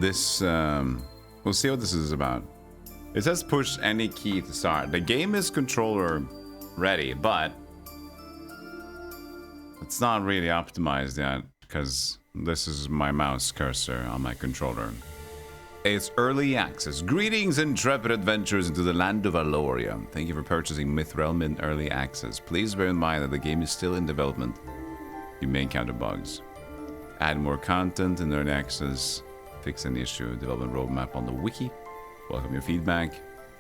This, we'll see what this is about. It says push any key to start. The game is controller ready, but it's not really optimized yet because this is my mouse cursor on my controller. It's early access. Greetings, intrepid adventurers into the land of Aloria. Thank you for purchasing Mythrealm in early access. Please bear in mind that the game is still in development. You may encounter bugs. Add more content in early access. Fix any issue. Development roadmap on the wiki. Welcome your feedback.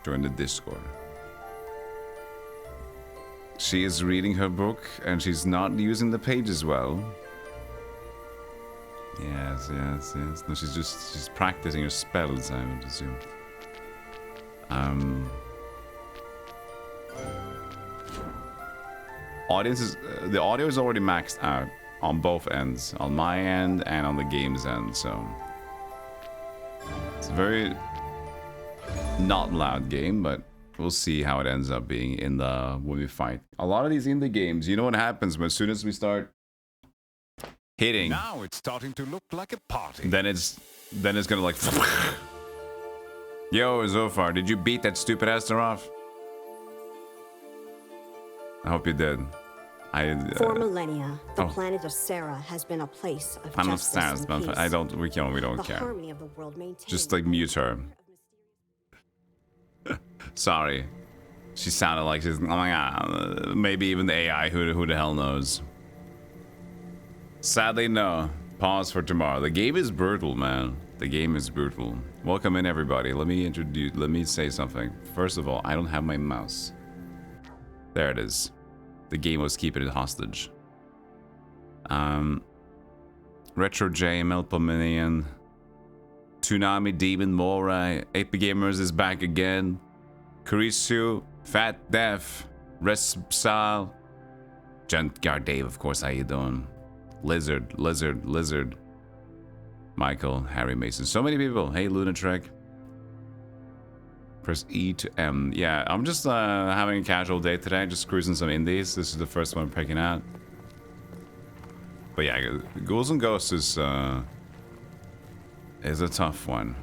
Join the Discord. She is reading her book and she's not using the pages well. Yes. No, she's practicing her spells, I would assume. The audio is already maxed out on both ends, on my end and on the game's end, so it's a very not loud game, but we'll see how it ends up being in the when we fight. A lot of these indie games, you know what happens as soon as we start hitting. Now it's starting to look like a party. Then it's gonna like. Yo, Zofar, did you beat that stupid Astaroth? I hope you did. For millennia, the planet of Sarah has been a place of justice and peace. I don't. We don't the care. Harmony of the world Just like mute her. Sorry, she sounded like she's. Oh my god. Maybe even the AI. Who the hell knows? Sadly, no. Pause for tomorrow. The game is brutal, man. The game is brutal. Welcome in, everybody. Let me say something. First of all, I don't have my mouse. There it is. The game was keeping it hostage. Retro J, Melpominion, Tsunami, Demon, Mora, AP Gamers is back again. Kurisu, Fat Def, Respsal, Gentgar Dave, of course, how you doing? Lizard. Michael, Harry Mason. So many people. Hey, Lunatrek. Press E to M. Yeah, I'm just having a casual day today. Just cruising some indies. This is the first one I'm picking out. But yeah, Ghouls and Ghosts is a tough one.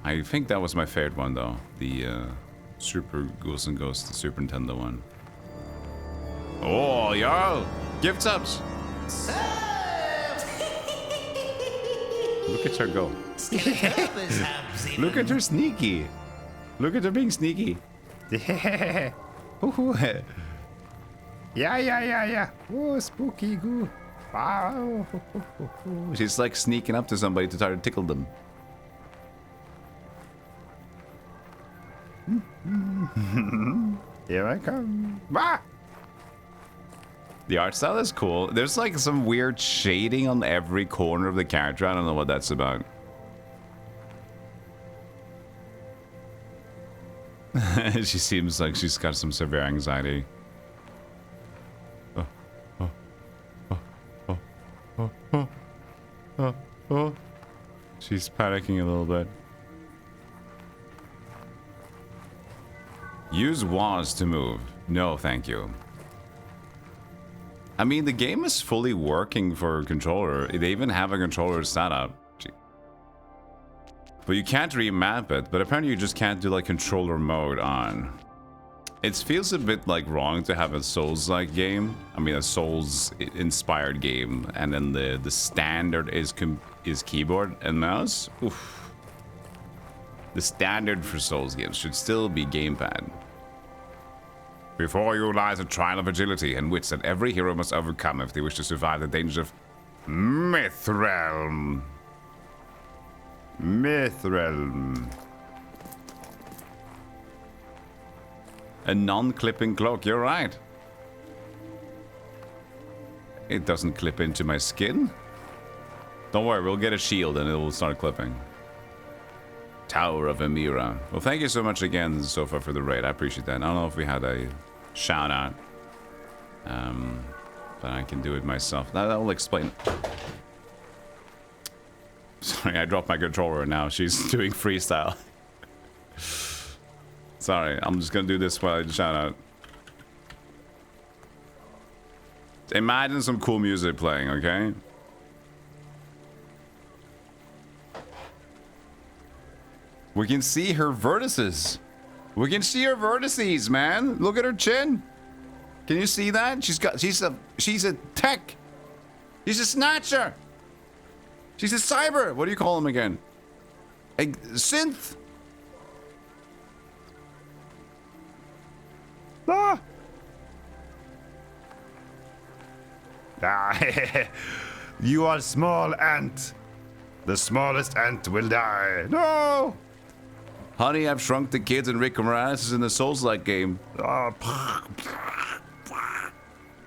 I think that was my favorite one, though. The Super Ghouls and Ghosts, the Super Nintendo one. Oh, Jarl! Gift subs! Look at her go. Look at her sneaky. Look at her being sneaky. Yeah. Oh, spooky goo. Wow. She's like sneaking up to somebody to try to tickle them. Here I come. Ah! The art style is cool. There's like some weird shading on every corner of the character. I don't know what that's about. She seems like she's got some severe anxiety. She's panicking a little bit. Use WAS to move. No, thank you. I mean, the game is fully working for a controller. They even have a controller setup. But you can't remap it, but apparently you just can't do like controller mode on. It feels a bit like wrong to have a Souls-like game. I mean, a Souls-inspired game, and then the standard is keyboard and mouse. Oof. The standard for Souls games should still be gamepad. Before you lies a trial of agility and wits that every hero must overcome if they wish to survive the dangers of Mythrealm. A non-clipping cloak, you're right. It doesn't clip into my skin. Don't worry, we'll get a shield and it will start clipping. Tower of Emira. Well, thank you so much again, Sofa, for the raid. I appreciate that. I don't know if we had a shout out. But I can do it myself. That will explain. Sorry, I dropped my controller and now she's doing freestyle. Sorry, I'm just gonna do this while I shout out. Imagine some cool music playing, okay? We can see her vertices. We can see her vertices, man. Look at her chin. Can you see that? She's a tech. She's a snatcher. She's a cyber. What do you call them again? A synth. Ah! You are small ant. The smallest ant will die. No! Honey, I've Shrunk the Kids and Rick Moranis is in the Souls-like game. Ah.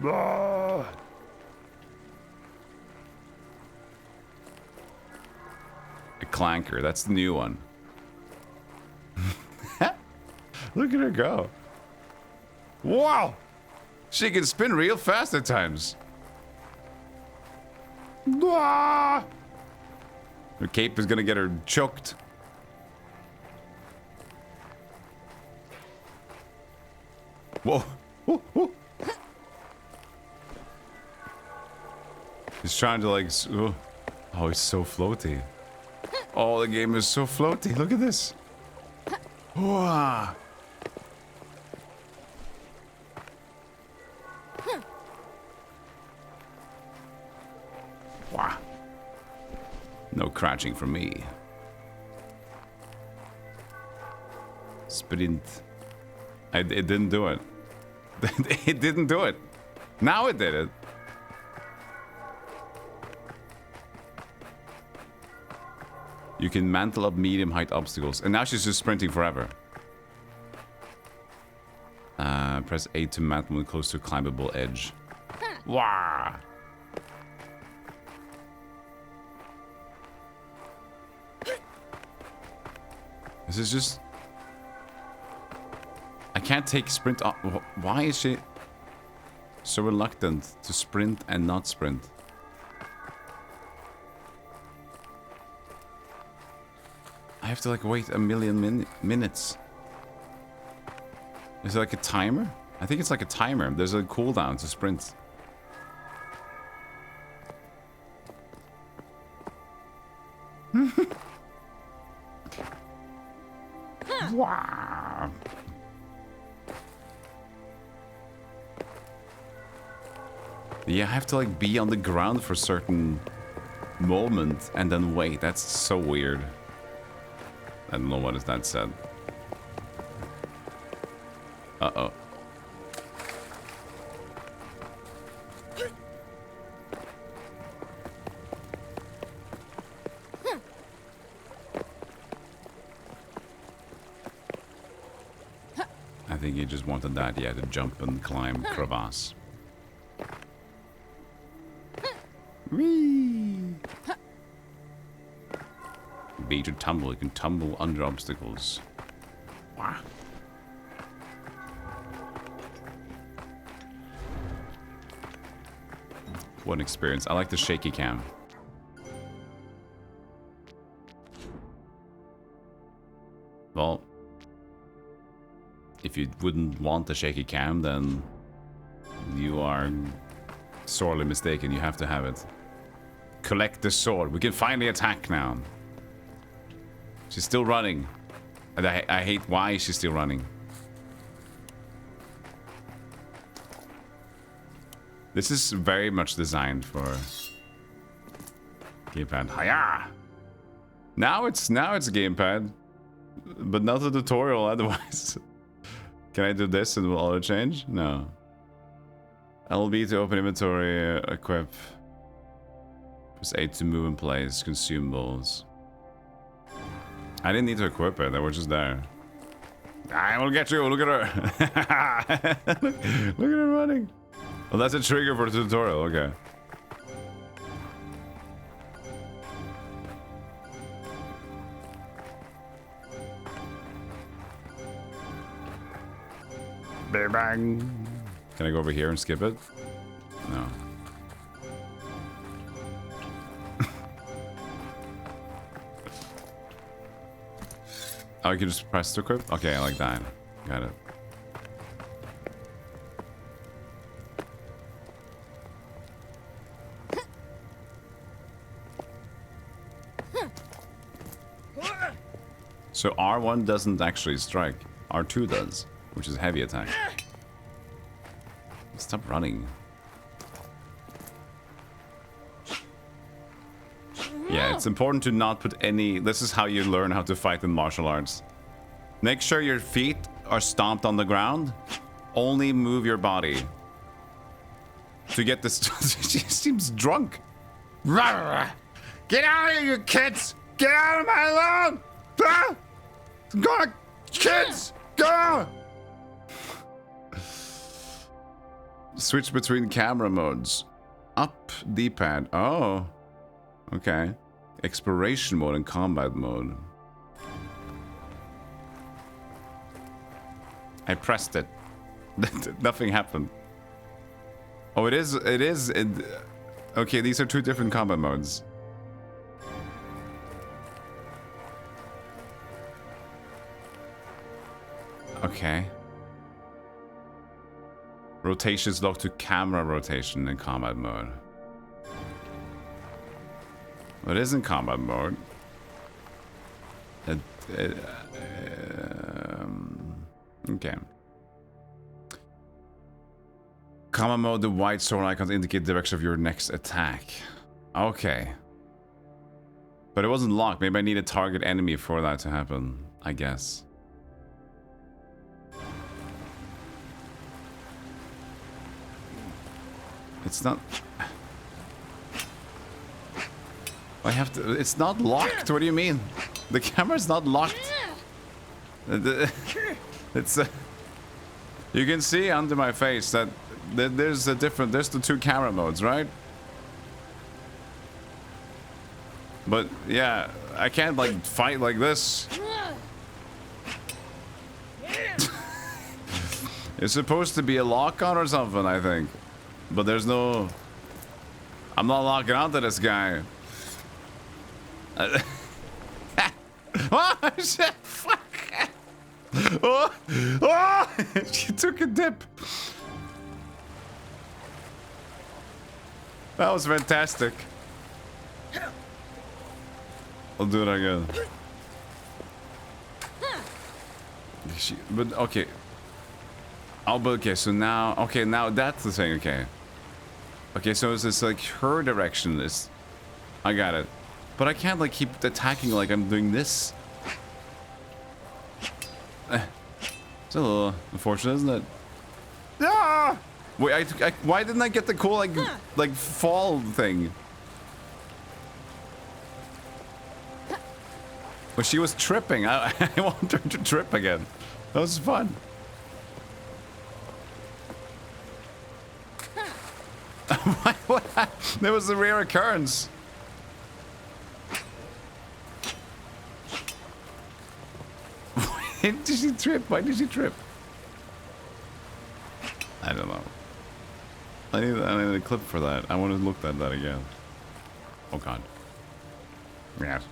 Ah. A clanker. That's the new one. Look at her go. Wow! She can spin real fast at times. Ah. Her cape is gonna get her choked. Whoa. Whoa, whoa. He's trying to like... Oh, he's so floaty. Oh, the game is so floaty. Look at this. Wow. Wow. No crouching from me. Sprint. It didn't do it. It didn't do it. Now it did it. You can mantle up medium height obstacles. And now she's just sprinting forever. Press A to mantle when close to a climbable edge. Wow. This is just... I can't take sprint off. Why is she so reluctant to sprint and not sprint? I have to like wait a million minutes. Is it like a timer? I think it's like a timer. There's a cooldown to sprint. Wow. Yeah, I have to like be on the ground for a certain moment and then wait. That's so weird. I don't know what is that said. Uh-oh. I think he just wanted that, yeah, to jump and climb crevasse. Whee! B to tumble. You can tumble under obstacles. Wow. What an experience. I like the shaky cam. Well, if you wouldn't want the shaky cam, then you are sorely mistaken. You have to have it. Collect the sword. We can finally attack now. She's still running. And I hate why she's still running. This is very much designed for gamepad. Hiya! Now it's gamepad, but not a tutorial otherwise. Can I do this and will auto change? No. LB to open inventory, equip. Press A to move in place, consumables. I didn't need to equip it, they were just there. I will get you, look at her. Look at her running. Well, that's a trigger for the tutorial, okay. Bang bang. Can I go over here and skip it? No. Oh, you can just press to equip? Okay, I like that. Got it. So R1 doesn't actually strike. R2 does, which is heavy attack. Stop running. Yeah, it's important to not put any... This is how you learn how to fight in martial arts. Make sure your feet are stomped on the ground. Only move your body. To get this... She seems drunk. Get out of here, you kids! Get out of my lawn! Ah! Go, kids! Go! Switch between camera modes. Up D-pad. Oh. Okay. Exploration mode and combat mode. I pressed it. Nothing happened. Oh, it is. Okay, these are 2 different combat modes. Okay. Rotation is locked to camera rotation in combat mode. It is in combat mode. Okay. Combat mode, the white sword icons indicate the direction of your next attack. Okay. But it wasn't locked. Maybe I need a target enemy for that to happen, I guess. It's not... I have to... It's not locked. What do you mean? The camera's not locked. It's... You can see under my face that there's a different... There's the 2 camera modes, right? But, yeah, I can't, like, fight like this. It's supposed to be a lock-on or something, I think. But there's no... I'm not locking onto this guy. Oh, shit! Fuck! Oh! Oh! She took a dip. That was fantastic. I'll do it again. But okay. Oh, but okay, so now... Okay, now that's the thing, okay. Okay, so it's just like her direction is... I got it. But I can't like keep attacking like I'm doing this. It's a little unfortunate, isn't it? Ah! Wait, why didn't I get the cool like fall thing? Well, she was tripping. I want her to trip again. That was fun. What? There was a rare occurrence. Why did she trip? Why did she trip? I don't know. I need a clip for that. I want to look at that again. Oh god. Yes.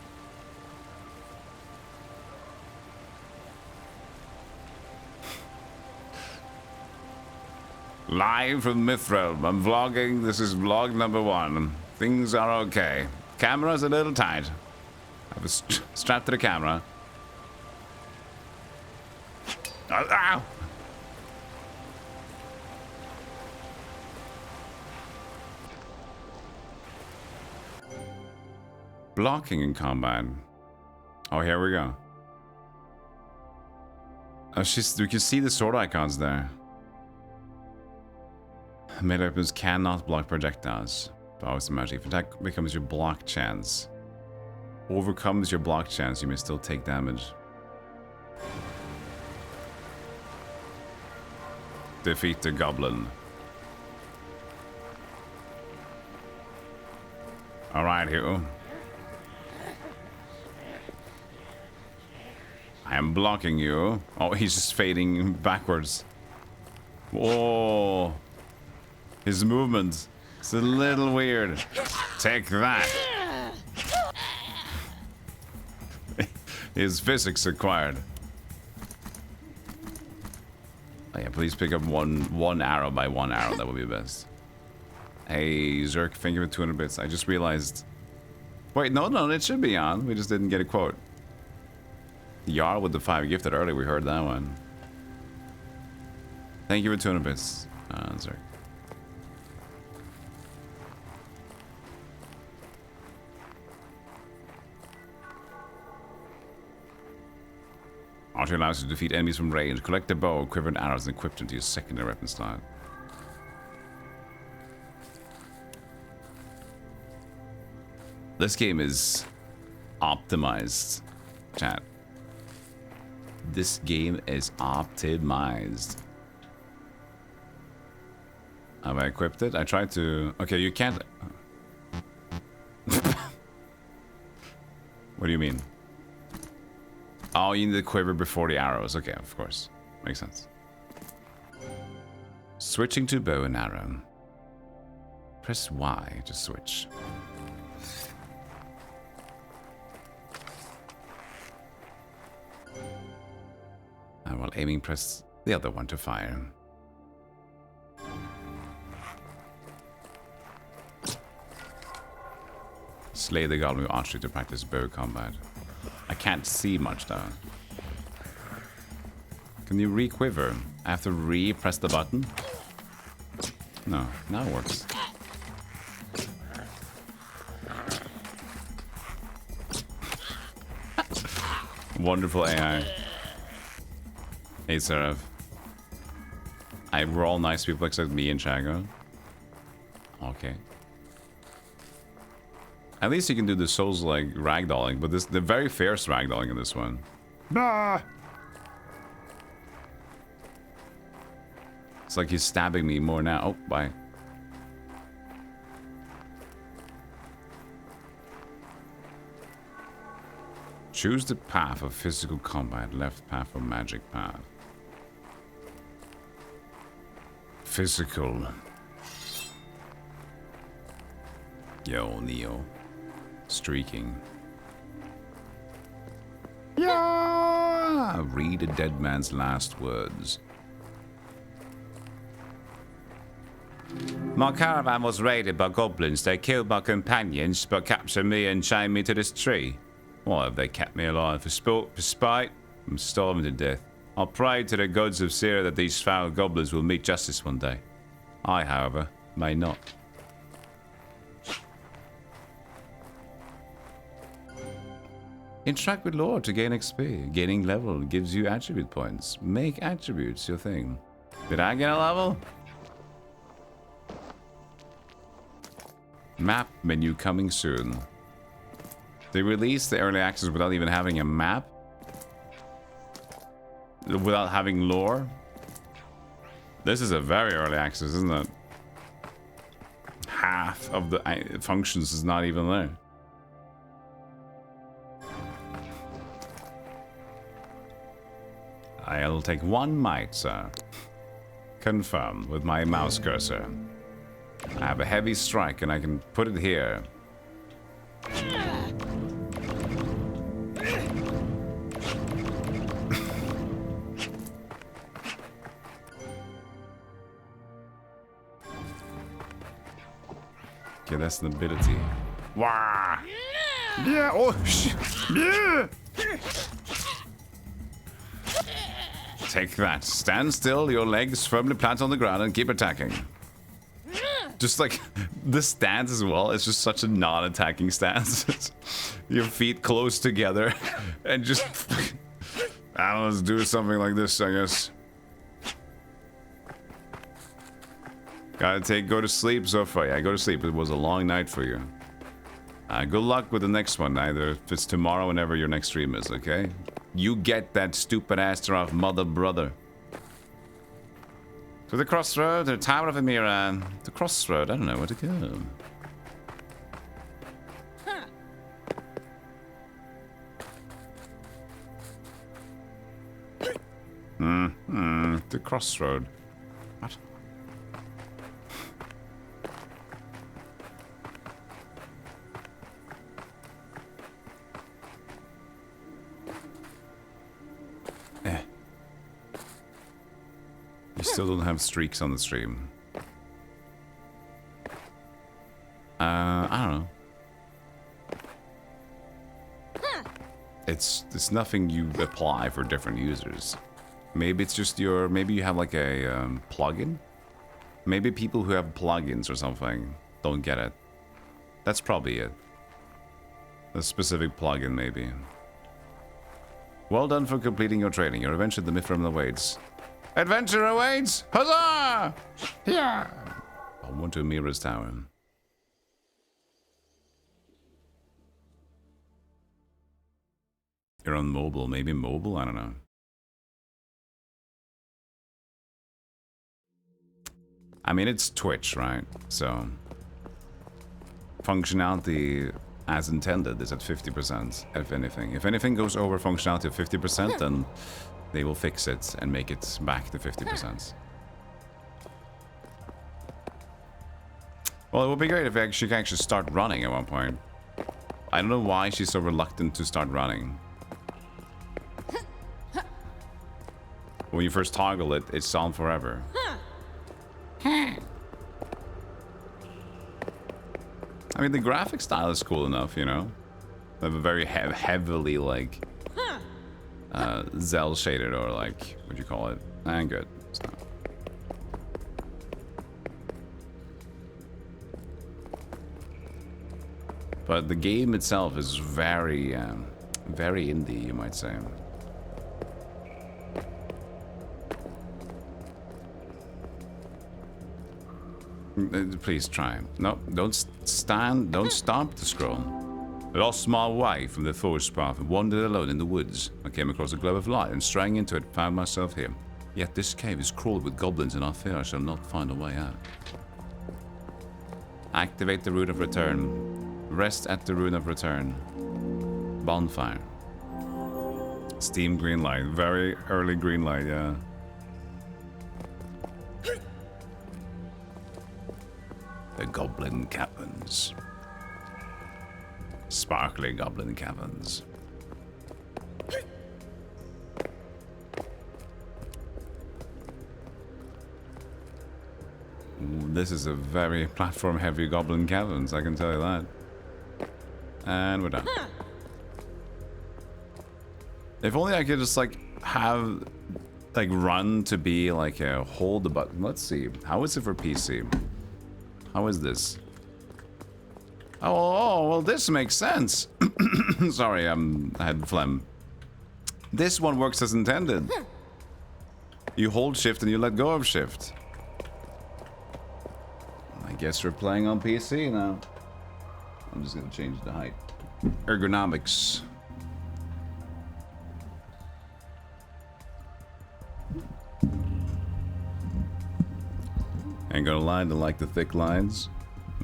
Live from Mythrealm. I'm vlogging. This is vlog number 1. Things are okay. Camera's a little tight. I was strapped to the camera. Ow! Blocking in combat. Oh, here we go. Oh, we can see the sword icons there. Melee weapons cannot block projectiles. Powers magic. If attack becomes your block chance, overcomes your block chance, you may still take damage. Defeat the goblin. Alright, Hugh. I am blocking you. Oh, he's just fading backwards. Whoa. His movement is a little weird. Take that. His physics acquired. Oh yeah, please pick up one arrow by one arrow. That would be best. Hey, Zerk, thank you for 200 bits. I just realized... Wait, no, it should be on. We just didn't get a quote. Yar with the 5 gifted early. We heard that one. Thank you for 200 bits. Sorry. Archer allows you to defeat enemies from range. Collect the bow, quiver, and arrows and equip them to your secondary weapon slot. This game is optimized, chat. This game is optimized. Have I equipped it? I tried to... Okay, you can't... What do you mean? Oh, you need the quiver before the arrows. Okay, of course. Makes sense. Switching to bow and arrow. Press Y to switch. And while aiming, press the other one to fire. Slay the golem with archery to practice bow combat. I can't see much though. Can you re-quiver? I have to re-press the button? No, now it works. Wonderful AI. Hey, Seraph. We're all nice people except me and Chago. Okay. At least you can do the souls like ragdolling, but the very fierce ragdolling in this one. Bah! It's like he's stabbing me more now. Oh, bye. Choose the path of physical combat, left path or magic path. Physical. Yo, Neo. Streaking. Yeah! Read a dead man's last words. My caravan was raided by goblins. They killed my companions, but captured me and chained me to this tree. Why have they kept me alive? For sport, for spite? I'm starving to death. I pray to the gods of Syria that these foul goblins will meet justice one day. I, however, may not. Interact with lore to gain XP. Gaining level gives you attribute points. Make attributes your thing. Did I get a level? Map menu coming soon. They released the early access without even having a map? Without having lore? This is a very early access, isn't it? Half of the functions is not even there. I'll take one might, sir. Confirm with my mouse cursor. I have a heavy strike and I can put it here. Okay, that's an ability. Wah! Yeah, oh, shit. Yeah! Take that. Stand still, your legs firmly plant on the ground and keep attacking. Just like the stance as well, it's just such a non-attacking stance. Your feet close together and just... I don't know, let's do something like this, I guess. Go to sleep, Zofia. Yeah, go to sleep. It was a long night for you. Good luck with the next one, either if it's tomorrow, whenever your next stream is, okay? You get that stupid ass off mother brother. To the crossroad, the Tower of Emira. The crossroad, I don't know where to go. The crossroad. What? You still don't have streaks on the stream. I don't know. it's nothing you apply for different users. Maybe it's just maybe you have like a plugin. Maybe people who have plugins or something don't get it. That's probably it. A specific plugin, maybe. Well done for completing your training. Your adventure, the Mythrealm awaits. Adventure awaits! Huzzah! Yeah. I want to Mira's Tower. You're on mobile. Maybe mobile? I don't know. I mean, it's Twitch, right? So functionality as intended is at 50%, if anything. If anything goes over functionality of 50%, then they will fix it and make it back to 50%. Well, it would be great if she can actually start running at one point. I don't know why she's so reluctant to start running. When you first toggle it, it's on forever. I mean, the graphic style is cool enough, you know? They have a very heavily, like, Zell shaded, or like, what do you call it? And good. It's not. But the game itself is very, very indie, you might say. Please try. No, don't stand. Don't stop the scroll. I lost my way from the forest path and wandered alone in the woods. I came across a globe of light and straying into it, found myself here. Yet this cave is crawled with goblins, and I fear I shall not find a way out. Activate the Rune of Return. Rest at the Rune of Return. Bonfire. Steam green light. Very early green light, yeah. The Goblin Caverns. Sparkly Goblin Caverns. This is a very platform-heavy Goblin Caverns, I can tell you that. And we're done. If only I could just, like, have, like, run to be, like, a hold the button. Let's see. How is it for PC? How is this? Oh, well, this makes sense. Sorry, I had phlegm. This one works as intended. You hold shift and you let go of shift. I guess we're playing on PC now. I'm just gonna change the height. Ergonomics. Ain't gonna lie, to like the thick lines.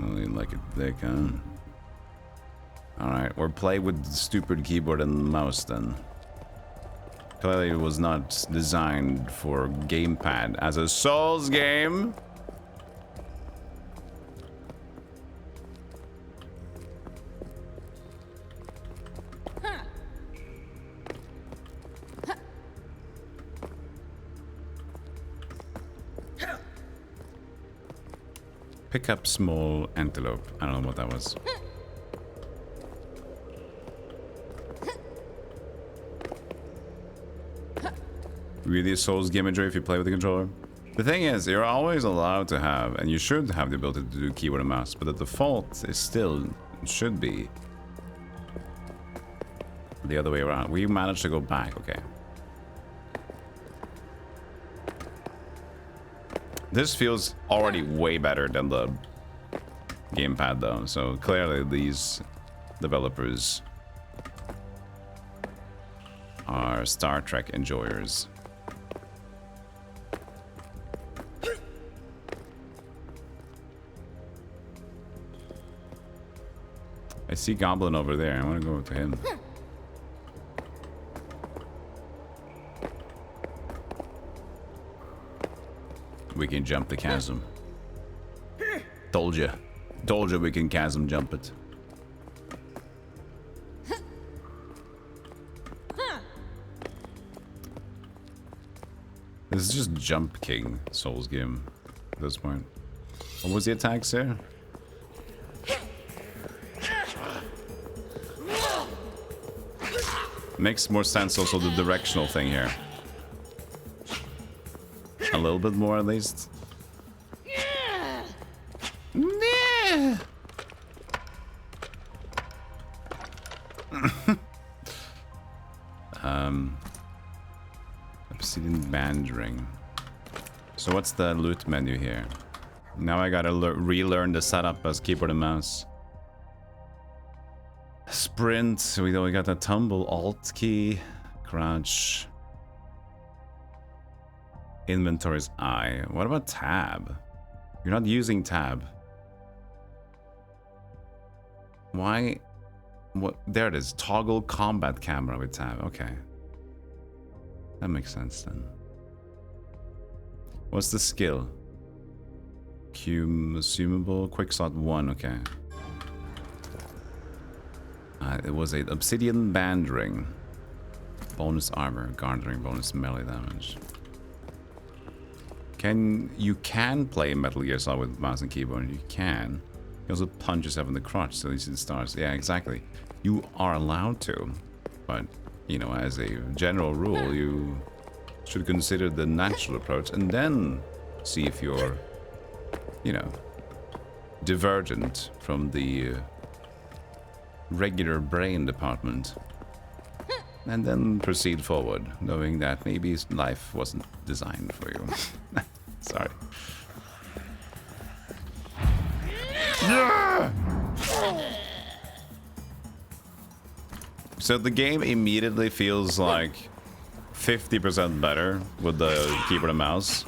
Oh, you like it thick, huh? Alright, or play with the stupid keyboard and mouse then. Clearly it was not designed for gamepad as a Souls game. Pick up small antelope. I don't know what that was. Really a Souls imagery if you play with the controller. The thing is, you're always allowed to have, and you should have the ability to do keyboard and mouse, but the default is still, should be, the other way around. We managed to go back, okay. This feels already way better than the gamepad though, so clearly these developers are Star Trek enjoyers. I see Goblin over there. I want to go to him. We can jump the chasm. Told you. Told you we can chasm jump it. This is just Jump King Souls game at this point. What was the attacks there? Makes more sense also the directional thing here. A little bit more at least. Obsidian band ring. So what's the loot menu here? Now I gotta relearn the setup as keyboard and mouse. Sprint, we got the tumble, alt key, crouch. Inventory's I. What about tab? You're not using tab. Why? What? There it is. Toggle combat camera with tab. Okay. That makes sense then. What's the skill? Assumable. Quickshot 1. Okay. It was a obsidian band ring. Bonus armor. Garnering bonus melee damage. You can play Metal Gear Solid with mouse and keyboard. You can. You also punch yourself in the crotch so you see the stars. Yeah, exactly. You are allowed to. But, you know, as a general rule, you should consider the natural approach and then see if you're, you know, divergent from the regular brain department. And then proceed forward, knowing that maybe life wasn't designed for you. Sorry. Yeah! So the game immediately feels like 50% better with the keyboard and mouse,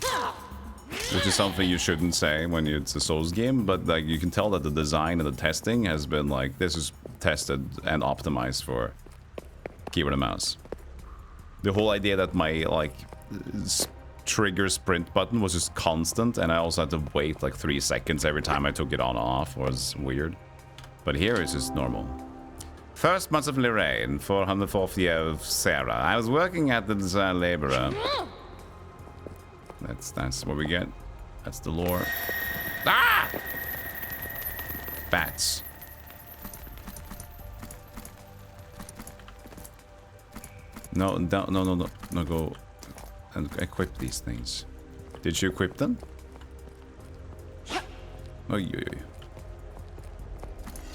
which is something you shouldn't say when it's a Souls game, but like you can tell that the design and the testing has been like, this is tested and optimized for keyboard and mouse. The whole idea that my like trigger sprint button was just constant and I also had to wait like 3 seconds every time I took it on or off was weird. But here it's just normal. First month of Lorraine, 404th year of Sarah. I was working at the design laborer. That's what we get. That's the lore. Ah! Bats. No, go and equip these things. Did you equip them? Oh, yeah.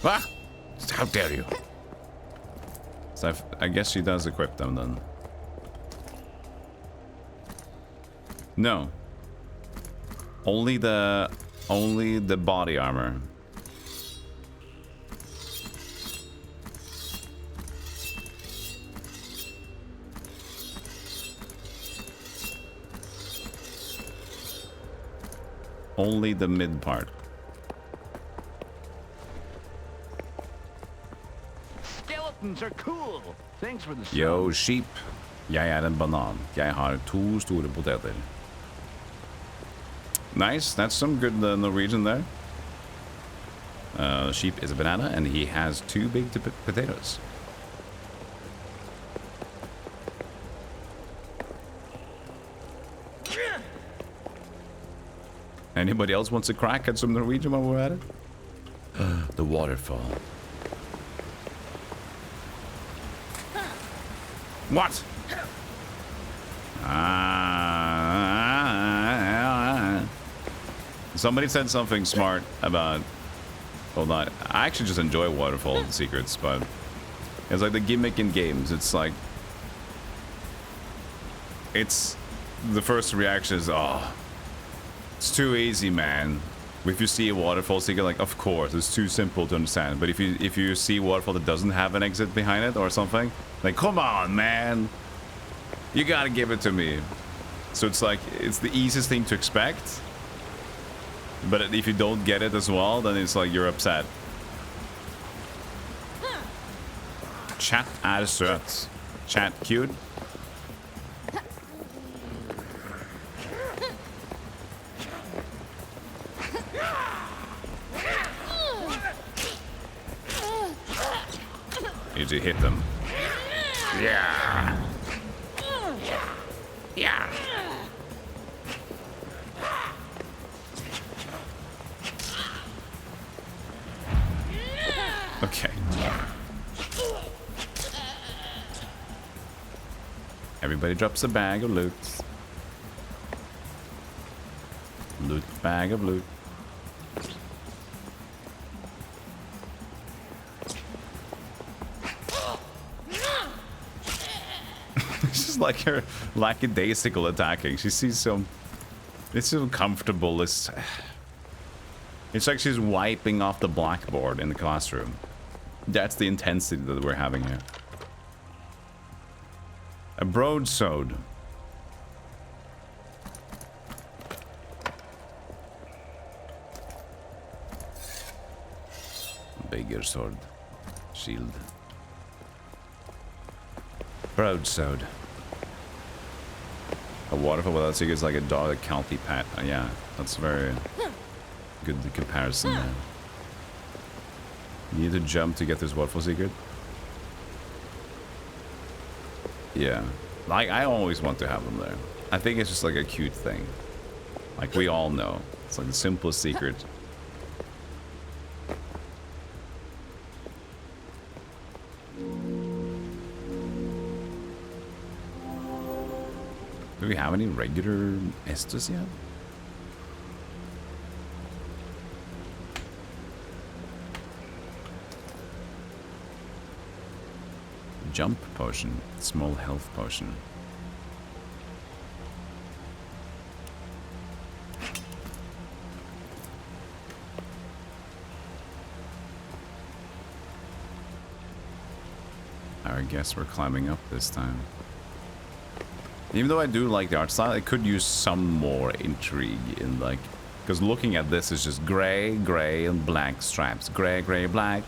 Ah! How dare you? So I guess she does equip them then. No. Only the body armor. Only the mid part. Skeletons are cool. Thanks for the Yo, sheep. Jeg en banan. Jeg har 2 store poteter. Nice. That's some good Norwegian there. Sheep is a banana, and he has 2 big potatoes. Anybody else wants a crack at some Norwegian while we're at it? The waterfall. What? Somebody said something smart about... Hold on. I actually just enjoy waterfall secrets, but... It's like the gimmick in games. It's like... It's... The first reaction is, oh... It's too easy, man. If you see a waterfall secret, like, of course, it's too simple to understand. But if you see a waterfall that doesn't have an exit behind it or something, like, come on, man. You gotta give it to me. So it's like, it's the easiest thing to expect. But if you don't get it as well, then it's like you're upset. Chat är söt. Chat cute. Did you hit them? Yeah. Yeah. Okay. Everybody drops a bag of loot. Loot bag of loot. It's just like her lackadaisical attacking. She sees some... It's so comfortable. It's like she's wiping off the blackboard in the classroom. That's the intensity that we're having here. A broadsword. Bigger sword. Shield. Broadsword. A waterfall without secrets like a dog, a Kelpie pet. Yeah, that's very good comparison there. You need to jump to get this waterfall secret? Yeah. Like, I always want to have them there. I think it's just like a cute thing. Like, we all know. It's like the simplest secret. Do we have any regular Estus yet? Jump potion, small health potion. I guess we're climbing up this time. Even though I do like the art style, I could use some more intrigue in like... Because looking at this is just gray, gray, and black stripes. Gray, gray, black.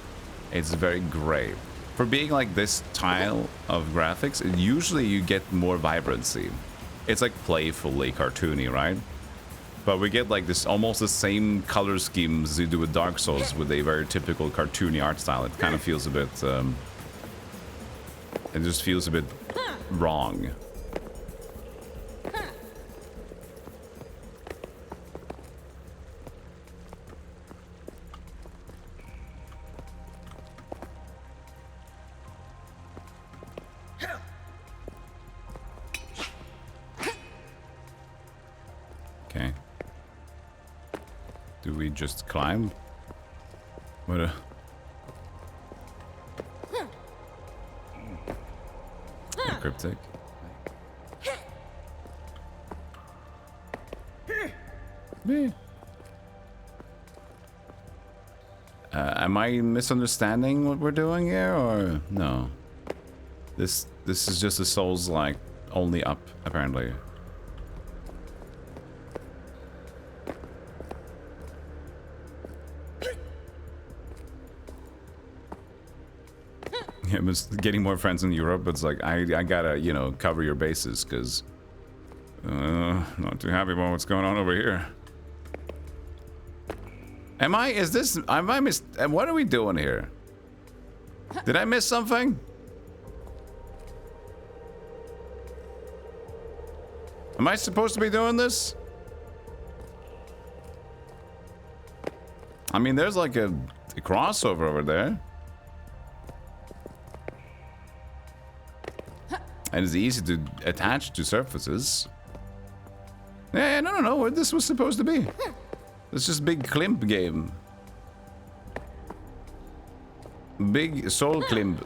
It's very gray. For being like this style of graphics, usually you get more vibrancy. It's like playfully cartoony, right? But we get like this almost the same color schemes as you do with Dark Souls with a very typical cartoony art style. It kind of feels a bit... it just feels a bit wrong. Okay. Do we just climb? What a... Cryptic. Am I misunderstanding what we're doing here, or no? This is just a Souls like only up, apparently. It was getting more friends in Europe. It's like I gotta, you know, cover your bases, because not too happy about what's going on over here. What are we doing here? Did I miss something? Am I supposed to be doing this? I mean, there's like a crossover over there. And it's easy to attach to surfaces. Yeah, no, what this was supposed to be. It's just big Klimp game. Big soul Klimp.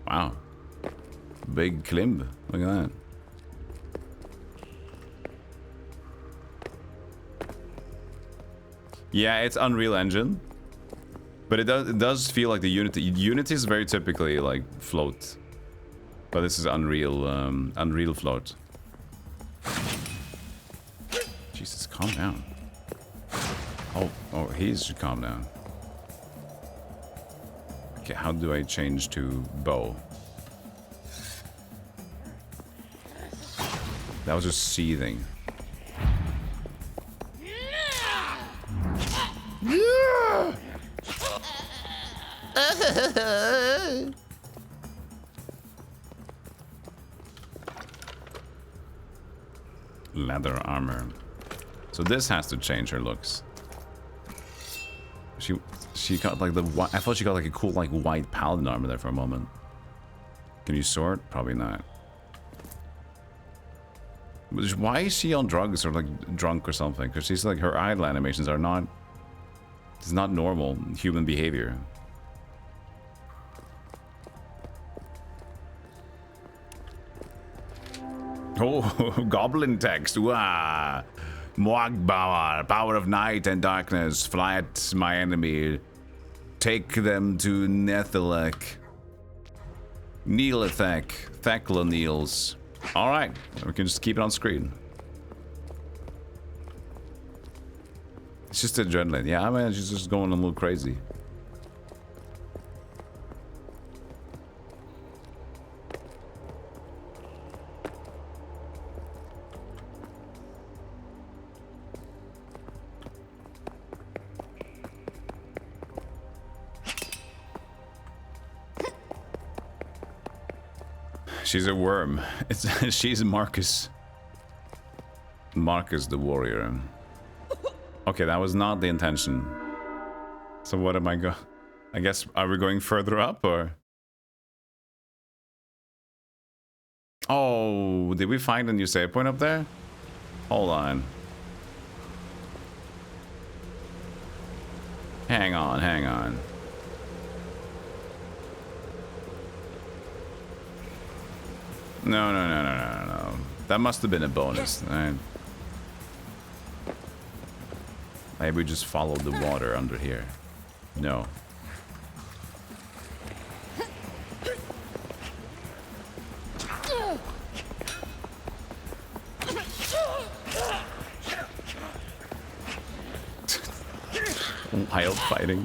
Wow. Big Klimp. Look at that. Yeah, it's Unreal Engine. But it does feel like the Unity. Unity is very typically like float. But this is Unreal float. Jesus, calm down. Oh, he should calm down. Okay, how do I change to bow? That was just seething. Yeah! Leather armor. So this has to change her looks. She got like the I thought she got like a cool like white paladin armor there for a moment. Can you sort? Probably not. Why is she on drugs or like drunk or something? Because she's like her idle animations are not. It's not normal human behavior. Oh, goblin text. Wah. Moagbauer, power of night and darkness, fly at my enemy. Take them to Nethelek. Neelithek, Thekla Niels. Alright, we can just keep it on screen. It's just adrenaline. Yeah, I mean, she's just going a little crazy. She's a worm. She's Marcus. Marcus the warrior. Okay, that was not the intention. So what am I I guess, are we going further up or? Oh, did we find a new save point up there? Hold on. Hang on, hang on. No. That must have been a bonus. Right? Maybe we just followed the water under here. No. Wild fighting.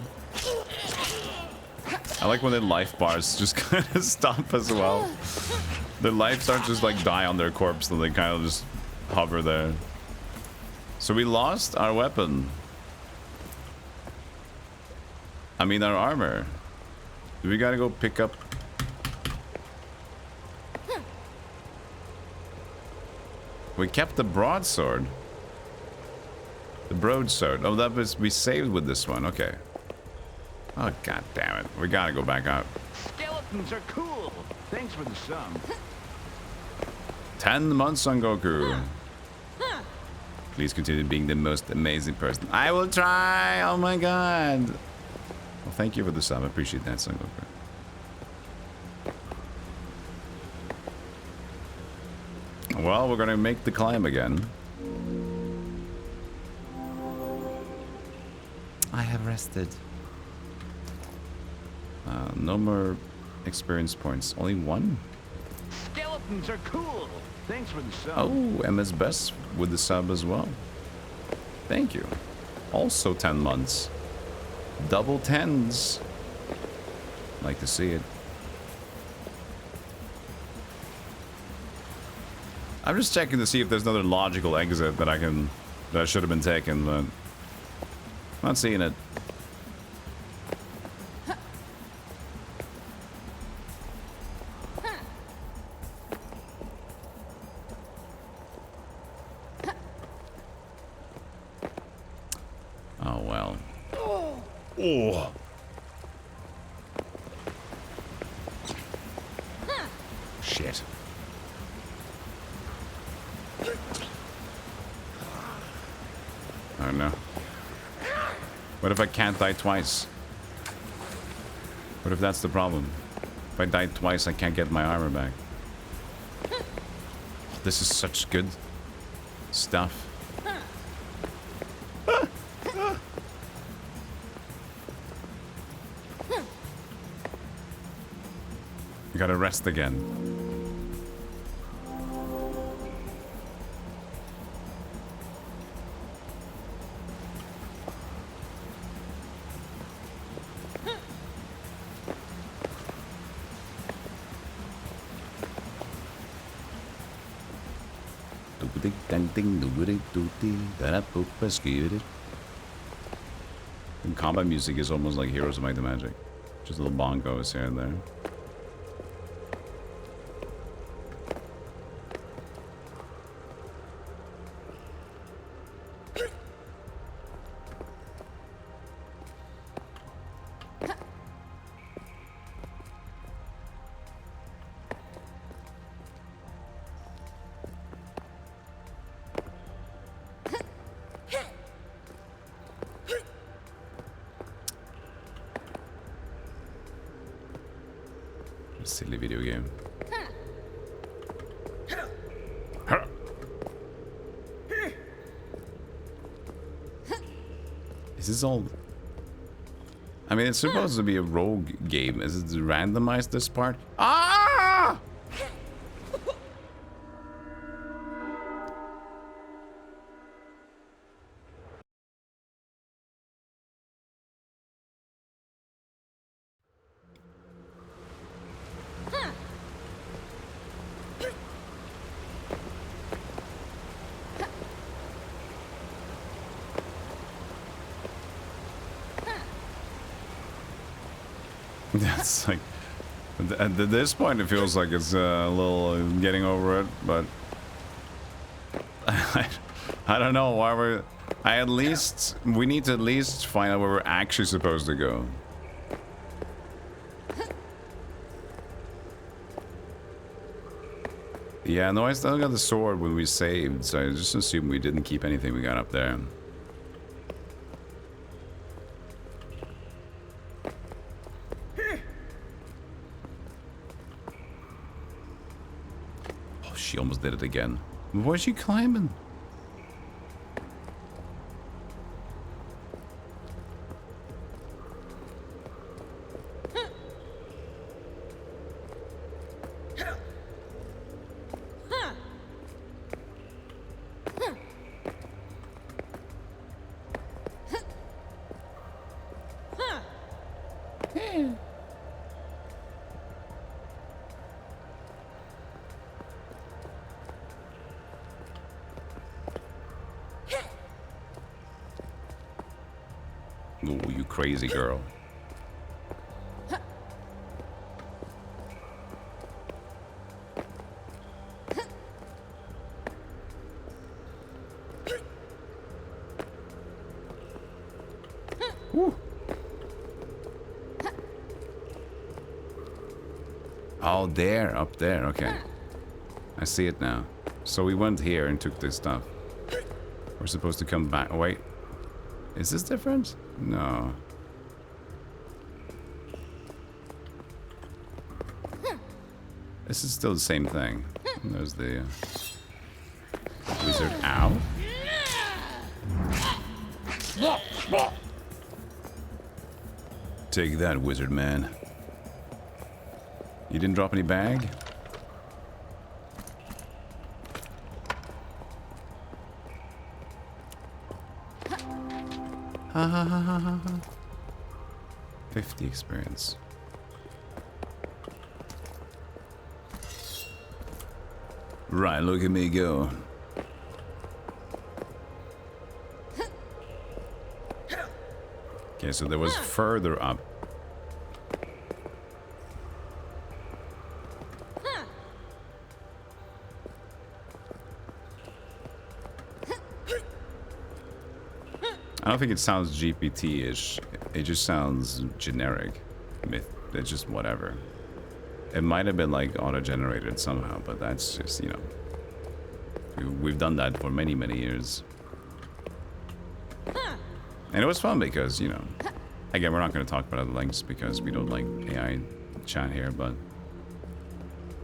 I like when the life bars just kind of stop as well. The lives aren't just like die on their corpse, and they kind of just hover there. So we lost our weapon. I mean our armor. Do we gotta go pick up? We kept the broadsword. The broadsword. Oh, that was we saved with this one. Okay. Oh god damn it. We gotta go back out. Skeletons are cool. Thanks for the sum. 10 months on Goku. Please continue being the most amazing person. I will try. Oh my god. Well, thank you for the sub. I appreciate that, Son Goku. Well, we're gonna make the climb again. I have rested. No more experience points. Only one? Skeletons are cool. Thanks for the sub. Oh, MS Best with the sub as well. Thank you. Also 10 months. Double 10s. Like to see it. I'm just checking to see if there's another logical exit that I should have been taken, but not seeing it. Oh well. Oh. Shit. Oh no. What if I can't die twice? What if that's the problem? If I die twice, I can't get my armor back. This is such good stuff. I gotta rest again. And combat music is almost like Heroes of Might and Magic. Just little bongos here and there. Silly video game. Is this all... I mean, it's supposed to be a rogue game. Is it randomized this part? Ah! That's like, at this point it feels like it's a little getting over it, but I don't know why we need to at least find out where we're actually supposed to go. Yeah, no, I still got the sword when we saved, so I just assumed we didn't keep anything we got up there. She almost did it again. Where's she climbing? Oh, you crazy girl. Woo. Oh, there, up there, okay. I see it now. So we went here and took this stuff. We're supposed to come back. Oh, wait. Is this different? No. This is still the same thing. There's the wizard. Ow. Take that, wizard man. You didn't drop any bag? Ha ha ha ha ha. 50 experience. Right, look at me go. Okay, so there was further up. I don't think it sounds GPT-ish. It just sounds generic. It's just whatever. It might have been like auto-generated somehow, but that's just, you know, we've done that for many, many years. And it was fun because, you know, again, we're not going to talk about other links because we don't like AI chat here, but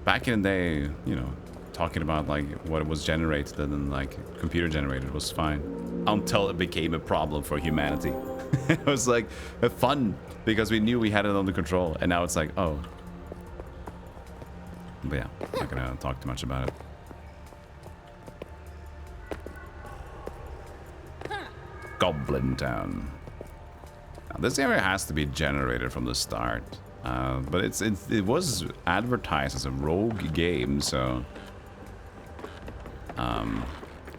back in the day, you know, talking about like what was generated and like computer generated was fine until it became a problem for humanity. It was like fun because we knew we had it under control, and now it's like, oh. But yeah, I'm not gonna talk too much about it. Goblin Town. Now, this area has to be generated from the start, but it was advertised as a rogue game, so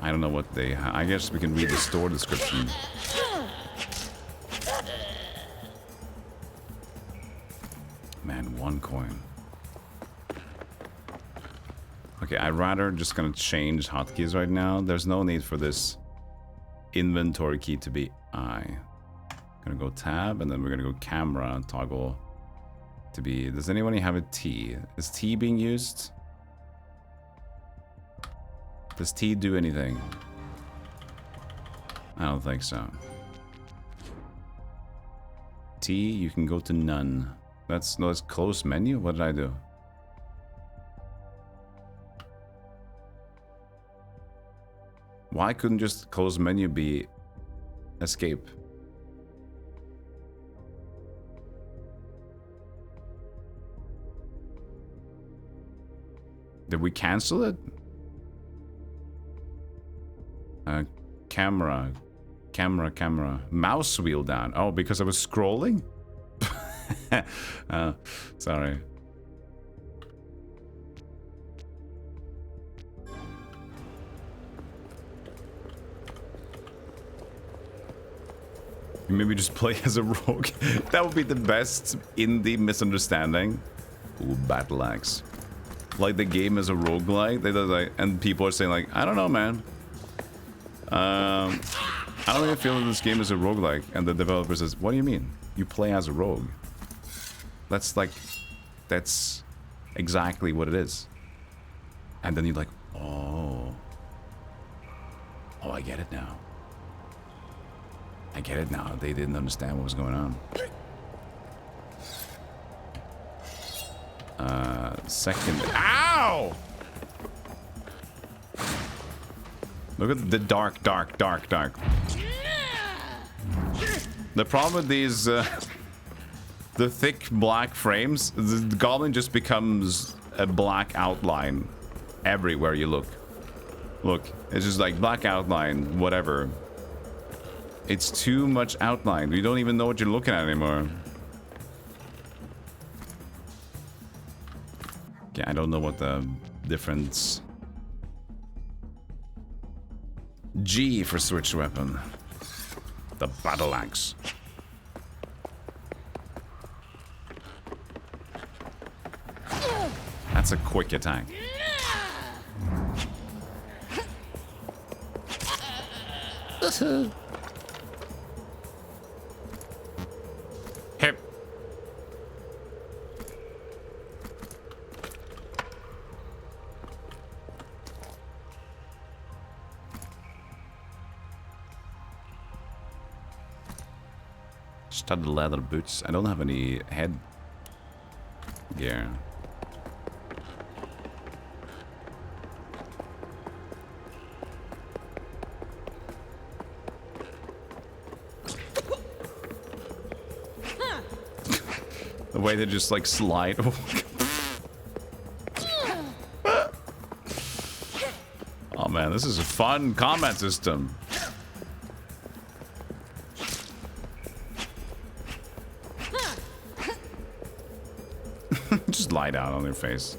I don't know what they. I guess we can read the store description. Man, 1 coin. Okay, I'd rather just gonna change hotkeys right now. There's no need for this inventory key to be I. Gonna go tab, and then we're gonna go camera toggle to be. Does anyone have a T? Is T being used? Does T do anything? I don't think so. T, you can go to none. That's close menu. What did I do? Why couldn't just close menu be escape? Did we cancel it? Camera. Mouse wheel down. Oh, because I was scrolling? Sorry. Maybe just play as a rogue. That would be the best indie misunderstanding. Ooh, battle axe. Like the game is a roguelike. And people are saying like, I don't know, man. I don't even feel that this game is a roguelike. And the developer says, what do you mean? You play as a rogue. That's exactly what it is. And then you're like, oh, I get it now. I get it now. They didn't understand what was going on. Second. Ow! Look at the dark. The problem with these, the thick black frames, the goblin just becomes a black outline everywhere you look. Look, it's just like black outline, whatever. It's too much outline. You don't even know what you're looking at anymore. Okay, I don't know what the difference. G for switch weapon. The battle axe. That's a quick attack. Hip. Studded leather boots. I don't have any head gear. The way they just like slide. Oh man, this is a fun combat system. Just lie down on their face.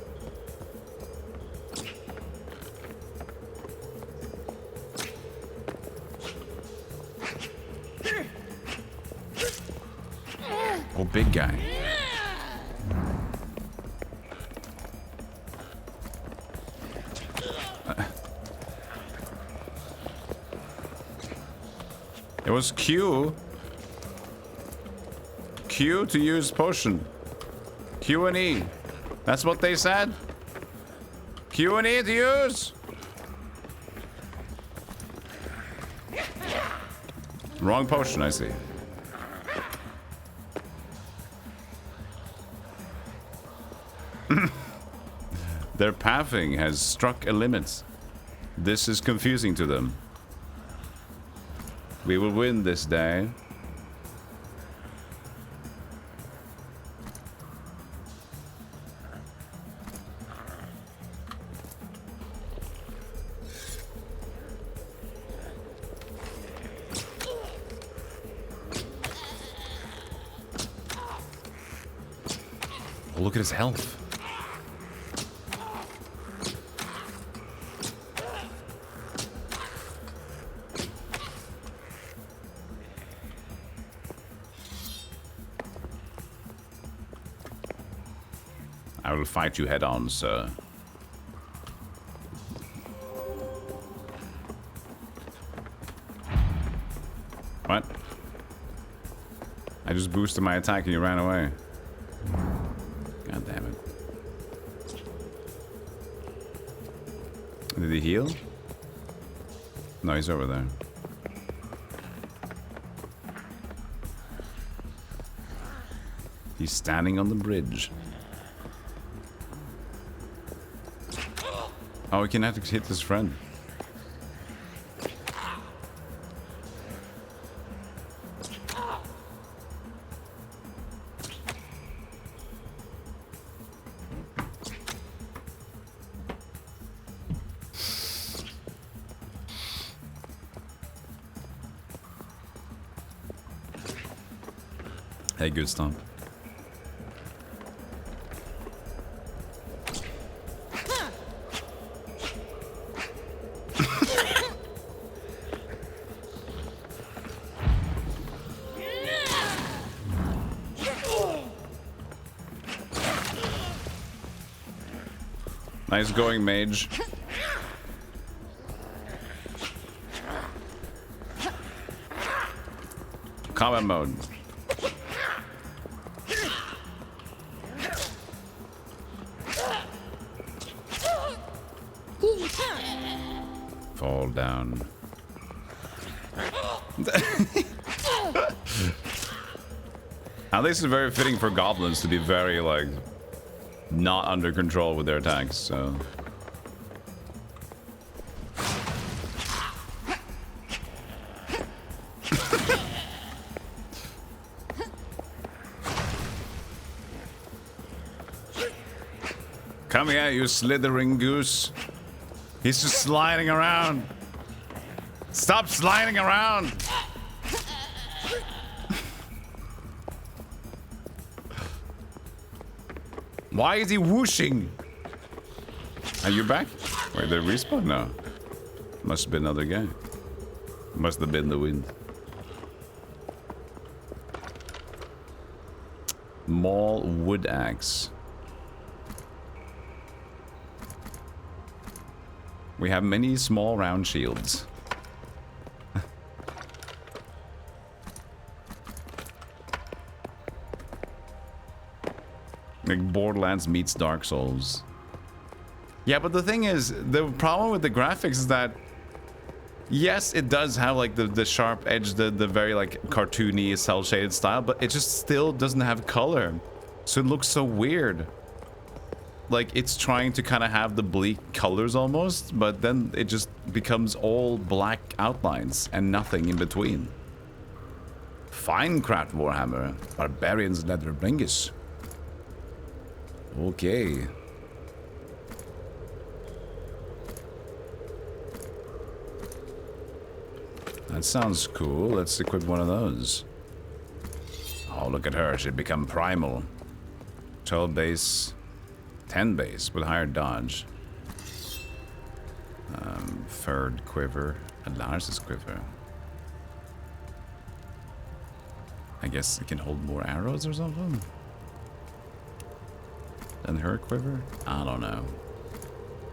Oh, big guy. It was Q. Q to use potion. Q and E. That's what they said. Q and E to use. Wrong potion, I see. Their pathing has struck a limit. This is confusing to them. We will win this day. Oh, look at his health. I will fight you head on, sir. What? I just boosted my attack and you ran away. God damn it. Did he heal? No, he's over there. He's standing on the bridge. Oh, we can have to hit his friend. Hey, good stomp. Nice going, mage. Combat mode. Fall down. Now this is very fitting for goblins to be very like not under control with their attacks, so come here, you slithering goose. He's just sliding around. Stop sliding around. Why is he whooshing? Are you back? Wait, did it respawn? No. Must have been another guy. Must have been the wind. Maul wood axe. We have many small round shields. Like Borderlands meets Dark Souls. Yeah, but the thing is, the problem with the graphics is that yes, it does have like the sharp edge, the very like cartoony cell shaded style, but it just still doesn't have color. So it looks so weird. Like it's trying to kind of have the bleak colors almost, but then it just becomes all black outlines and nothing in between. Finecraft Warhammer, Barbarians Leather Blingus. Okay. That sounds cool. Let's equip one of those. Oh, look at her. She'd become primal. 12 base, 10 base with higher dodge. Third quiver. Alaris' quiver. I guess it can hold more arrows or something? Than her quiver? I don't know.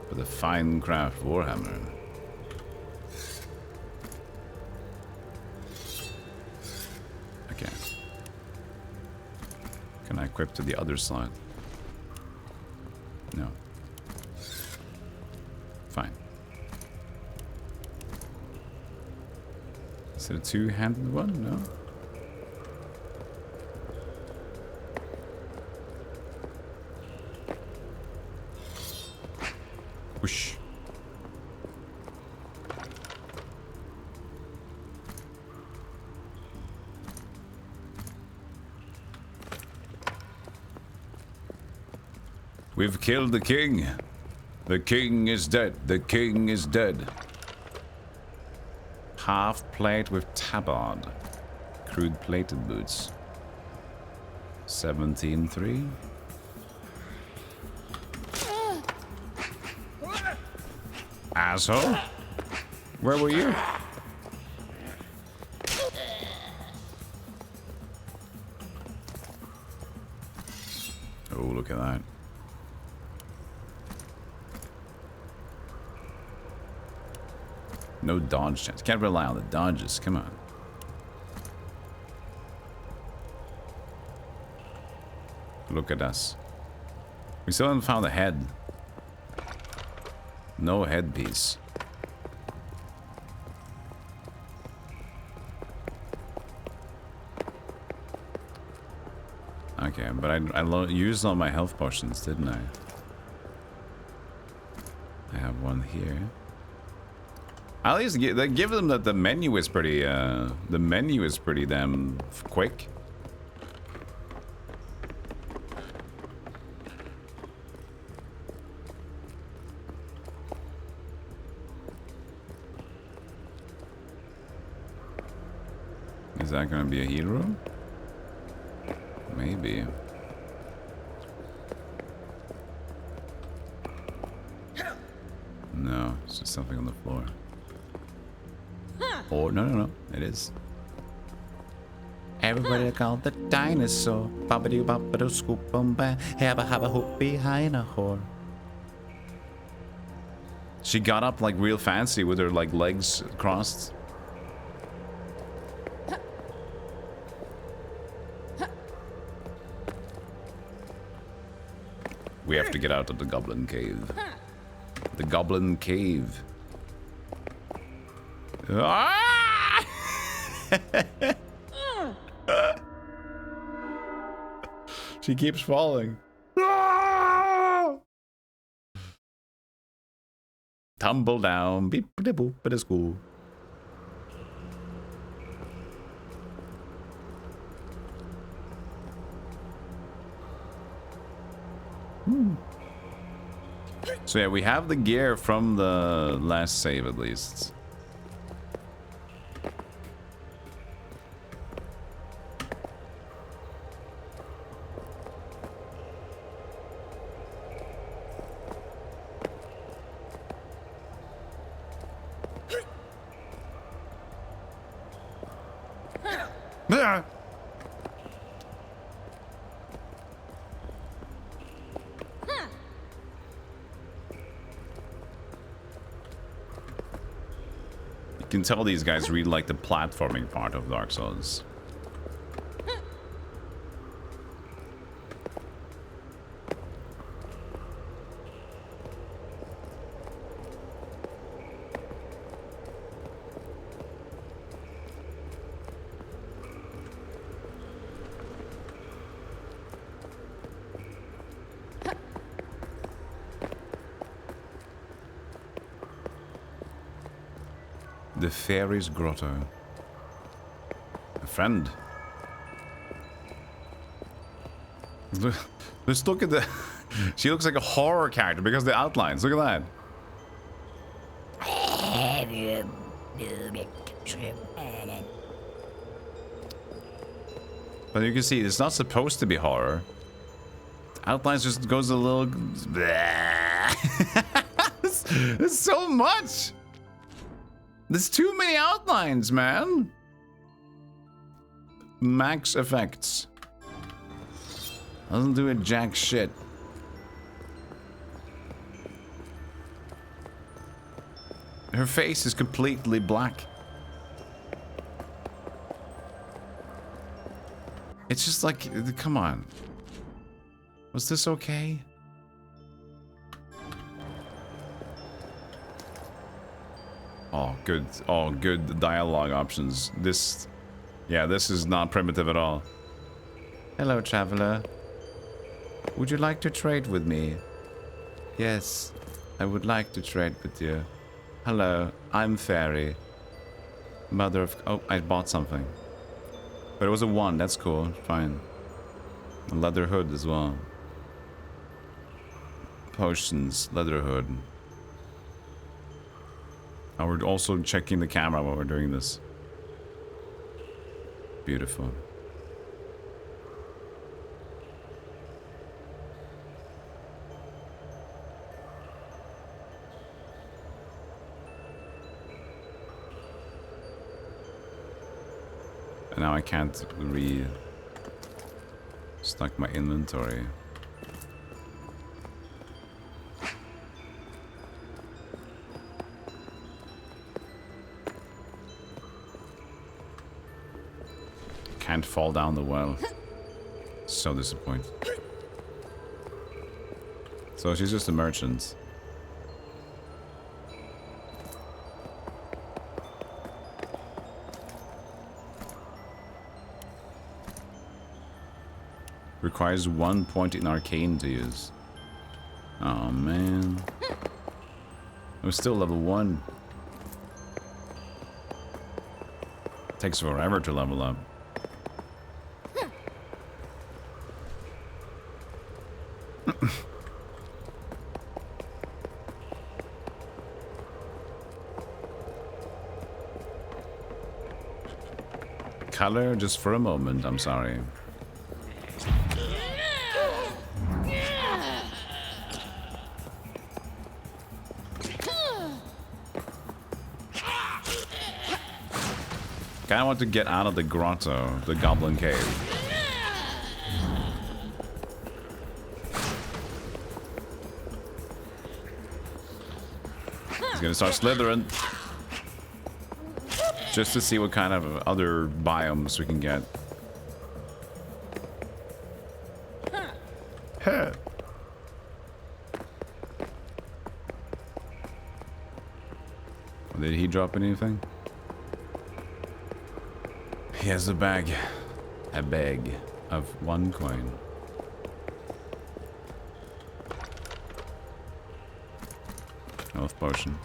But the Finecraft Warhammer. Okay. Can I equip to the other side? No. Fine. Is it a two-handed one? No. Whoosh. We've killed the king. The king is dead. The king is dead. Half plate with tabard. Crude plated boots. 17.3. Asshole. Where were you? Oh, look at that. No dodge chance. Can't rely on the dodges. Come on. Look at us. We still haven't found a head. No headpiece. Okay, but I used all my health potions, didn't I? I have one here. At least give them that the menu is pretty. The menu is pretty damn quick. Is that going to be a heal room? Maybe. No, it's just something on the floor. Or no, it is. Everybody called the dinosaur. Babadoo babadoo scoop bum ba. Habba habba hoop behind a whore. She got up like real fancy with her like legs crossed. We have to get out of the goblin cave. The goblin cave. Ah! She keeps falling. Ah! Tumble down. Beep da boop da school. So yeah, we have the gear from the last save at least. You can tell these guys really like the platforming part of Dark Souls. The Fairy's Grotto. A friend. Let's look at the... She looks like a horror character because of the outlines. Look at that. But you can see it's not supposed to be horror. Outlines just goes a little... There's so much! There's too many outlines, man. Max effects. Doesn't do a jack shit. Her face is completely black. It's just like, come on. Was this okay? Oh, good. Oh, good dialogue options. This... Yeah, this is not primitive at all. Hello, traveler. Would you like to trade with me? Yes, I would like to trade with you. Hello, I'm Fairy. Mother of... Oh, I bought something. But it was a 1, that's cool. Fine. A leather hood as well. Potions, leather hood. Oh, we're also checking the camera while we're doing this. Beautiful. And now I can't re-stock my inventory. Can't fall down the well. So disappointed. So she's just a merchant. Requires 1 point in arcane to use. Oh man. I'm still level 1. Takes forever to level up. Color just for a moment, I'm sorry. Kinda want to get out of the grotto, the goblin cave. He's gonna start slithering. Just to see what kind of other biomes we can get. Huh. Did he drop anything? He has a bag. A bag of 1 coin. Health potion.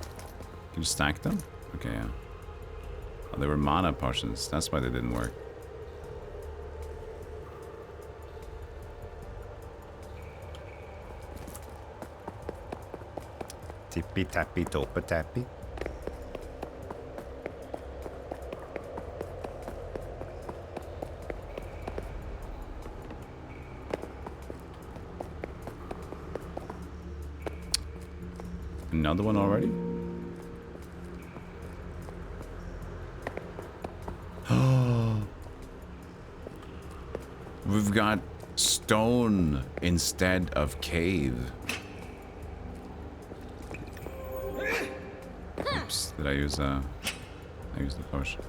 Can you stack them? Okay, yeah. Oh, they were mana potions. That's why they didn't work. Tippy tappy topa tappy. Another one already? We've got stone instead of cave. Oops, did I use I used the potion.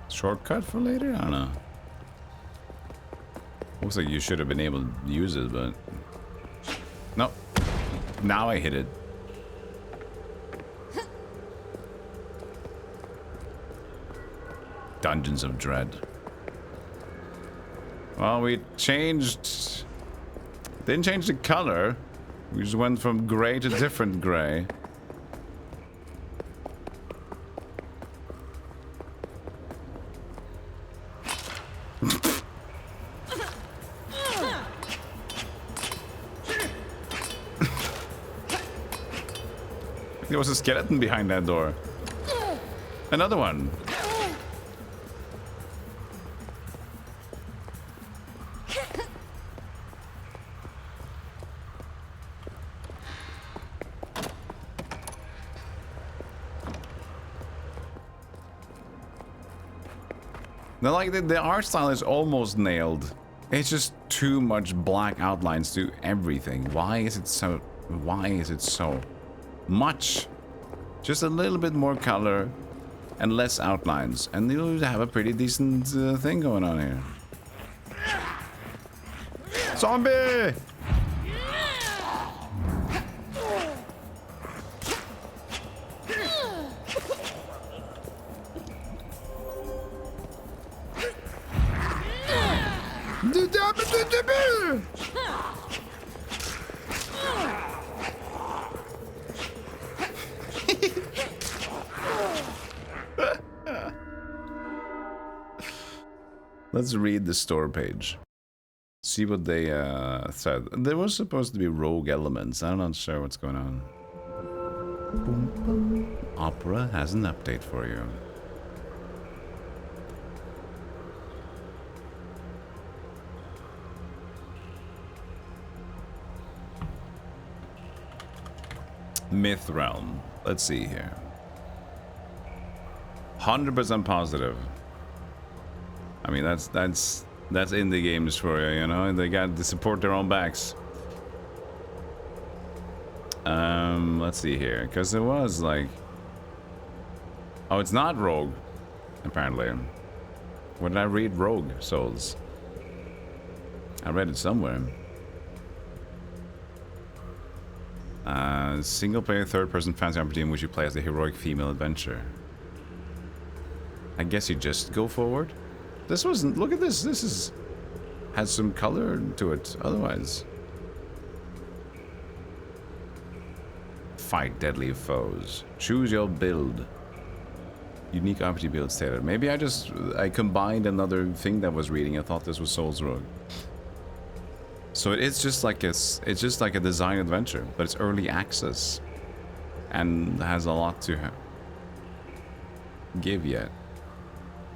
Shortcut for later? I don't know. Looks like you should have been able to use it, but... Nope. Now I hit it. Dungeons of Dread. Well, we changed... Didn't change the color. We just went from gray to different gray. There was a skeleton behind that door. Another one. Now, like, the art style is almost nailed. It's just too much black outlines to everything. Why is it so... Why is it so much? Just a little bit more color and less outlines, and you'll have a pretty decent thing going on here. Zombie! Let's read the store page. See what they said. There was supposed to be rogue elements. I'm not sure what's going on. Boom, boom. Opera has an update for you. Mythrealm. Let's see here. 100% positive. I mean, that's indie games for you, you know? They got to support their own backs. Let's see here, because it was like... Oh, it's not Rogue, apparently. Where did I read Rogue Souls? I read it somewhere. Single-player, third-person fantasy RPG in which you play as a heroic female adventurer. I guess you just go forward? This wasn't... Look at this. This is... has some color to it, otherwise. Fight deadly foes. Choose your build. Unique RPG build stated. Maybe I combined another thing that was reading. I thought this was Souls Rogue. So it's just like a design adventure, but it's early access, and has a lot to give yet.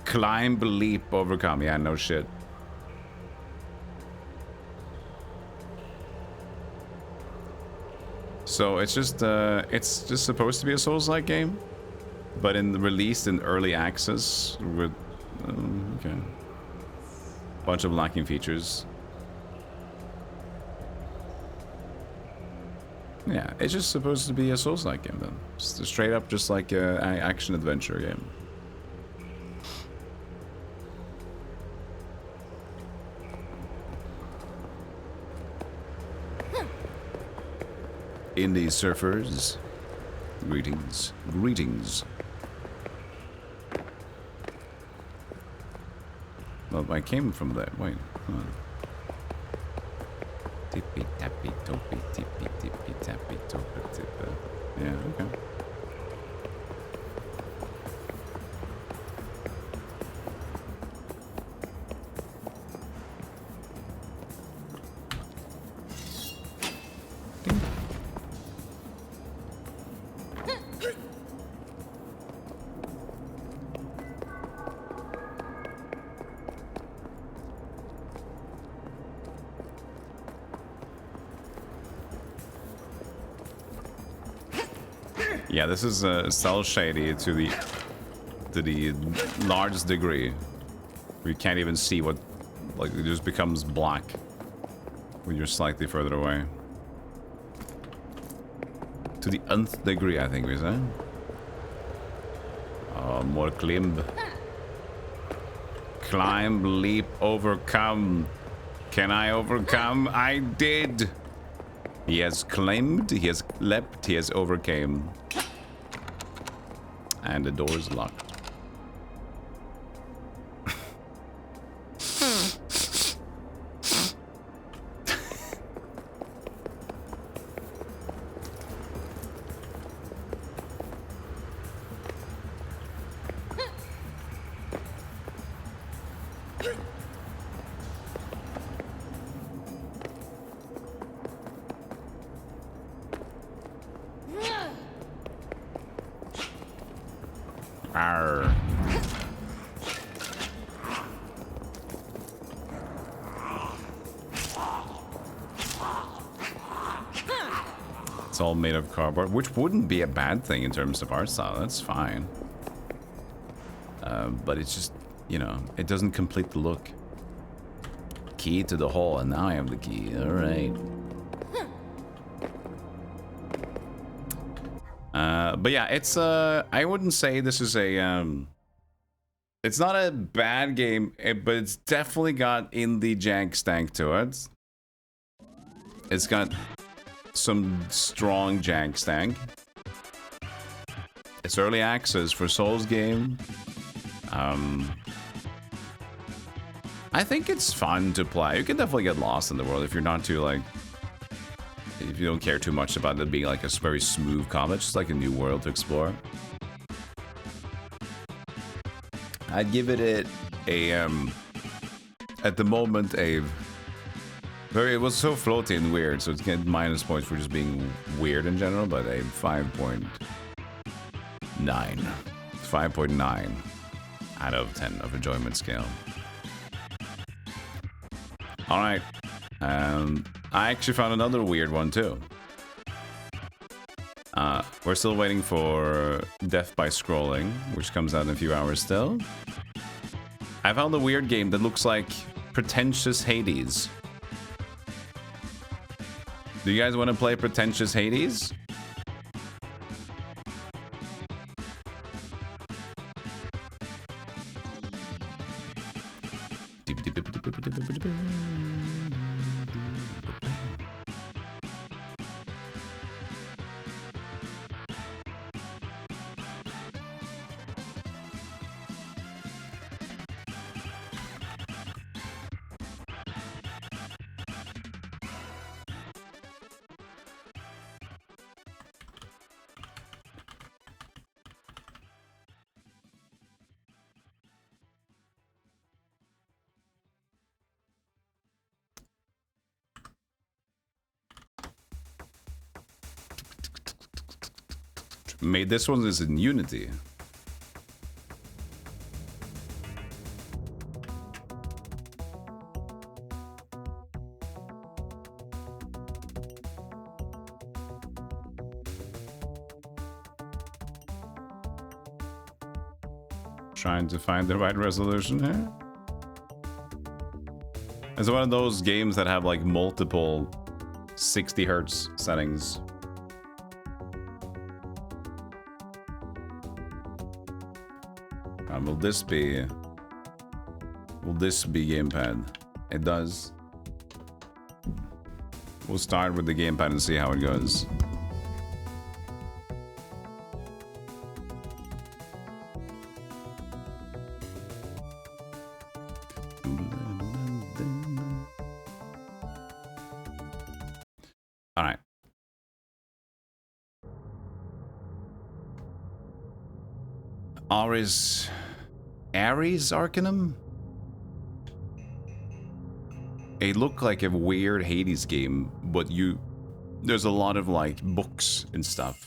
Climb, leap, overcome. Yeah, no shit. So it's just supposed to be a Souls-like game, but released in early access with okay, bunch of lacking features. Yeah, it's just supposed to be a Souls-like game then. Just straight up, just like an action adventure game. Indie surfers, greetings, greetings. Well, I came from there. Wait, hold on. Tippy tappy toppy tippy tippy tappy toppy tippa. Yeah, okay. Yeah, this is cell shady to the largest degree. You can't even see what, like, it just becomes black when you're slightly further away. To the nth degree, I think we say. Oh, more climb. Climb, leap, overcome. Can I overcome? I did. He has climbed, he has leapt, he has overcame. And the door is locked. Arr. It's all made of cardboard, which wouldn't be a bad thing in terms of art style. That's fine. But it's just, you know, it doesn't complete the look. Key to the hole, and now I have the key. All right. But yeah, it's I wouldn't say this is a it's not a bad game, but it's definitely got indie jank stank to it. It's got some strong jank stank. It's early access for Souls game. I think it's fun to play. You can definitely get lost in the world if you're not too, like, if you don't care too much about it being like a very smooth combat, just like a new world to explore. I'd give it at the moment it was so floaty and weird, so it's getting minus points for just being weird in general, but a 5.9. 5.9 out of 10 of enjoyment scale. Alright. I actually found another weird one too. We're still waiting for Death by Scrolling, which comes out in a few hours still. I found a weird game that looks like Pretentious Hades. Do you guys want to play Pretentious Hades? Made this one is in Unity. Trying to find the right resolution here. It's one of those games that have like multiple 60 hertz settings. Will this be gamepad? It does. We'll start with the gamepad and see how it goes. All right. Aris Arcanum? It looked like a weird Hades game, but there's a lot of like books and stuff.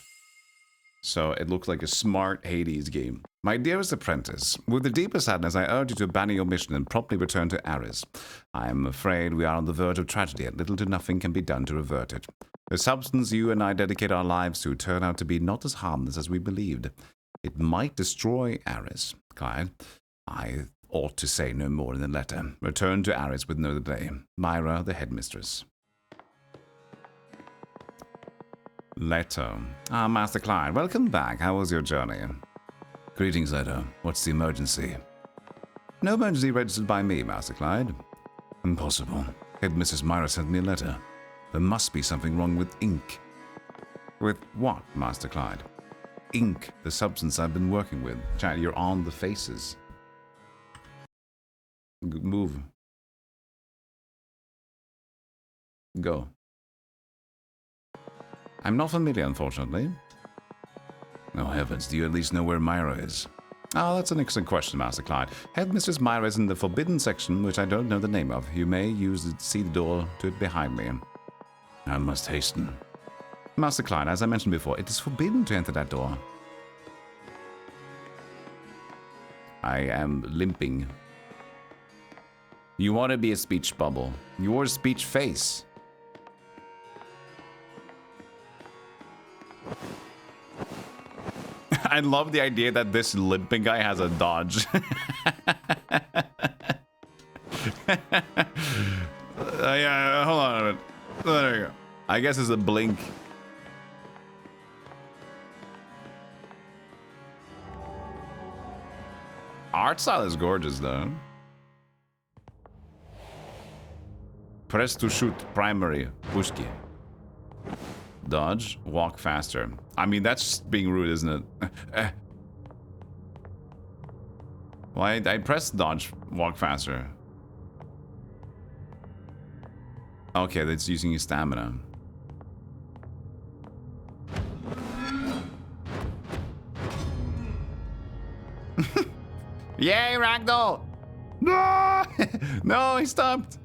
So it looked like a smart Hades game. My dearest apprentice, with the deepest sadness I urge you to abandon your mission and promptly return to Aris. I am afraid we are on the verge of tragedy and little to nothing can be done to revert it. The substance you and I dedicate our lives to turned out to be not as harmless as we believed. It might destroy Aris, Clyde. I ought to say no more in the letter. Return to Aris with no delay. Myra, the headmistress. Letter. Ah, Master Clyde, welcome back. How was your journey? Greetings, Letter. What's the emergency? No emergency registered by me, Master Clyde. Impossible. Headmistress Myra sent me a letter. There must be something wrong with ink. With what, Master Clyde? Ink, the substance I've been working with. Chat, you're on the faces. Move. Go. I'm not familiar, unfortunately. Oh heavens, do you at least know where Myra is? Oh, that's an excellent question, Master Clyde. Headmistress Myra is in the forbidden section, which I don't know the name of. You may see the door to it behind me. I must hasten. Master Clyde, as I mentioned before, it is forbidden to enter that door. I am limping. You want to be a speech bubble. You're a speech face. I love the idea that this limping guy has a dodge. Yeah, hold on a minute. There you go. I guess it's a blink. Art style is gorgeous, though. Press to shoot, primary, pushki. Dodge, walk faster. I mean, that's being rude, isn't it? Well, I pressed dodge, walk faster. Okay, that's using your stamina. Yay, Ragdoll! No! No, he stopped!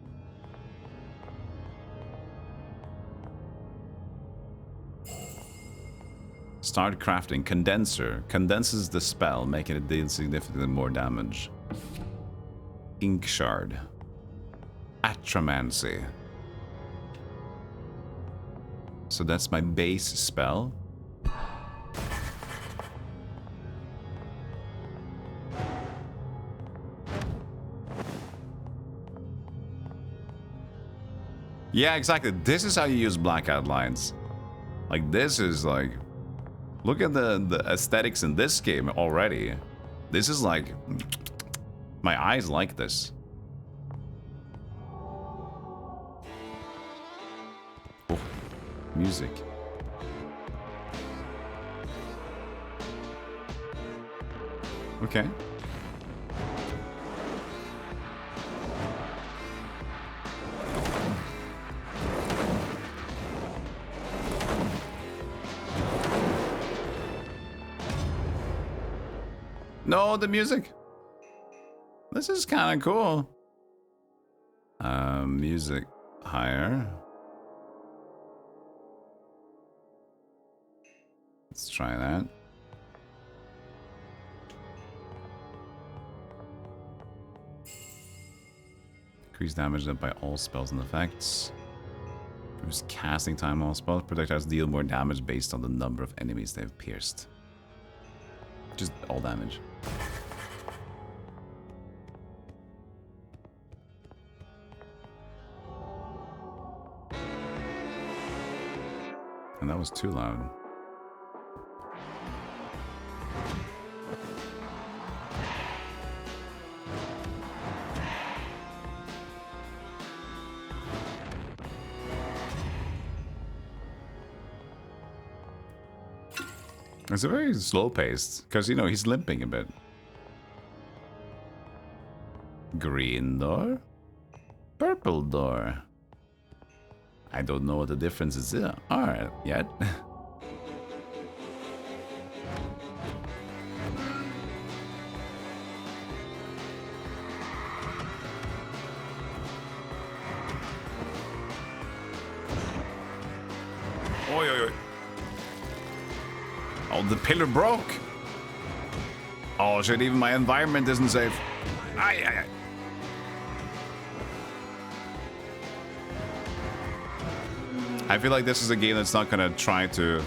Start crafting. Condenser. Condenses the spell, making it deal significantly more damage. Ink shard. Atramancy. So that's my base spell. Yeah, exactly. This is how you use blackout lines. Like, this is like... Look at the aesthetics in this game already. This is like... My eyes like this. Oh, music. Okay. No, the music. This is kind of cool. Music higher. Let's try that. Increase damage done by all spells and effects. Reduce casting time on all spells. Projectiles deal more damage based on the number of enemies they've pierced. Just all damage. that was too loud. It's a very slow paced, because, you know, he's limping a bit. Green door? Purple door? I don't know what the difference is are yet. Oi, oi, oi. Oh, the pillar broke. Oh shit, even my environment isn't safe. Aye, aye, aye. I feel like this is a game that's not gonna try to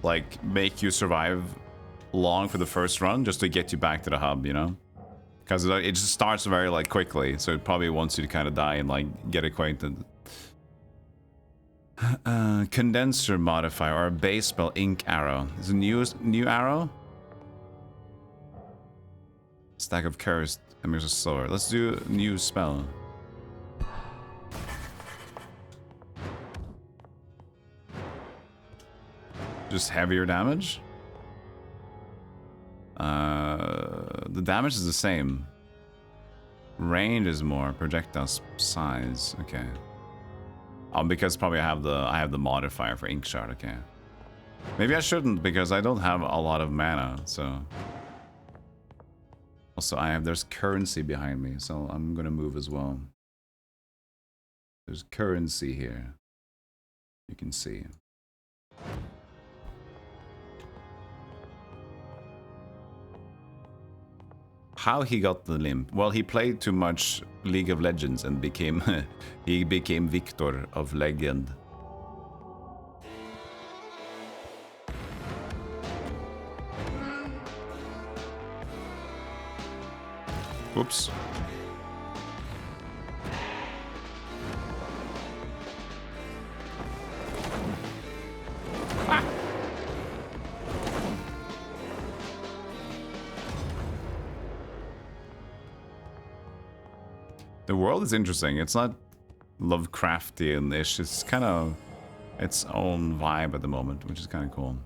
like make you survive long for the first run just to get you back to the hub, you know? Because it just starts very like quickly, so it probably wants you to kind of die and like get acquainted. Condenser modifier or a base spell, ink arrow. Is a new arrow? Stack of cursed enemies are slower. Let's do a new spell. Just heavier damage? The damage is the same. Range is more. Projectile size. Okay. Oh, because probably I have the modifier for ink shard. Okay. Maybe I shouldn't because I don't have a lot of mana. So. Also, there's currency behind me, so I'm gonna move as well. There's currency here. You can see. How he got the limp? Well, he played too much League of Legends and became he became Victor of Legend. Whoops. Ah. The world is interesting. It's not Lovecraftian-ish. It's kind of its own vibe at the moment, which is kind of cool.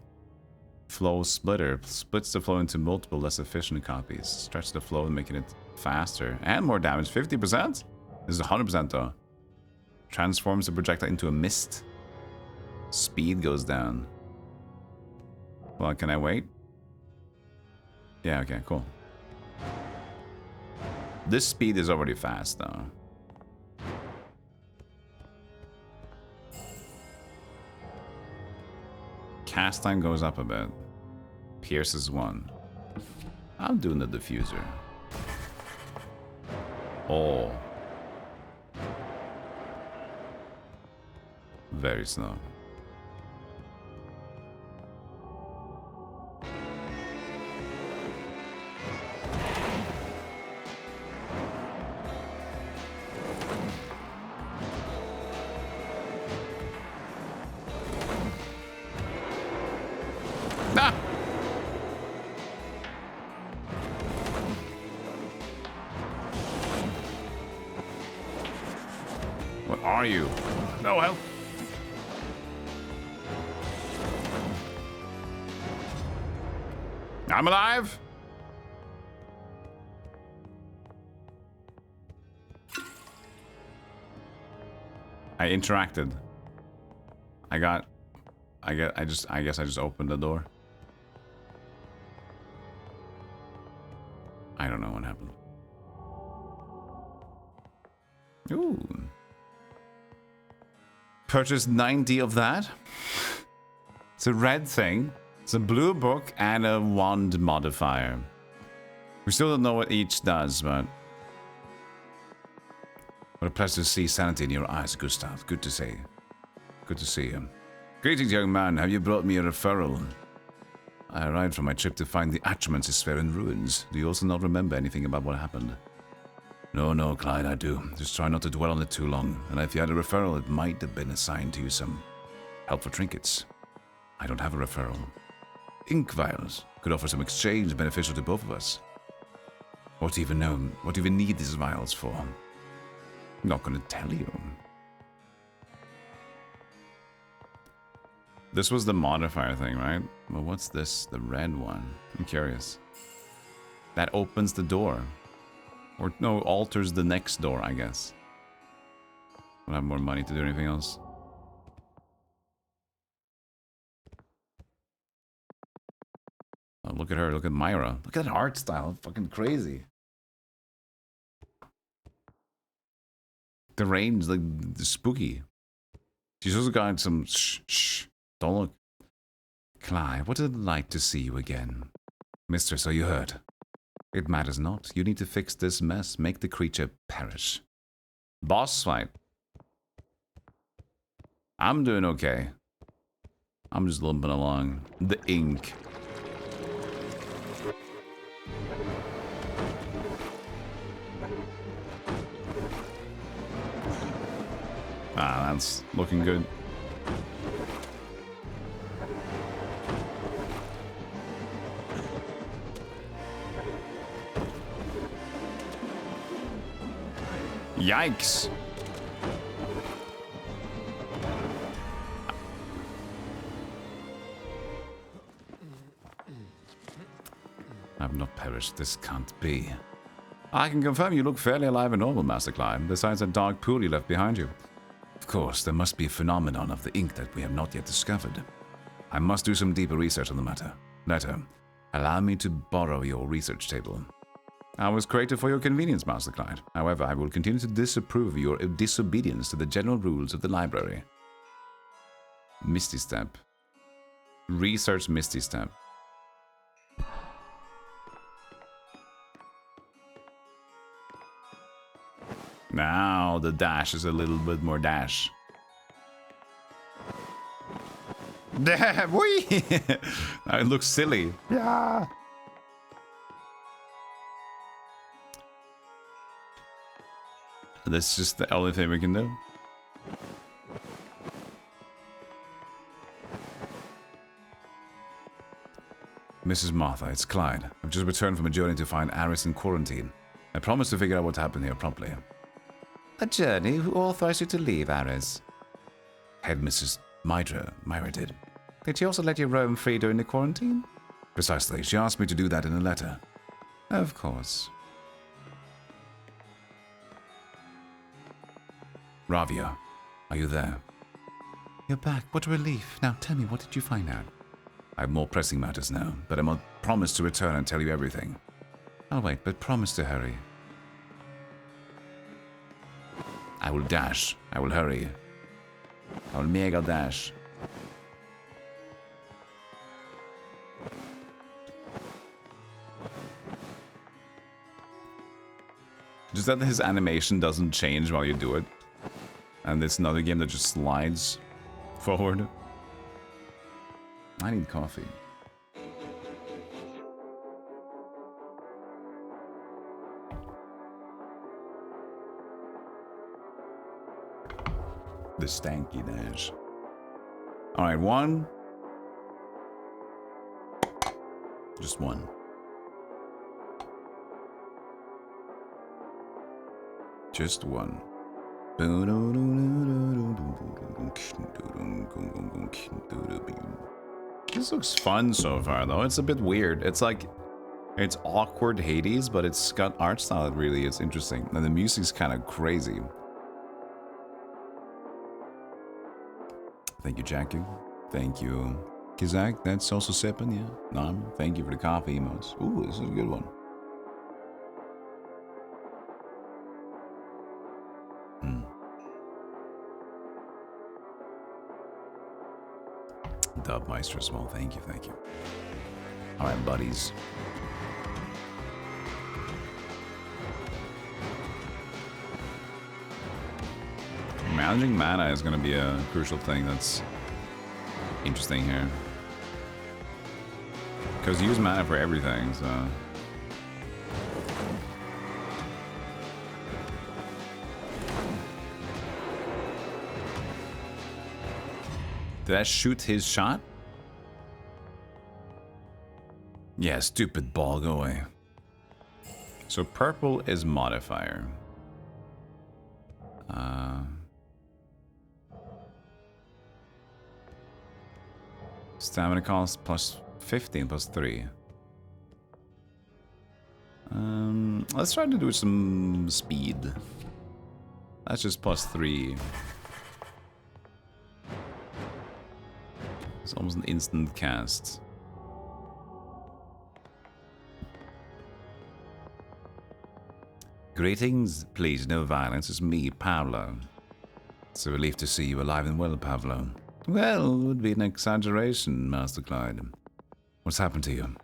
Flow splitter splits the flow into multiple less efficient copies. Stretch the flow, making it faster and more damage. 50%? This is 100% though. Transforms the projectile into a mist. Speed goes down. Well, can I wait? Yeah, okay, cool. This speed is already fast though. Cast time goes up a bit. Pierces 1. I'm doing the diffuser. Oh. Very slow. Are you? No help. I'm alive. I interacted. I guess I just opened the door. I don't know what happened. Ooh. Purchased 90 of that. It's a red thing. It's a blue book and a wand modifier. We still don't know what each does, but... What a pleasure to see sanity in your eyes, Gustav. Good to see. Good to see you. Greetings, young man. Have you brought me a referral? I arrived from my trip to find the Atramancy Sphere in ruins. Do you also not remember anything about what happened? No, Clyde, I do. Just try not to dwell on it too long. And if you had a referral, it might have been assigned to you some helpful trinkets. I don't have a referral. Ink vials could offer some exchange beneficial to both of us. What do you even need these vials for? I'm not going to tell you. This was the modifier thing, right? Well, what's this? The red one. I'm curious. That opens the door. Or, no, alters the next door, I guess. We'll have more money to do anything else. Oh, look at her. Look at Myra. Look at that art style. Fucking crazy. The range, like, spooky. She's also got some shh. Don't look. Clyde, what is it like to see you again? Mistress, are you hurt? It matters not. You need to fix this mess. Make the creature perish. Boss fight. I'm doing okay. I'm just limping along. The ink. Ah, that's looking good. Yikes. I've not perished. This can't be. I can confirm you look fairly alive and normal, Master Clyde, besides that dark pool you left behind you. Of course, there must be a phenomenon of the ink that we have not yet discovered. I must do some deeper research on the matter. Later, allow me to borrow your research table. I was created for your convenience, Master Clyde. However, I will continue to disapprove of your disobedience to the general rules of the library. Misty Step. Research Misty Step. Now the dash is a little bit more dash. Damn, wee! It looks silly. Yeah. That's just the only thing we can do. Mrs. Martha, it's Clyde. I've just returned from a journey to find Aris in quarantine. I promised to figure out what happened here promptly. A journey? Who authorized you to leave, Aris? Head Mrs. Myra did. Did she also let you roam free during the quarantine? Precisely. She asked me to do that in a letter. Of course. Ravia, are you there? You're back. What a relief. Now tell me, what did you find out? I have more pressing matters now, but I must promise to return and tell you everything. I'll wait, but promise to hurry. I will dash. I will hurry. I will mega dash. Just that his animation doesn't change while you do it. And it's another game that just slides forward. I need coffee. The stanky dash. Alright, one. Just one. Just one. This looks fun so far, though. It's a bit weird. It's like, it's awkward Hades, but it's got art style that really is interesting. And the music's kind of crazy. Thank you, Jackie. Thank you, Kizak. That's also sipping, yeah. Nam, thank you for the coffee emotes. Ooh, this is a good one. Dub Meister Small, thank you, thank you. Alright, buddies. Managing mana is going to be a crucial thing that's interesting here. Because you use mana for everything, so... Did I shoot his shot? Yeah, stupid ball, go away. So purple is modifier. Stamina cost plus 15 plus 3. Let's try to do some speed. That's just plus 3. It's almost an instant cast. Greetings, please, no violence. It's me, Pablo. It's a relief to see you alive and well, Pablo. Well, it would be an exaggeration, Master Clyde. What's happened to you?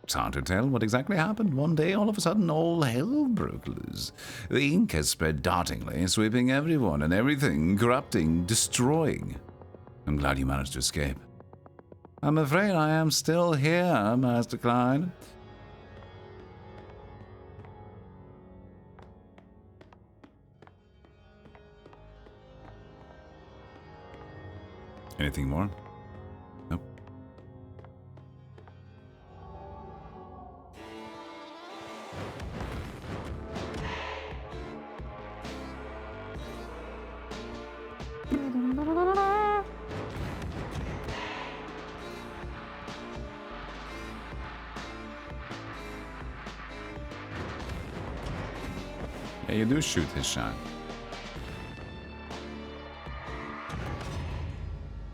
It's hard to tell what exactly happened. One day, all of a sudden, all hell broke loose. The ink has spread dartingly, sweeping everyone and everything, corrupting, destroying. I'm glad you managed to escape. I'm afraid I am still here, Master Clyde. Anything more? Nope. Yeah, you do shoot his shot.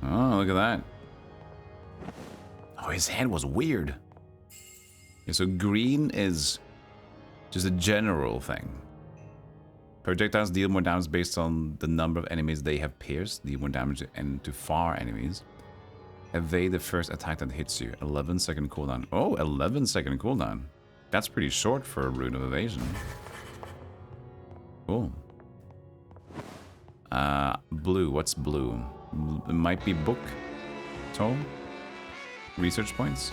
Oh, look at that. Oh, his head was weird. Okay, so green is just a general thing. Projectiles deal more damage based on the number of enemies they have pierced. Deal more damage to far enemies. Evade the first attack that hits you. 11-second cooldown. Oh, 11-second cooldown. That's pretty short for a rune of evasion. Cool. Blue. What's blue? It might be book. Tome. Research points.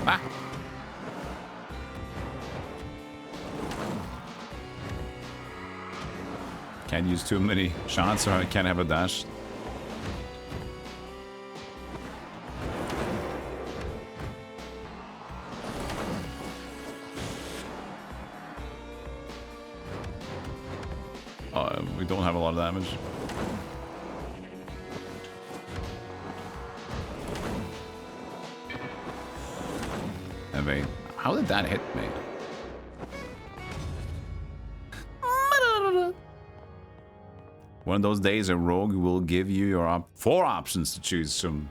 Ah. Can't use too many shots or I can't have a dash. We don't have a lot of damage. I mean, how did that hit me? One of those days a rogue will give you your 4 options to choose from.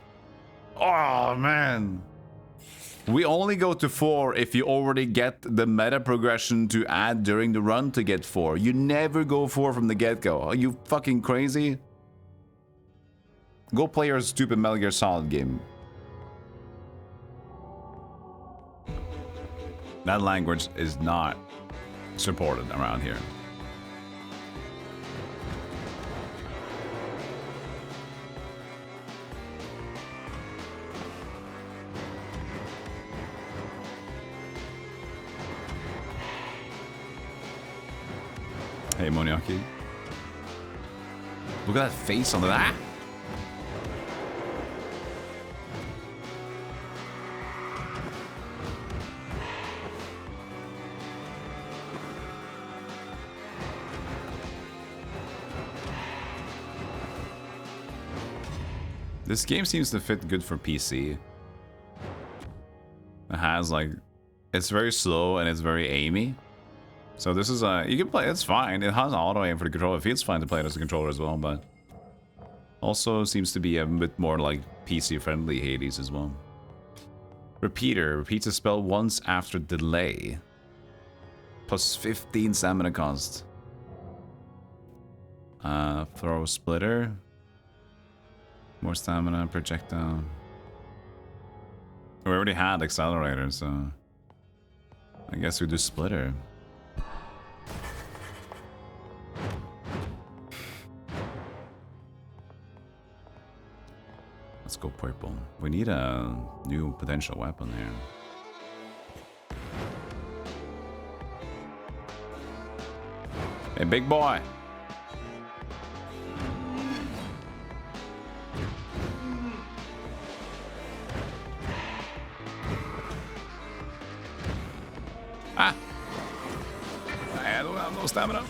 Oh man. We only go to 4 if you already get the meta progression to add during the run to get 4. You never go 4 from the get-go. Are you fucking crazy? Go play your stupid Metal Gear Solid game. That language is not supported around here. Hey, Moniaki. Look at that face on that. This game seems to fit good for PC. It has like, it's very slow and it's very aimy. So this is you can play, it's fine. It has auto aim for the controller. It feels fine to play it as a controller as well, but also seems to be a bit more like PC friendly Hades as well. Repeater repeats a spell once after delay. Plus 15 stamina cost. Throw splitter. More stamina, projectile. We already had accelerator, so I guess we do splitter. Let's go purple. We need a new potential weapon here. Hey, big boy. Ah! I don't have no stamina.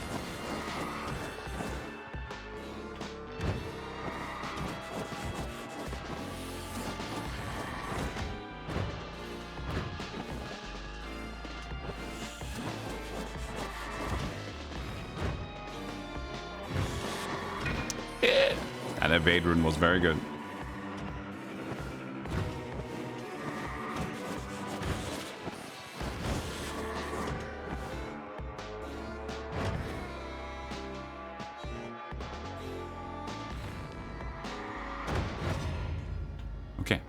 And evade rune was very good. Okay.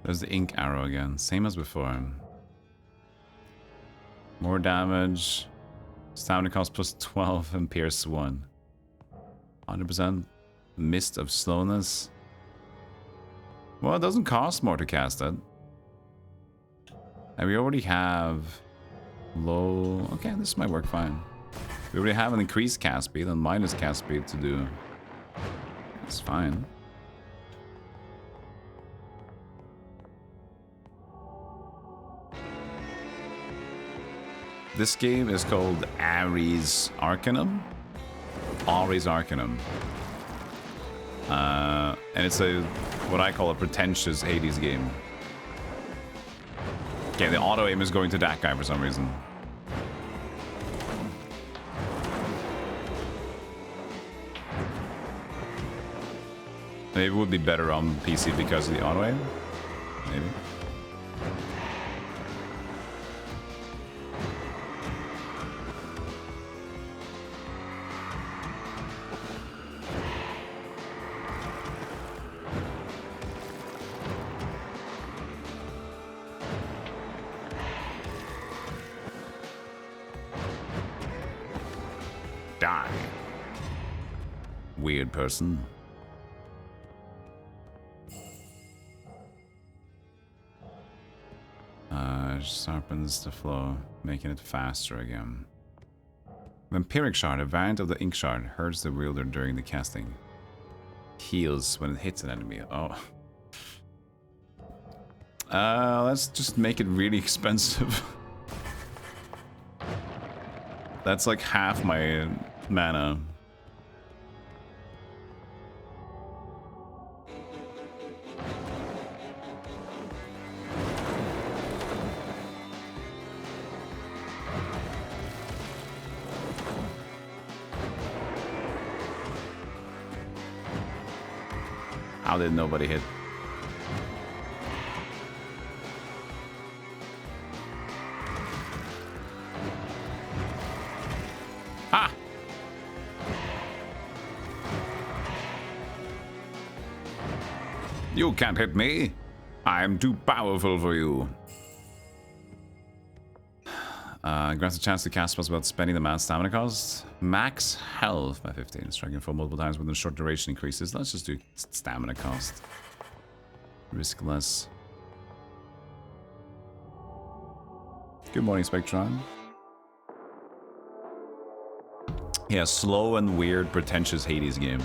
There's the ink arrow again, same as before. More damage. Stamina cost plus 12 and Pierce 1. 100% Mist of Slowness. Well, it doesn't cost more to cast it. And we already have low... Okay, this might work fine. We already have an increased cast speed and minus cast speed to do. It's fine. This game is called Aris Arcanum. Aris Arcanum. And it's a what I call a pretentious Hades game. Okay, the auto aim is going to that guy for some reason. Maybe it would be better on PC because of the auto aim. Maybe. Die. Weird person. Sharpens the flow, making it faster again. Vampiric Shard, a variant of the Ink Shard, hurts the wielder during the casting. Heals when it hits an enemy. Oh. Let's just make it really expensive. That's like half my mana. How did nobody hit? Ha! You can't hit me. I'm too powerful for you. Grants a chance to cast spells without spending the max stamina cost. Max health by 15. Striking for multiple times within a short duration increases. Let's just do stamina cost. Risk less. Good morning, Spectron. Yeah, slow and weird, pretentious Hades game.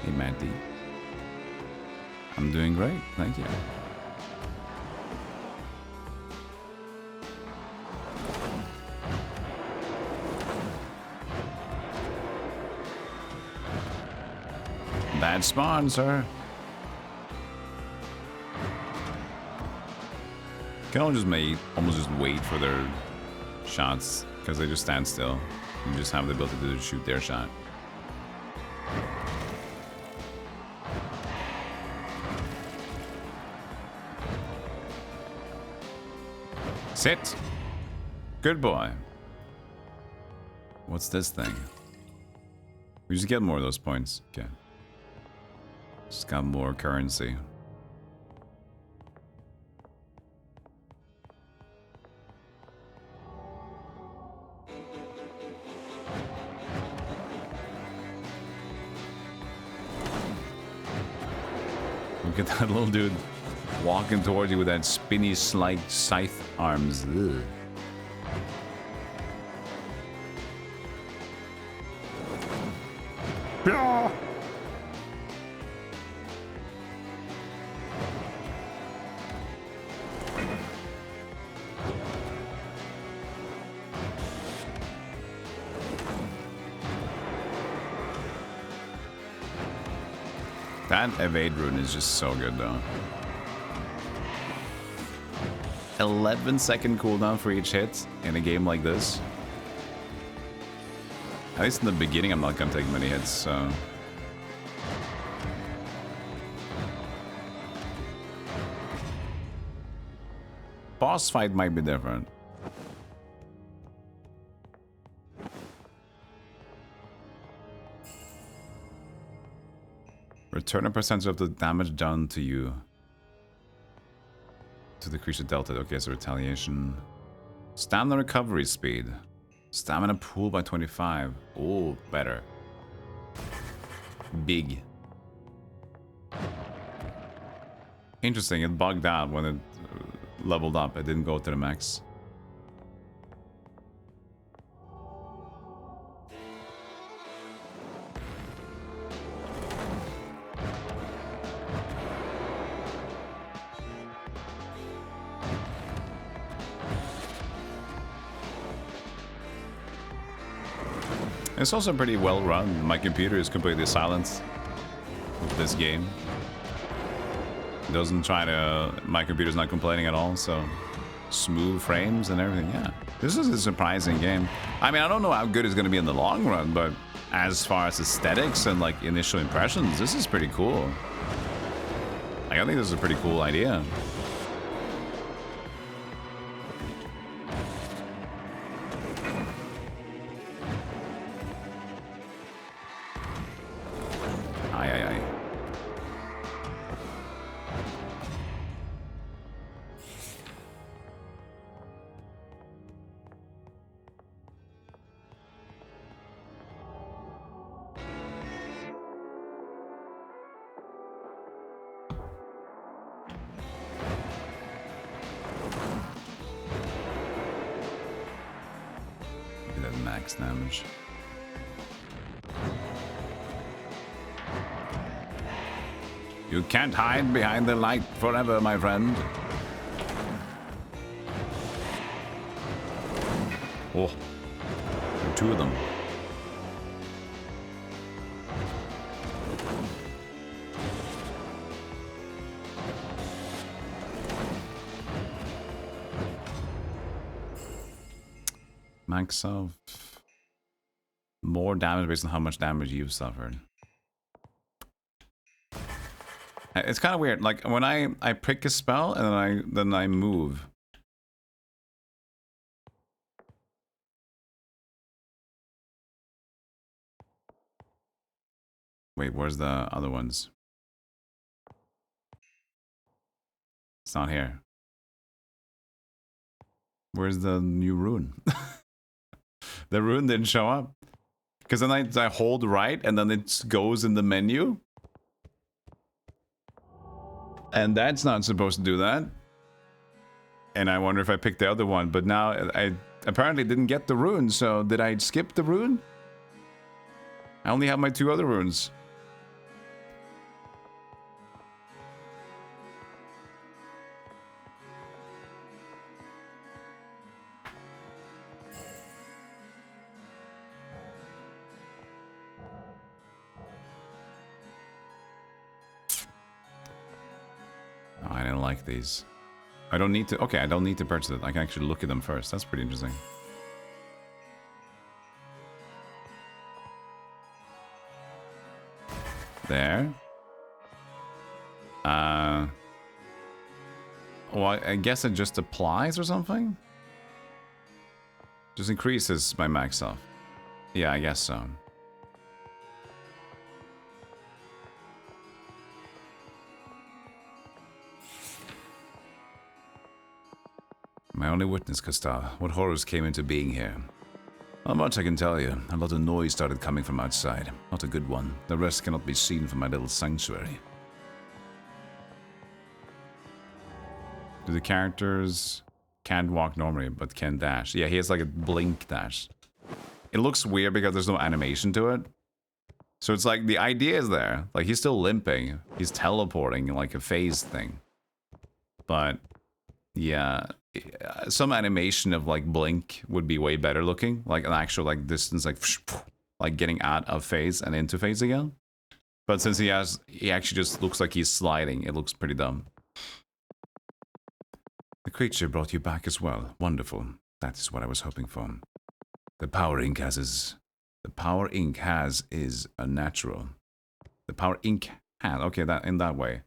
Hey, Matty. I'm doing great, thank you. Bad spawn, sir. Can almost just wait for their shots because they just stand still. You just have the ability to shoot their shot. Sit. Good boy. What's this thing? We just get more of those points. Okay. Just got more currency. Look at that little dude walking towards you with that spinny scythe arms. Ugh. Yeah. That evade rune is just so good though. 11-second cooldown for each hit in a game like this. At least in the beginning, I'm not gonna take many hits, so. Boss fight might be different. Return a percentage of the damage done to you. To the creature dealt it. Okay, so retaliation. Stamina recovery speed. Stamina pool by 25. Oh, better. Big. Interesting, it bugged out when it leveled up. It didn't go to the max. It's also pretty well run. My computer is completely silent with this game. It doesn't try to... My computer's not complaining at all, so... Smooth frames and everything, yeah. This is a surprising game. I mean, I don't know how good it's going to be in the long run, but as far as aesthetics and like initial impressions, this is pretty cool. Like, I think this is a pretty cool idea. Damage. You can't hide behind the light forever, my friend. Oh, there are two of them. Max of more damage based on how much damage you've suffered. It's kind of weird. Like when I pick a spell and then I move. Wait, where's the other ones? It's not here. Where's the new rune? The rune didn't show up. Because then I hold right and then it goes in the menu. And that's not supposed to do that. And I wonder if I picked the other one. But now I apparently didn't get the rune. So did I skip the rune? I only have my two other runes. I didn't like these. I don't need to... Okay, I don't need to purchase it. I can actually look at them first. That's pretty interesting. There. Well, I guess it just applies or something? Just increases my max health. Yeah, I guess so. My only witness, Gustav. What horrors came into being here? Not much I can tell you. A lot of noise started coming from outside. Not a good one. The rest cannot be seen from my little sanctuary. Do the characters can't walk normally, but can dash? Yeah, he has like a blink dash. It looks weird because there's no animation to it. So it's like the idea is there. Like he's still limping. He's teleporting like a phase thing. But yeah, some animation of like blink would be way better looking. Like an actual like distance, like getting out of phase and into phase again. But since he actually just looks like he's sliding, it looks pretty dumb. The creature brought you back as well. Wonderful. That is what I was hoping for. The power Ink has is unnatural. The power Ink has. Okay, that in that way.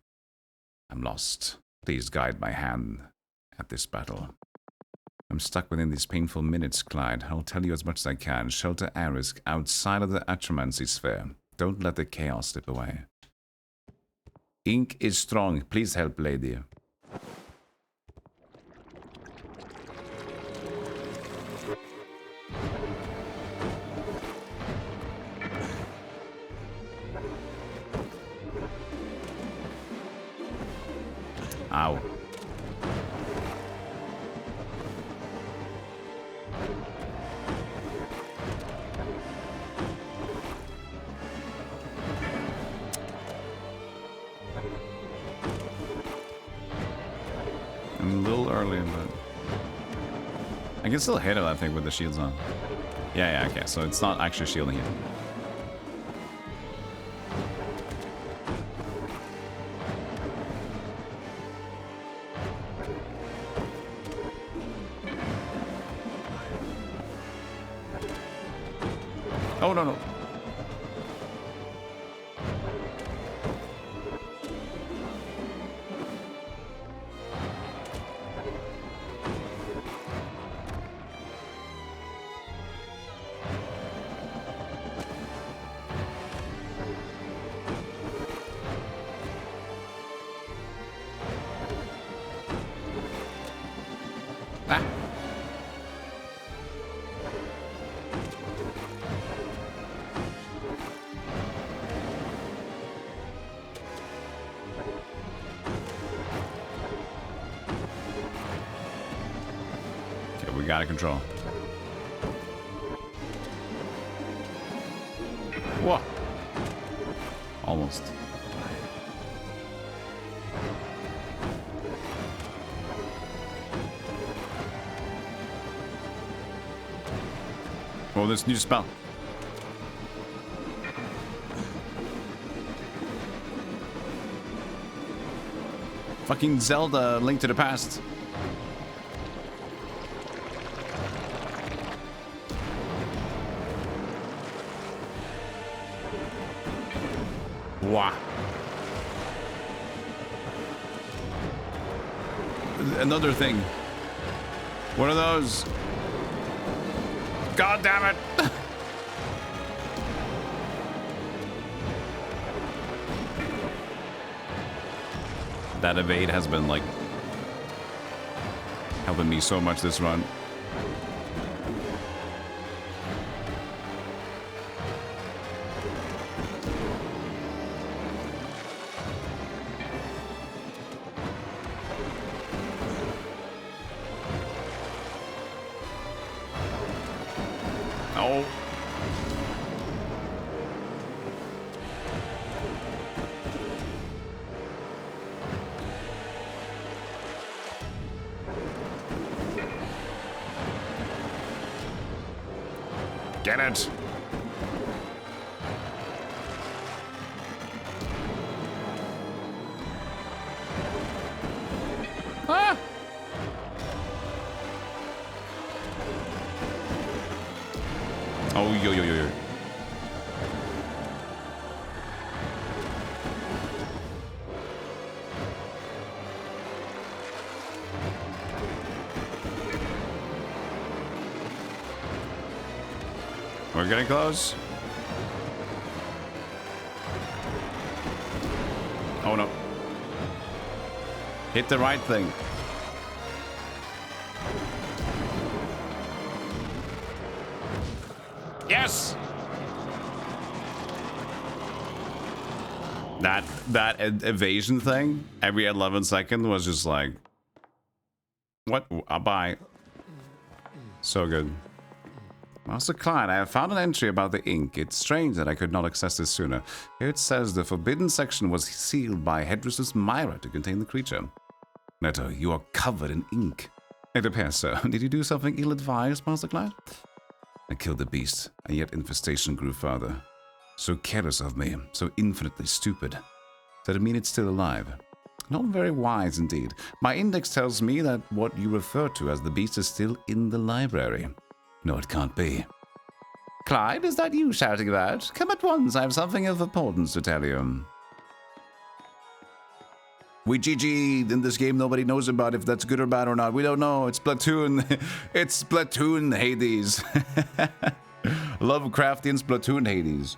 I'm lost. Please guide my hand at this battle. I'm stuck within these painful minutes, Clyde. I'll tell you as much as I can. Shelter Aris outside of the Atromancy sphere. Don't let the chaos slip away. Ink is strong. Please help, lady. Ow. I'm a little early, but I can still hit him, I think, with the shields on. Yeah, okay, so it's not actually shielding him. Oh, no. Out of control. Whoa. Almost. Oh, this new spell. Fucking Zelda, Link to the Past. Wow. Another thing. What are those? God damn it. That evade has been like helping me so much this run. Get it! Ah! Oh, yo. We're getting close. Oh no. Hit the right thing. Yes! That evasion thing every 11 seconds was just like, what? Bye. So good. Master Clyde, I have found an entry about the ink. It's strange that I could not access this sooner. Here it says the forbidden section was sealed by Headress's Myra to contain the creature. Netto, you are covered in ink. It appears so. Did you do something ill-advised, Master Clyde? I killed the beast, and yet infestation grew further. So careless of me, so infinitely stupid. Does it mean it's still alive? Not very wise indeed. My index tells me that what you refer to as the beast is still in the library. No, it can't be. Clyde, is that you shouting about? Come at once, I have something of importance to tell you. We GG'd in this game, nobody knows about if that's good or bad or not. We don't know, it's Splatoon. It's Splatoon Hades. Lovecraftian Splatoon Hades.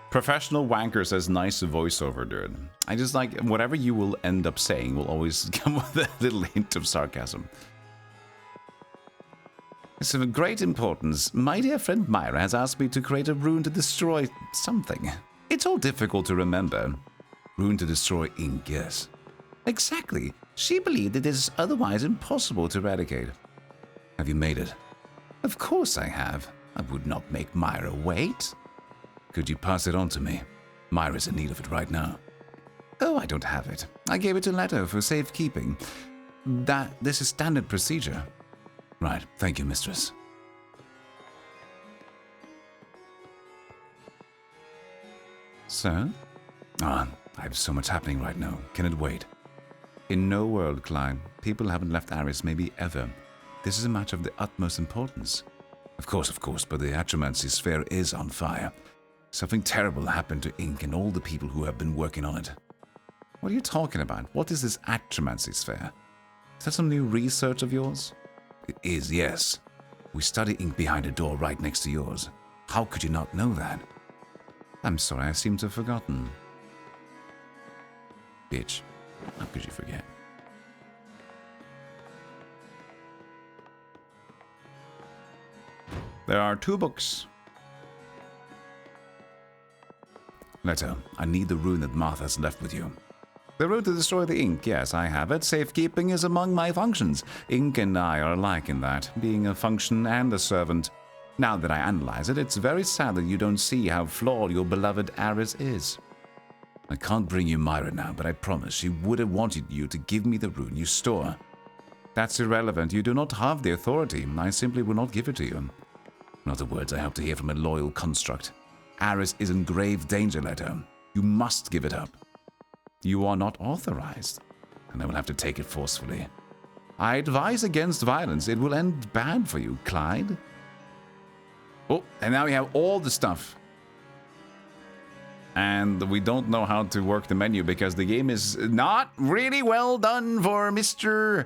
Professional Wanker says, nice voiceover, dude. I just like, whatever you will end up saying will always come with a little hint of sarcasm. It's of great importance. My dear friend Myra has asked me to create a rune to destroy something. It's all difficult to remember. Rune to destroy ink, yes. Exactly. She believed it is otherwise impossible to eradicate. Have you made it? Of course I have. I would not make Myra wait. Could you pass it on to me? Myra's in need of it right now. Oh, I don't have it. I gave it to Leto for safekeeping. This is standard procedure. Right, thank you, mistress. Sir? I have so much happening right now. Can it wait? In no world, Clyde. People haven't left Aris, maybe ever. This is a matter of the utmost importance. Of course, but the Atromancy sphere is on fire. Something terrible happened to Ink and all the people who have been working on it. What are you talking about? What is this Atromancy sphere? Is that some new research of yours? It is, yes. We study ink behind a door right next to yours. How could you not know that? I'm sorry, I seem to have forgotten. Bitch, how could you forget? There are 2 books. Leto, I need the rune that Martha's left with you. The rune to destroy the ink, yes, I have it. Safekeeping is among my functions. Ink and I are alike in that, being a function and a servant. Now that I analyze it, it's very sad that you don't see how flawed your beloved Aris is. I can't bring you Myra now, but I promise she would have wanted you to give me the rune you store. That's irrelevant. You do not have the authority. I simply will not give it to you. Not the words I hope to hear from a loyal construct. Aris is in grave danger, Leto. You must give it up. You are not authorized, and I will have to take it forcefully. I advise against violence. It will end bad for you, Clyde. Oh, and now we have all the stuff. And we don't know how to work the menu because the game is not really well done for Mr.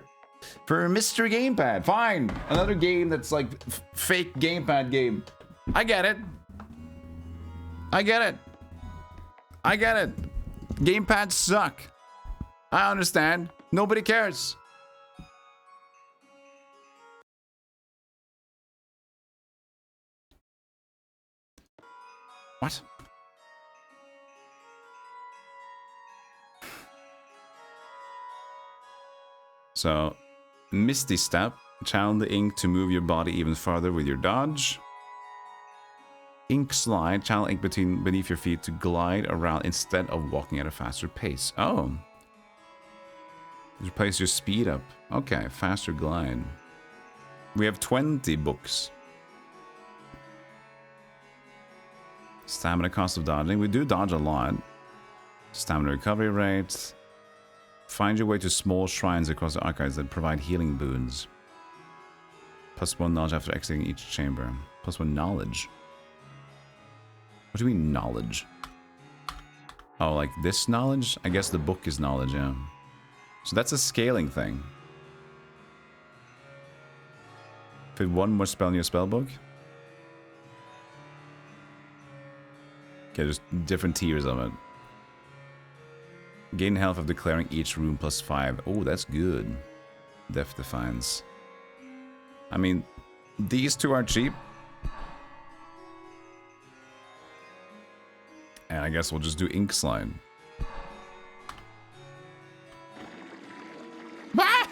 Gamepad. Fine, another game that's like fake gamepad game. I get it. Gamepads suck. I understand. Nobody cares. What? So, Misty Step. Channel the ink to move your body even farther with your dodge. Ink Slide. Channel ink beneath your feet to glide around instead of walking at a faster pace. Oh. Replace your speed up. Okay, faster glide. We have 20 books. Stamina cost of dodging. We do dodge a lot. Stamina recovery rate. Find your way to small shrines across the archives that provide healing boons. +1 knowledge after exiting each chamber. +1 knowledge. What do you mean knowledge? Oh, like this knowledge? I guess the book is knowledge, yeah. So that's a scaling thing. Fit one more spell in your spellbook. Okay, there's different tiers of it. Gain health of declaring each rune +5. Oh, that's good. Death Defiance. I mean, these two are cheap. And I guess we'll just do Ink Slide. What?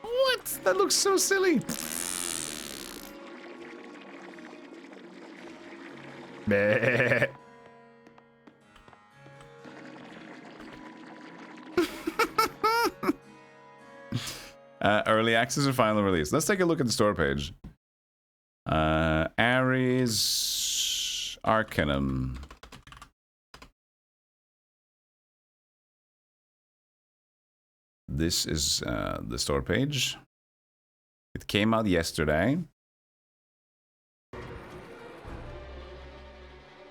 What? That looks so silly. Early access or final release? Let's take a look at the store page. Aris Arcanum. This is the store page. It came out yesterday.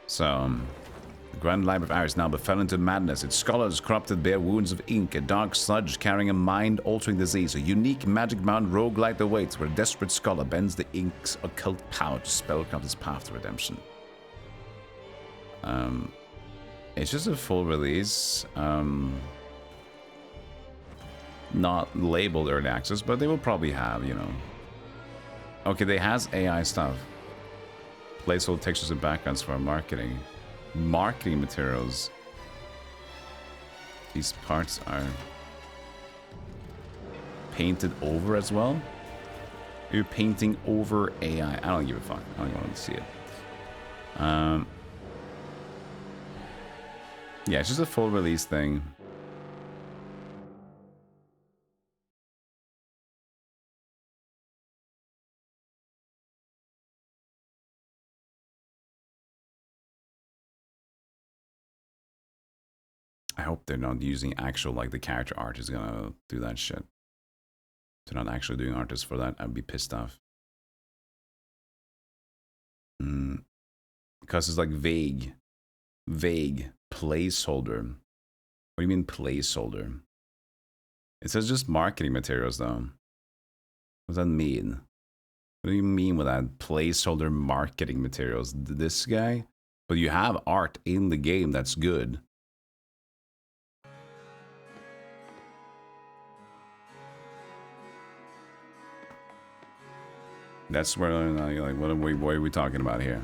So, the Grand Library of Aris now befell into madness. Its scholars corrupted bear wounds of ink, a dark sludge carrying a mind-altering disease. A unique magic-bound roguelite awaits where a desperate scholar bends the ink's occult power to spellcraft his path to redemption. It's just a full release. Not labeled early access, but they will probably have, you know. Okay, they has AI stuff. Placeholder textures and backgrounds for our marketing. Marketing materials. These parts are painted over as well. You're painting over AI. I don't give a fuck. I don't want to see it. Yeah, it's just a full release thing. I hope they're not using actual, like, the character art is gonna do that shit. They're not actually doing artists for that. I'd be pissed off. Because it's like vague. Vague. Placeholder. What do you mean placeholder? It says just marketing materials though. What does that mean? What do you mean with that? Placeholder marketing materials? This guy? But you have art in the game that's good. That's where you're like, what are we talking about here?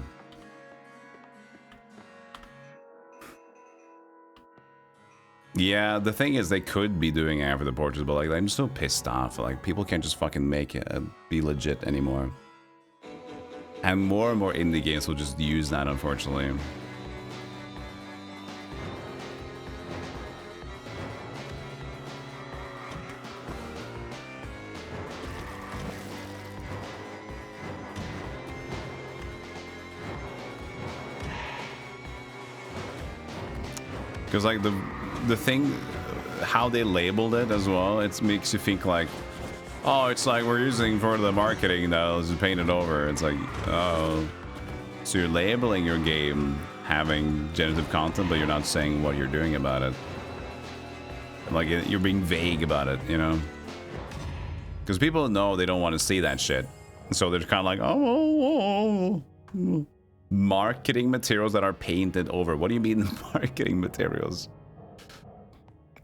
Yeah, the thing is, they could be doing it for the portraits, but like, I'm so pissed off. Like, people can't just fucking make it be legit anymore. And more indie games will just use that, unfortunately. Because like the thing, how they labeled it as well, it makes you think like, oh, it's like we're using for the marketing that is painted over. It's like, oh, so you're labeling your game having generative content, but you're not saying what you're doing about it. Like, you're being vague about it, you know? Because people know they don't want to see that shit. So they're kind of like, oh. Marketing materials that are painted over. What do you mean marketing materials?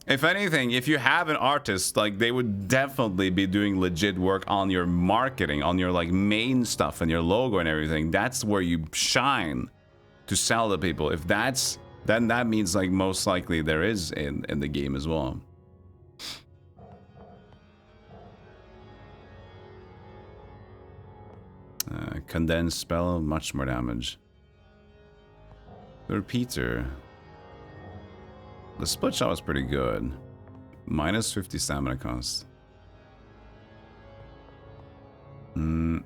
If anything, if you have an artist, like, they would definitely be doing legit work on your marketing, on your like main stuff and your logo and everything. That's where you shine to sell to people. If that's, then that means like most likely there is in the game as well. Condensed spell, much more damage. The repeater. The split shot was pretty good. Minus 50 stamina cost. I mean,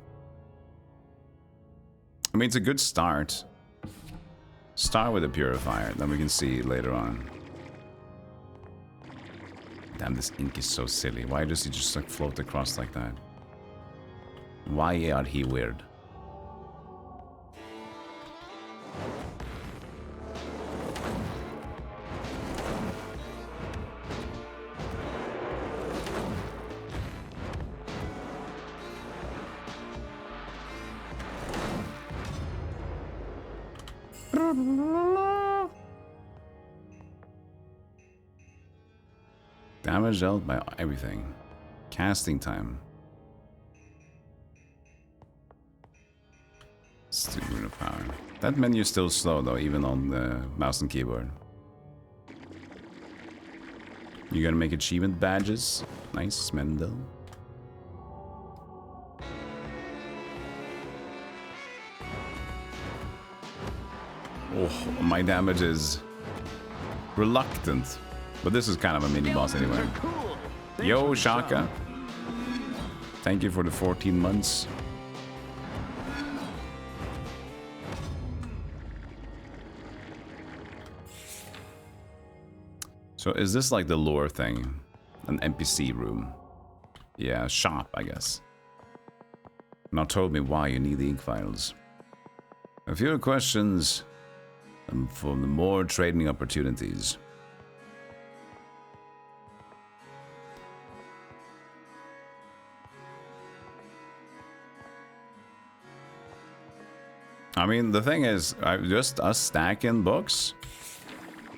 it's a good start. Start with a purifier, then we can see later on. Damn, this ink is so silly. Why does he just like float across like that? Why are he weird? Damage dealt by everything. Casting time. Still Rune of Power. That menu's still slow though, even on the mouse and keyboard. You gotta make achievement badges. Nice, Mendel. Oh, my damage is reluctant. But this is kind of a mini boss anyway. Yo, Shaka. Thank you for the 14 months. So is this like the lore thing? An NPC room? Yeah, shop, I guess. Now told me why you need the ink files. A few questions for the more trading opportunities. I mean, the thing is, just us stacking books.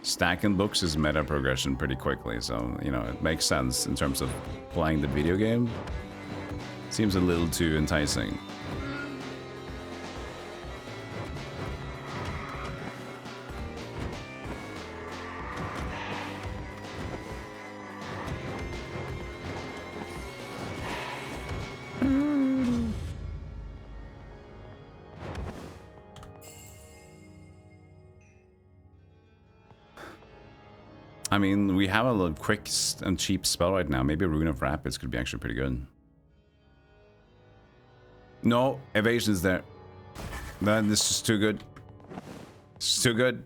Stacking books is meta progression pretty quickly, so, you know, it makes sense in terms of playing the video game. Seems a little too enticing. I mean, we have a little quick and cheap spell right now. Maybe Rune of Rapids could be actually pretty good. No, evasion is there. Man, this is too good. It's too good.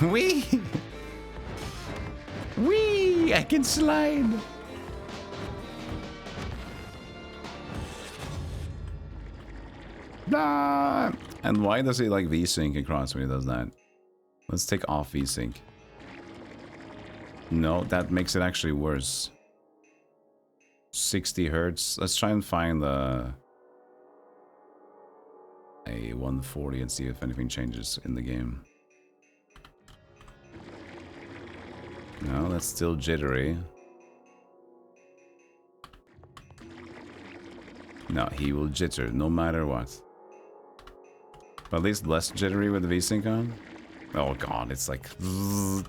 Wee! Wee! I can slide! Nah! And why does he like V-Sync across when he does that? Let's take off V-Sync. No, that makes it actually worse. 60 hertz. Let's try and find a 140 and see if anything changes in the game. No, that's still jittery. No, he will jitter no matter what. But at least less jittery with the V-Sync on. Oh god, it's like... Zzz.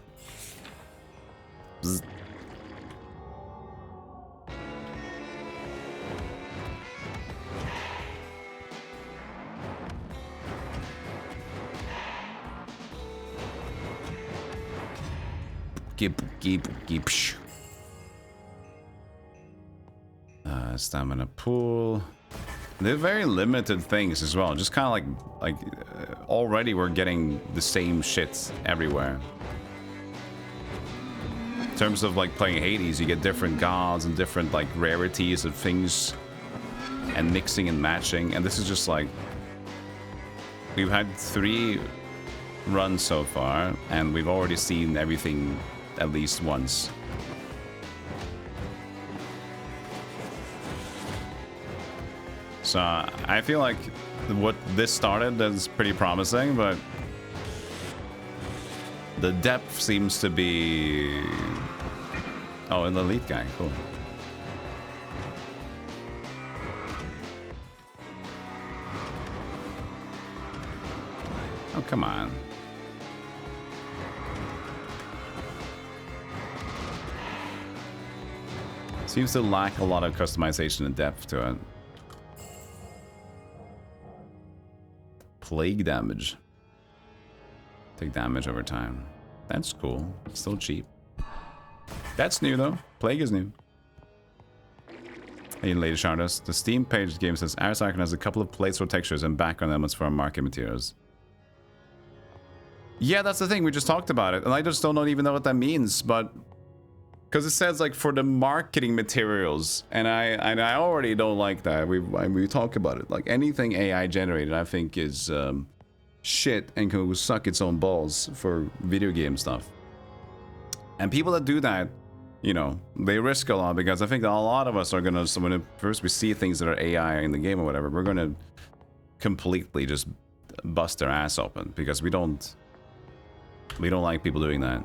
Zzz. Stamina pool. They're very limited things as well. Just kind of like already we're getting the same shit everywhere. In terms of like playing Hades, you get different gods and different like rarities of things and mixing and matching. And this is just like we've had 3 runs so far, and we've already seen everything at least once. So I feel like what this started is pretty promising, but the depth seems to be... Oh, an elite guy, cool. Oh, come on. Seems to lack a lot of customization and depth to it. Plague damage. Take damage over time. That's cool. Still cheap. That's new though. Plague is new. Hey, Lady Shardos. The Steam page of the game says Aris Arcanum has a couple of placeholder textures and background elements for our market materials. Yeah, that's the thing. We just talked about it, and I just don't even know what that means. But because it says like for the marketing materials, and I already don't like that. We talk about it. Like anything AI generated, I think is shit and can suck its own balls for video game stuff. And people that do that, you know, they risk a lot, because I think that a lot of us are gonna, so when first we see things that are AI in the game or whatever, we're gonna completely just bust their ass open, because we don't like people doing that.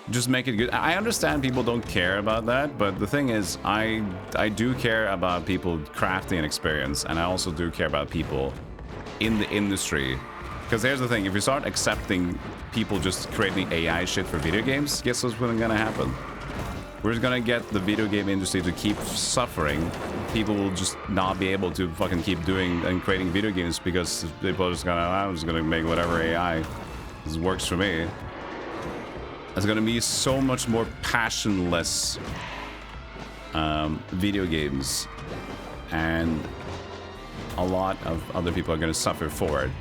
Just make it good. I understand people don't care about that, but the thing is, I do care about people crafting an experience, and I also do care about people in the industry. Because here's the thing, if you start accepting people just creating AI shit for video games, guess what's gonna happen? We're just gonna get the video game industry to keep suffering. People will just not be able to fucking keep doing and creating video games, because people are just gonna, I'm just gonna make whatever AI this works for me. It's gonna be so much more passionless video games, and a lot of other people are gonna suffer for it.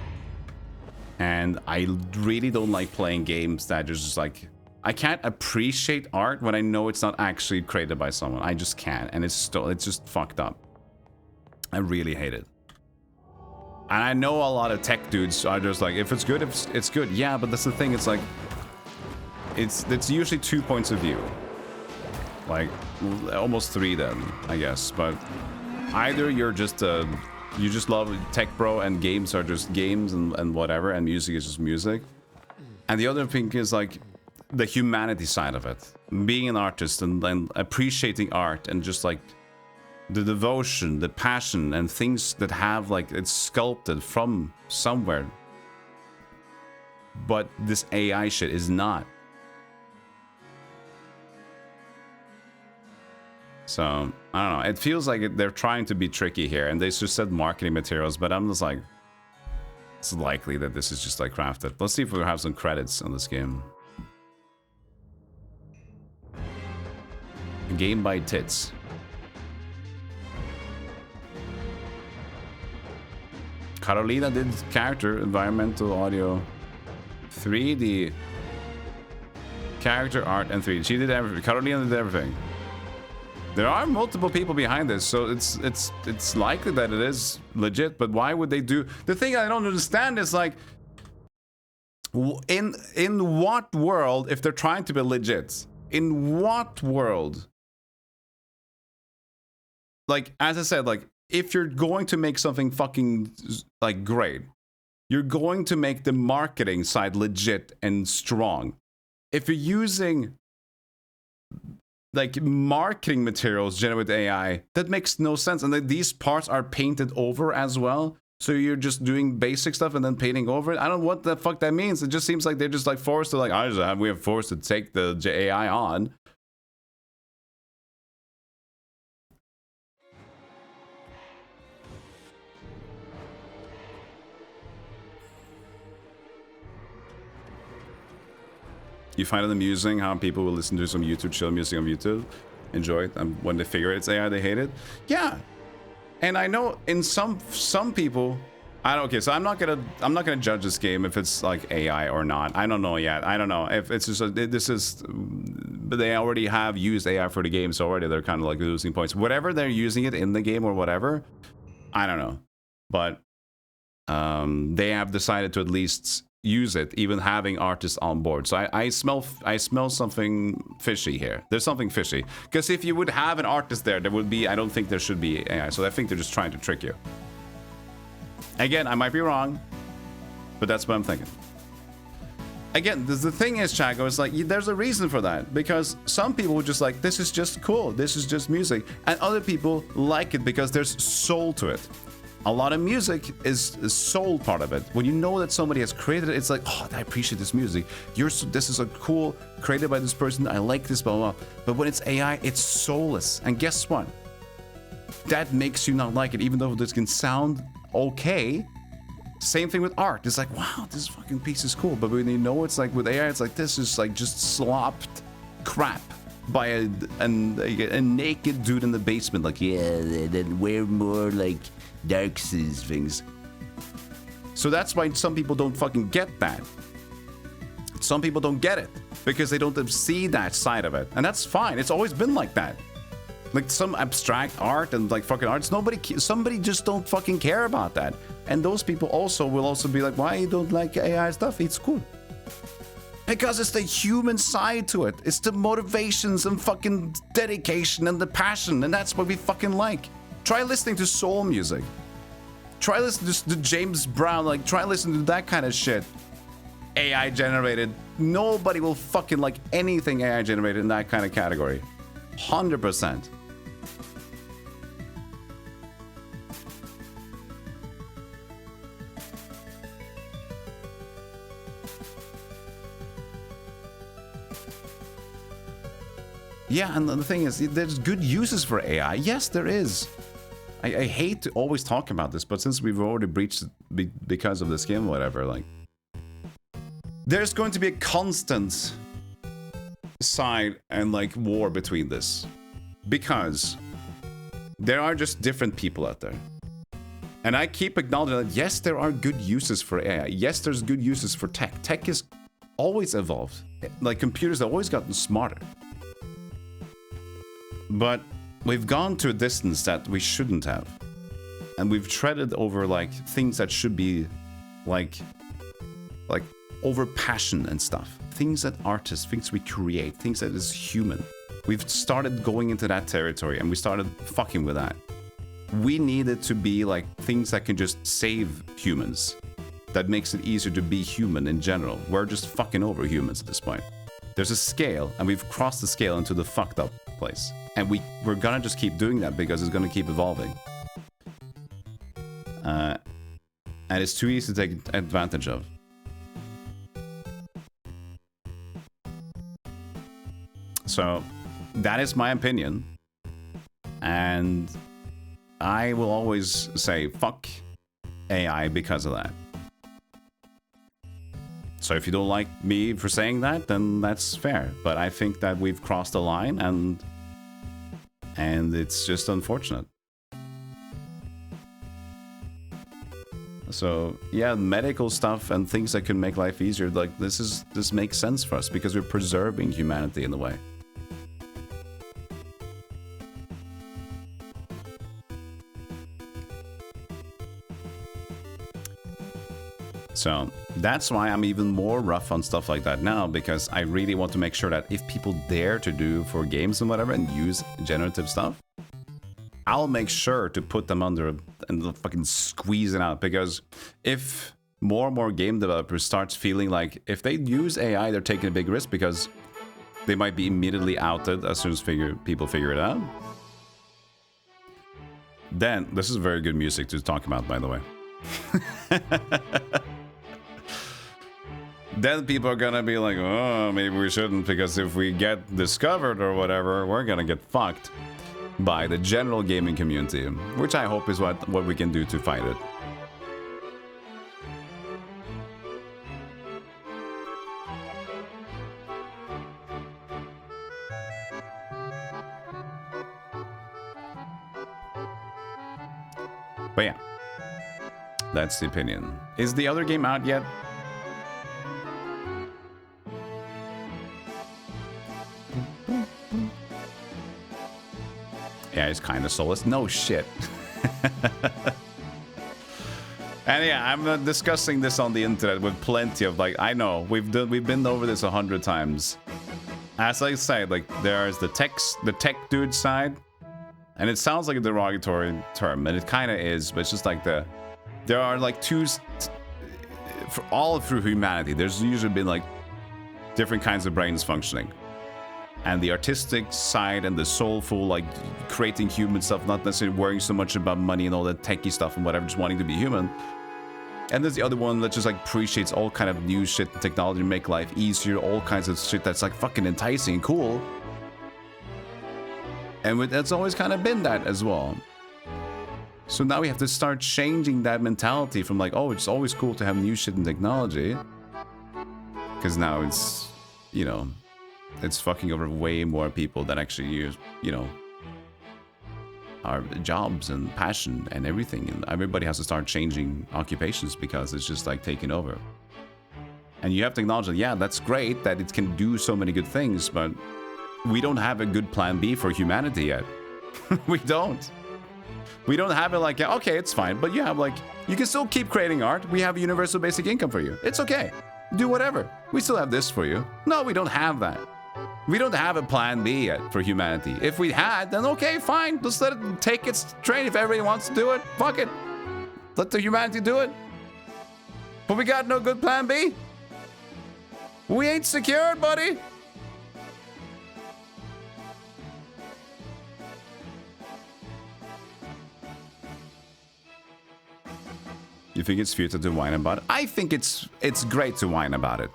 And I really don't like playing games that are just like, I can't appreciate art when I know it's not actually created by someone. I just can't, and it's just fucked up. I really hate it. And I know a lot of tech dudes are just like, if it's good, it's good. Yeah, but that's the thing. It's like, it's usually 2 points of view, like almost 3 then, I guess. But either you're just you just love tech bro, and games are just games, and whatever, and music is just music. And the other thing is like the humanity side of it, being an artist and appreciating art, and just like the devotion, the passion, and things that have like it's sculpted from somewhere. But this AI shit is not. So, I don't know. It feels like they're trying to be tricky here, and they just said marketing materials, but I'm just like, it's likely that this is just like crafted. Let's see if we have some credits on this game. Game by Tits. Carolina did character, environmental, audio, 3D, character, art, and 3D. She did everything. Carolina did everything. There are multiple people behind this, so it's likely that it is legit. But why would they do? The thing I don't understand is like, in what world, if they're trying to be legit, in what world? Like, as I said, like, if you're going to make something fucking like great, you're going to make the marketing side legit and strong. If you're using like marketing materials generated with AI, that makes no sense. And then these parts are painted over as well. So you're just doing basic stuff and then painting over it. I don't know what the fuck that means. It just seems like they're just like forced to like, we have forced to take the AI on. You find it amusing how people will listen to some YouTube chill music on YouTube, enjoy it, and when they figure it's AI, they hate it. Yeah, and I know in some people, okay, so I'm not gonna judge this game if it's like AI or not. I don't know yet. I don't know if it's just but they already have used AI for the games already. They're kind of like losing points. Whatever they're using it in the game or whatever, I don't know, but they have decided to at least use it, even having artists on board. So I smell something fishy here. There's something fishy, because if you would have an artist there would be, I don't think there should be AI. So I think they're just trying to trick you. Again, I might be wrong, but that's what I'm thinking. Again, the thing is, Chago, it's like there's a reason for that, because some people would just like, this is just cool, this is just music, and other people like it because there's soul to it. A lot of music is the soul part of it. When you know that somebody has created it, it's like, oh, I appreciate this music. This is a cool, created by this person. I like this, blah, blah, blah. But when it's AI, it's soulless. And guess what? That makes you not like it, even though this can sound okay. Same thing with art. It's like, wow, this fucking piece is cool. But when you know it's like with AI, it's like, this is like just slopped crap by a naked dude in the basement. Like, yeah, then wear more like Darkseid things. So that's why some people don't fucking get that. Some people don't get it because they don't see that side of it, and that's fine. It's always been like that. Like some abstract art and like fucking arts. Somebody just don't fucking care about that. And those people also will also be like, why you don't like AI stuff? It's cool. Because it's the human side to it. It's the motivations and fucking dedication and the passion. And that's what we fucking like. Try listening to soul music. Try listening to James Brown. Like, try listening to that kind of shit. AI generated. Nobody will fucking like anything AI generated in that kind of category. 100%. Yeah, and the thing is, there's good uses for AI. Yes, there is. I hate to always talk about this, but since we've already breached because of this game, whatever, like, there's going to be a constant side and like war between this, because there are just different people out there, and I keep acknowledging that yes, there are good uses for AI. Yes, there's good uses for tech. Tech is always evolved. Like, computers have always gotten smarter. But we've gone to a distance that we shouldn't have. And we've treaded over like things that should be like over passion and stuff. Things that artists, things we create, things that is human. We've started going into that territory and we started fucking with that. We need it to be like things that can just save humans. That makes it easier to be human in general. We're just fucking over humans at this point. There's a scale, and we've crossed the scale into the fucked up place. And we're gonna just keep doing that because it's gonna keep evolving. And it's too easy to take advantage of. So, that is my opinion. And I will always say, fuck AI because of that. So if you don't like me for saying that, then that's fair. But I think that we've crossed the line, and it's just unfortunate. So yeah, medical stuff and things that can make life easier, like this makes sense for us because we're preserving humanity in a way. So that's why I'm even more rough on stuff like that now, because I really want to make sure that if people dare to do for games and whatever and use generative stuff, I'll make sure to put them under and fucking squeeze it out. Because if more and more game developers starts feeling like if they use AI, they're taking a big risk because they might be immediately outed as soon as people figure it out. Then, this is very good music to talk about, by the way. Then people are gonna be like, oh, maybe we shouldn't, because if we get discovered or whatever, we're gonna get fucked by the general gaming community, which I hope is what we can do to fight it. But yeah, that's the opinion. Is the other game out yet? Yeah, it's kind of soulless. No shit. And yeah, I'm discussing this on the internet with plenty of like, I know we've been over this 100 times. As I said, like there's the tech dude side, and it sounds like a derogatory term, and it kind of is, but it's just like there are like for all through humanity, there's usually been like different kinds of brains functioning. And the artistic side and the soulful, like creating human stuff, not necessarily worrying so much about money and all that techie stuff and whatever, just wanting to be human. And there's the other one that just like appreciates all kind of new shit and technology to make life easier, all kinds of shit that's like fucking enticing and cool. And that's always kind of been that as well. So now we have to start changing that mentality from like, oh, it's always cool to have new shit and technology. Because now it's, you know, it's fucking over way more people that actually use, you know, our jobs and passion and everything. And everybody has to start changing occupations because it's just like taking over. And you have to acknowledge that, yeah, that's great that it can do so many good things, but we don't have a good plan B for humanity yet. We don't. We don't have it like, okay, it's fine, but you have like, you can still keep creating art. We have universal basic income for you. It's okay. Do whatever. We still have this for you. No, we don't have that. We don't have a plan B yet for humanity. If we had, then okay, fine. Just let it take its train. If everybody wants to do it, fuck it. Let the humanity do it. But we got no good plan B. We ain't secured, buddy. You think it's futile to whine about it? I think it's great to whine about it.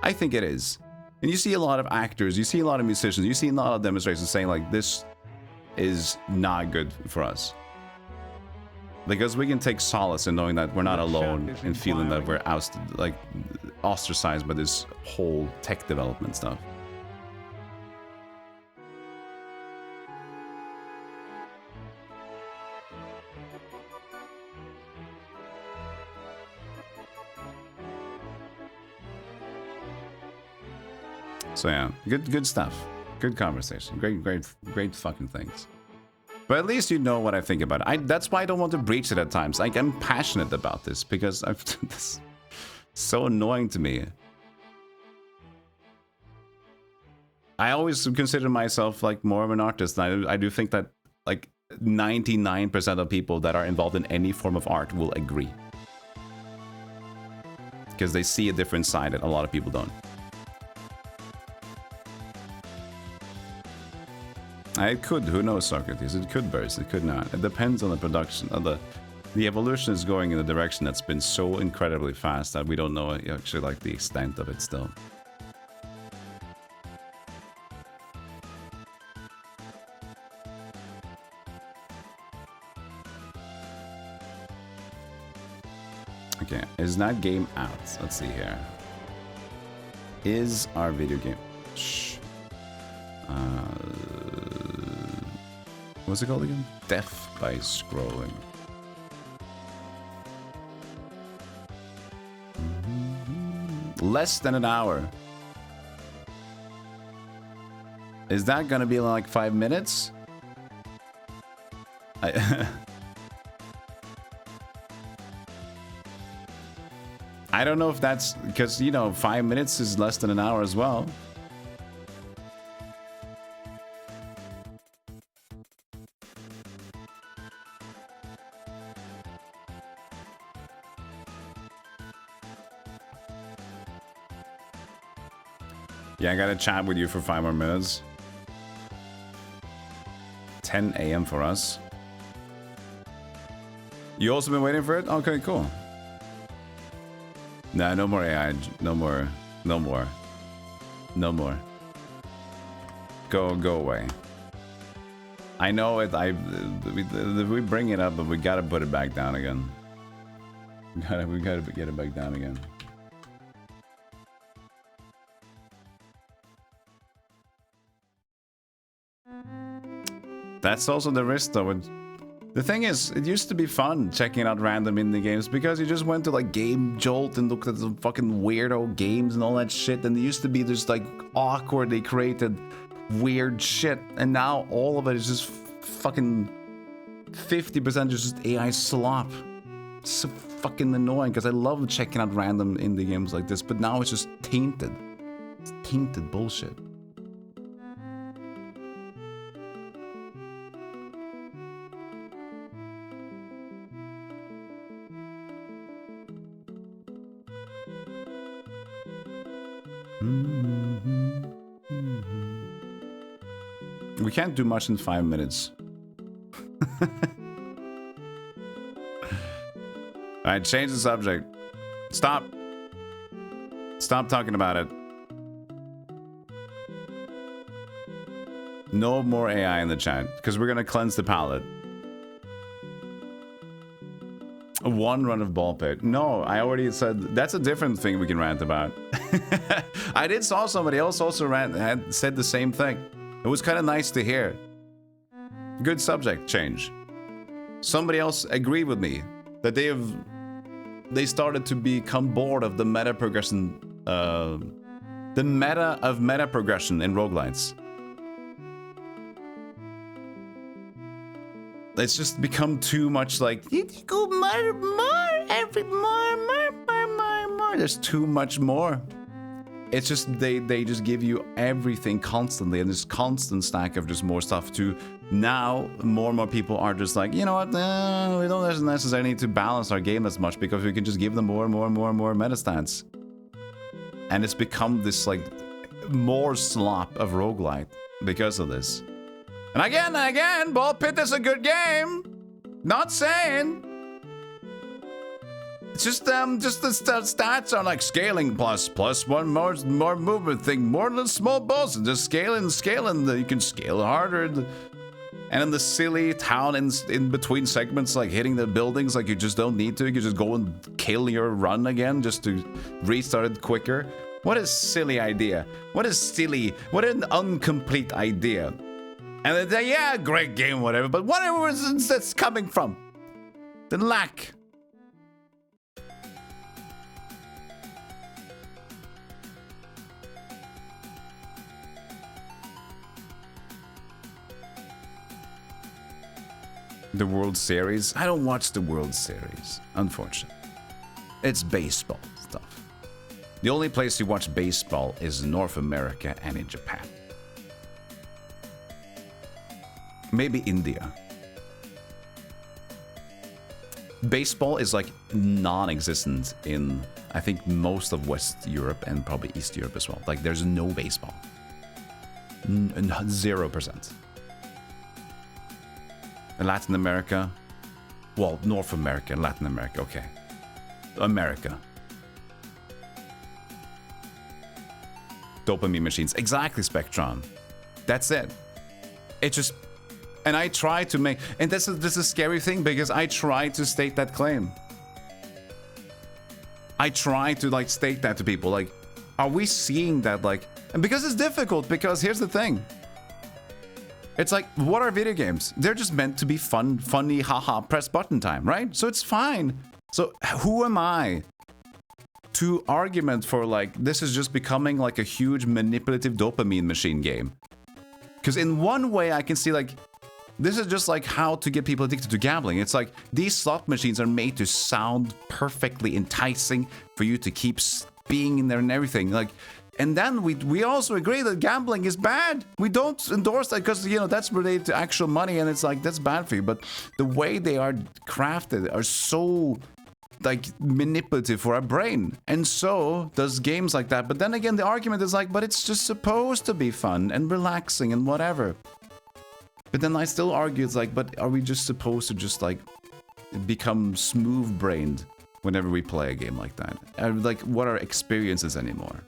I think it is. And you see a lot of actors, you see a lot of musicians, you see a lot of demonstrations saying like, this is not good for us. Because we can take solace in knowing that we're not alone and feeling that we're ousted, like ostracized by this whole tech development stuff. So yeah, good stuff. Good conversation. Great fucking things. But at least you know what I think about it. That's why I don't want to breach it at times. Like, I'm passionate about this because this so annoying to me. I always consider myself like more of an artist. And I do think that like 99% of people that are involved in any form of art will agree. Because they see a different side that a lot of people don't. It could, who knows, Socrates? It could burst, it could not. It depends on the production. The evolution is going in a direction that's been so incredibly fast that we don't know actually like the extent of it still. Okay, is that game out? Let's see here. Is our video game... Shh. What's it called again? Death by Scrolling. Less than an hour. Is that gonna be like 5 minutes? I don't know if that's because, you know, 5 minutes is less than an hour as well. Yeah, I gotta chat with you for 5 more minutes. 10 a.m. for us. You also been waiting for it? Okay, cool. Nah, no more AI. No more. No more. No more. Go away. I know it. We bring it up, but we gotta put it back down again. We gotta get it back down again. That's also the risk, though. The thing is, it used to be fun checking out random indie games because you just went to like Game Jolt and looked at some fucking weirdo games and all that shit. And it used to be just like awkwardly created weird shit. And now all of it is just fucking 50% just AI slop. It's so fucking annoying because I love checking out random indie games like this, but now it's just tainted. It's tainted bullshit. We can't do much in 5 minutes. Alright, change the subject. Stop. Stop talking about it. No more AI in the chat, because we're gonna cleanse the palette. One run of ball pit. No, I already said that's a different thing we can rant about. I saw somebody else also had said the same thing. It was kind of nice to hear. Good subject change. Somebody else agreed with me that they started to become bored of the meta progression, the meta of meta progression in roguelites. It's just become too much like, you go more. There's too much more. It's just, they just give you everything constantly, and this constant stack of just more stuff to now more and more people are just like, you know what, we don't necessarily need to balance our game as much because we can just give them more meta stats. And it's become this like more slop of roguelite because of this. And again, Ball Pit is a good game. Not saying. It's just the stats are like scaling plus one more movement thing, more little small balls, and just scaling. You can scale harder. And then the silly town in between segments, like hitting the buildings, like you just don't need to. You can just go and kill your run again just to restart it quicker. What a silly idea. What an incomplete idea. And then, yeah, great game, whatever, but whatever is that's coming from? The lack. The World Series? I don't watch the World Series, unfortunately. It's baseball stuff. The only place you watch baseball is North America and in Japan. Maybe India. Baseball is like non-existent in, I think, most of West Europe and probably East Europe as well. Like, there's no baseball. 0%. Latin America. Well, North America and Latin America, okay. America. Dopamine machines. Exactly, Spectron. That's it. It just... And I try to make... And this is a scary thing because I try to state that claim. I try to, like, state that to people. Like, are we seeing that, like... And because it's difficult, because here's the thing. It's like, what are video games? They're just meant to be fun, funny, haha, press button time, right? So it's fine. So who am I to argument for, like, this is just becoming like a huge manipulative dopamine machine game? Because in one way I can see, like, this is just like how to get people addicted to gambling. It's like these slot machines are made to sound perfectly enticing for you to keep being in there and everything. Like, and then we also agree that gambling is bad. We don't endorse that because, you know, that's related to actual money and it's like, that's bad for you. But the way they are crafted are so, like, manipulative for our brain. And so does games like that. But then again, the argument is like, but it's just supposed to be fun and relaxing and whatever. But then I still argue, it's like, but are we just supposed to just, like, become smooth-brained whenever we play a game like that? Like, what are experiences anymore?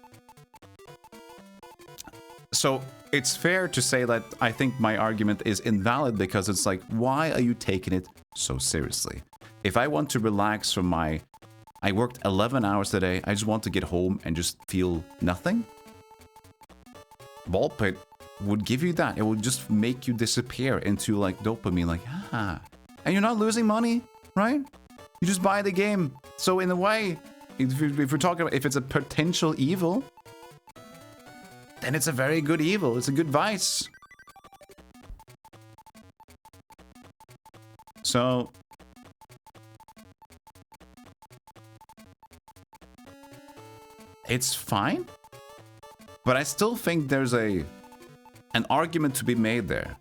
So it's fair to say that I think my argument is invalid because it's like, why are you taking it so seriously? If I want to relax from I worked 11 hours today, I just want to get home and just feel nothing. Ball Pit would give you that. It would just make you disappear into, like, dopamine, like, ah. And you're not losing money, right? You just buy the game. So in a way, if we're talking about if it's a potential evil, then it's a very good evil. It's a good vice. So it's fine, but I still think there's an argument to be made there,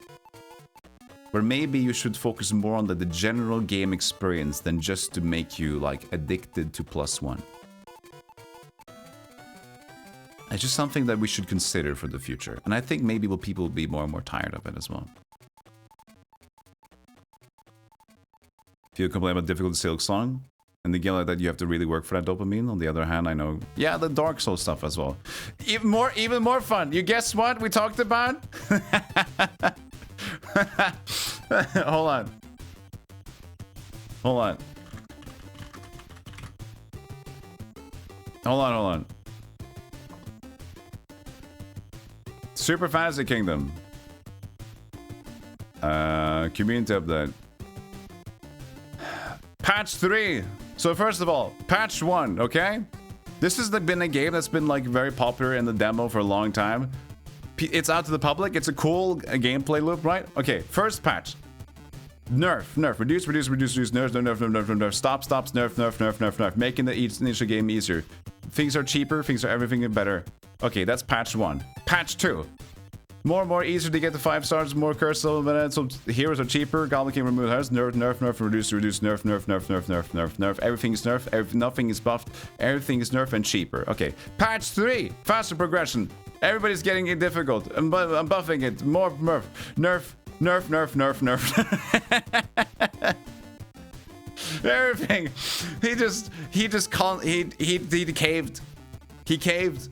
where maybe you should focus more on the general game experience than just to make you, like, addicted to +1. It's just something that we should consider for the future. And I think maybe people will be more and more tired of it as well. If you complain about difficult Silk Song, and the game like that, you have to really work for that dopamine. On the other hand, I know, yeah, the Dark Souls stuff as well. Even more fun. You guess what we talked about? Hold on. Hold on. Super Fantasy Kingdom. Community update. Patch 3. So first of all, patch 1, okay? This has been a game that's been, like, very popular in the demo for a long time. It's out to the public. It's a cool gameplay loop, right? Okay, first patch. Nerf, reduce, nerf, stop, nerf, making the initial game easier. Things are cheaper, everything better. Okay, that's patch 1. Patch 2. More easier to get the 5 stars, more curse level, so heroes are cheaper, Goblin King remove hearts, nerf, reduce, nerf, everything's nerf, nothing is buffed, everything is nerf and cheaper. Okay, patch 3, faster progression. Everybody's getting it difficult. I'm buffing it. More nerf. Everything. He caved. He caved.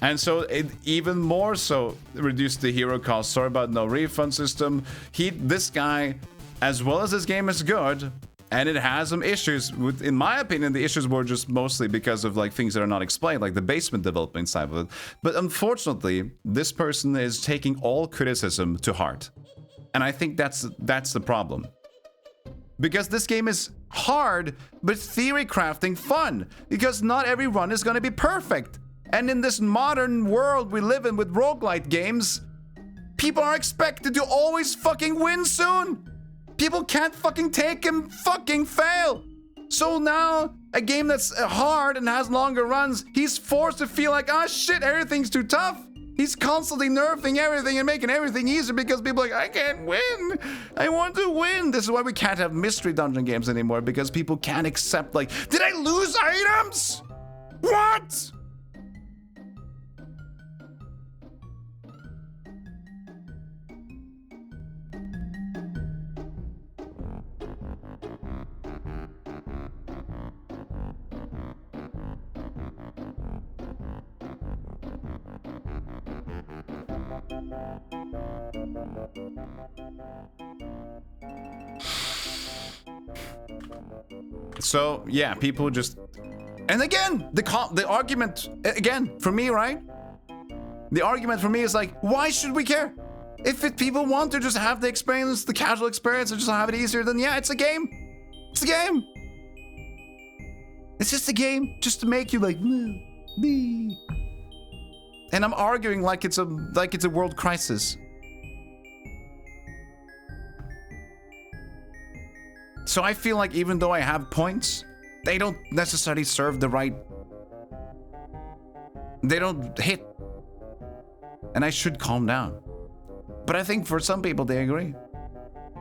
And so it even more so reduced the hero cost. Sorry about no refund system. This guy, as well as this game is good, and it has some issues with, in my opinion, the issues were just mostly because of like things that are not explained, like the basement development side of it. But unfortunately, this person is taking all criticism to heart. And I think that's the problem. Because this game is hard, but theory crafting fun. Because not every run is going to be perfect. And in this modern world we live in with roguelite games, people are expected to always fucking win soon. People can't fucking take and fucking fail. So now, a game that's hard and has longer runs, he's forced to feel like, ah shit, everything's too tough. He's constantly nerfing everything and making everything easier because people are like, I can't win. I want to win. This is why we can't have mystery dungeon games anymore, because people can't accept, like, did I lose items? What? So yeah, people just, and again, the argument again for me, right? The argument for me is like, why should we care? If people want to just have the experience, the casual experience, and just have it easier, then yeah, it's a game. It's a game. It's just a game, just to make you like, me. And I'm arguing like it's a world crisis. So I feel like even though I have points, they don't necessarily serve the right. They don't hit. And I should calm down. But I think for some people they agree.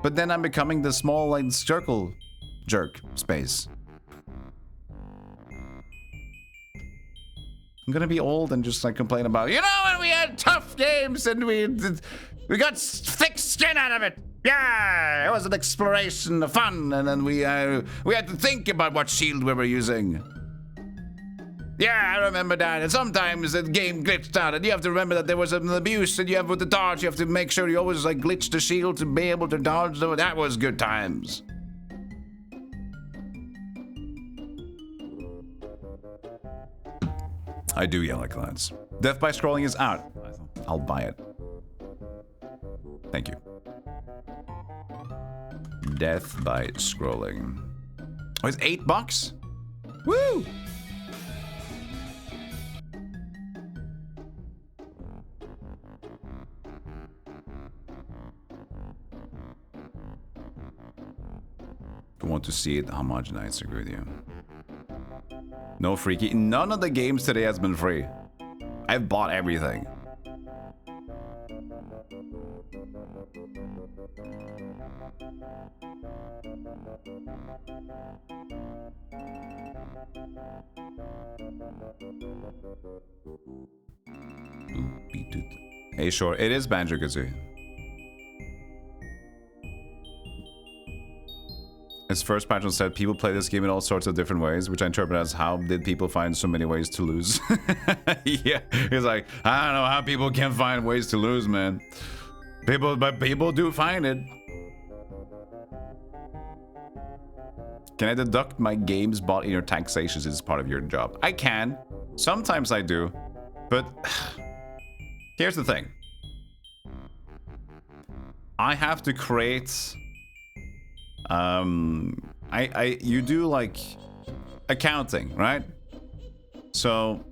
But then I'm becoming the small like circle jerk space. I'm gonna be old and just like complain about, you know, when we had tough games and we got thick skin out of it. Yeah, it was an exploration of fun, and then we had to think about what shield we were using. Yeah, I remember that. And sometimes the game glitched out, and you have to remember that there was an abuse, and you have with the dodge, you have to make sure you always like glitch the shield to be able to dodge. So that was good times. I do yell at clients. Death by scrolling is out. I'll buy it. Thank you. Death by scrolling. Oh, it's $8? Woo! I want to see it homogenized, agree with you. No freaky. None of the games today has been free. I've bought everything. Hey, sure, it is Banjo-Kazooie. Its first patron said people play this game in all sorts of different ways, which I interpret as how did people find so many ways to lose? Yeah, he's like, I don't know how people can find ways to lose, man. But people do find it. Can I deduct my games bought in your taxations as part of your job? I can. Sometimes I do. But here's the thing. I have to create... you do like accounting, right? So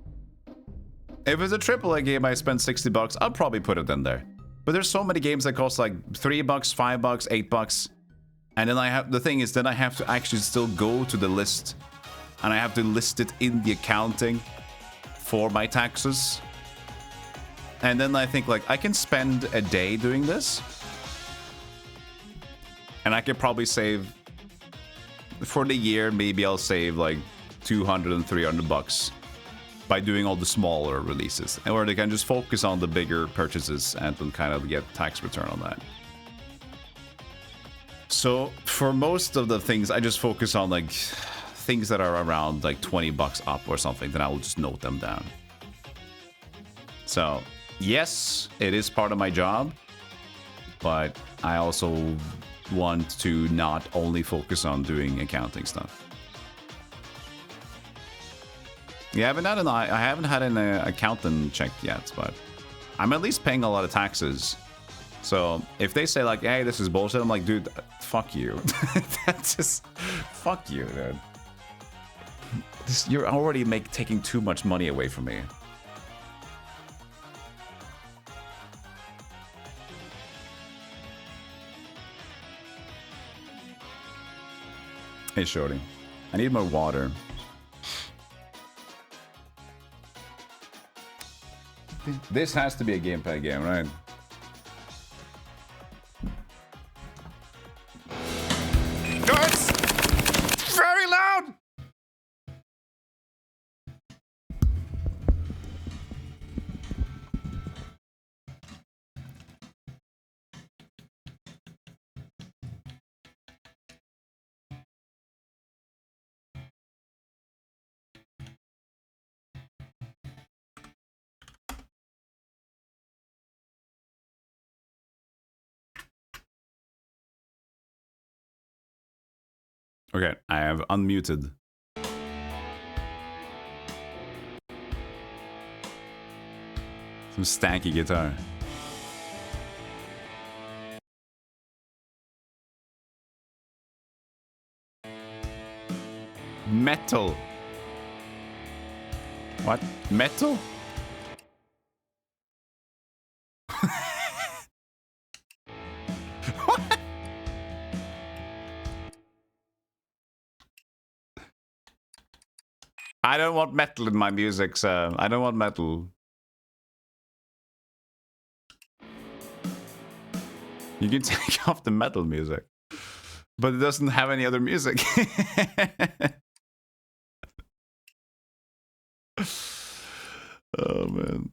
if it's a AAA game I spend $60, I'll probably put it in there. But there's so many games that cost like $3, $5, $8. And then I have, the thing is, then I have to actually still go to the list. And I have to list it in the accounting for my taxes. And then I think like, I can spend a day doing this. And I could probably save, for the year, maybe I'll save like $200 and $300 by doing all the smaller releases. Or they can just focus on the bigger purchases and then kind of get tax return on that. So for most of the things, I just focus on like things that are around like $20 up or something. Then I will just note them down. So yes, it is part of my job, but I also want to not only focus on doing accounting stuff. Yeah, I haven't had an accountant check yet, but I'm at least paying a lot of taxes. So if they say like, hey, this is bullshit, I'm like, dude, fuck you. That's just, fuck you, dude. You're already taking too much money away from me. Hey, shorty. I need more water. This has to be a gamepad game, right? It's very loud! Okay, I have unmuted. Some stanky guitar. Metal. What? Metal? What? I don't want metal in my music, sir. I don't want metal. You can take off the metal music, but it doesn't have any other music. Oh, man.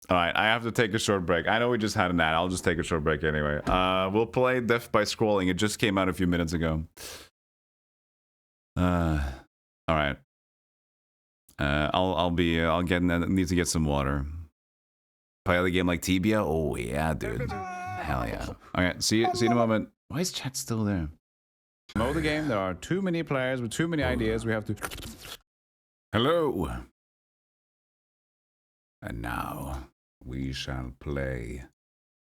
All right, I have to take a short break. I know we just had an ad. I'll just take a short break anyway. We'll play Death by Scrolling. It just came out a few minutes ago. All right. I'll need to get some water. Play the game like Tibia? Oh yeah, dude. Hell yeah. Okay, see you in a moment. Why is chat still there? Know the game. There are too many players with too many ideas. We have to. Hello. And now we shall play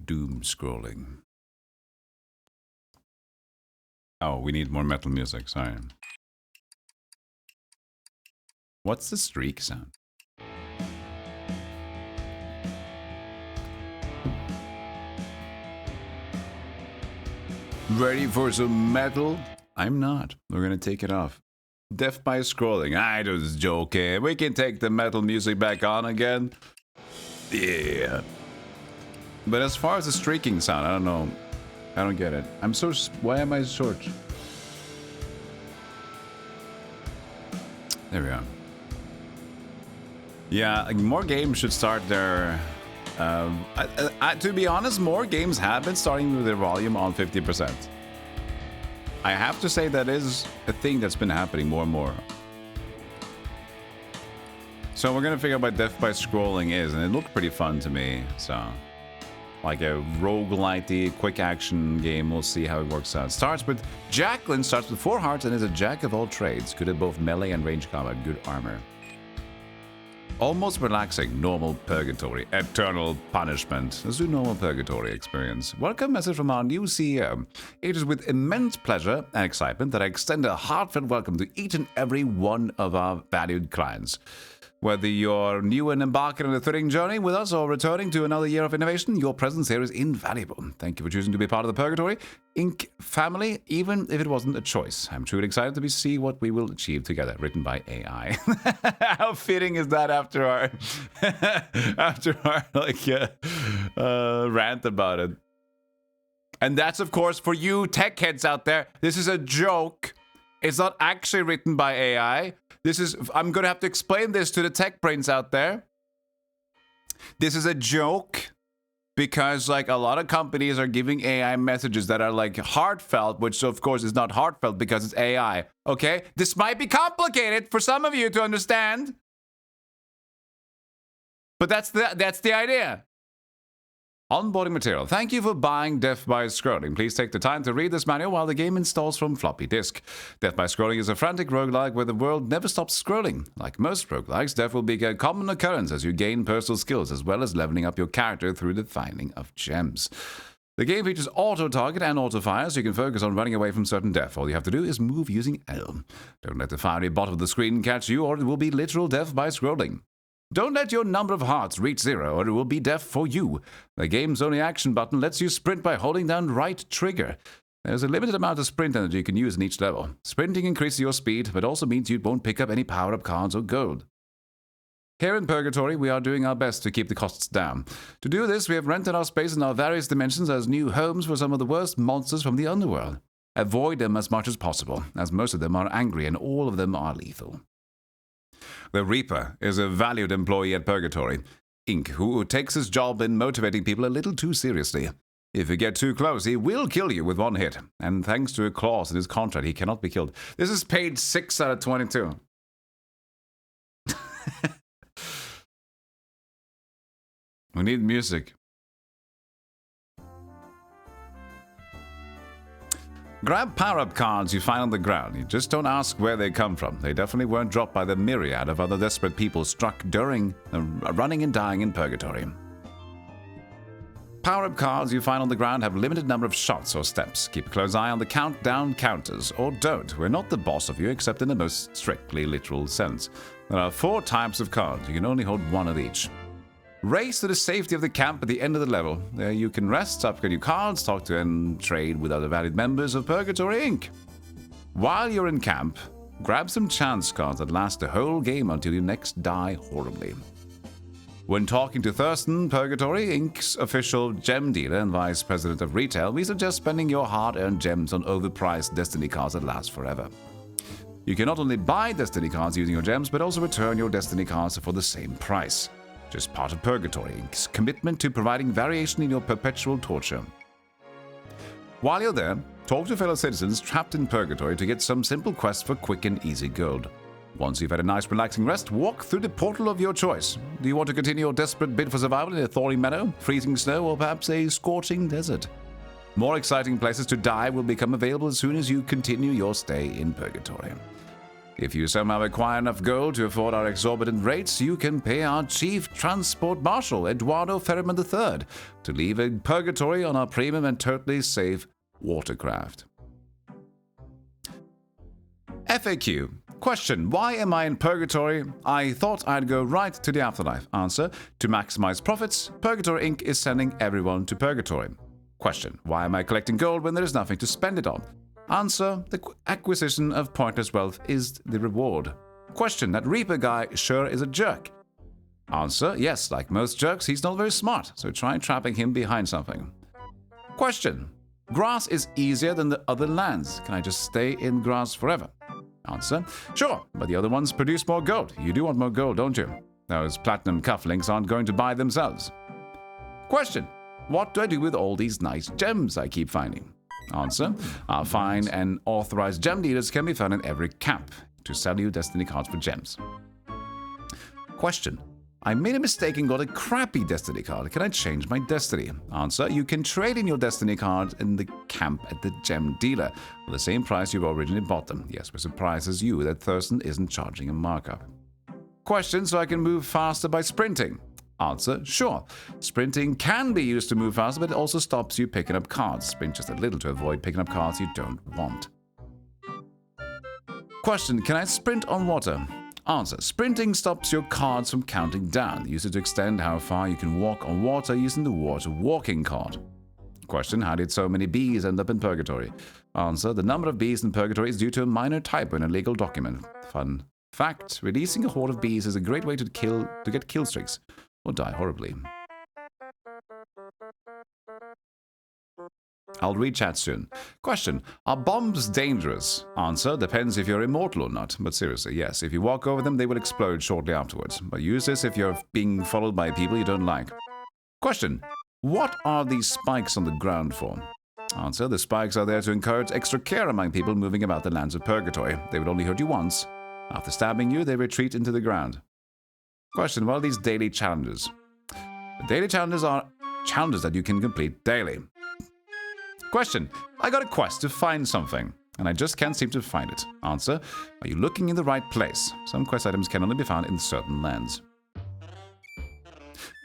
Doom Scrolling. Oh, we need more metal music. Sorry. What's the streak sound? Ready for some metal? I'm not. We're gonna take it off. Death by Scrolling. I was joking. We can take the metal music back on again. Yeah. But as far as the streaking sound, I don't know. I don't get it. Why am I short? There we are. Yeah, like more games should start their... to be honest, more games have been starting with their volume on 50%. I have to say that is a thing that's been happening more and more. So we're gonna figure out what Death by Scrolling is, and it looked pretty fun to me, so... Like a roguelite-y, quick action game, we'll see how it works out. Jacqueline starts with 4 hearts and is a jack of all trades, good at both melee and range combat, good armor. Almost relaxing, normal purgatory, eternal punishment. Let's do normal purgatory experience. Welcome message from our new CEO. It is with immense pleasure and excitement that I extend a heartfelt welcome to each and every one of our valued clients. Whether you're new and embarking on a thrilling journey with us or returning to another year of innovation, your presence here is invaluable. Thank you for choosing to be part of the Purgatory Inc. family, even if it wasn't a choice. I'm truly excited to see what we will achieve together. Written by AI. How fitting is that after our rant about it? And that's, of course, for you tech heads out there. This is a joke. It's not actually written by AI. I'm going to have to explain this to the tech brains out there. This is a joke because, like, a lot of companies are giving AI messages that are, like, heartfelt, which, of course, is not heartfelt because it's AI. Okay? This might be complicated for some of you to understand. But that's the idea. Onboarding material. Thank you for buying Death by Scrolling. Please take the time to read this manual while the game installs from floppy disk. Death by Scrolling is a frantic roguelike where the world never stops scrolling. Like most roguelikes, death will be a common occurrence as you gain personal skills as well as leveling up your character through the finding of gems. The game features auto-target and auto-fire, so you can focus on running away from certain death. All you have to do is move using L. Don't let the fiery bottom of the screen catch you or it will be literal death by scrolling. Don't let your number of hearts reach 0 or it will be death for you. The game's only action button lets you sprint by holding down right trigger. There's a limited amount of sprint energy you can use in each level. Sprinting increases your speed, but also means you won't pick up any power-up cards or gold. Here in Purgatory, we are doing our best to keep the costs down. To do this, we have rented our space in our various dimensions as new homes for some of the worst monsters from the underworld. Avoid them as much as possible, as most of them are angry and all of them are lethal. The Reaper is a valued employee at Purgatory Inc., who takes his job in motivating people a little too seriously. If you get too close, he will kill you with one hit, and thanks to a clause in his contract, he cannot be killed. This is page 6 out of 22. We need music. Grab power-up cards you find on the ground. You just don't ask where they come from. They definitely weren't dropped by the myriad of other desperate people struck during running and dying in Purgatory. Power-up cards you find on the ground have a limited number of shots or steps. Keep a close eye on the countdown counters, or don't. We're not the boss of you, except in the most strictly literal sense. There are 4 types of cards. You can only hold 1 of each. Race to the safety of the camp at the end of the level. There you can rest, upgrade your cards, talk to and trade with other valued members of Purgatory Inc. While you're in camp, grab some chance cards that last the whole game until you next die horribly. When talking to Thurston, Purgatory Inc.'s official gem dealer and vice president of retail, we suggest spending your hard-earned gems on overpriced Destiny cards that last forever. You can not only buy Destiny cards using your gems, but also return your Destiny cards for the same price. Just part of Purgatory Inc.'s commitment to providing variation in your perpetual torture. While you're there, talk to fellow citizens trapped in Purgatory to get some simple quests for quick and easy gold. Once you've had a nice relaxing rest, walk through the portal of your choice. Do you want to continue your desperate bid for survival in a thorny meadow, freezing snow, or perhaps a scorching desert? More exciting places to die will become available as soon as you continue your stay in Purgatory. If you somehow acquire enough gold to afford our exorbitant rates, you can pay our Chief Transport Marshal, Eduardo Ferriman III, to leave a Purgatory on our premium and totally safe watercraft. FAQ. Question. Why am I in Purgatory? I thought I'd go right to the afterlife. Answer. To maximize profits, Purgatory Inc. is sending everyone to Purgatory. Question. Why am I collecting gold when there is nothing to spend it on? Answer. The acquisition of pointless wealth is the reward. Question. That Reaper guy sure is a jerk. Answer. Yes, like most jerks, he's not very smart, so try trapping him behind something. Question. Grass is easier than the other lands. Can I just stay in grass forever? Answer. Sure, but the other ones produce more gold. You do want more gold, don't you? Those platinum cufflinks aren't going to buy themselves. Question. What do I do with all these nice gems I keep finding? Answer. Our fine and authorized gem dealers can be found in every camp to sell you Destiny cards for gems. Question. I made a mistake and got a crappy Destiny card. Can I change my Destiny? Answer. You can trade in your Destiny cards in the camp at the gem dealer for the same price you originally bought them. Yes, which surprises you that Thurston isn't charging a markup. Question. So I can move faster by sprinting? Answer. Sure. Sprinting can be used to move faster, but it also stops you picking up cards. Sprint just a little to avoid picking up cards you don't want. Question. Can I sprint on water? Answer. Sprinting stops your cards from counting down. Use it to extend how far you can walk on water using the water walking card. Question. How did so many bees end up in purgatory? Answer. The number of bees in purgatory is due to a minor typo in a legal document. Fun fact. Releasing a horde of bees is a great way to get kill streaks or die horribly. I'll read chat soon. Question. Are bombs dangerous? Answer. Depends if you're immortal or not. But seriously, yes. If you walk over them, they will explode shortly afterwards. But use this if you're being followed by people you don't like. Question. What are these spikes on the ground for? Answer. The spikes are there to encourage extra care among people moving about the lands of purgatory. They would only hurt you once. After stabbing you, they retreat into the ground. Question. What are these daily challenges? The daily challenges are challenges that you can complete daily. Question. I got a quest to find something, and I just can't seem to find it. Answer. Are you looking in the right place? Some quest items can only be found in certain lands.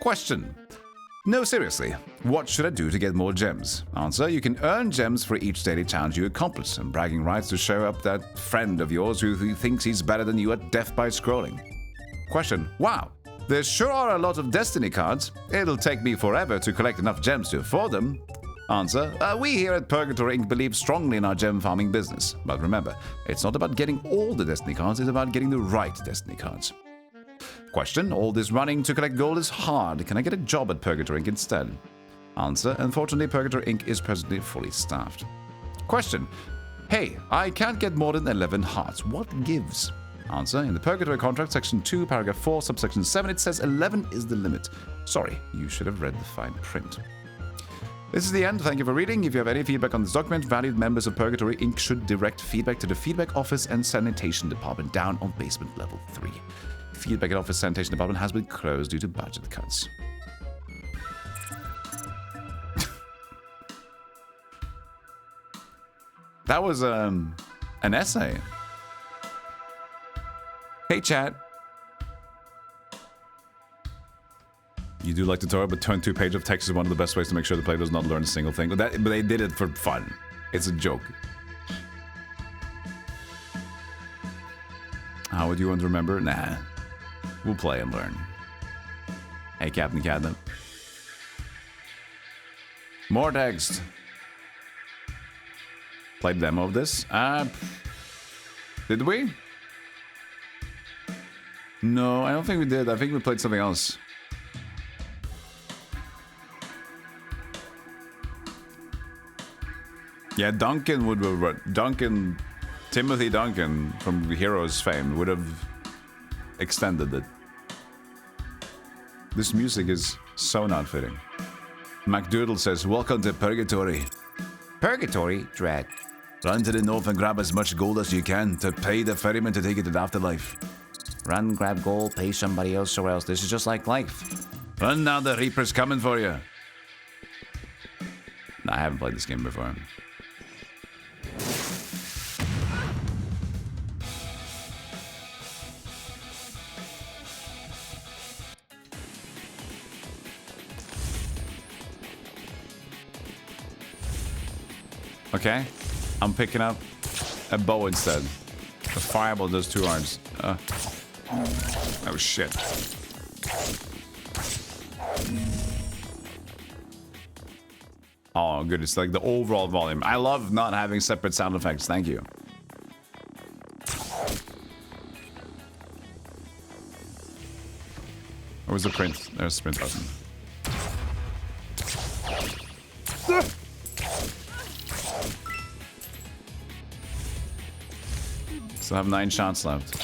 Question. No, seriously. What should I do to get more gems? Answer. You can earn gems for each daily challenge you accomplish, and bragging rights to show up that friend of yours who thinks he's better than you at death by scrolling. Question. Wow. There sure are a lot of Destiny cards. It'll take me forever to collect enough gems to afford them. Answer. We here at Purgatory Inc. believe strongly in our gem farming business. But remember, it's not about getting all the Destiny cards, it's about getting the right Destiny cards. Question. All this running to collect gold is hard. Can I get a job at Purgatory Inc. instead? Answer. Unfortunately, Purgatory Inc. is presently fully staffed. Question. Hey, I can't get more than 11 hearts. What gives? Answer. In the Purgatory contract, section 2, paragraph 4, subsection 7, it says 11 is the limit. Sorry, you should have read the fine print. This is the end. Thank you for reading. If you have any feedback on this document, valued members of Purgatory Inc. should direct feedback to the feedback office and sanitation department down on basement level 3. Feedback and office sanitation department has been closed due to budget cuts. That was an essay. Hey, chat. You do like tutorial, but 22 pages of text is one of the best ways to make sure the player does not learn a single thing. But they did it for fun. It's a joke. How would you want to remember? Nah. We'll play and learn. Hey, Captain Cadnip. More text. Played demo of this. Did we? No, I don't think we did. I think we played something else. Yeah, Timothy Duncan from Heroes fame would have extended it. This music is so not fitting. MacDoodle says, welcome to Purgatory. Purgatory? Dread. Run to the north and grab as much gold as you can to pay the ferryman to take it to the afterlife. Run, grab gold, pay somebody else or else. This is just like life. Run now, the Reaper's coming for you. No, I haven't played this game before. Okay, I'm picking up a bow instead. The fireball does 2 arms. Oh shit. Oh, good. It's like the overall volume. I love not having separate sound effects. Thank you. Where was the print? There's the sprint button. Still have 9 shots left.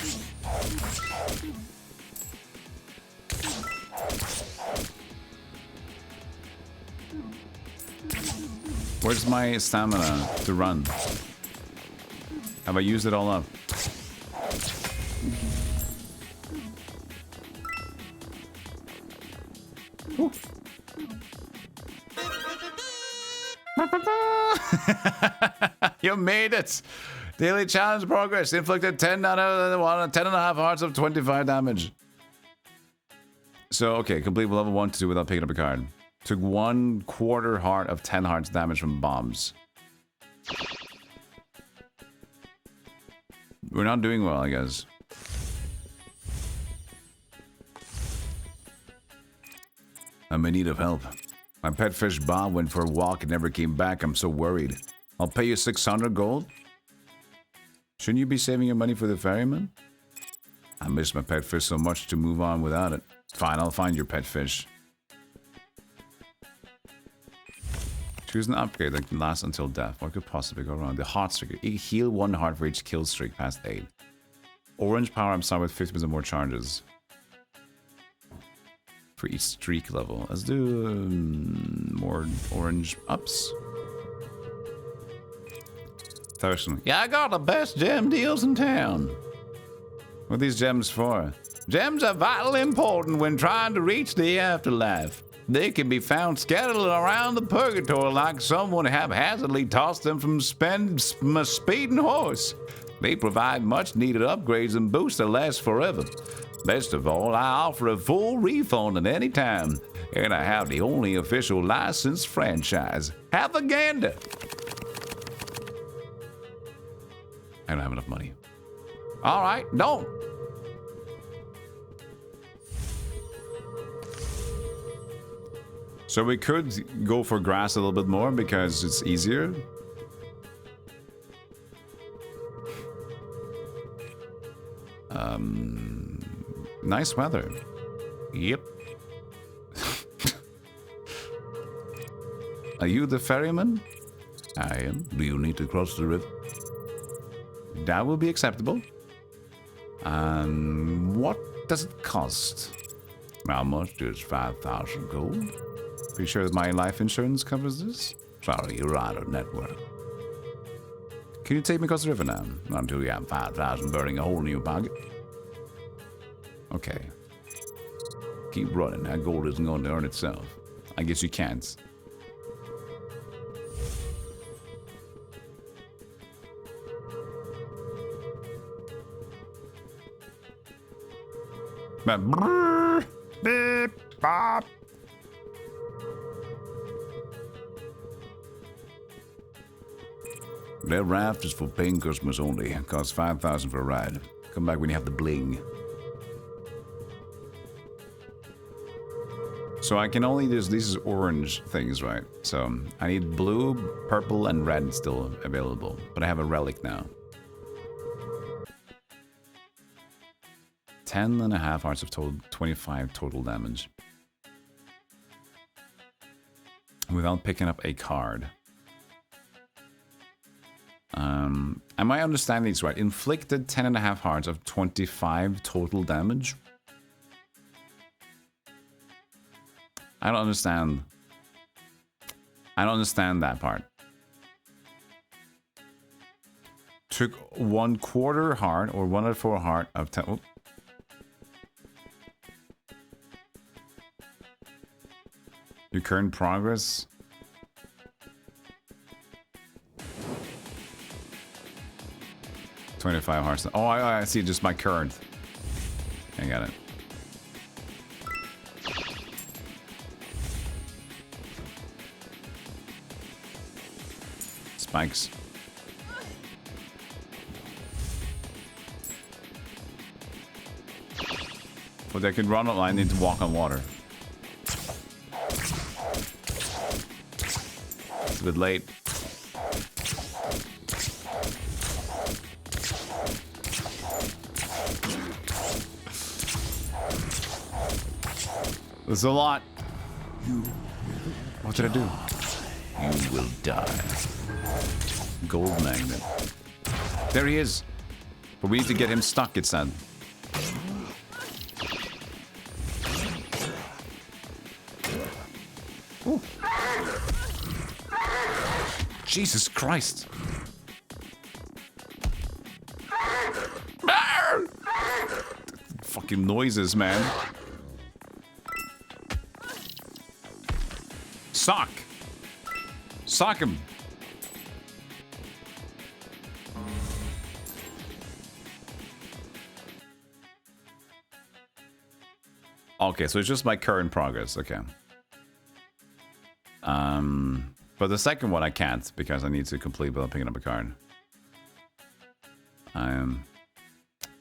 Where's my stamina to run? Have I used it all up? You made it! Daily challenge progress. Inflicted 10 out of 10 and a half hearts of 25 damage. So, okay, complete level 1 to 2 without picking up a card. Took 1/4 heart of 10 hearts damage from bombs. We're not doing well, I guess. I'm in need of help. My pet fish Bob went for a walk and never came back. I'm so worried. I'll pay you 600 gold. Shouldn't you be saving your money for the ferryman? I miss my pet fish so much to move on without it. Fine, I'll find your pet fish. Choose an upgrade that can last until death. What could possibly go wrong? The heart streak. Heal 1 heart for each kill streak past 8. Orange power up start with 50% more charges. For each streak level. Let's do more orange ups. Thurston. Yeah, I got the best gem deals in town. What are these gems for? Gems are vitally important when trying to reach the afterlife. They can be found scattered around the purgatory like someone haphazardly tossed them from a speeding horse. They provide much needed upgrades and boosts that last forever. Best of all, I offer a full refund at any time, and I have the only official licensed franchise. Have a gander. I don't have enough money. All right, don't. So we could go for grass a little bit more because it's easier. Nice weather. Yep. Are you the ferryman? I am. Do you need to cross the river? That will be acceptable. What does it cost? How much? Just 5,000 gold. Pretty sure that my life insurance covers this? Sorry, you're out of network. Can you take me across the river now? Not until you have 5,000 burning a hole in your pocket. Okay. Keep running. That gold isn't going to earn itself. I guess you can't. But Beep, bop. that raft is for paying customers only. It costs 5,000 for a ride. Come back when you have the bling. So I can only use these orange things, right? So I need blue, purple, and red still available. But I have a relic now. 10.5 hearts of total, 25 total damage. Without picking up a card. Am I understanding this right? Inflicted 10.5 hearts of 25 total damage? I don't understand. I don't understand that part. Took 1/4 heart or 1/4 heart of 10. Oh. Your current progress. $25 hearts. Oh, I see. Just my current. I got it. Spikes. But they can run online. Need to walk on water. It's a bit late. There's a lot. What did I do? You will die. Gold magnet. There he is. But we need to get him stuck, it said. Ooh. Jesus Christ. Fucking noises, man. Sock. Sock him. Okay, so it's just my current progress. Okay. But the second one I can't because I need to complete without picking up a card.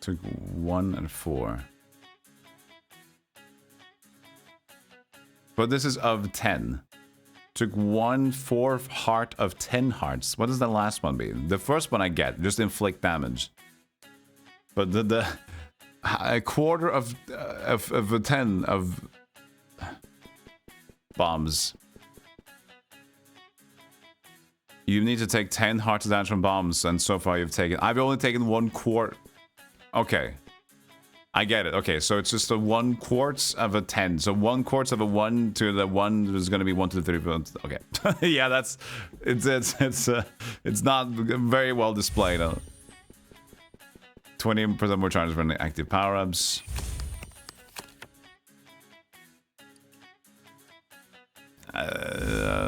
Took 1 and 4. But this is of 10. Took 1/4 heart of 10 hearts. What does the last one be? The first one I get, just inflict damage. But the a quarter of a 10 of bombs. You need to take 10 hearts damage from bombs, and so far I've only taken 1/4. Okay. I get it. Okay, so it's just a 1/4 of a 10. So 1/4 of a 1 to the 1 is going to be 1 to the 3. Okay. Yeah, that's it's not very well displayed. 20% more charges for active power-ups. I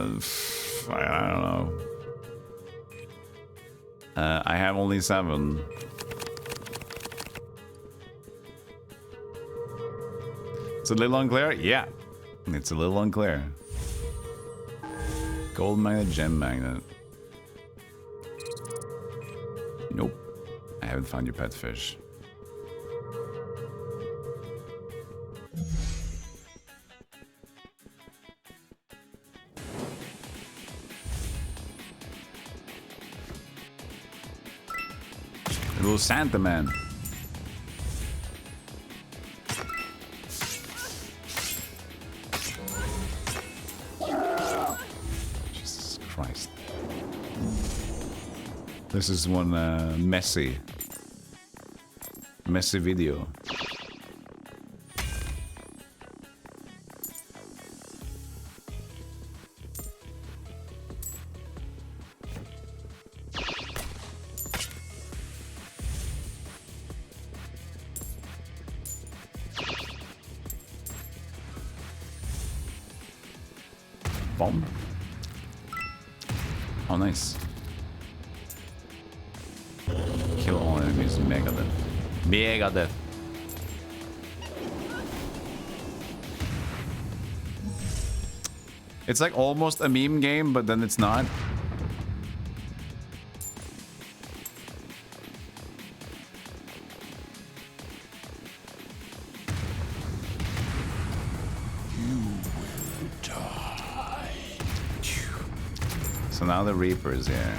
don't know. I have only 7. It's a little unclear? Yeah. It's a little unclear. Gold magnet, gem magnet. Nope. I haven't found your pet fish. Little Santa man. Jesus Christ. This is one messy video. Bomb. Oh, nice. Kill all enemies. Megadeth. Megadeth. It's like almost a meme game, but then it's not. So now the Reaper is here.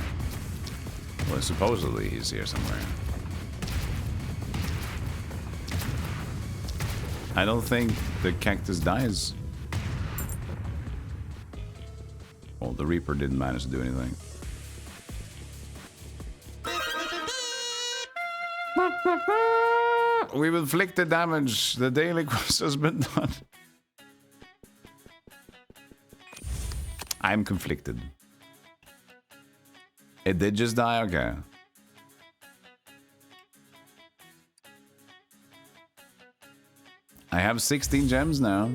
Well, supposedly he's here somewhere. I don't think the cactus dies. Well, the Reaper didn't manage to do anything. We've inflicted damage. The daily quest has been done. I'm conflicted. It did just die? Okay. I have 16 gems now.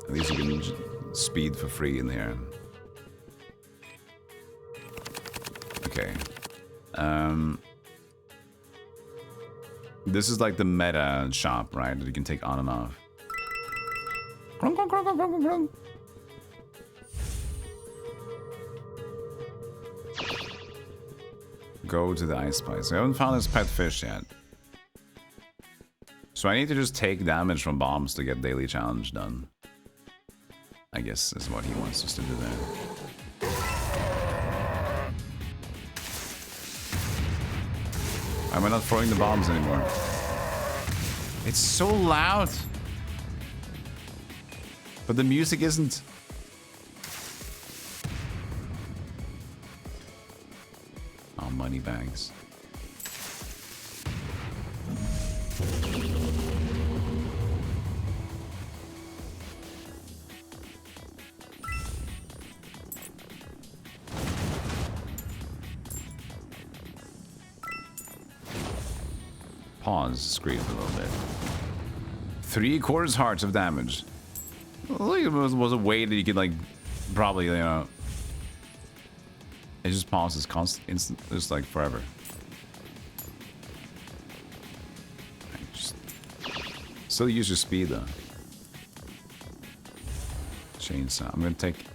At least you can speed for free in here. Okay. This is like the meta shop, right? That you can take on and off. Go to the ice place. I haven't found this pet fish yet. So I need to just take damage from bombs to get daily challenge done. I guess is what he wants us to do there. Why am I not throwing the bombs anymore? It's so loud. But the music isn't. Oh, money bags. Pause, scream a little bit. 3/4 hearts of damage. Well, it was a way that you could, like, probably, you know. It just pauses instant, just like forever. Just still use your speed though. Chainsaw. I'm gonna take.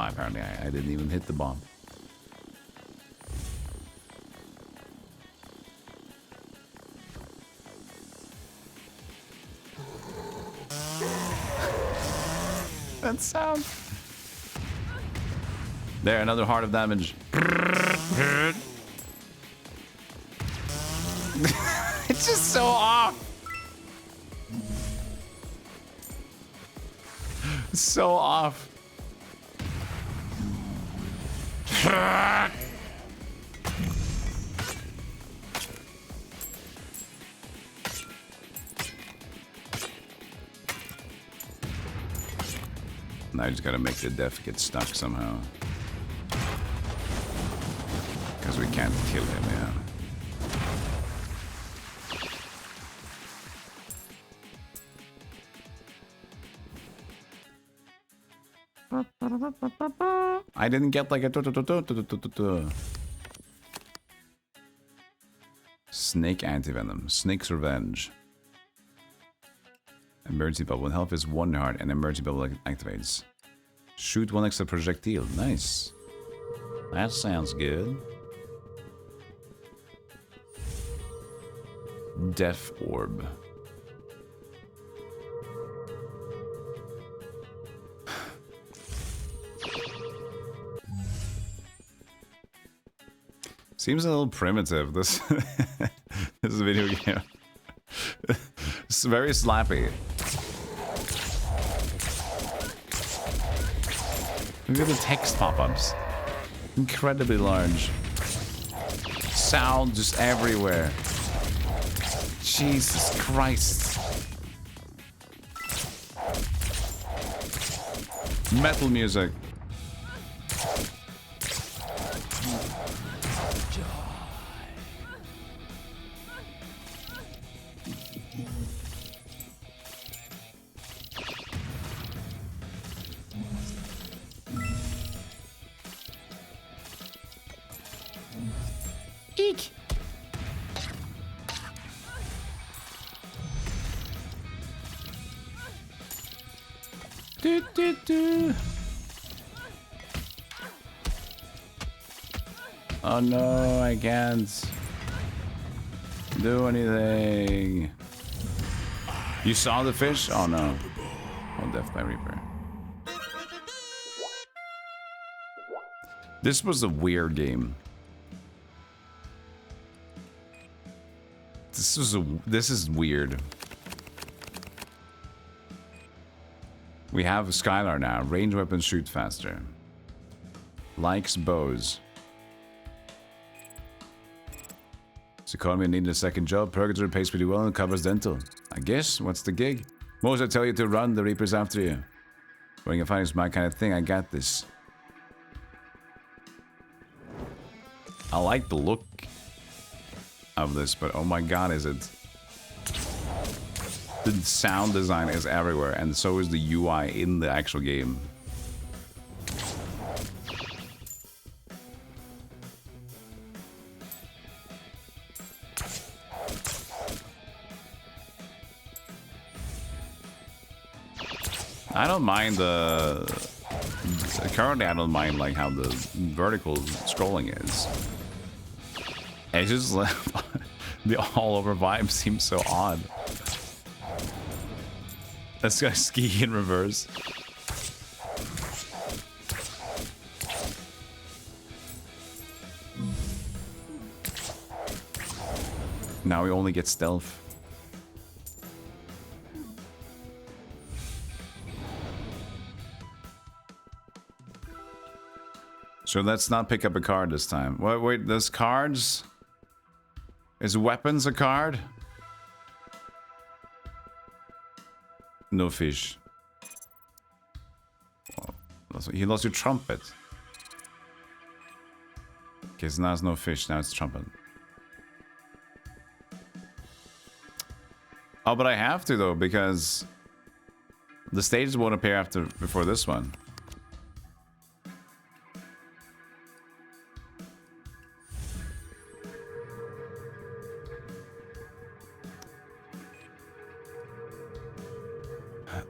Oh, apparently I didn't even hit the bomb. that sound. There, another heart of damage. It's just so off. It's so off. Now I just gotta make the death get stuck somehow. Because we can't kill him, yeah. I didn't get like a Snake antivenom. Snake's revenge. Emergency bubble. When health is 1 heart and emergency bubble activates. Shoot 1 extra projectile. Nice. That sounds good. Death orb. Seems a little primitive, this this video game. It's very slappy. Look at the text pop-ups. Incredibly large. Sound just everywhere. Jesus Christ. Metal music. Eek. Do, do, do. Oh no, I can't do anything. You saw the fish? Oh no. Oh, death by Reaper. This was a weird game. This is weird. We have Skylar now. Range weapons shoot faster. Likes bows. This economy needed a second job. Purgatory pays pretty well and covers dental. I guess. What's the gig? Most I tell you to run, the Reaper's after you. Going and fighting is my kind of thing. I got this. I like the look of this, but oh my god, is it... The sound design is everywhere, and so is the UI in the actual game. I don't mind the... Currently, I don't mind like how the vertical scrolling is. It's just the all-over vibe seems so odd. Let's go ski in reverse. Now we only get stealth. So let's not pick up a card this time. Wait, there's cards? Is weapons a card? No fish. Well, he lost your trumpet. Okay, so now it's no fish, now it's trumpet. Oh, but I have to though, because the stages won't appear before this one.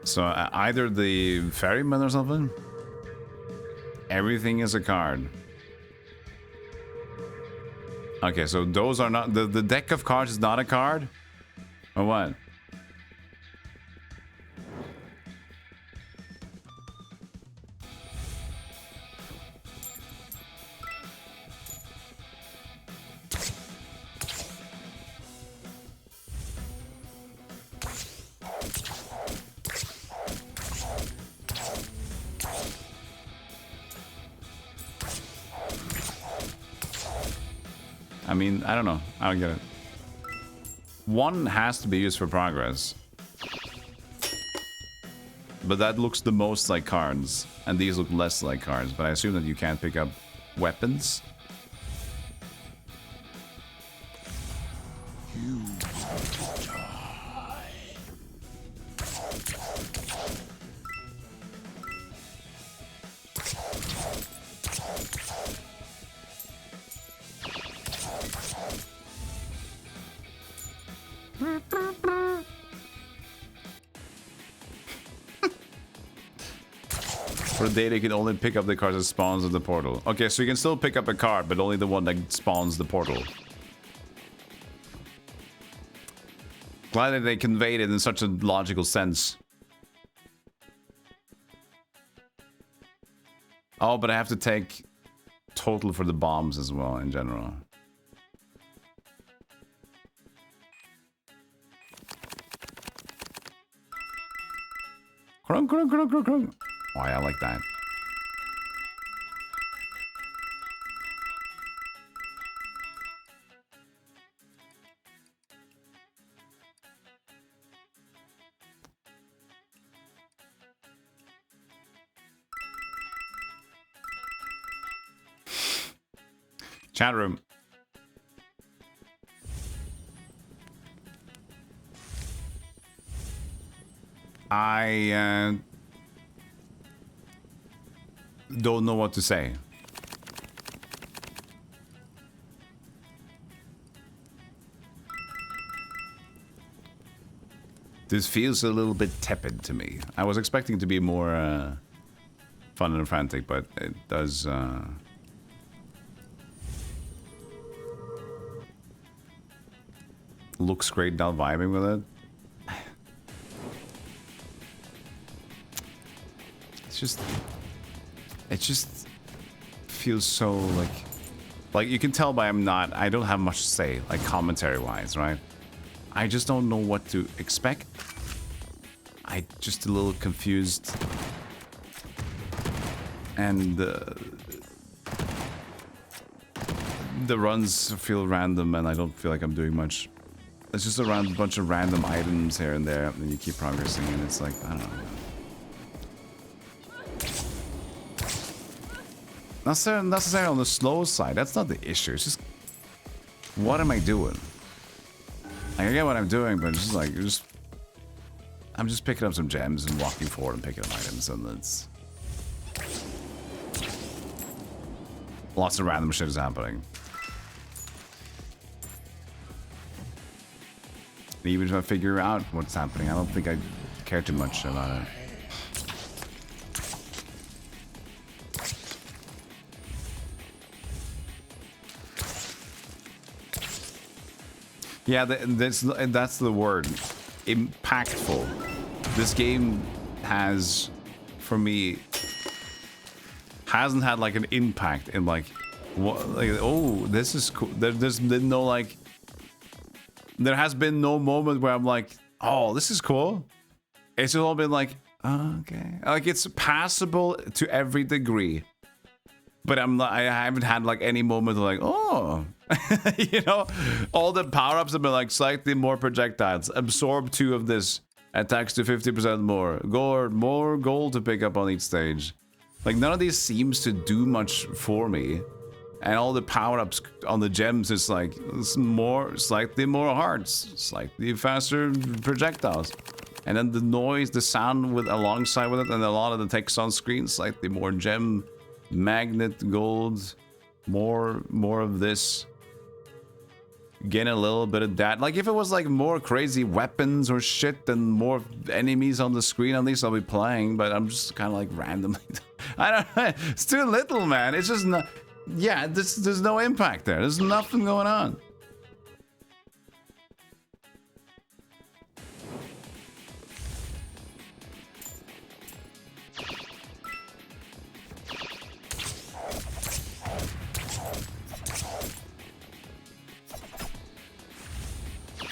So either the ferryman or something. Everything is a card. Okay, so those are not... The deck of cards is not a card? Or what? I mean, I don't know. I don't get it. One has to be used for progress. But that looks the most like cards. And these look less like cards. But I assume that you can't pick up weapons. For the data, you can only pick up the cards that spawns in the portal. Okay, so you can still pick up a card, but only the one that spawns the portal. Glad that they conveyed it in such a logical sense. Oh, but I have to take total for the bombs as well, in general. Crunk, crunk, crunk, crunk, crunk. Oh, yeah, I like that. Chat room. I don't know what to say. This feels a little bit tepid to me. I was expecting it to be more fun and frantic, but it does... looks great, not vibing with it. It just feels so like you can tell by I don't have much to say, like commentary wise, right? I just don't know what to expect. I just a little confused, and the runs feel random, and I don't feel like I'm doing much. It's just a bunch of random items here and there, and you keep progressing, and it's like, I don't know. Not necessarily on the slow side, that's not the issue. It's just, what am I doing? Like, I get what I'm doing, but it's just like, I'm just picking up some gems and walking forward and picking up items, and it's... lots of random shit is happening. Even if I figure out what's happening, I don't think I care too much about it. Yeah, that's the word. Impactful. This game has, for me, hasn't had like an impact in like, what? Like, oh, this is cool. There's been no like. There has been no moment where I'm like, oh, this is cool. It's all been like, oh, okay. Like, it's passable to every degree. But I haven't had like any moment of like, oh, you know, all the power-ups have been like slightly more projectiles. Absorb 2 of this. Attacks to 50% more. More gold to pick up on each stage. Like, none of these seems to do much for me. And all the power-ups on the gems is like slightly more hearts, slightly faster projectiles, and then the noise, the sound alongside with it, and a lot of the text on screen, slightly more gem, magnet, gold, more of this. Getting a little bit of that. Like, if it was like more crazy weapons or shit and more enemies on the screen, at least I'll be playing. But I'm just kind of like randomly. I don't know. It's too little, man. It's just not. Yeah, there's no impact there. There's nothing going on.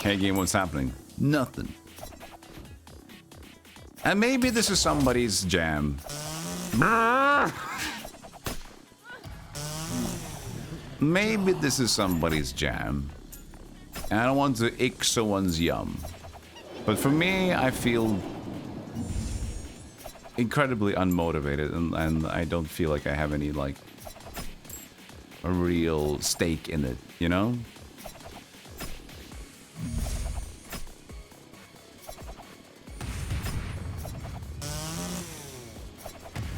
Hey game, what's happening? Nothing. And maybe this is somebody's jam. maybe this is somebody's jam. And I don't want to ick someone's yum. But for me, I feel incredibly unmotivated, and I don't feel like I have any, like, a real stake in it, you know?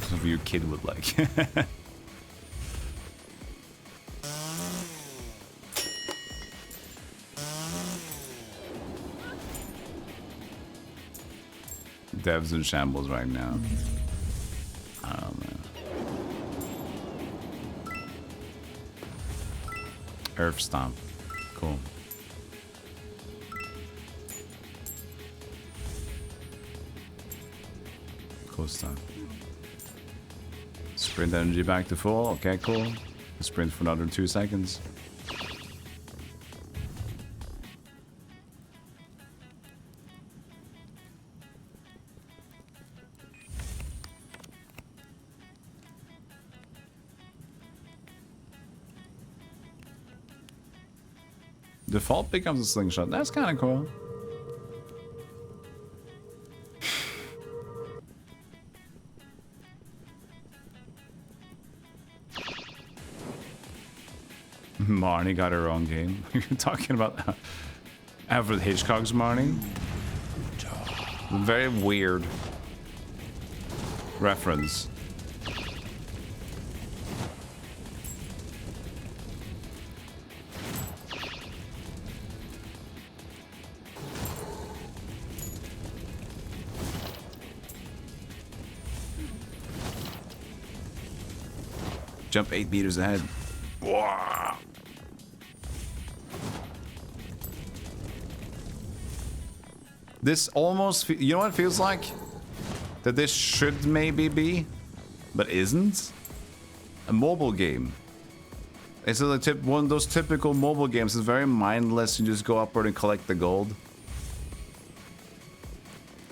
Some of your kid would like. Dev's in shambles right now. I don't know. Earth Stomp. Cool. Cool stuff. Sprint energy back to full. Okay, cool. Sprint for another 2 seconds. Default becomes a slingshot. That's kind of cool. Marnie got her own game. You're talking about Alfred Hitchcock's Marnie? Very weird reference. Jump 8 meters ahead. Whoa. This almost, you know what it feels like? That this should maybe be, but isn't? A mobile game. It's like one of those typical mobile games. It's very mindless. You just go upward and collect the gold.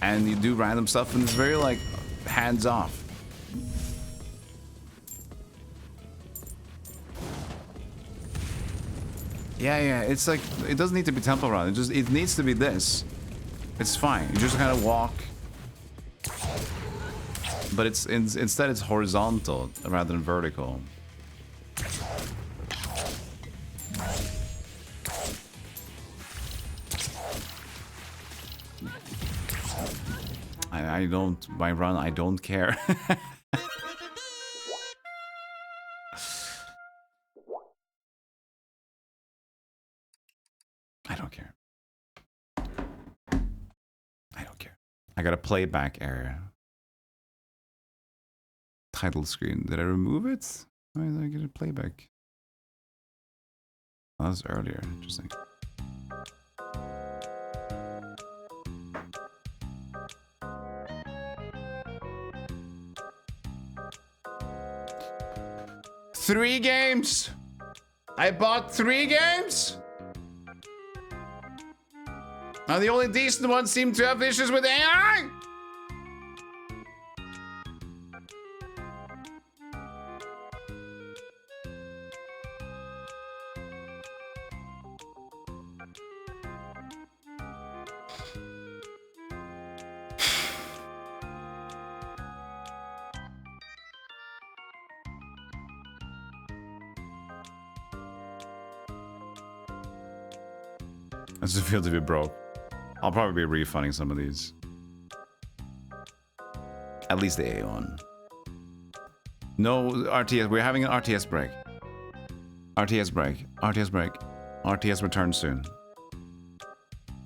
And you do random stuff, and it's very, like, hands off. Yeah, it's like, it doesn't need to be temple run. It needs to be this. It's fine. You just kind of walk. But instead it's horizontal rather than vertical. I don't care. I don't care. I don't care. I got a playback error. Title screen. Did I remove it? Why did I get a playback? Oh, that was earlier. Interesting. Three games! I bought 3 games? Now the only decent ones seem to have issues with AI? I just feel to be broke. I'll probably be refunding some of these. At least the A one. No RTS. We're having an RTS break. RTS break. RTS break. RTS return soon.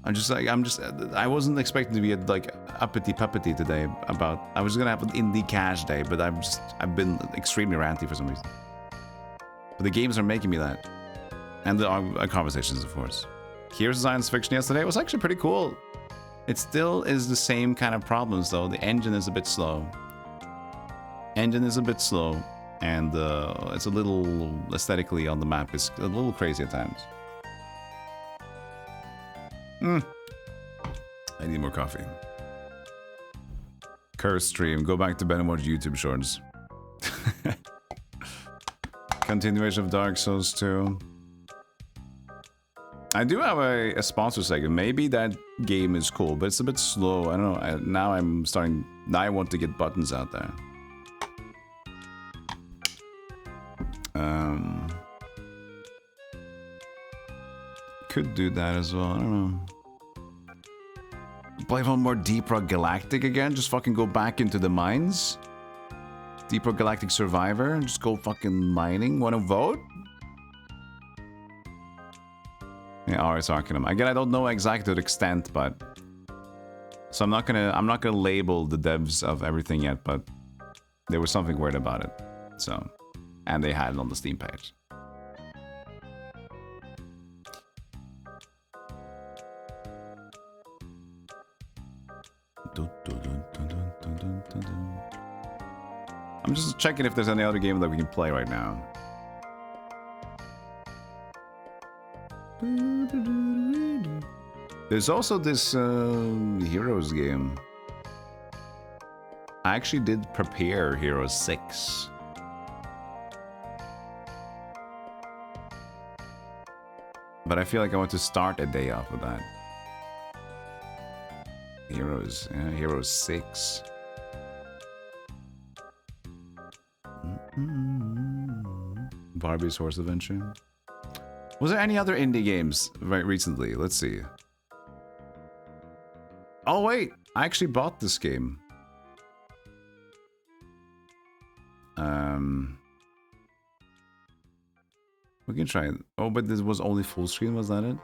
I wasn't expecting to be like uppity puppety today about. I was gonna have an indie cash day, but I've been extremely ranty for some reason. But the games are making me that, and the conversations, of course. Here's science fiction yesterday. It was actually pretty cool. It still is the same kind of problems though. The engine is a bit slow. And it's a little aesthetically on the map. It's a little crazy at times. I need more coffee. Curse stream. Go back to bed and watch YouTube shorts. Continuation of Dark Souls 2. I do have a sponsor segment. Maybe that game is cool, but it's a bit slow. I don't know. Now I'm starting... Now I want to get buttons out there. Could do that as well. I don't know. Play one more Deep Rock Galactic again? Just fucking go back into the mines? Deep Rock Galactic Survivor? And just go fucking mining? Wanna vote? Yeah, Aris Arcanum. Again, I don't know exactly to the extent, but... So I'm not gonna label the devs of everything yet, but... There was something weird about it. So... And they had it on the Steam page. I'm just checking if there's any other game that we can play right now. There's also this Heroes game. I actually did prepare Heroes 6. But I feel like I want to start a day off with that. Heroes, yeah, Heroes 6. Barbie's Horse Adventure. Was there any other indie games right recently? Let's see. Oh wait, I actually bought this game. We can try it. Oh, but this was only full screen, was that it?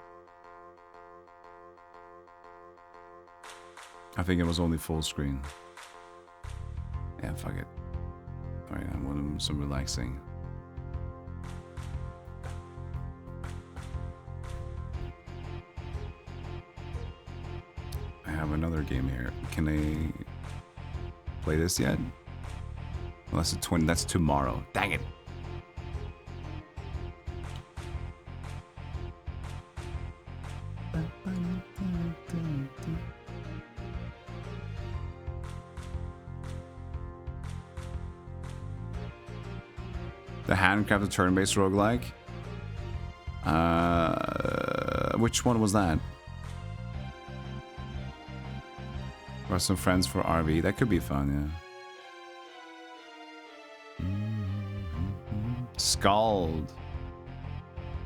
I think it was only full screen. Yeah, fuck it. Alright, I want some relaxing. I have another game here. Can I play this yet? Well, that's the 20. That's tomorrow. Dang it. The handcrafted turn-based roguelike. Which one was that? Or some friends for RV. That could be fun, yeah. Scald.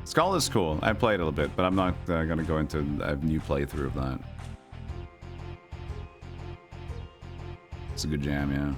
Scald is cool. I played a little bit, but I'm not gonna go into a new playthrough of that. It's a good jam, yeah.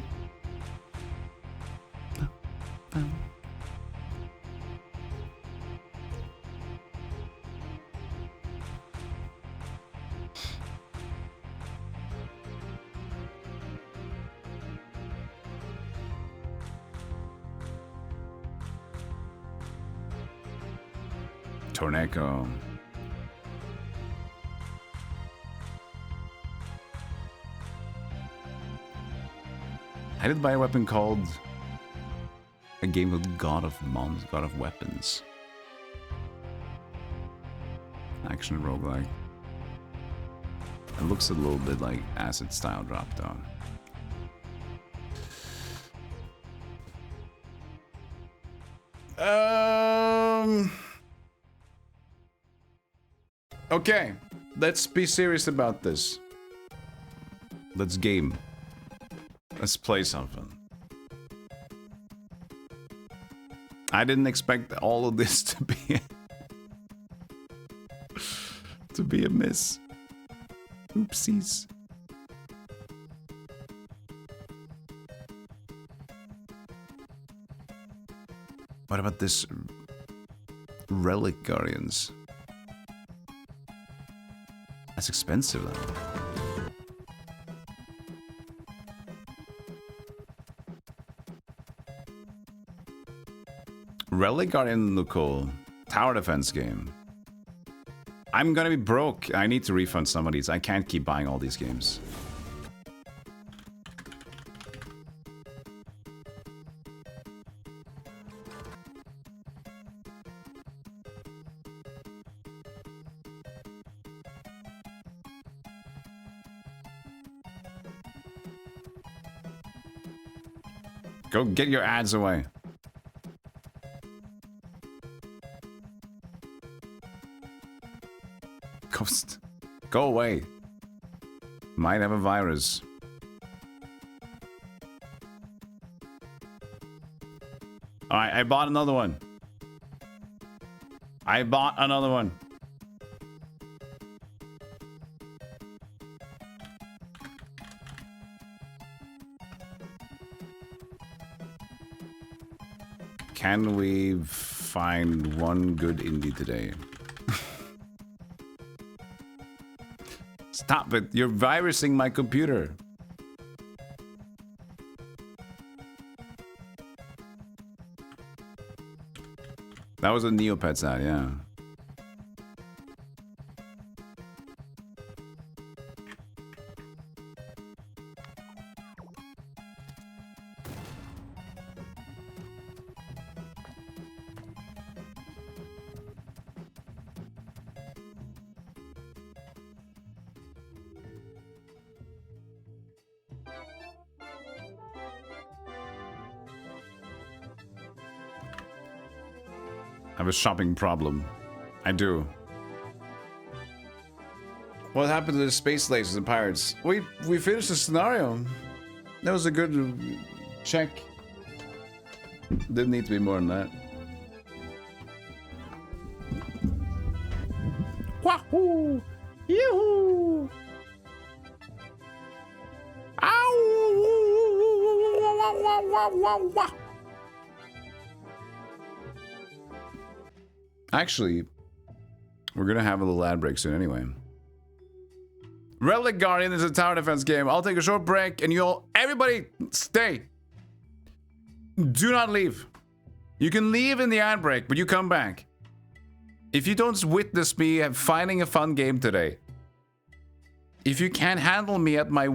Torneko. I did buy a weapon called a game with God of Weapons. Action roguelike. It looks a little bit like Acid style drop down. Okay, let's be serious about this. Let's game. Let's play something. I didn't expect all of this to be a miss. Oopsies. What about this Relic Guardians? That's expensive though. Relic Guardian look cool. Tower defense game. I'm gonna be broke. I need to refund some of these. I can't keep buying all these games. Go get your ads away. Ghost. Go away. Might have a virus. Alright, I bought another one. Can we find one good indie today? Stop it. You're virusing my computer. That was a Neopets ad, yeah. I have a shopping problem. I do. What happened to the space lasers and pirates? We finished the scenario. That was a good check. Didn't need to be more than that. Wahoo! Yoo-hoo! Ow! Actually, we're gonna have a little ad break soon anyway. Relic Guardian is a tower defense game. I'll take a short break and everybody stay. Do not leave. You can leave in the ad break, but you come back. If you don't witness me finding a fun game today, if you can't handle me at my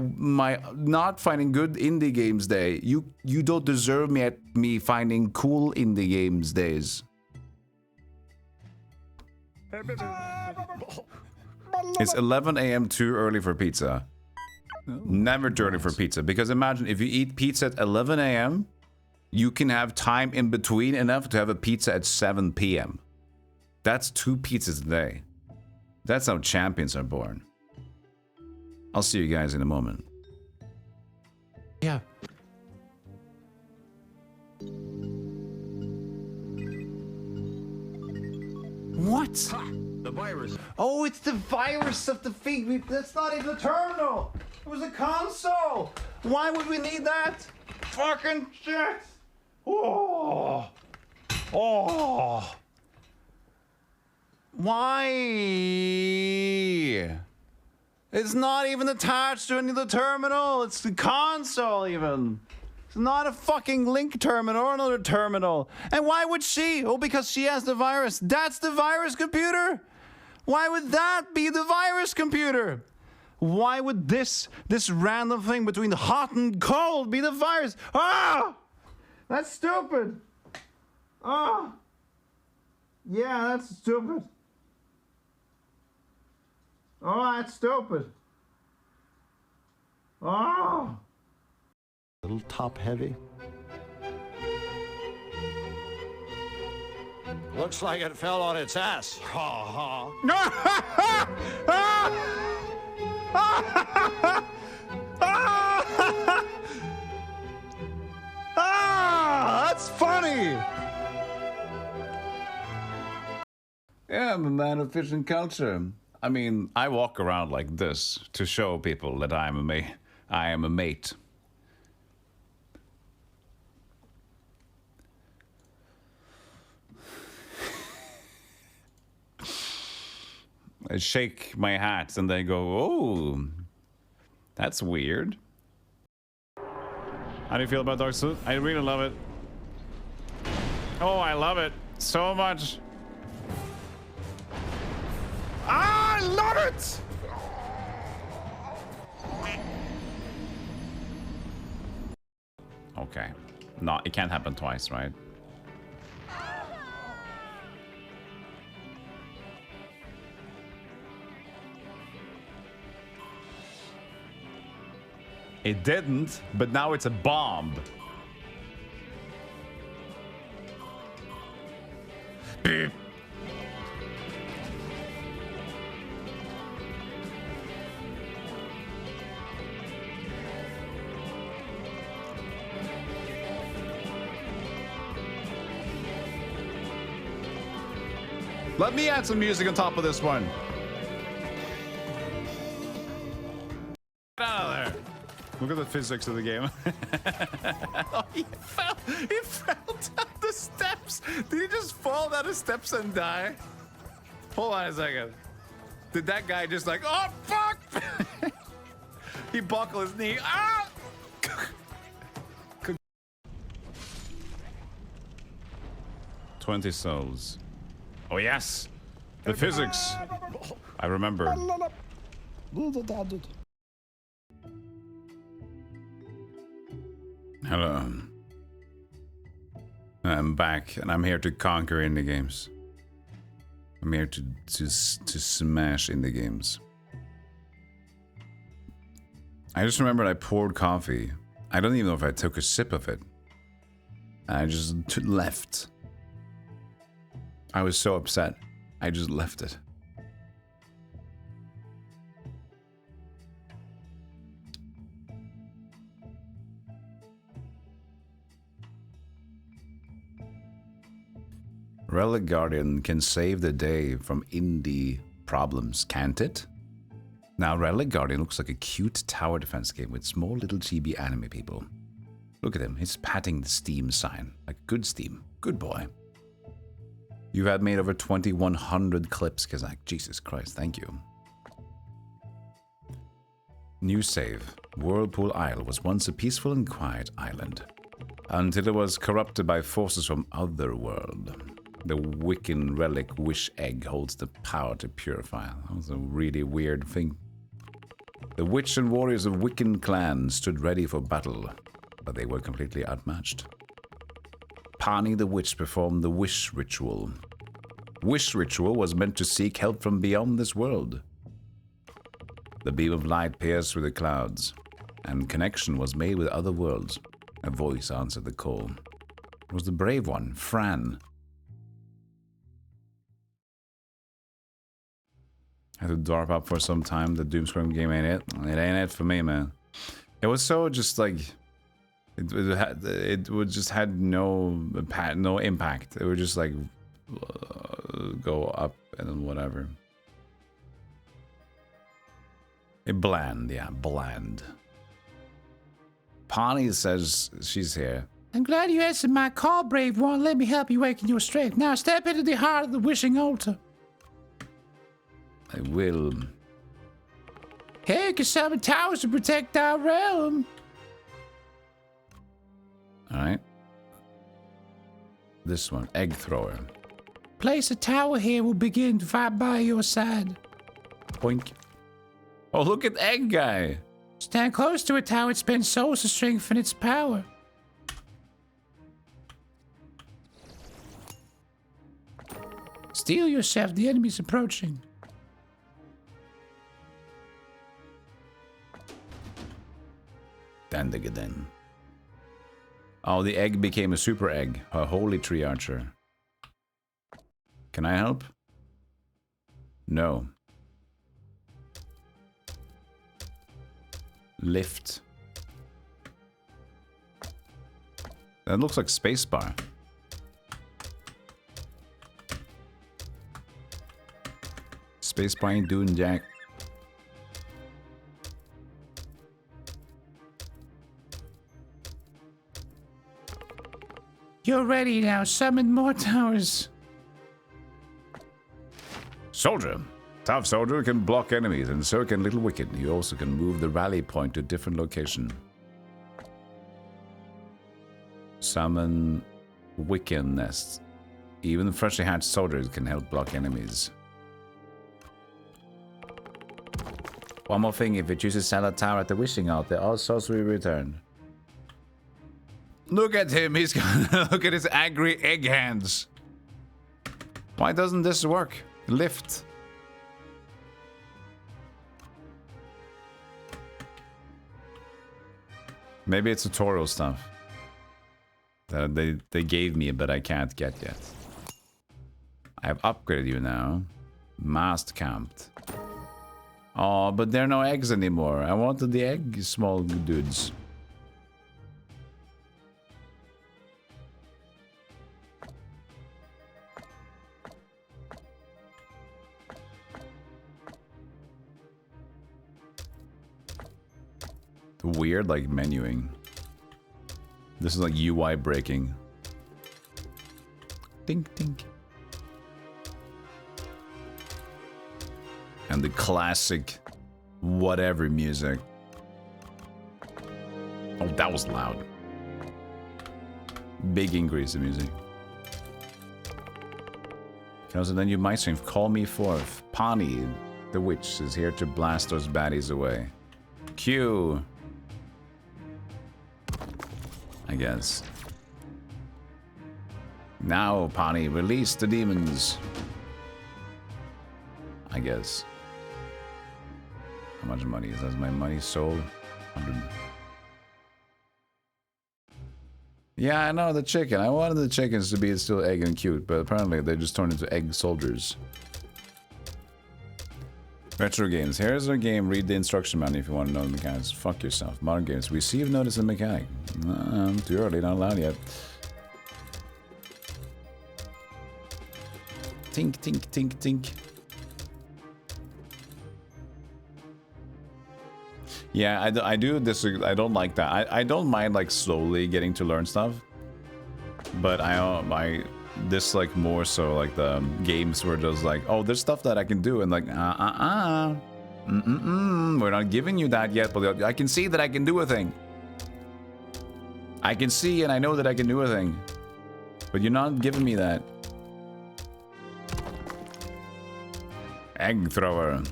not finding good indie games day, you don't deserve me at me finding cool indie games days. It's 11 a.m. too early for pizza. Never too early for pizza. Because imagine if you eat pizza at 11 a.m., you can have time in between enough to have a pizza at 7 p.m. That's 2 pizzas a day. That's how champions are born. I'll see you guys in a moment. Yeah. What? Ha! The virus. Oh, it's the virus of the thing. That's not even a terminal. It was a console. Why would we need that? Fucking shit. Oh. Oh. Why? It's not even attached to any of the terminal. It's the console even. It's not a fucking link terminal or another terminal. And why would she? Oh, because she has the virus. That's the virus computer. Why would that be the virus computer? Why would this random thing between hot and cold be the virus? Ah! That's stupid. Ah! Yeah, that's stupid. Oh, that's stupid. Oh! A little top heavy. Looks like it fell on its ass. Ha That's funny. Yeah, I'm a man of fish and culture. I mean, I walk around like this to show people that I am a mate. I shake my hat and they go, oh, that's weird. How do you feel about Dark Souls? I really love it. Oh, I love it so much. I love it! Okay. No, it can't happen twice, right? It didn't, but now it's a bomb. Beep. Let me add some music on top of this one. Get out of there. Look at the physics of the game. Oh, he fell down the steps. Did he just fall down the steps and die? Hold on a second. Did that guy just like, oh, fuck! He buckled his knee. Ah! 20 souls. Oh, yes. The physics. I remember. Hello. I'm back, and I'm here to conquer indie games. I'm here to smash indie games. I just remembered I poured coffee. I don't even know if I took a sip of it. I just left. I was so upset. I just left it. Relic Guardian can save the day from indie problems, can't it? Now, Relic Guardian looks like a cute tower defense game with small little chibi anime people. Look at him, he's patting the Steam sign. Like, good Steam. Good boy. You've had made over 2,100 clips, Kazak. Jesus Christ, thank you. New save. Whirlpool Isle was once a peaceful and quiet island, until it was corrupted by forces from Otherworld. The Wiccan relic Wish Egg holds the power to purify. That was a really weird thing. The witch and warriors of Wiccan clan stood ready for battle, but they were completely outmatched. Pani the witch performed the Wish Ritual. Wish Ritual was meant to seek help from beyond this world. The beam of light pierced through the clouds, and connection was made with other worlds. A voice answered the call. It was the brave one, Fran. I had to darp up for some time. The Doomscream game ain't it. It ain't it for me, man. It was so just like it would just had no impact. It would just like go up and then whatever. Bland, yeah, bland. Pani says she's here. I'm glad you answered my call, brave one. Let me help you awaken your strength. Now step into the heart of the wishing altar. I will. Hey, you can summon towers to protect our realm. Alright. This one, egg thrower. Place a tower here, will begin to fight by your side. Boink. Oh, look at egg guy. Stand close to a tower, it spends souls to strengthen its power. Steel yourself, the enemy's approaching. Then. Oh, the egg became a super egg. A holy tree archer. Can I help? No. Lift. That looks like spacebar. Spacebar ain't doing jack. You're ready now. Summon more towers. Soldier. Tough soldier can block enemies, and so can Little Wicked. You also can move the rally point to a different location. Summon Wiccan nests. Even freshly hatched soldiers can help block enemies. One more thing, if you choose to sell a tower at the wishing altar, all souls will be returned. Look at him, he's gonna look at his angry egg hands. Why doesn't this work? Lift. Maybe it's tutorial stuff that they gave me, but I can't get yet. I have upgraded you now. Mast camped. Oh, but there are no eggs anymore. I wanted the egg small dudes. weird, like, menuing. This is like UI breaking. Dink, dink. And the classic whatever music. Oh, that was loud. Big increase in music. So then you might stream. Call me forth. Pawnee, the witch, is here to blast those baddies away. Q. I guess. Now, Pawnee, release the demons. I guess. How much money is that? My money sold? 100. Yeah, I know, the chicken. I wanted the chickens to be still egg and cute, but apparently they just turned into egg soldiers. Retro games. Here's our game. Read the instruction manual if you want to know the mechanics. Fuck yourself. Modern games. Receive notice of mechanic. Too early, not allowed yet. Tink, tink, tink, tink. Yeah, I do disagree. I don't like that. I don't mind like slowly getting to learn stuff, but I dislike more so like the games where just like, oh, there's stuff that I can do, and like we're not giving you that yet, but I can see that I can do a thing. I can see and I know that I can do a thing, but you're not giving me that. Egg thrower.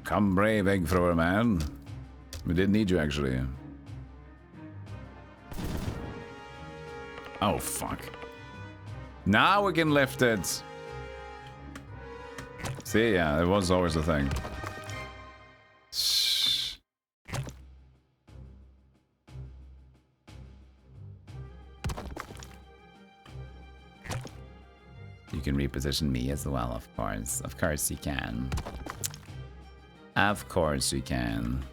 Come brave, egg thrower man. We didn't need you actually. Oh fuck. Now we can lift it. See, yeah, it was always a thing. Shh. You can reposition me as well, of course. Of course you can. Of course you can.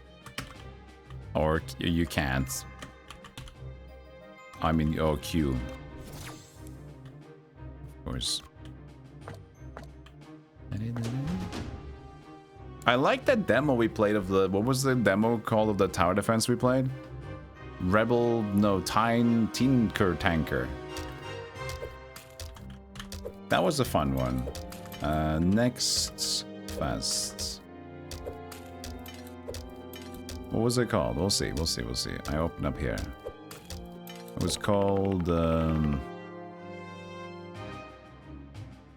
Or you can't. I mean, oh, Q. Of course. I like that demo we played of the... What was the demo called of the tower defense we played? Rebel... No, Tinker Tanker. That was a fun one. Next fest. What was it called? We'll see, we'll see, we'll see. I open up here. It was called...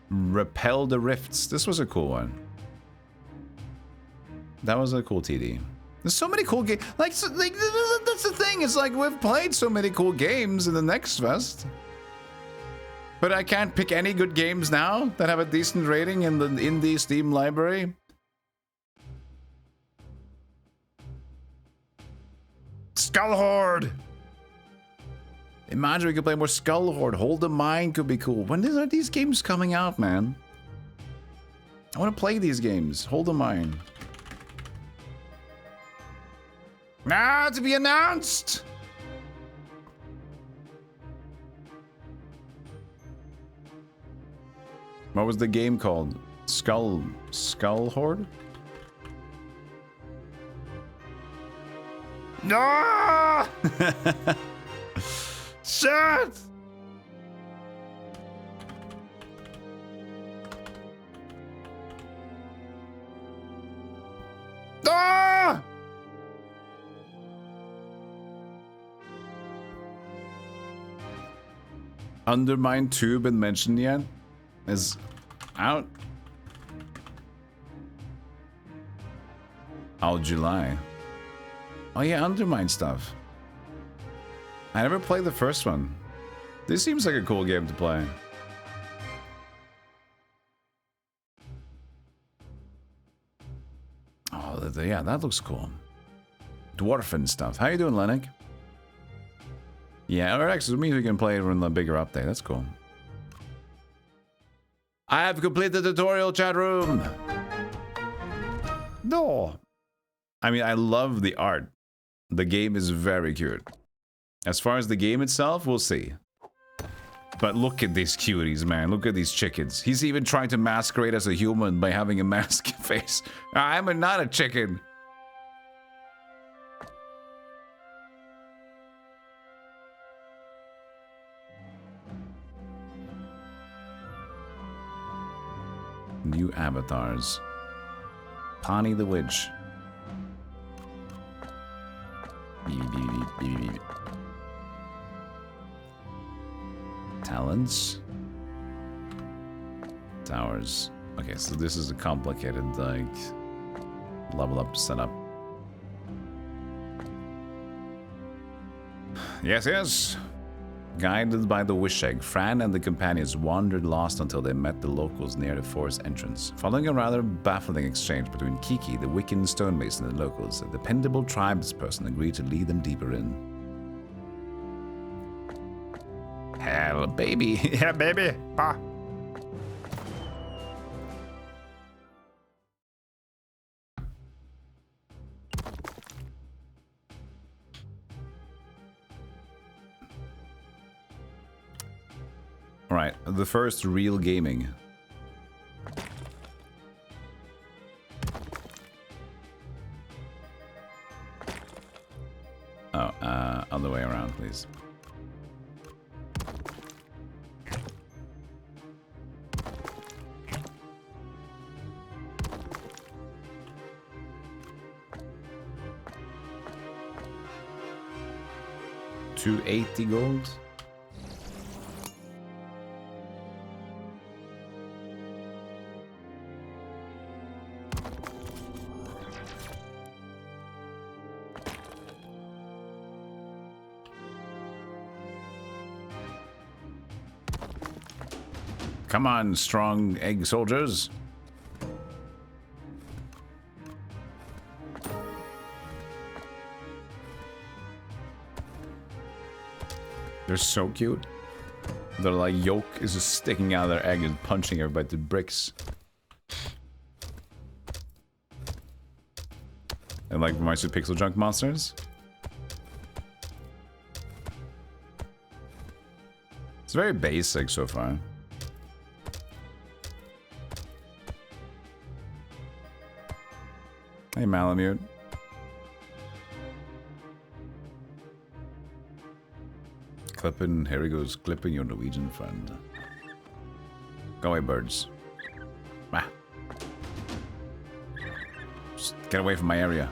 Repel the Rifts. This was a cool one. That was a cool TD. There's so many cool games. Like, that's the thing. It's like we've played so many cool games in the next fest. But I can't pick any good games now that have a decent rating in the indie Steam library. Skull Horde! Imagine we could play more Skull Horde. Hold the Mind could be cool. When are these games coming out, man? I want to play these games. Hold the Mind. Now to be announced! What was the game called? Skull Horde? No! Shit! Ah! Undermine 2 been mentioned yet? Is out. Oh, July. Oh yeah, Undermine stuff. I never played the first one. This seems like a cool game to play. Oh, yeah, that looks cool. Dwarfen stuff. How you doing, Lennox? Yeah, or actually, it means we can play it in the bigger update. That's cool. I have completed the tutorial, chat room. No. I mean, I love the art. The game is very cute. As far as the game itself, we'll see. But look at these cuties, man. Look at these chickens. He's even trying to masquerade as a human by having a mask face. I'm not a chicken. New avatars. Pawnee the Witch. Talents. Towers. Okay, so this is a complicated, like, level up setup. Yes, yes. Guided by the wish egg, Fran and the companions wandered lost until they met the locals near the forest entrance. Following a rather baffling exchange between Kiki, the Wiccan stonemason, and the locals, a dependable tribesperson agreed to lead them deeper in. Hell, baby. Yeah, baby. Bah. Alright, the first real gaming. Oh, other way around, please. $280 gold. Come on, strong egg soldiers. They're so cute. Their like yolk is just sticking out of their egg and punching everybody to bricks. And like reminds you of Pixel Junk monsters. It's very basic so far. Hey, Malamute. Clipping, here he goes, clipping your Norwegian friend. Go away, birds. Ah. Just get away from my area.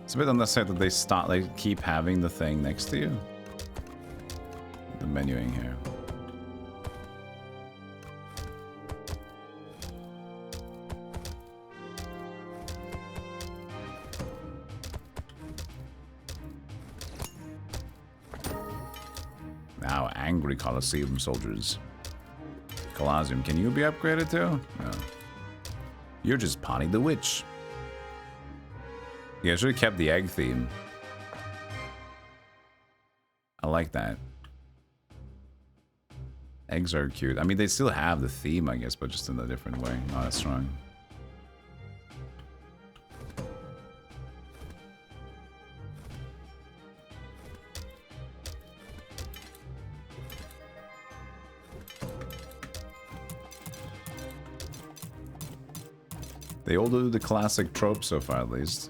It's a bit unnecessary that they keep having the thing next to you. The menuing here. Now, angry Colosseum soldiers. Colosseum, can you be upgraded too? No. You're just Pawnee the Witch. Yeah, I should have kept the egg theme. I like that. Eggs are cute. I mean, they still have the theme, I guess, but just in a different way. Not as strong. They all do the classic trope so far, at least.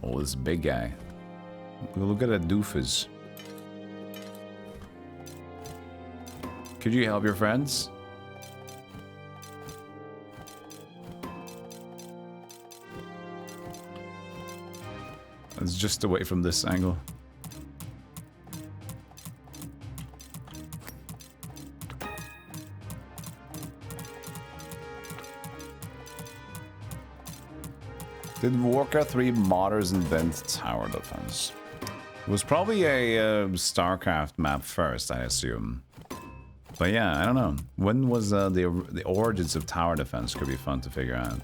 Oh, this big guy. Look at that doofus. Could you help your friends? It's just away from this angle. Did Warcraft 3 modders invent tower defense? It was probably a StarCraft map first, I assume. But yeah, I don't know. When was the origins of tower defense? Could be fun to figure out.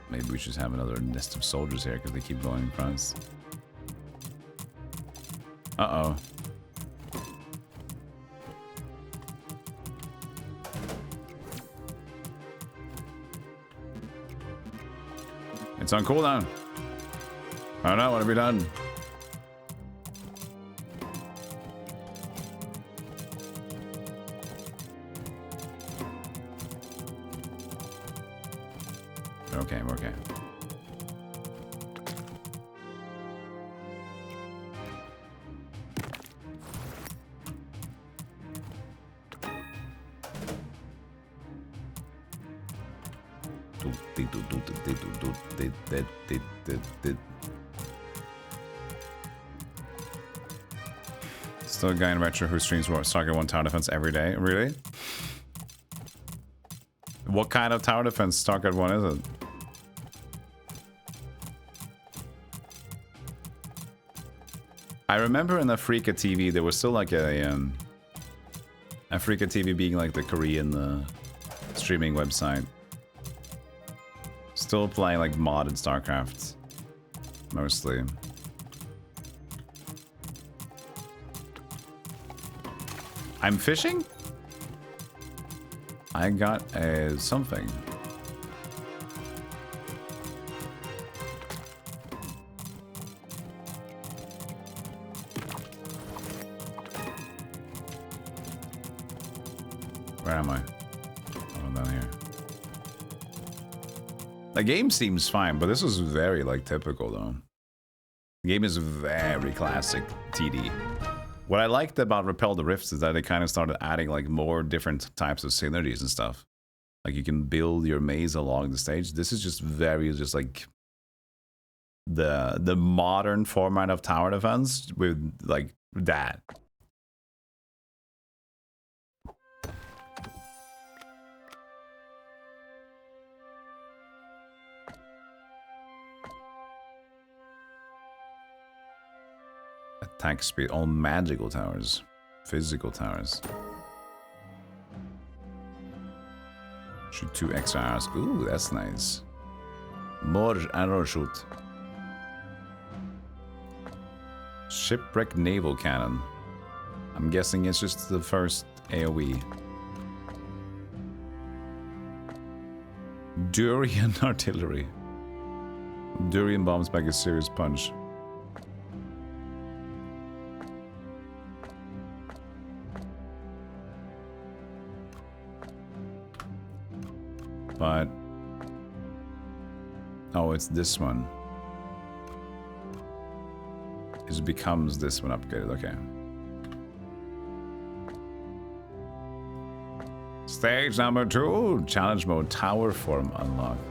Maybe we should have another nest of soldiers here because they keep going in front. Uh-oh. It's on cooldown. I don't know, what have we done? Okay, we're okay. Still a guy in Retro who streams Stargate 1 tower defense every day. Really? What kind of tower defense Stargate 1 is it? I remember in Afrika TV there was still like a Afrika TV being like the Korean streaming website. Still playing like modded StarCraft. Mostly. I'm fishing? I got something. Where am I? Oh, down here. The game seems fine, but this was very, like, typical, though. The game is very classic TD. What I liked about Repel the Rifts is that they kind of started adding, like, more different types of synergies and stuff. Like, you can build your maze along the stage. This is just very, just, like, the modern format of tower defense with, like, that. Attack speed on magical towers, physical towers. Shoot 2 extra arrows. Ooh, that's nice. More arrow shoot. Shipwreck naval cannon. I'm guessing it's just the first AoE. Durian artillery. Durian bombs back a serious punch. But oh, it's this one. It becomes this one upgraded. Okay. Stage number 2, challenge mode, tower form unlocked.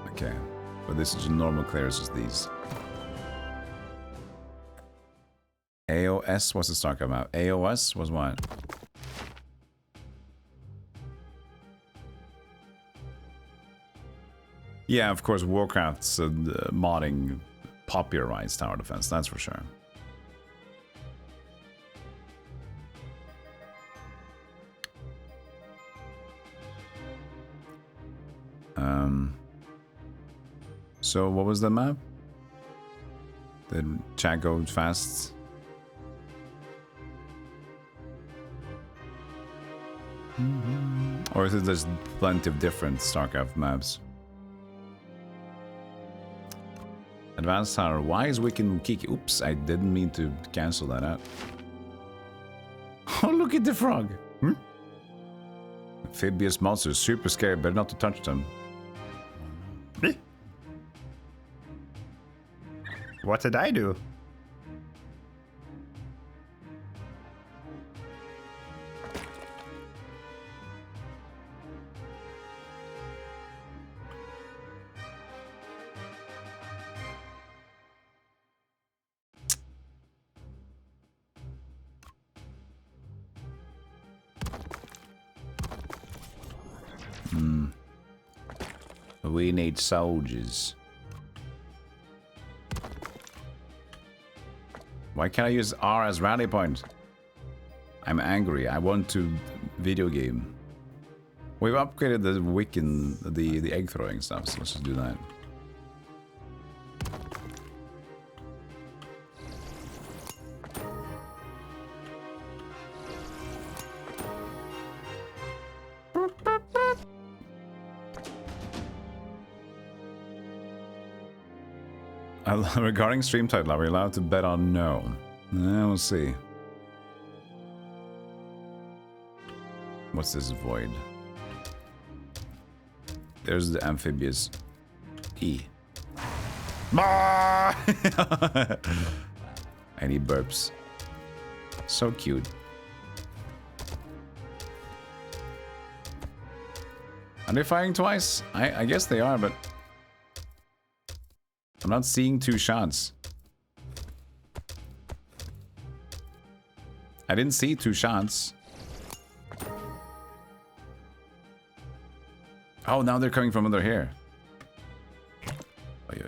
Okay, but this is normal clears as these. AOS was the StarCraft map. AOS was what? Yeah, of course, Warcraft's modding popularized tower defense, that's for sure. So what was the map? Did chat go fast? Or is it just plenty of different StarCraft maps? Advanced Tower. Why is Wiccan Kiki? Oops, I didn't mean to cancel that out. Oh, look at the frog. Amphibious monsters. Super scary. Better not to touch them. What did I do? We need soldiers. Why can't I use R as rally point? I'm angry. I want to video game. We've upgraded the Wiccan, the egg throwing stuff, so let's just do that. Regarding stream title, are we allowed to bet on no? We'll see. What's this void? There's the amphibious E. And he burps. So cute. Are they firing twice? I guess they are, but I'm not seeing 2 shots. I didn't see 2 shots. Oh, now they're coming from under here. Oh, yeah.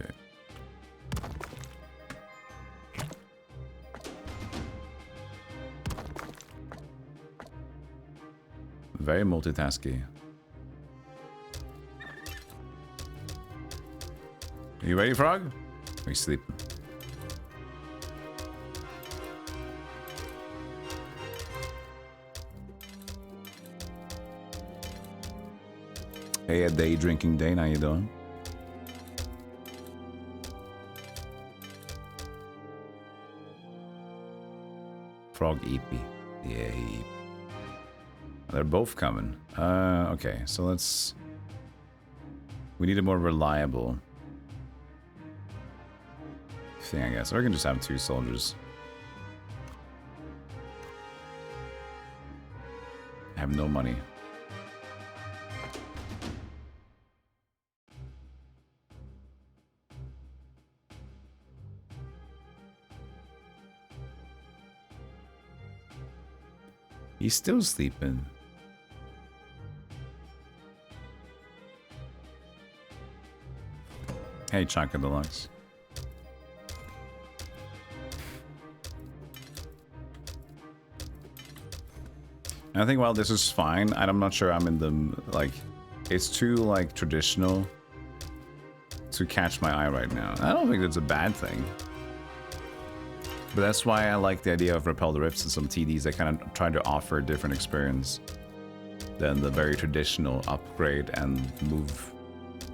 Very multitasky. Are you ready, Frog? Are you sleeping? Hey, a day drinking day, how you doing? Frog EP. Yeah, they're both coming. Okay, so let's... We need a more reliable thing, I guess. Or we can just have 2 soldiers. I have no money. He's still sleeping. Hey, Chaka Deluxe. I think while this is fine, I'm not sure I'm in the, like, it's too, like, traditional to catch my eye right now. I don't think that's a bad thing. But that's why I like the idea of Repel the Rifts and some TDs that kind of try to offer a different experience than the very traditional upgrade and move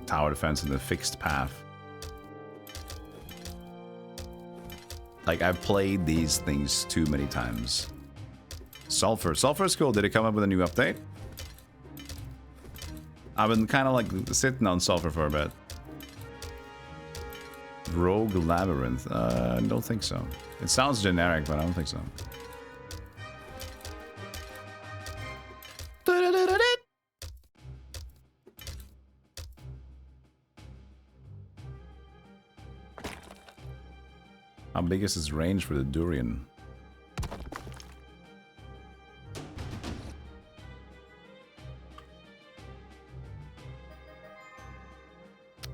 tower defense in the fixed path. Like, I've played these things too many times. Sulfur. Sulfur is cool. Did it come up with a new update? I've been kind of like sitting on Sulfur for a bit. Rogue Labyrinth. I don't think so. It sounds generic, but I don't think so. How big is his range for the Durian?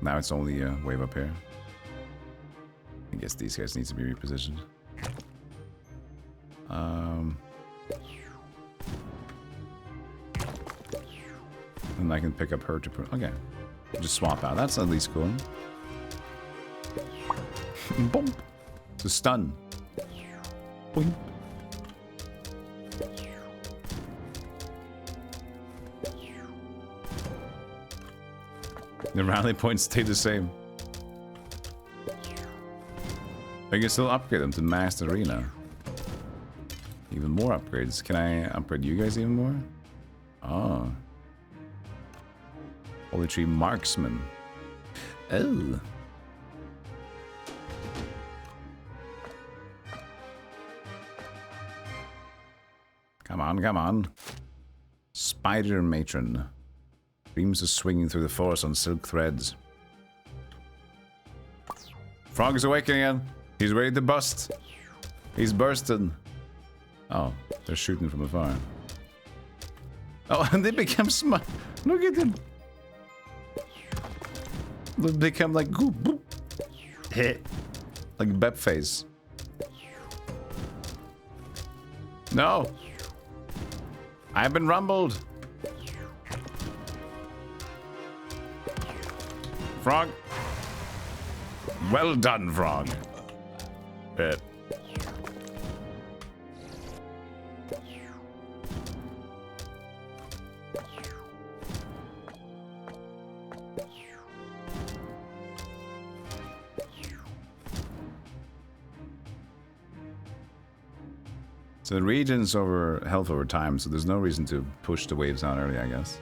Now it's only a wave up here. I guess these guys need to be repositioned. And I can pick up her to put. Okay, just swap out. That's at least cool. Boom. To stun. Boing. The rally points stay the same. I can still upgrade them to Master Arena. Even more upgrades. Can I upgrade you guys even more? Oh. Holy Tree Marksman. Oh. Come on, come on. Spider Matron. Dreams of swinging through the forest on silk threads. Frog is awake again. He's ready to bust. He's bursting. Oh, they're shooting from afar. Oh, and they become smart. Look at them. They become like goop, boop. Hit. Like Bep face. No. I've been rumbled. Frog. Well done, Frog. Bit. So the regen's over health over time, so there's no reason to push the waves out early, I guess.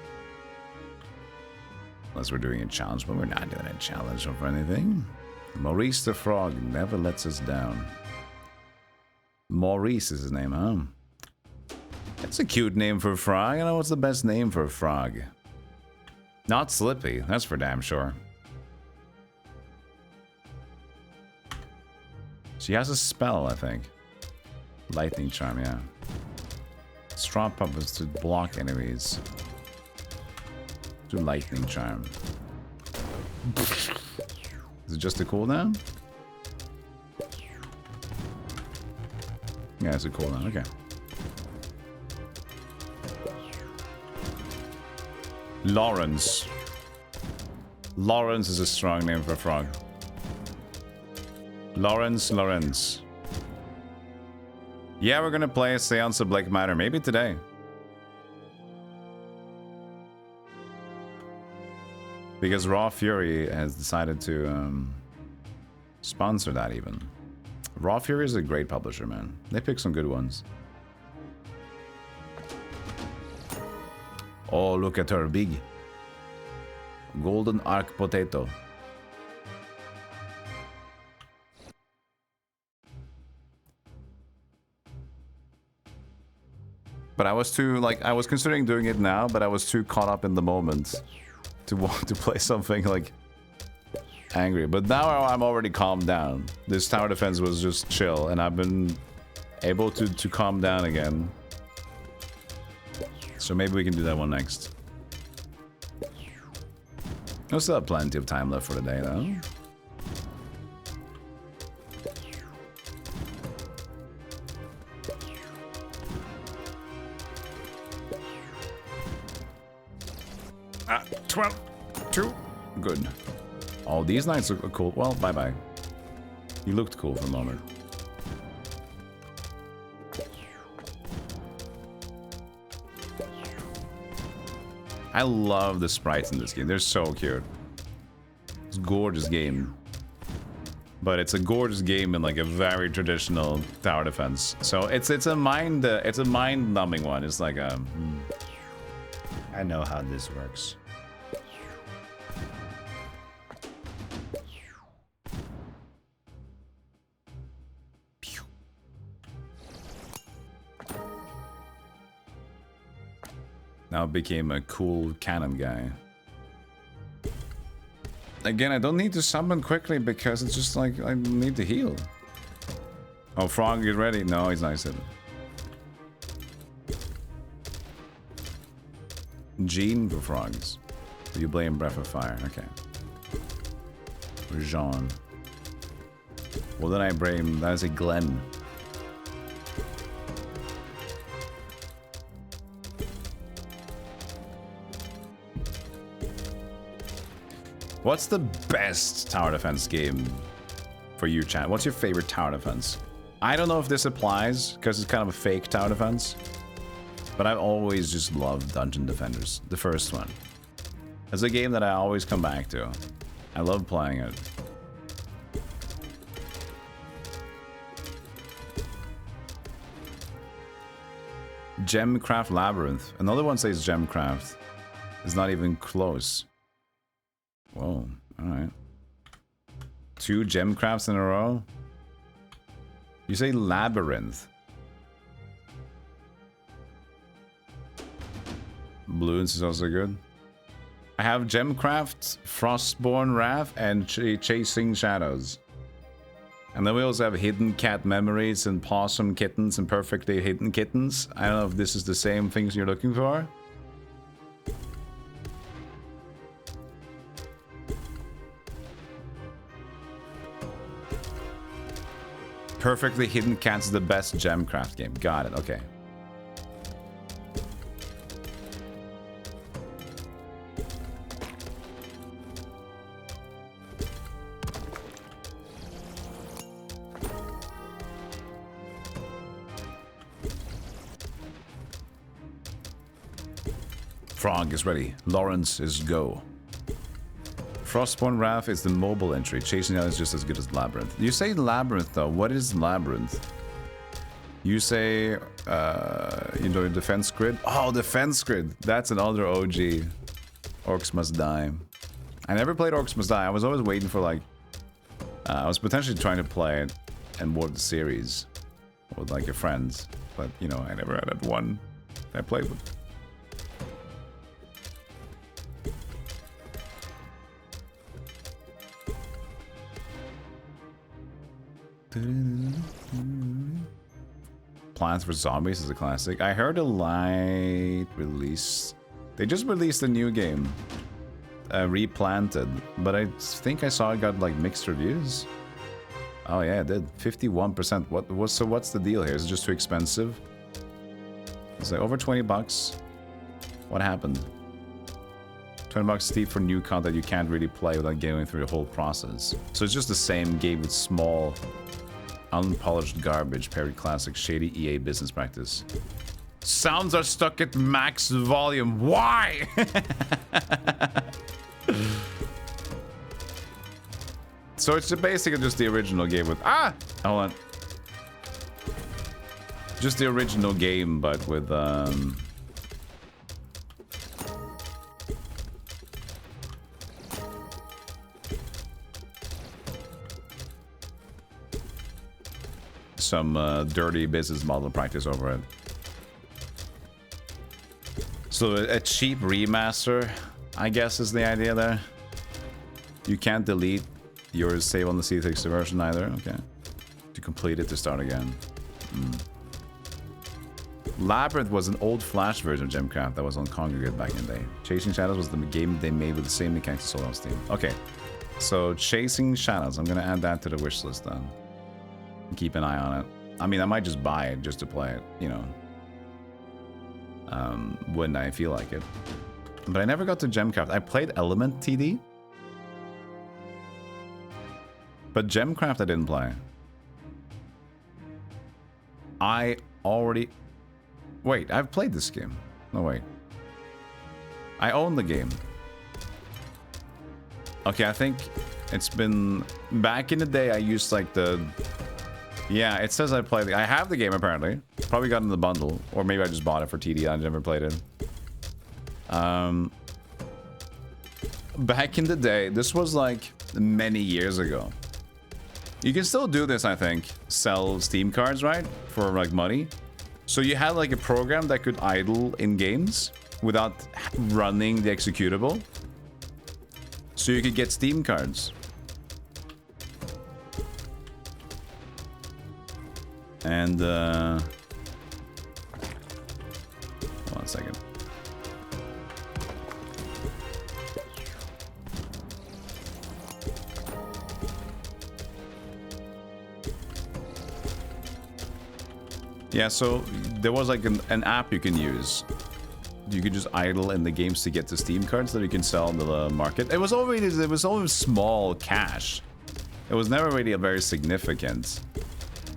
Unless we're doing a challenge, but we're not doing a challenge or anything. Maurice the Frog never lets us down. Maurice is his name, huh? That's a cute name for a frog. I don't know what's the best name for a frog. Not Slippy, that's for damn sure. She has a spell, I think. Lightning Charm, yeah. Straw puppets to block enemies. Do Lightning Charm. Is it just a cooldown? Yeah, it's a cooldown, okay. Lawrence. Lawrence is a strong name for a frog. Lawrence. Yeah, we're gonna play a Séance of Black Manor, maybe today. Because Raw Fury has decided to sponsor that even. Raw Fury is a great publisher, man. They pick some good ones. Oh, look at her, big. Golden Arc Potato. But I was too, like, I was considering doing it now, but I was too caught up in the moment to want to play something, like, angry. But now I'm already calmed down. This tower defense was just chill, and I've been able to calm down again. So maybe we can do that one next. I still have plenty of time left for the day, though. Ah, 12, 2. Good. Oh, these knights look cool. Well, bye-bye. You looked cool for a moment. I love the sprites in this game. They're so cute. It's a gorgeous game. But it's a gorgeous game in like a very traditional tower defense. So it's a mind-numbing one. It's like a I know how this works. Now became a cool cannon guy. Again, I don't need to summon quickly because it's just like I need to heal. Oh, Frog, get ready. No, he's not hidden. Jean for frogs. You blame Breath of Fire. Okay. Jean. Well, then I blame. That is a Glen. What's the best tower defense game for you, chat? What's your favorite tower defense? I don't know if this applies, because it's kind of a fake tower defense. But I've always just loved Dungeon Defenders, the first one. It's a game that I always come back to. I love playing it. Gemcraft Labyrinth. Another one says Gemcraft. It's not even close. Whoa, alright. 2 Gemcrafts in a row? You say Labyrinth. Balloons is also good. I have Gemcraft, Frostborn Wrath, and Chasing Shadows. And then we also have Hidden Cat Memories and Possum Kittens and Perfectly Hidden Kittens. I don't know if this is the same things you're looking for. Perfectly Hidden Cats is the best Gemcraft game. Got it, okay. Frog is ready. Lawrence is go. Frostborn Wrath is the mobile entry. Chasing Out is just as good as Labyrinth. You say Labyrinth though. What is Labyrinth? You say you know Defense Grid? Oh, Defense Grid. That's another OG. Orcs Must Die. I never played Orcs Must Die. I was always waiting for like... I was potentially trying to play it and more the series with like your friends. But, you know, I never had that one I played with. Plants vs. Zombies is a classic. I heard a light release. They just released a new game. Replanted. But I think I saw it got like mixed reviews. Oh yeah, it did. 51%. So what's the deal here? Is it just too expensive? It's like over 20 bucks. What happened? 20 bucks steep for new content you can't really play without going through the whole process. So it's just the same game with small, unpolished garbage, paired classic, shady EA business practice. Sounds are stuck at max volume. Why? So it's basically just the original game with... Ah! Hold on. Just the original game, but with... some dirty business model practice over it. So a cheap remaster, I guess, is the idea there. You can't delete your save on the theatrics version either. Okay. To complete it, to start again. Labyrinth was an old Flash version of Gemcraft that was on Congregate back in the day. Chasing Shadows was the game they made with the same mechanics sold on Steam. Okay. So Chasing Shadows, I'm gonna add that to the wish list then. Keep an eye on it. I mean, I might just buy it just to play it, you know. When I feel like it. But I never got to Gemcraft. I played Element TD. But Gemcraft I didn't play. I already... Wait, I've played this game. No, wait. I own the game. Okay, I think it's been... Back in the day, I used like the... Yeah, it says I played the... I have the game apparently. Probably got it in the bundle. Or maybe I just bought it for TD. I never played it. Back in the day, this was like many years ago. You can still do this, I think. Sell Steam cards, right? For like money. So you had like a program that could idle in games without running the executable. So you could get Steam cards. And, hold on a second. Yeah, so there was like an app you can use. You could just idle in the games to get the Steam cards that you can sell on the market. It was always small cash. It was never really a very significant.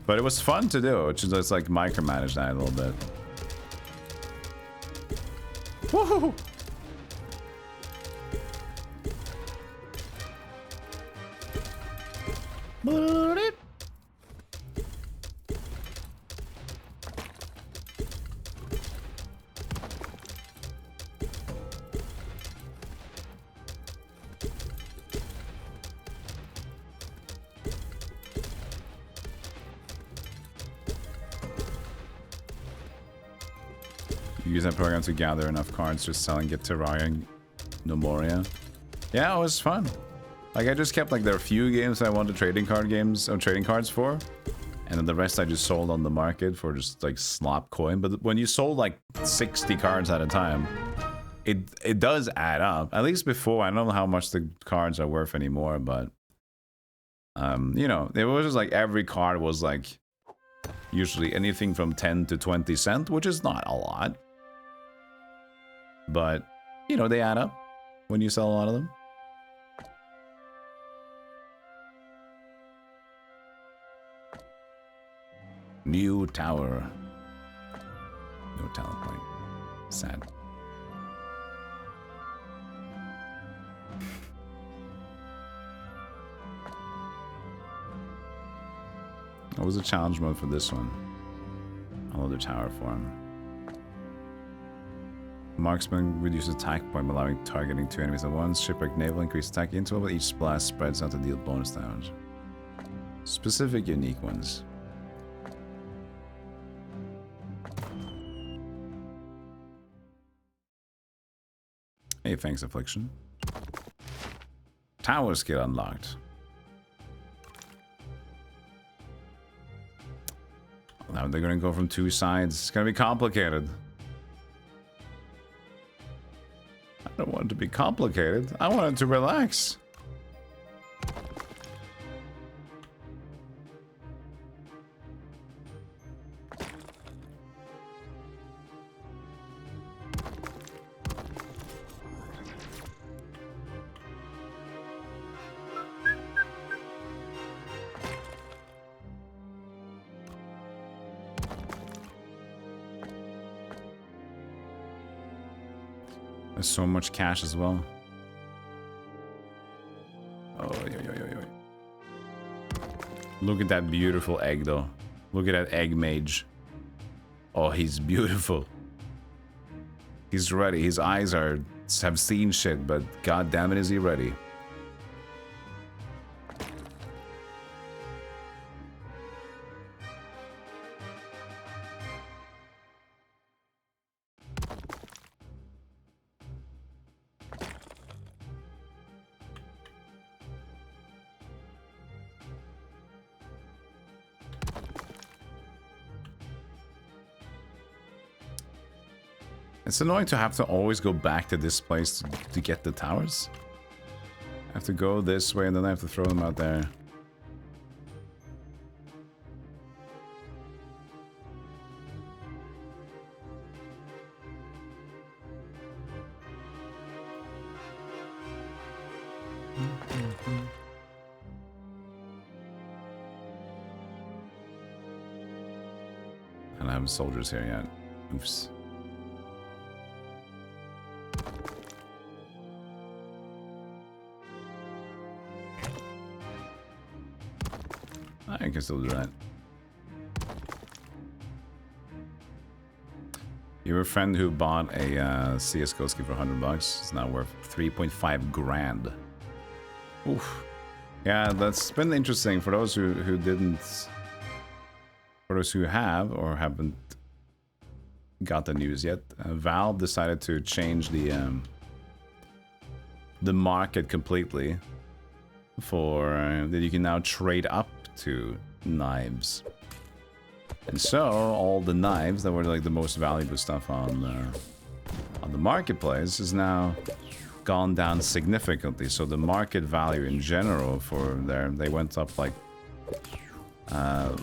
But it was fun to do, which is just like micromanage that a little bit. Woohoo! Use that program to gather enough cards to sell and get Terraria and Nomoria. Yeah, it was fun. Like I just kept like there are a few games I wanted trading cards for, and then the rest I just sold on the market for just like slop coin. But when you sold like 60 cards at a time, it does add up. At least before, I don't know how much the cards are worth anymore, but you know, it was just like every card was like usually anything from 10 to 20 cents, which is not a lot. But, you know, they add up when you sell a lot of them. New tower. No talent point. Sad. What was the challenge mode for this one? another tower for him. Marksman reduces attack point, allowing targeting 2 enemies at once. Shipwreck Naval increases attack interval, but each blast spreads out to deal bonus damage. Specific unique ones. Hey, thanks, Affliction. Towers get unlocked. Now they're gonna go from 2 sides. It's gonna be complicated. I don't want it to be complicated. I want it to relax. There's so much cash as well. Oh, yo. Look at that beautiful egg, though. Look at that egg mage. Oh, he's beautiful. He's ready. His eyes have seen shit, but god damn it, is he ready? It's annoying to have to always go back to this place to get the towers. I have to go this way and then I have to throw them out there. And I have soldiers here yet. Oops. I can still do that. Your friend who bought a CSGO skin for $100 is now worth 3.5 grand. Oof. Yeah, that's been interesting for those who didn't. For those who have or haven't got the news yet, Valve decided to change the market completely for that you can now trade up to knives. And so all the knives that were like the most valuable stuff on the marketplace is now gone down significantly. So the market value in general for they went up like $1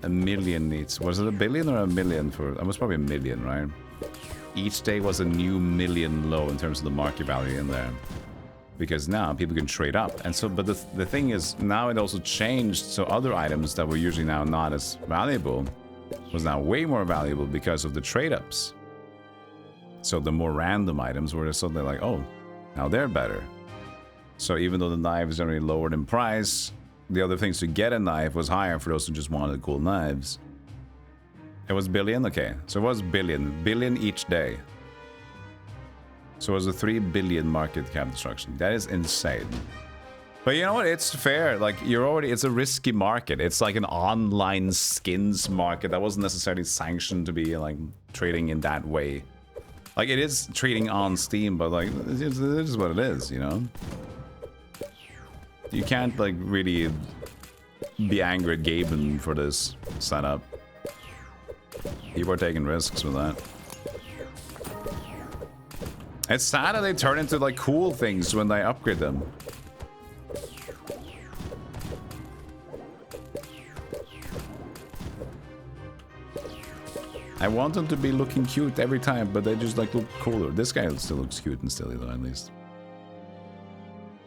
million each. Was it $1 billion or $1 million for? It was probably $1 million, right? Each day was a new million low in terms of the market value in there. Because now people can trade up. And so, but the thing is, now it also changed, so other items that were usually now not as valuable was now way more valuable because of the trade-ups. So the more random items were suddenly like, oh, now they're better. So even though the knife is generally lowered in price, the other things to get a knife was higher for those who just wanted cool knives. It was billion? Okay, so it was billion each day. So it was a 3 billion market cap destruction. That is insane. But you know what? It's fair. Like, it's a risky market. It's like an online skins market that wasn't necessarily sanctioned to be like trading in that way. Like, it is trading on Steam, but like, it is what it is, you know? You can't like really be angry at Gaben for this setup. People are taking risks with that. It's sad that they turn into like cool things when they upgrade them. I want them to be looking cute every time, but they just like look cooler. This guy still looks cute and silly though, at least.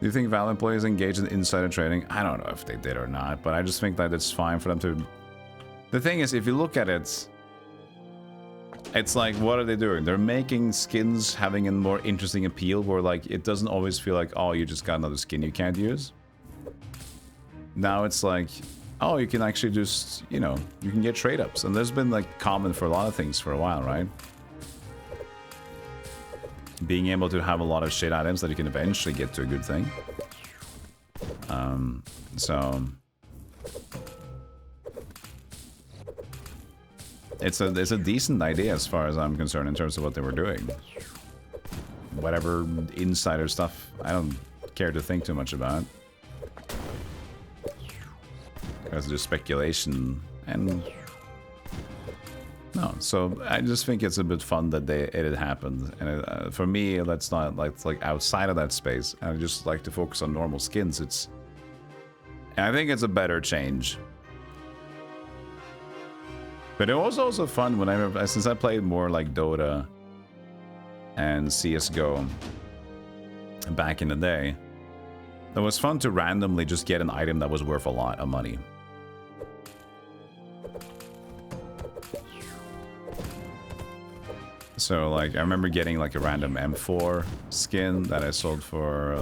Do you think Valve employees engage in insider trading? I don't know if they did or not, but I just think that it's fine for them to... The thing is, if you look at it, it's like, what are they doing? They're making skins having a more interesting appeal where like it doesn't always feel like, oh, you just got another skin you can't use. Now it's like, oh, you can actually just, you know, you can get trade ups. And there's been like common for a lot of things for a while, right? Being able to have a lot of shit items that you can eventually get to a good thing. So it's a decent idea as far as I'm concerned in terms of what they were doing. Whatever insider stuff, I don't care to think too much about. Because there's speculation and no, so I just think it's a bit fun that it happened, and for me, that's not like outside of that space. I just like to focus on normal skins. I think it's a better change. But it was also fun whenever, since I played more like Dota and CS:GO back in the day. It was fun to randomly just get an item that was worth a lot of money. So like I remember getting like a random M4 skin that I sold for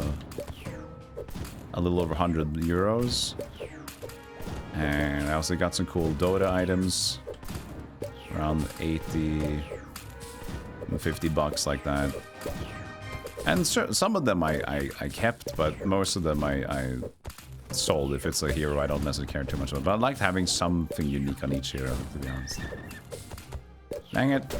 a little over 100 euros. And I also got some cool Dota items, around 80 and 50 bucks like that. And some of them I kept, but most of them I sold. If it's a hero I don't necessarily care too much about. But I liked having something unique on each hero, to be honest. Dang it.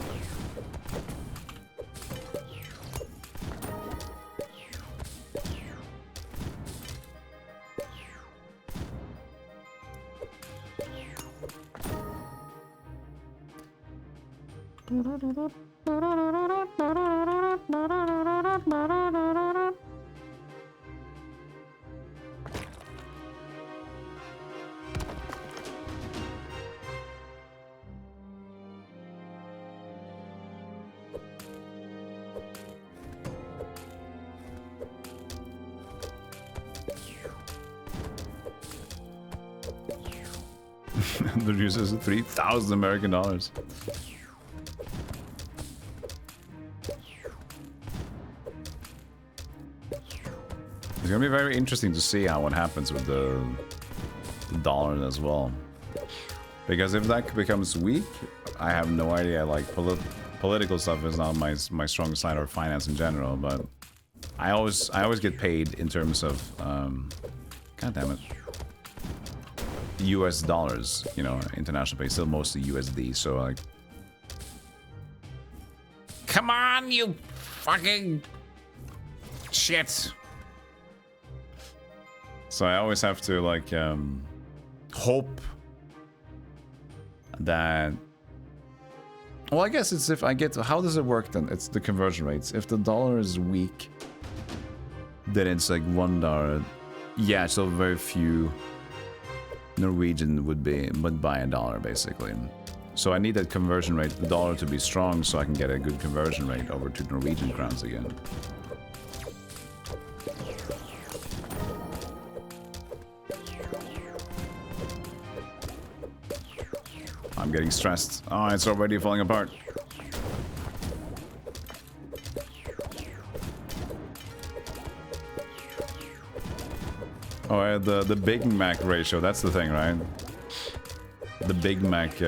The users 3,000 American dollars. It's gonna be very interesting to see how what happens with the dollar as well. Because if that becomes weak, I have no idea. Like political stuff is not my strong side, or finance in general. But I always get paid in terms of God damn it. US dollars, you know, international pay, still mostly USD, so like come on, you fucking shit. So I always have to like hope that, well, I guess it's if I get, how does it work then? It's the conversion rates. If the dollar is weak, then it's like $1. Yeah, so very few Norwegian would buy a dollar basically. So I need that conversion rate, the dollar, to be strong so I can get a good conversion rate over to Norwegian crowns again. I'm getting stressed. Oh, it's already falling apart. Oh, the Big Mac ratio, that's the thing, right? The Big Mac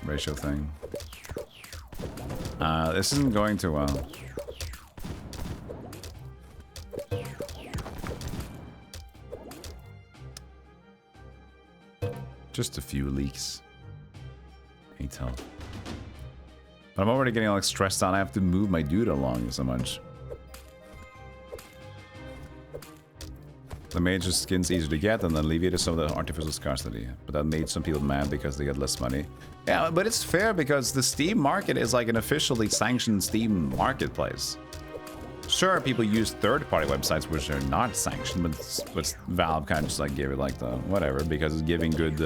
ratio thing. This isn't going too well. Just a few leaks. Can't tell. But I'm already getting like stressed out. I have to move my dude along so much. The major skin's easier to get and then alleviated some of the artificial scarcity. But that made some people mad because they get less money. Yeah, but it's fair because the Steam market is like an officially sanctioned Steam marketplace. Sure, people use third-party websites which are not sanctioned, but Valve kind of just like gave it like the whatever because it's giving good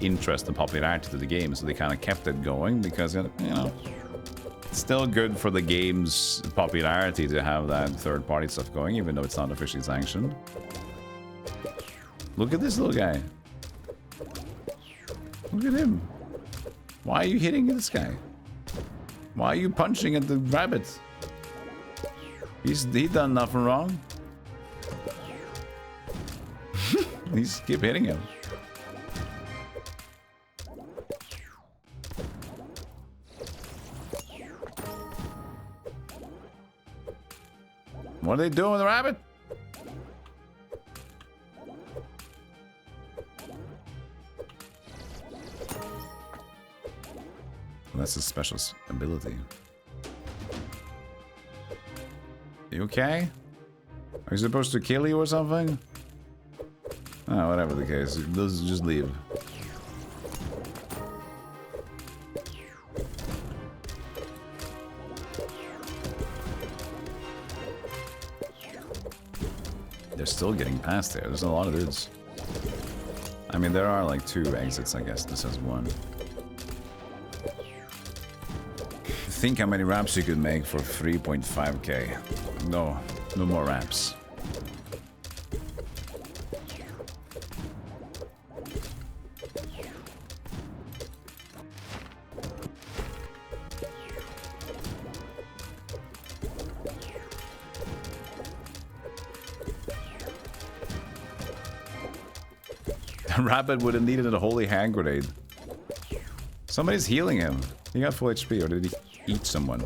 interest and popularity to the game, so they kind of kept it going because, you know, it's still good for the game's popularity to have that third-party stuff going, even though it's not officially sanctioned. Look at this little guy. Look at him. Why are you hitting this guy? Why are you punching at the rabbit? He's done nothing wrong. He's keep hitting him. What are they doing with the rabbit? That's a special ability. You okay? Are you supposed to kill you or something? Oh, whatever the case. Let's just leave. They're still getting past there. There's a lot of dudes. I mean, there are like 2 exits, I guess. This has 1. Think how many wraps you could make for 3.5k. No more wraps. Rabbit would have needed a holy hand grenade. Somebody's healing him. He got full HP, or did he eat someone?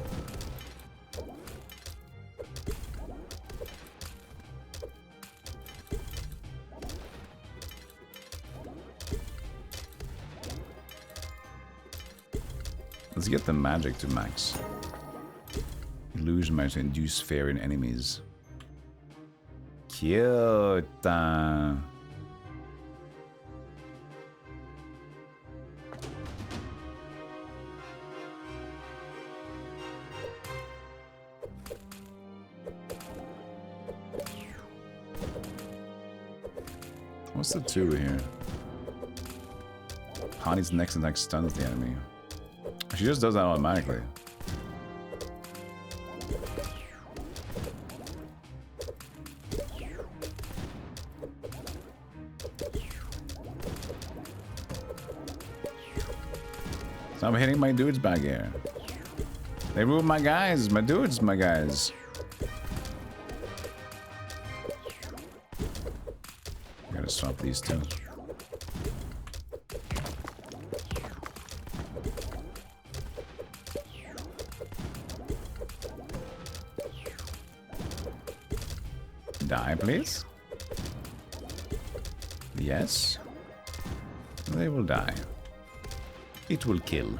Let's get the magic to max. Illusion magic to induce fear in enemies. Cute. What's the 2 here? Hani's next attack stuns the enemy. She just does that automatically. Stop hitting my dudes back here. They ruined my guys, my dudes, my guys. Gotta swap these 2. Die, please. Yes. They will die. It will kill.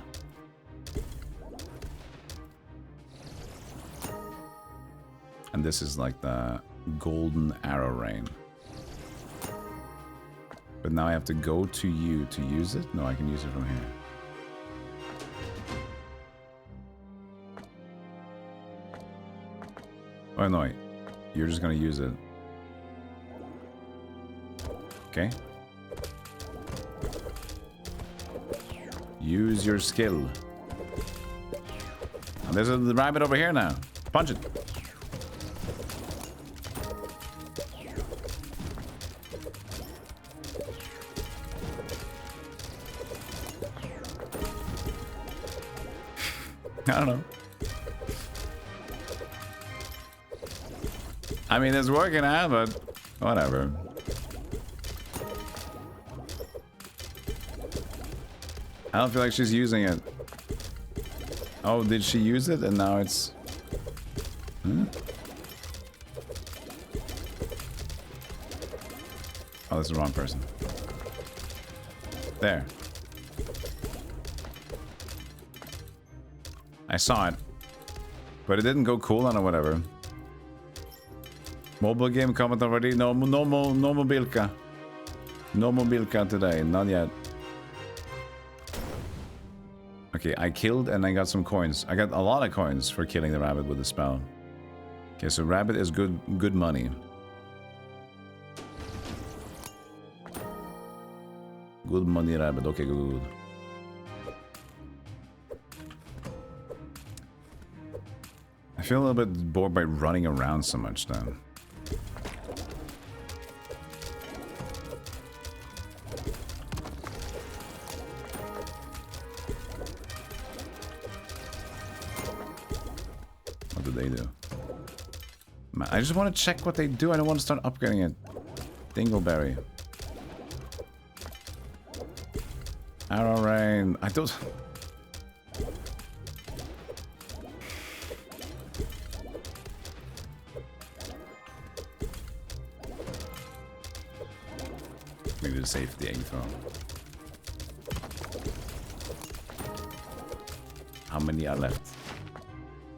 And this is like the golden arrow rain. But now I have to go to you to use it? No, I can use it from here. Oh no, you're just gonna use it. Okay. Use your skill. And there's the rabbit over here now. Punch it. I don't know. I mean, it's working out, but whatever. I don't feel like she's using it. Oh, did she use it? And now it's... Huh? Oh, that's the wrong person. There. I saw it. But it didn't go cooldown or whatever. Mobile game comment already? No mobilka. No mobilka today, not yet. Okay, I killed and I got some coins. I got a lot of coins for killing the rabbit with the spell. Okay, so rabbit is good money. Good money rabbit. Okay, good. I feel a little bit bored by running around so much then. They do. I just want to check what they do. I don't want to start upgrading it. Dingleberry. Arrow rain. I don't... We need to save the egg throw. How many are left?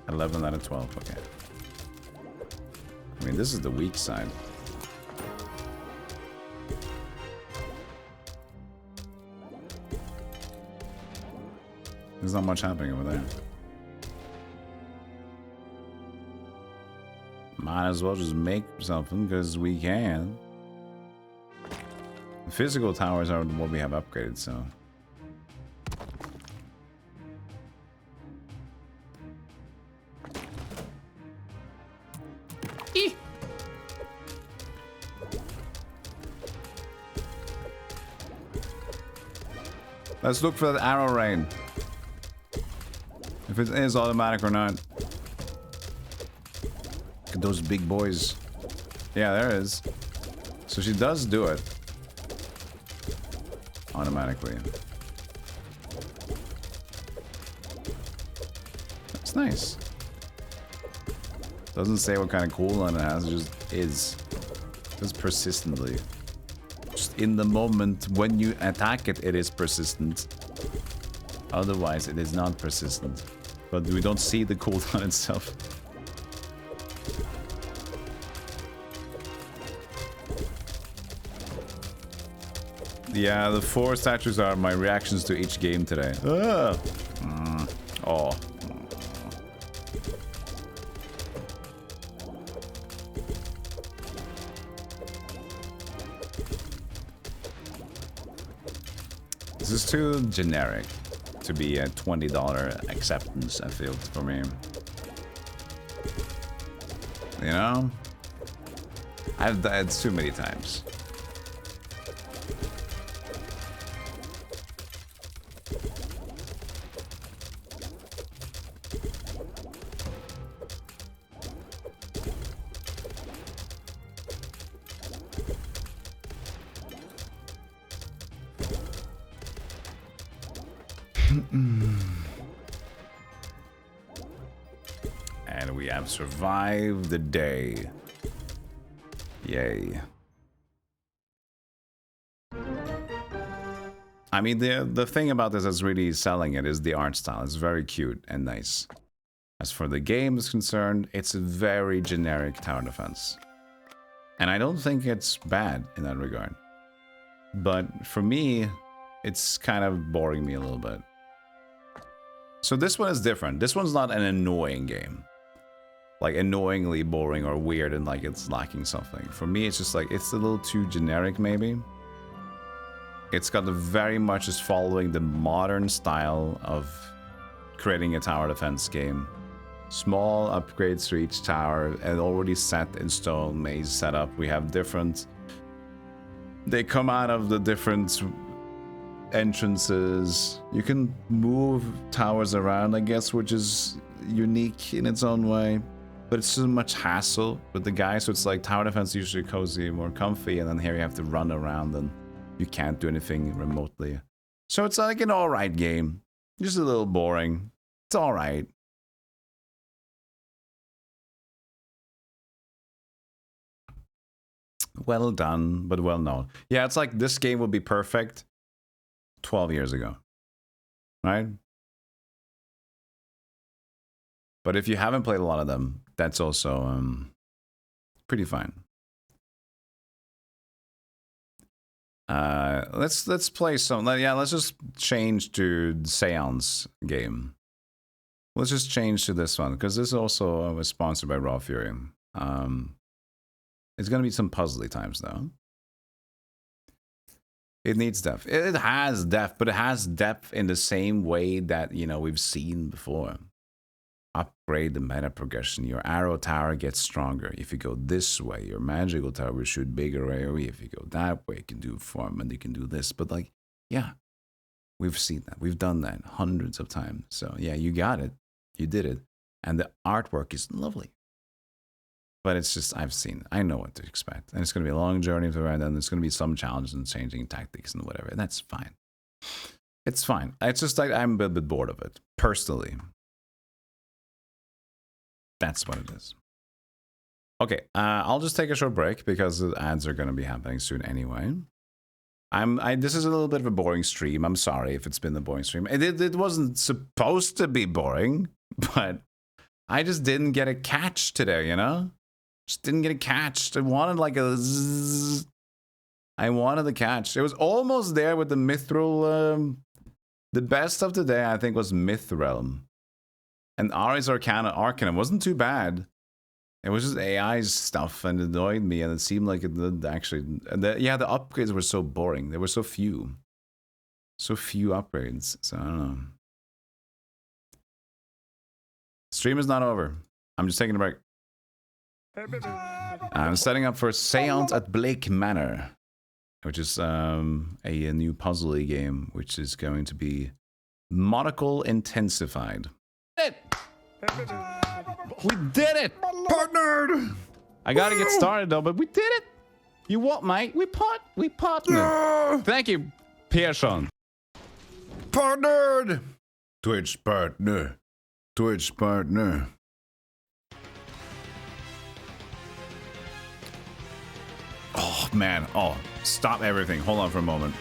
11 out of 12, okay. I mean, this is the weak side. There's not much happening over there. Might as well just make something, because we can. The physical towers are what we have upgraded, so... Let's look for that arrow rain. If it is automatic or not. Look at those big boys. Yeah, there is. So she does do it. Automatically. That's nice. Doesn't say what kind of cooldown it has, it just is. Just persistently. Just in the moment when you attack it, it is persistent. Otherwise, it is not persistent. But we don't see the cooldown itself. Yeah, the 4 statues are my reactions to each game today. Oh. This is too generic to be a $20 acceptance, I feel, for me. You know? I've died too many times. And we have survived the day. Yay. I mean, the thing about this that's really selling it is the art style. It's very cute and nice. As for the game is concerned, it's a very generic tower defense. And I don't think it's bad in that regard. But for me, it's kind of boring me a little bit. So this one is different. This one's not an annoying game. Like annoyingly boring or weird and like it's lacking something. For me, it's just like, it's a little too generic maybe. It's got very much is following the modern style of creating a tower defense game. Small upgrades to each tower and already set in stone maze setup. We have different... They come out of the different entrances. You can move towers around, I guess, which is unique in its own way. But it's so much hassle with the guy, so it's like tower defense usually cozy, more comfy, and then here you have to run around and you can't do anything remotely. So it's like an alright game. Just a little boring. It's alright. Well done, but well known. Yeah, it's like this game would be perfect 12 years ago. Right? But if you haven't played a lot of them, that's also pretty fine. Let's play some. Yeah, let's just change to the Séance game. Let's just change to this one because this also was sponsored by Raw Fury. It's gonna be some puzzly times though. It needs depth. It has depth, but it has depth in the same way that, you know, we've seen before. Upgrade the meta progression. Your arrow tower gets stronger. If you go this way, your magical tower will shoot bigger AoE. If you go that way, you can do farm and you can do this. But like, yeah, we've seen that. We've done that hundreds of times. So yeah, you got it. You did it. And the artwork is lovely. But it's just, I've seen it. I know what to expect. And it's going to be a long journey to and then there's going to be some challenges and changing tactics and whatever. And that's fine. It's fine. It's just like I'm a bit bored of it, personally. That's what it is. Okay, I'll just take a short break because the ads are going to be happening soon anyway. This is a little bit of a boring stream. I'm sorry if it's been a boring stream. It wasn't supposed to be boring, but I just didn't get a catch today, you know? Just didn't get a catch. I wanted like a zzz. I wanted the catch. It was almost there with the Mythrealm. The best of today, I think, was Mythrealm. And Aris Arcanum wasn't too bad. It was just AI stuff and it annoyed me, and it seemed like it did actually. Yeah, the upgrades were so boring. There were so few. So few upgrades. So I don't know. Stream is not over. I'm just taking a break. I'm setting up for Séance at Blake Manor, which is a new puzzle game, which is going to be monocle intensified. We did it! Partnered! I gotta get started though, but we did it! You what, mate? We partnered. Yeah. Thank you, Pearson. Partnered! Twitch partner. Twitch partner. Oh, man. Oh, stop everything. Hold on for a moment.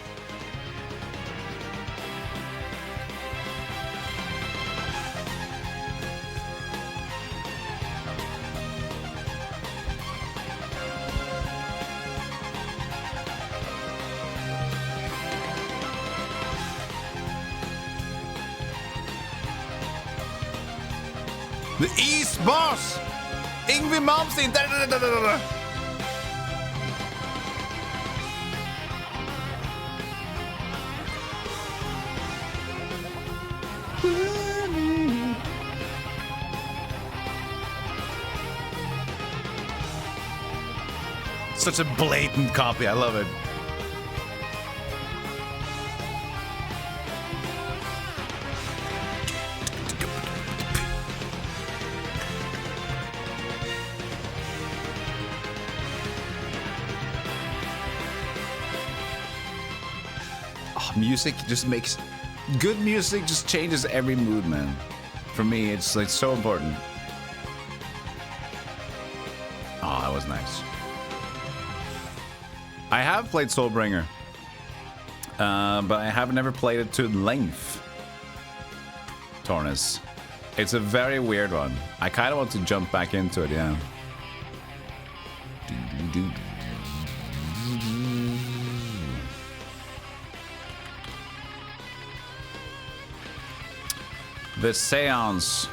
The East Boss! Ingvi Malmsteen! Such a blatant copy. I love it. Music just makes good music just changes every mood, man. For me, it's like so important. Oh, that was nice. I have played Soulbringer, but I have never played it to length. Tornus. It's a very weird one. I kind of want to jump back into it, yeah. The Séance.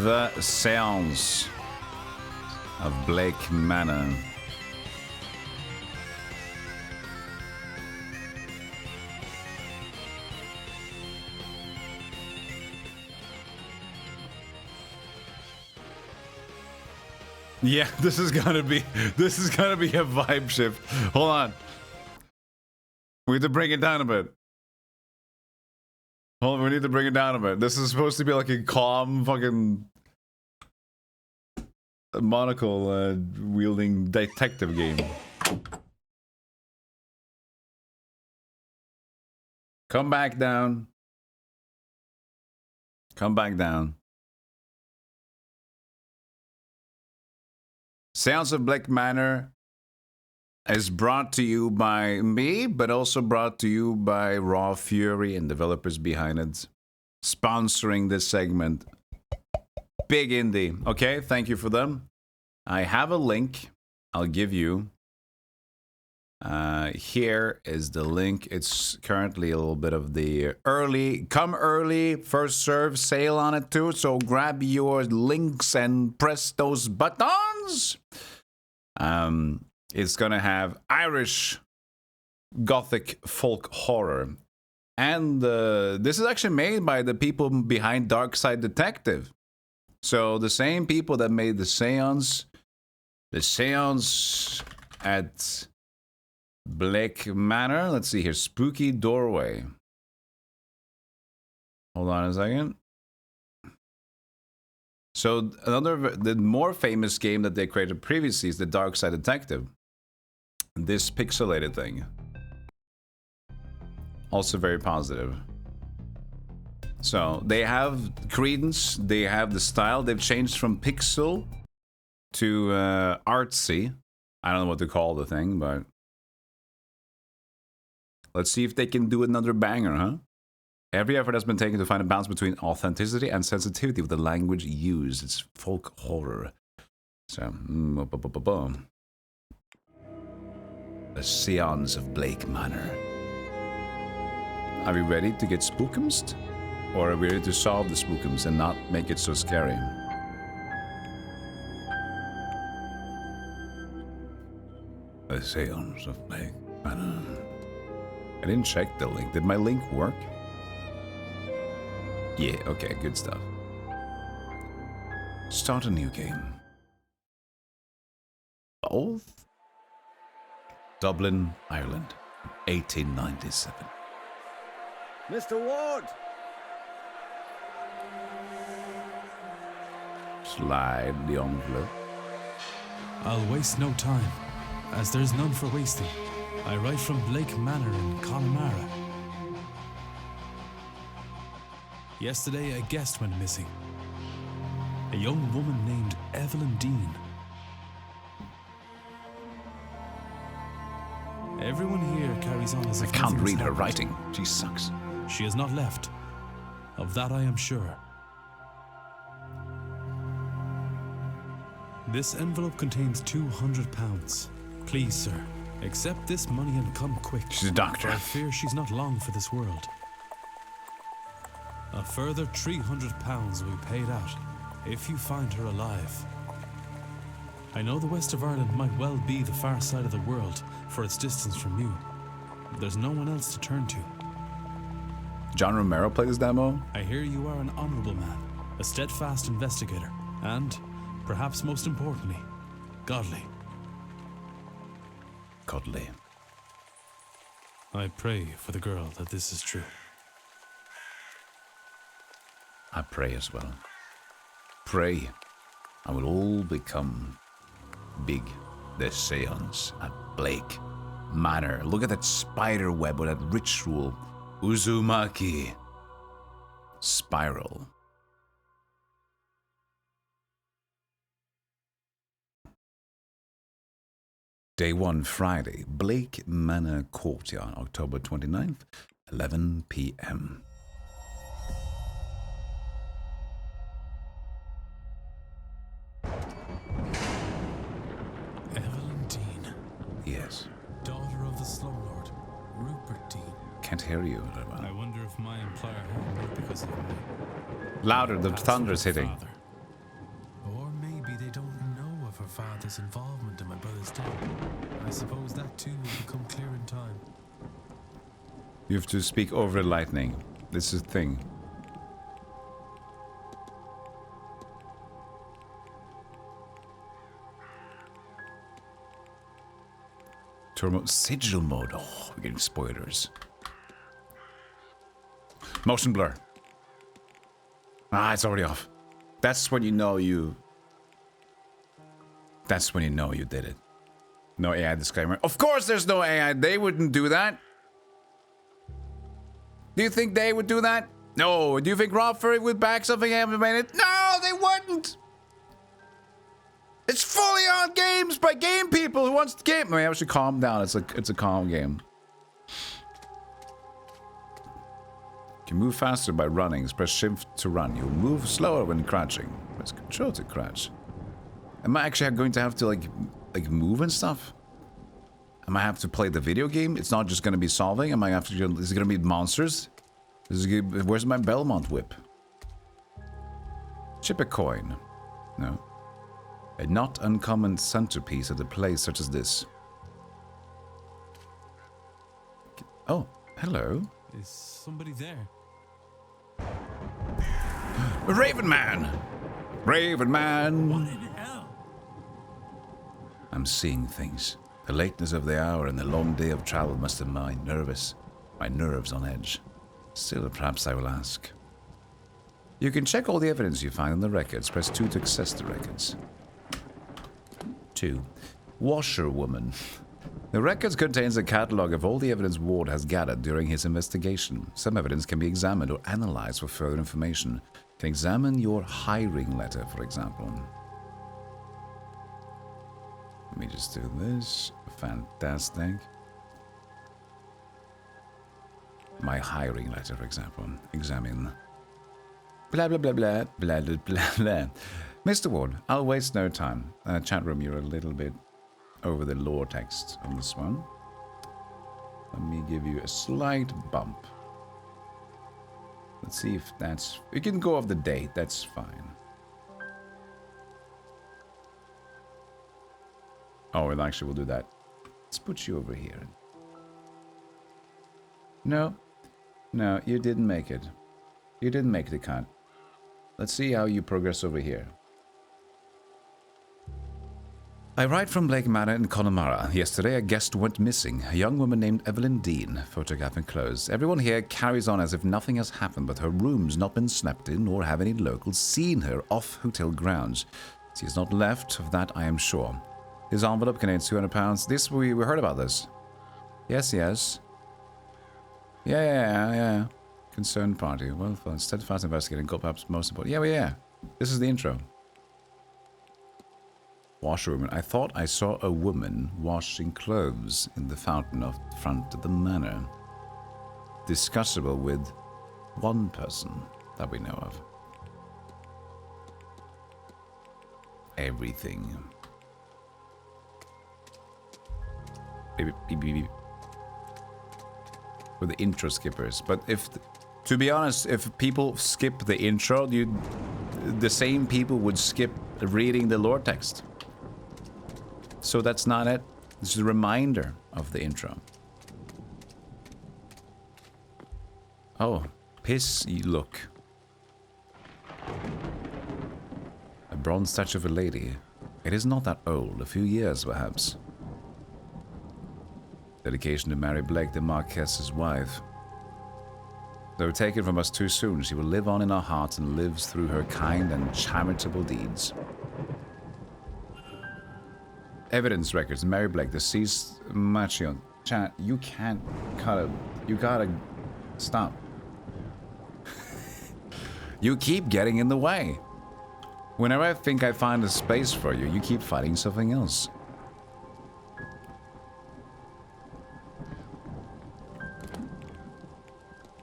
The Séance of Blake Manor. Yeah, this is gonna be a vibe shift. Hold on. We have to bring it down a bit. Hold on, we need to bring it down a bit. This is supposed to be like a calm fucking monocle wielding detective game. Come back down. Come back down. Séance of Blake Manor is brought to you by me, but also brought to you by Raw Fury and developers behind it. Sponsoring this segment. Big Indie. Okay, thank you for them. I have a link I'll give you. Here is the link. It's currently a little bit of the come early, first serve sale on it too. So grab your links and press those buttons. It's gonna have Irish Gothic folk horror. And this is actually made by the people behind Dark Side Detective. So the same people that made the Séance at Blake Manor. Let's see here. Spooky Doorway. Hold on a second. So the more famous game that they created previously is the Dark Side Detective. This pixelated thing. Also very positive. So they have credence, they have the style. They've changed from pixel to artsy. I don't know what to call the thing, but Let's see if they can do another banger, huh? Every effort has been taken to find a balance between authenticity and sensitivity with the language used. It's folk horror. So, the Séance of Blake Manor. Are we ready to get spookums? Or are we ready to solve the spookums and not make it so scary? The Séance of Blake Manor. I didn't check the link. Did my link work? Yeah, okay, good stuff. Start a new game. Both? Dublin, Ireland, 1897. Mr. Ward! Slide the envelope. I'll waste no time, as there's none for wasting. I write from Blake Manor in Connemara. Yesterday, a guest went missing. A young woman named Evelyn Dean. Everyone here carries on as if I can't nothing has read her happened. writing. She sucks. She has not left. Of that I am sure. This envelope contains £200. Please, sir, accept this money and come quick. She's a doctor. I fear she's not long for this world. A further £300 will be paid out if you find her alive. I know the west of Ireland might well be the far side of the world for its distance from you. There's no one else to turn to. John Romero played this demo? I hear you are an honorable man, a steadfast investigator, and, perhaps most importantly, godly. Godly. I pray for the girl that this is true. I pray as well. Pray, I will all become big. The Séance at Blake Manor. Look at that spider web with that ritual. Uzumaki. Spiral. Day 1, Friday. Blake Manor Courtyard, October 29th, 11 p.m. Evelyn Dean, Yes. daughter of the slumlord, Rupert Dean. Can't hear you. I wonder if my employer home me because of me. Louder, the That's thunder's her hitting. father. Or maybe they don't know of her father's involvement in my brother's death. I suppose that too will become clear in time. You have to speak over lightning. This is a thing. Turbo sigil mode. Oh, we're getting spoilers. Motion blur. Ah, it's already off. That's when you know you. That's when you know you did it. No AI disclaimer. Of course there's no AI. They wouldn't do that. Do you think they would do that? No. Do you think Rob Furry would back something animated? No, they wouldn't. It's fully on games by game people who wants to game. I should calm down. It's a calm game. You can move faster by running. Press shift to run. You'll move slower when crouching. Press control to crouch. Am I actually going to have to like move and stuff? Am I have to play the video game? It's not just going to be solving. Am I have to? Is it going to be monsters? Where's my Belmont whip? Chip a coin. No. A not uncommon centerpiece at a place such as this. Oh, hello. Is somebody there? Raven Man! Raven Man! What in hell? I'm seeing things. The lateness of the hour and the long day of travel must have made me nervous. My nerves on edge. Still, perhaps I will ask. You can check all the evidence you find in the records. Press 2 to access the records. 2. Washerwoman. The records contains a catalogue of all the evidence Ward has gathered during his investigation. Some evidence can be examined or analyzed for further information. You can examine your hiring letter, for example. Let me just do this. Fantastic. My hiring letter, for example. Examine. Blah, blah, blah, blah, blah, blah, blah, blah. Mr. Ward, I'll waste no time. Chat room, you're a little bit over the lore text on this one. Let me give you a slight bump. Let's see if that's... You can go off the date, that's fine. Oh, it actually will do that. Let's put you over here. No. No, you didn't make it. You didn't make the cut. Let's see how you progress over here. I write from Blake Manor in Connemara. Yesterday, a guest went missing. A young woman named Evelyn Dean. Photograph enclosed. Everyone here carries on as if nothing has happened, but her room's not been slept in, nor have any locals seen her off hotel grounds. She is not left, of that I am sure. His envelope contains £200. This, we heard about this. Yes, yes. Yeah. Concerned party. Well, steadfast investigating. Got perhaps most important. Yeah. This is the intro. Washroom. I thought I saw a woman washing clothes in the fountain of front of the manor. Discussable with one person that we know of. Everything. Beep. With the intro skippers. But if, to be honest, if people skip the intro, the same people would skip reading the lore text. So that's not it. This is a reminder of the intro. Oh, piss look. A bronze statue of a lady. It is not that old, a few years perhaps. Dedication to Mary Blake, the Marquess's wife. Though taken from us too soon, she will live on in our hearts and lives through her kind and charitable deeds. Evidence records. Mary Blake, deceased Machion. Chat, you can't cut it. You gotta stop. You keep getting in the way. Whenever I think I find a space for you, you keep fighting something else.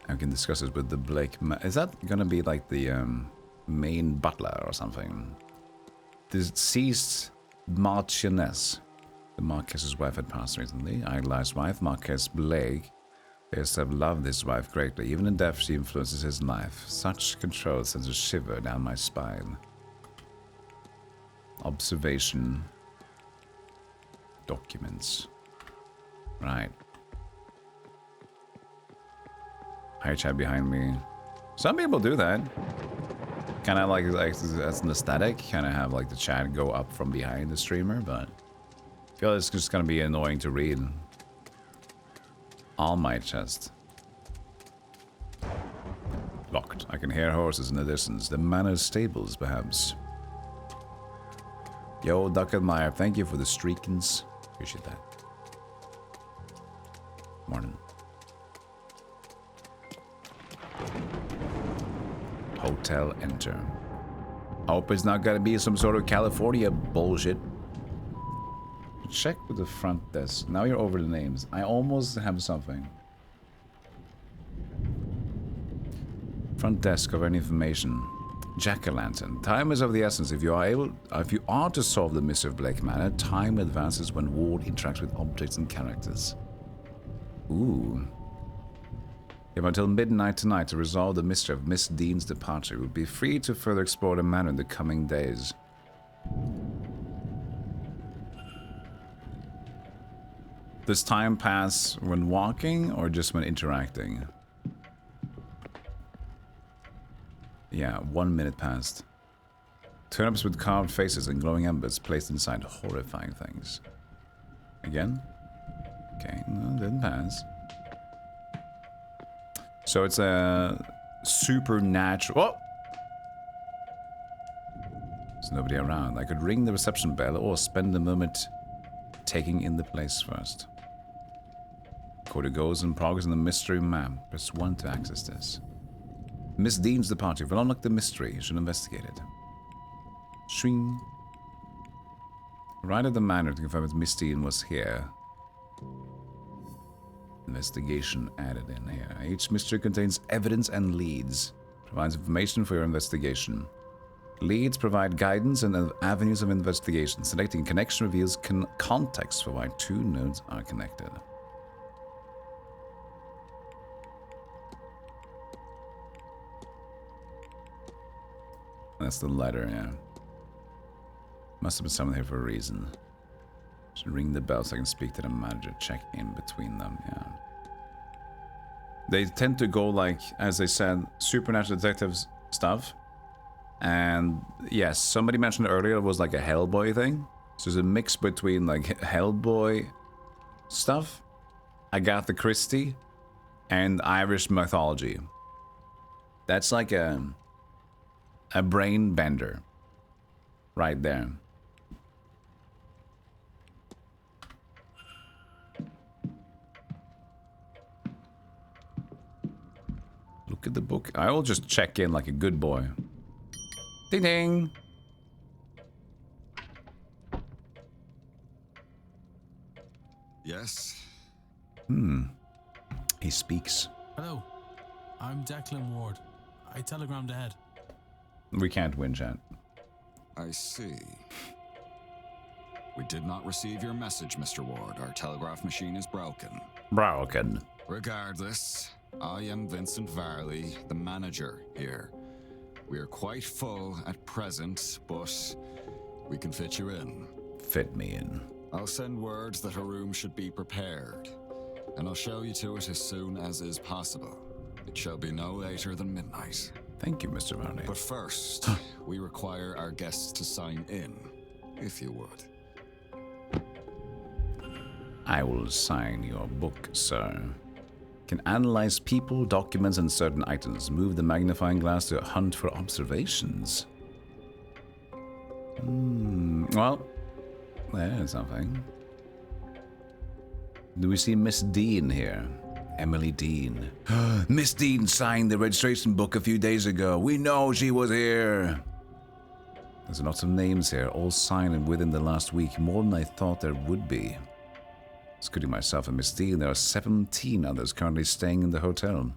I can discuss it with the Blake. Is that gonna be like the main butler or something? Deceased Marchioness. The Marquess's wife had passed recently. Idolized wife, Marquess Blake. Appears to have loved his wife greatly. Even in death, she influences his life. Such control sends a shiver down my spine. Observation. Documents. Right. Hi, chat behind me. Some people do that. Kind of like as an aesthetic. Kind of have like the chat go up from behind the streamer, but I feel it's just gonna be annoying to read. All my chest. Locked. I can hear horses in the distance. The manor stables, perhaps. Yo, Duckadmire, thank you for the streakins. Appreciate that. Morning. Hotel enter. Hope it's not gonna be some sort of California bullshit. Check with the front desk. Now you're over the names. I almost have something. Front desk of any information. Jack-o'-lantern. Time is of the essence. If you are to solve the mystery of Blake Manor, time advances when Ward interacts with objects and characters. Ooh. You have until midnight tonight to resolve the mystery of Miss Dean's departure. You will be free to further explore the manor in the coming days. Does time pass when walking or just when interacting? Yeah, 1 minute passed. Turnips with carved faces and glowing embers placed inside horrifying things. Again? Okay, no, didn't pass. So it's a supernatural... Oh! There's nobody around. I could ring the reception bell or spend a moment taking in the place first. Code goes in progress on the mystery map. Press 1 to access this. Miss Dean's departure will unlock the mystery. You should investigate it. Swing. Right at the manor to confirm that Miss Dean was here. Investigation added in here. Each mystery contains evidence and leads. Provides information for your investigation. Leads provide guidance and avenues of investigation. Selecting connection reveals context for why two nodes are connected. That's the letter, yeah. Must have been someone here for a reason. Should ring the bell so I can speak to the manager, check in between them, yeah. They tend to go like, as they said, supernatural detectives stuff. And yes, somebody mentioned earlier it was like a Hellboy thing. So it's a mix between like Hellboy stuff, Agatha Christie, and Irish mythology. That's like a brain bender right there. Look at the book. I will just check in like a good boy. Ding ding. Yes? He speaks. Hello, I'm Declan Ward. I telegrammed ahead. We can't win, chat. I see. We did not receive your message, Mr. Ward. Our telegraph machine is broken. Broken. Regardless, I am Vincent Varley, the manager here. We are quite full at present, but we can fit you in. Fit me in. I'll send words that a room should be prepared, and I'll show you to it as soon as is possible. It shall be no later than midnight. Thank you, Mr. Varney. But first, we require our guests to sign in, if you would. I will sign your book, sir. Can analyze people, documents, and certain items. Move the magnifying glass to hunt for observations. Well, there's something. Do we see Miss Dean here? Emily Dean. Miss Dean signed the registration book a few days ago. We know she was here. There's lots of names here, all signed within the last week. More than I thought there would be. Excluding myself and Miss Dean, there are 17 others currently staying in the hotel.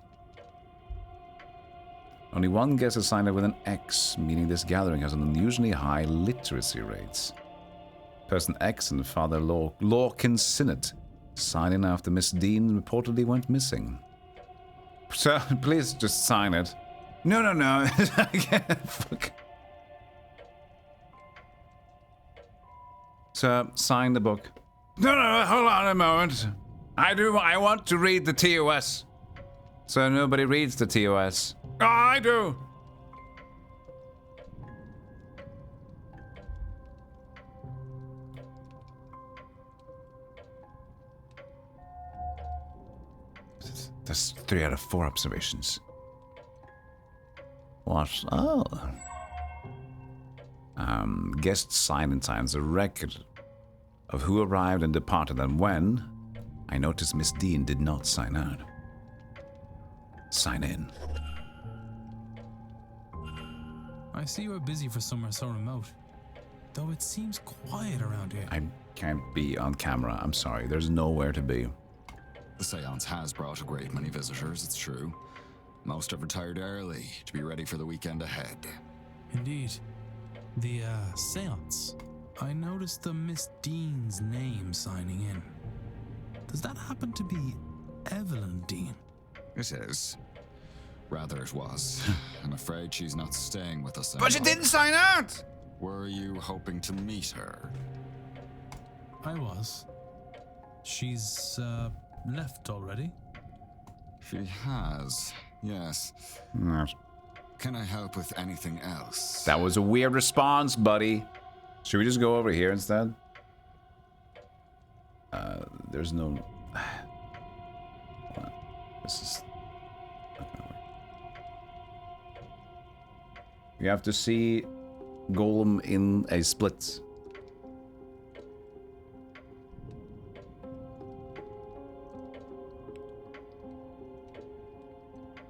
Only one guest is signed up with an X, meaning this gathering has an unusually high literacy rates. Person X and Father Lorcan Sinnott sign in after Miss Dean reportedly went missing. Sir, please just sign it. No. Fuck. Sir, sign the book. No, hold on a moment. I want to read the TOS. So nobody reads the TOS. Oh, I do. That's 3 out of 4 observations. What? Oh. Guest sign-in times, a record of who arrived and departed and when. I noticed Miss Dean did not sign out. Sign in. I see you are busy for somewhere so remote. Though it seems quiet around here. I can't be on camera. I'm sorry. There's nowhere to be. The Séance has brought a great many visitors, it's true. Most have retired early to be ready for the weekend ahead. Indeed. The, Séance. I noticed the Miss Dean's name signing in. Does that happen to be Evelyn Dean? It is. Rather, it was. I'm afraid she's not staying with us anymore. But she didn't sign out! Were you hoping to meet her? I was. She's, left already? She has, yes. Can I help with anything else? That was a weird response, buddy. Should we just go over here instead? There's no... What? This is... You have to see Golem in a split.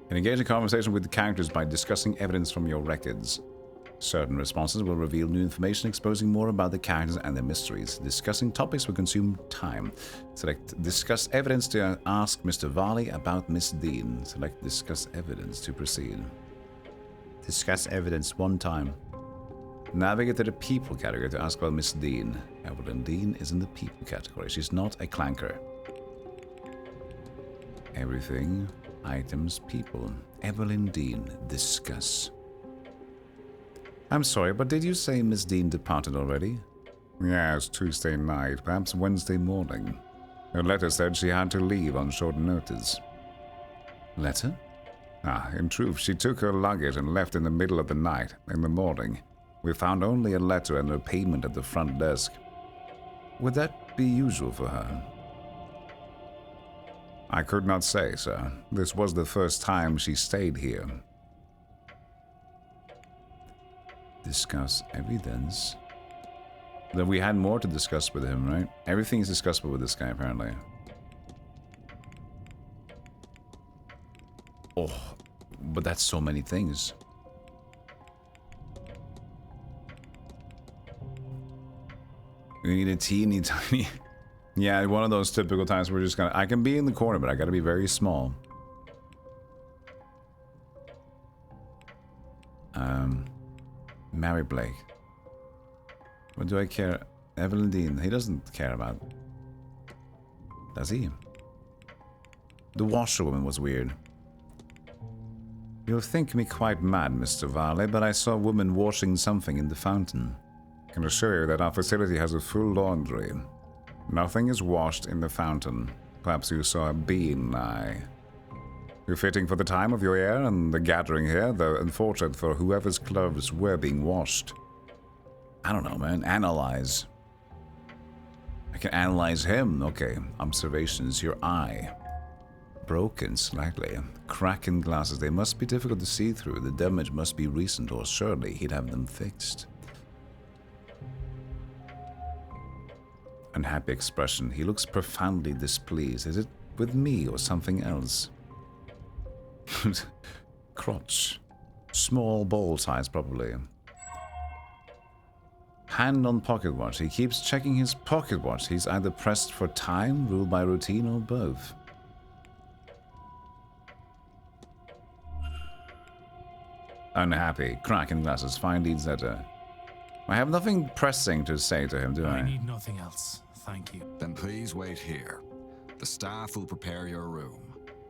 And engage in conversation with the characters by discussing evidence from your records. Certain responses will reveal new information, exposing more about the characters and their mysteries. Discussing topics will consume time. Select discuss evidence to ask Mr. Varley about Miss Dean. Select discuss evidence to proceed. Discuss evidence one time. Navigate to the people category to ask about Miss Dean. Evelyn Dean is in the people category. She's not a clanker. Everything, items, people. Evelyn Dean, discuss. I'm sorry, but did you say Miss Dean departed already? Yes, Tuesday night, perhaps Wednesday morning. Her letter said she had to leave on short notice. Letter? Ah, in truth, she took her luggage and left in the middle of the night. In the morning, we found only a letter and her payment at the front desk. Would that be usual for her? I could not say, sir. This was the first time she stayed here. Discuss evidence. Then we had more to discuss with him, right? Everything is discussable with this guy, apparently. Oh, but that's so many things. We need a teeny tiny... Yeah, one of those typical times we're just gonna... I can be in the corner, but I gotta be very small. Mary Blake. What do I care? Evelyn Dean. He doesn't care about. Does he? The washerwoman was weird. You'll think me quite mad, Mr. Varley, but I saw a woman washing something in the fountain. I can assure you that our facility has a full laundry. Nothing is washed in the fountain. Perhaps you saw a bean eye. You're fitting for the time of your year and the gathering here, though unfortunate for whoever's clothes were being washed. I don't know, man. Analyze. I can analyze him. Okay. Observations. Your eye. Broken slightly. Crack in glasses. They must be difficult to see through. The damage must be recent, or surely he'd have them fixed. Unhappy expression. He looks profoundly displeased. Is it with me or something else? Crotch. Small ball size, probably. Hand on pocket watch. He keeps checking his pocket watch. He's either pressed for time, ruled by routine, or both. Unhappy. Crack in glasses. Fine deeds letter. I have nothing pressing to say to him, do I? I need nothing else. Thank you. Then please wait here. The staff will prepare your room.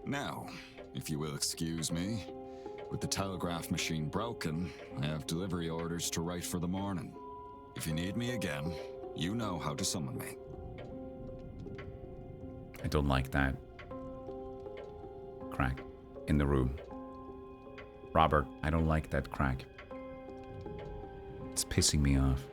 Now, if you will excuse me, with the telegraph machine broken, I have delivery orders to write for the morning. If you need me again, you know how to summon me. I don't like that. Crack. In the room. Robert, I don't like that crack. It's pissing me off.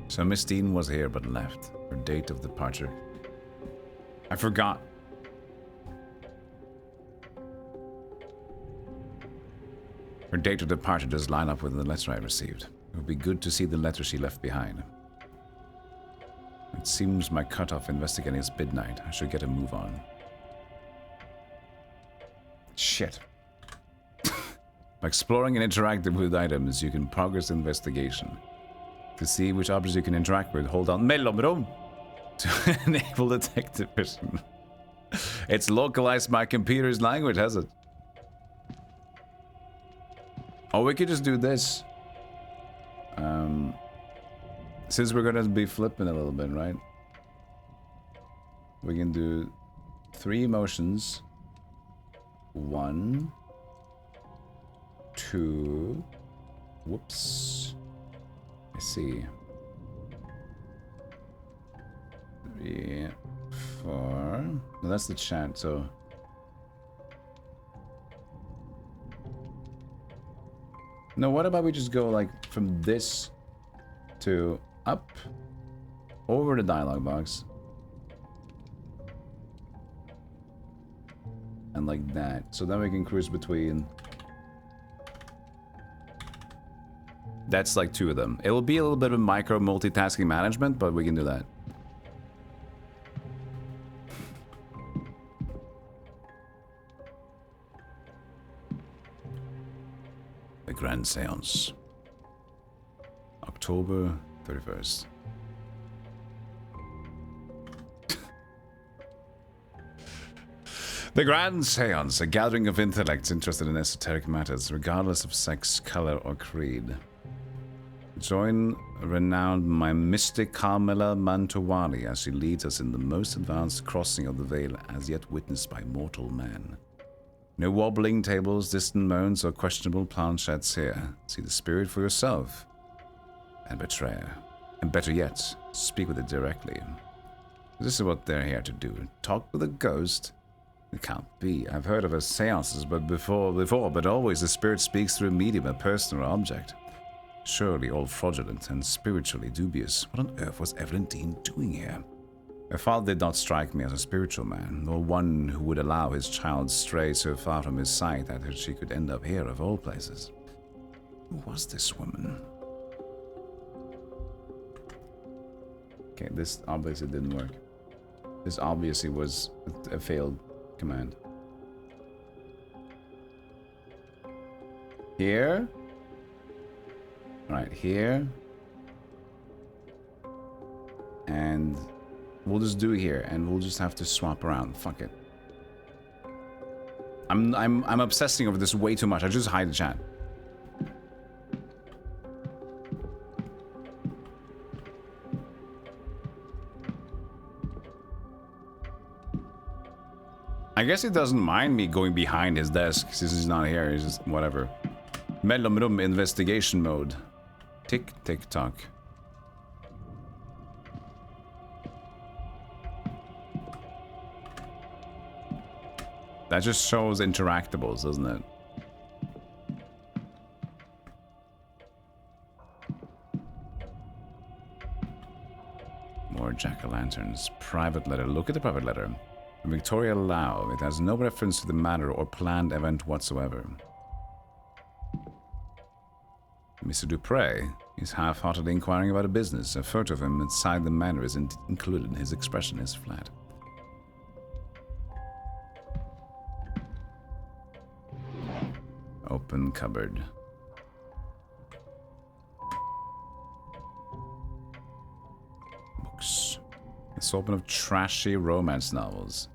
So Miss Dean was here but left. Her date of departure. I forgot. Her date of departure does line up with the letter I received. It would be good to see the letter she left behind. It seems my cutoff investigating is midnight. I should get a move on. Shit. By exploring and interacting with items, you can progress the investigation. To see which objects you can interact with, hold on mellomrom to enable detective vision. It's localized my computer's language, has it? Oh, we could just do this. Since we're gonna be flipping a little bit, right? We can do 3 motions. 1, 2. Whoops. I see. 3, 4. No, that's the chat, so. No, what about we just go like from this to up, over the dialogue box, and like that. So then we can cruise between. That's like 2 of them. It will be a little bit of micro multitasking management, but we can do that. The Grand Séance. October 31st. The Grand Séance, a gathering of intellects interested in esoteric matters, regardless of sex, color, or creed. Join renowned my mystic Carmela Mantovani as she leads us in the most advanced crossing of the veil as yet witnessed by mortal man. No wobbling tables, distant moans, or questionable planchettes here. See the spirit for yourself. And betrayer. And better yet, speak with it directly. This is what they're here to do. Talk with a ghost. It can't be. I've heard of her seances, but before, but always the spirit speaks through a medium, a person or object. Surely all fraudulent and spiritually dubious. What on earth was Evelyn Dean doing here? Her father did not strike me as a spiritual man, nor one who would allow his child stray so far from his sight that she could end up here of all places. Who was this woman? Okay, this obviously didn't work. This obviously was a failed command. Here? Right, here. And we'll just do it here, and we'll just have to swap around. Fuck it. I'm obsessing over this way too much. I just hide the chat. I guess he doesn't mind me going behind his desk since he's not here. He's just whatever. Mellomrum investigation mode. Tick, tick, tock. That just shows interactables, doesn't it? More jack-o'-lanterns. Private letter. Look at the private letter. From Victoria Lau. It has no reference to the matter or planned event whatsoever. Mr. Dupre is half-heartedly inquiring about a business. A photo of him inside the manor is included. His expression is flat. Open cupboard. Books. It's open of trashy romance novels.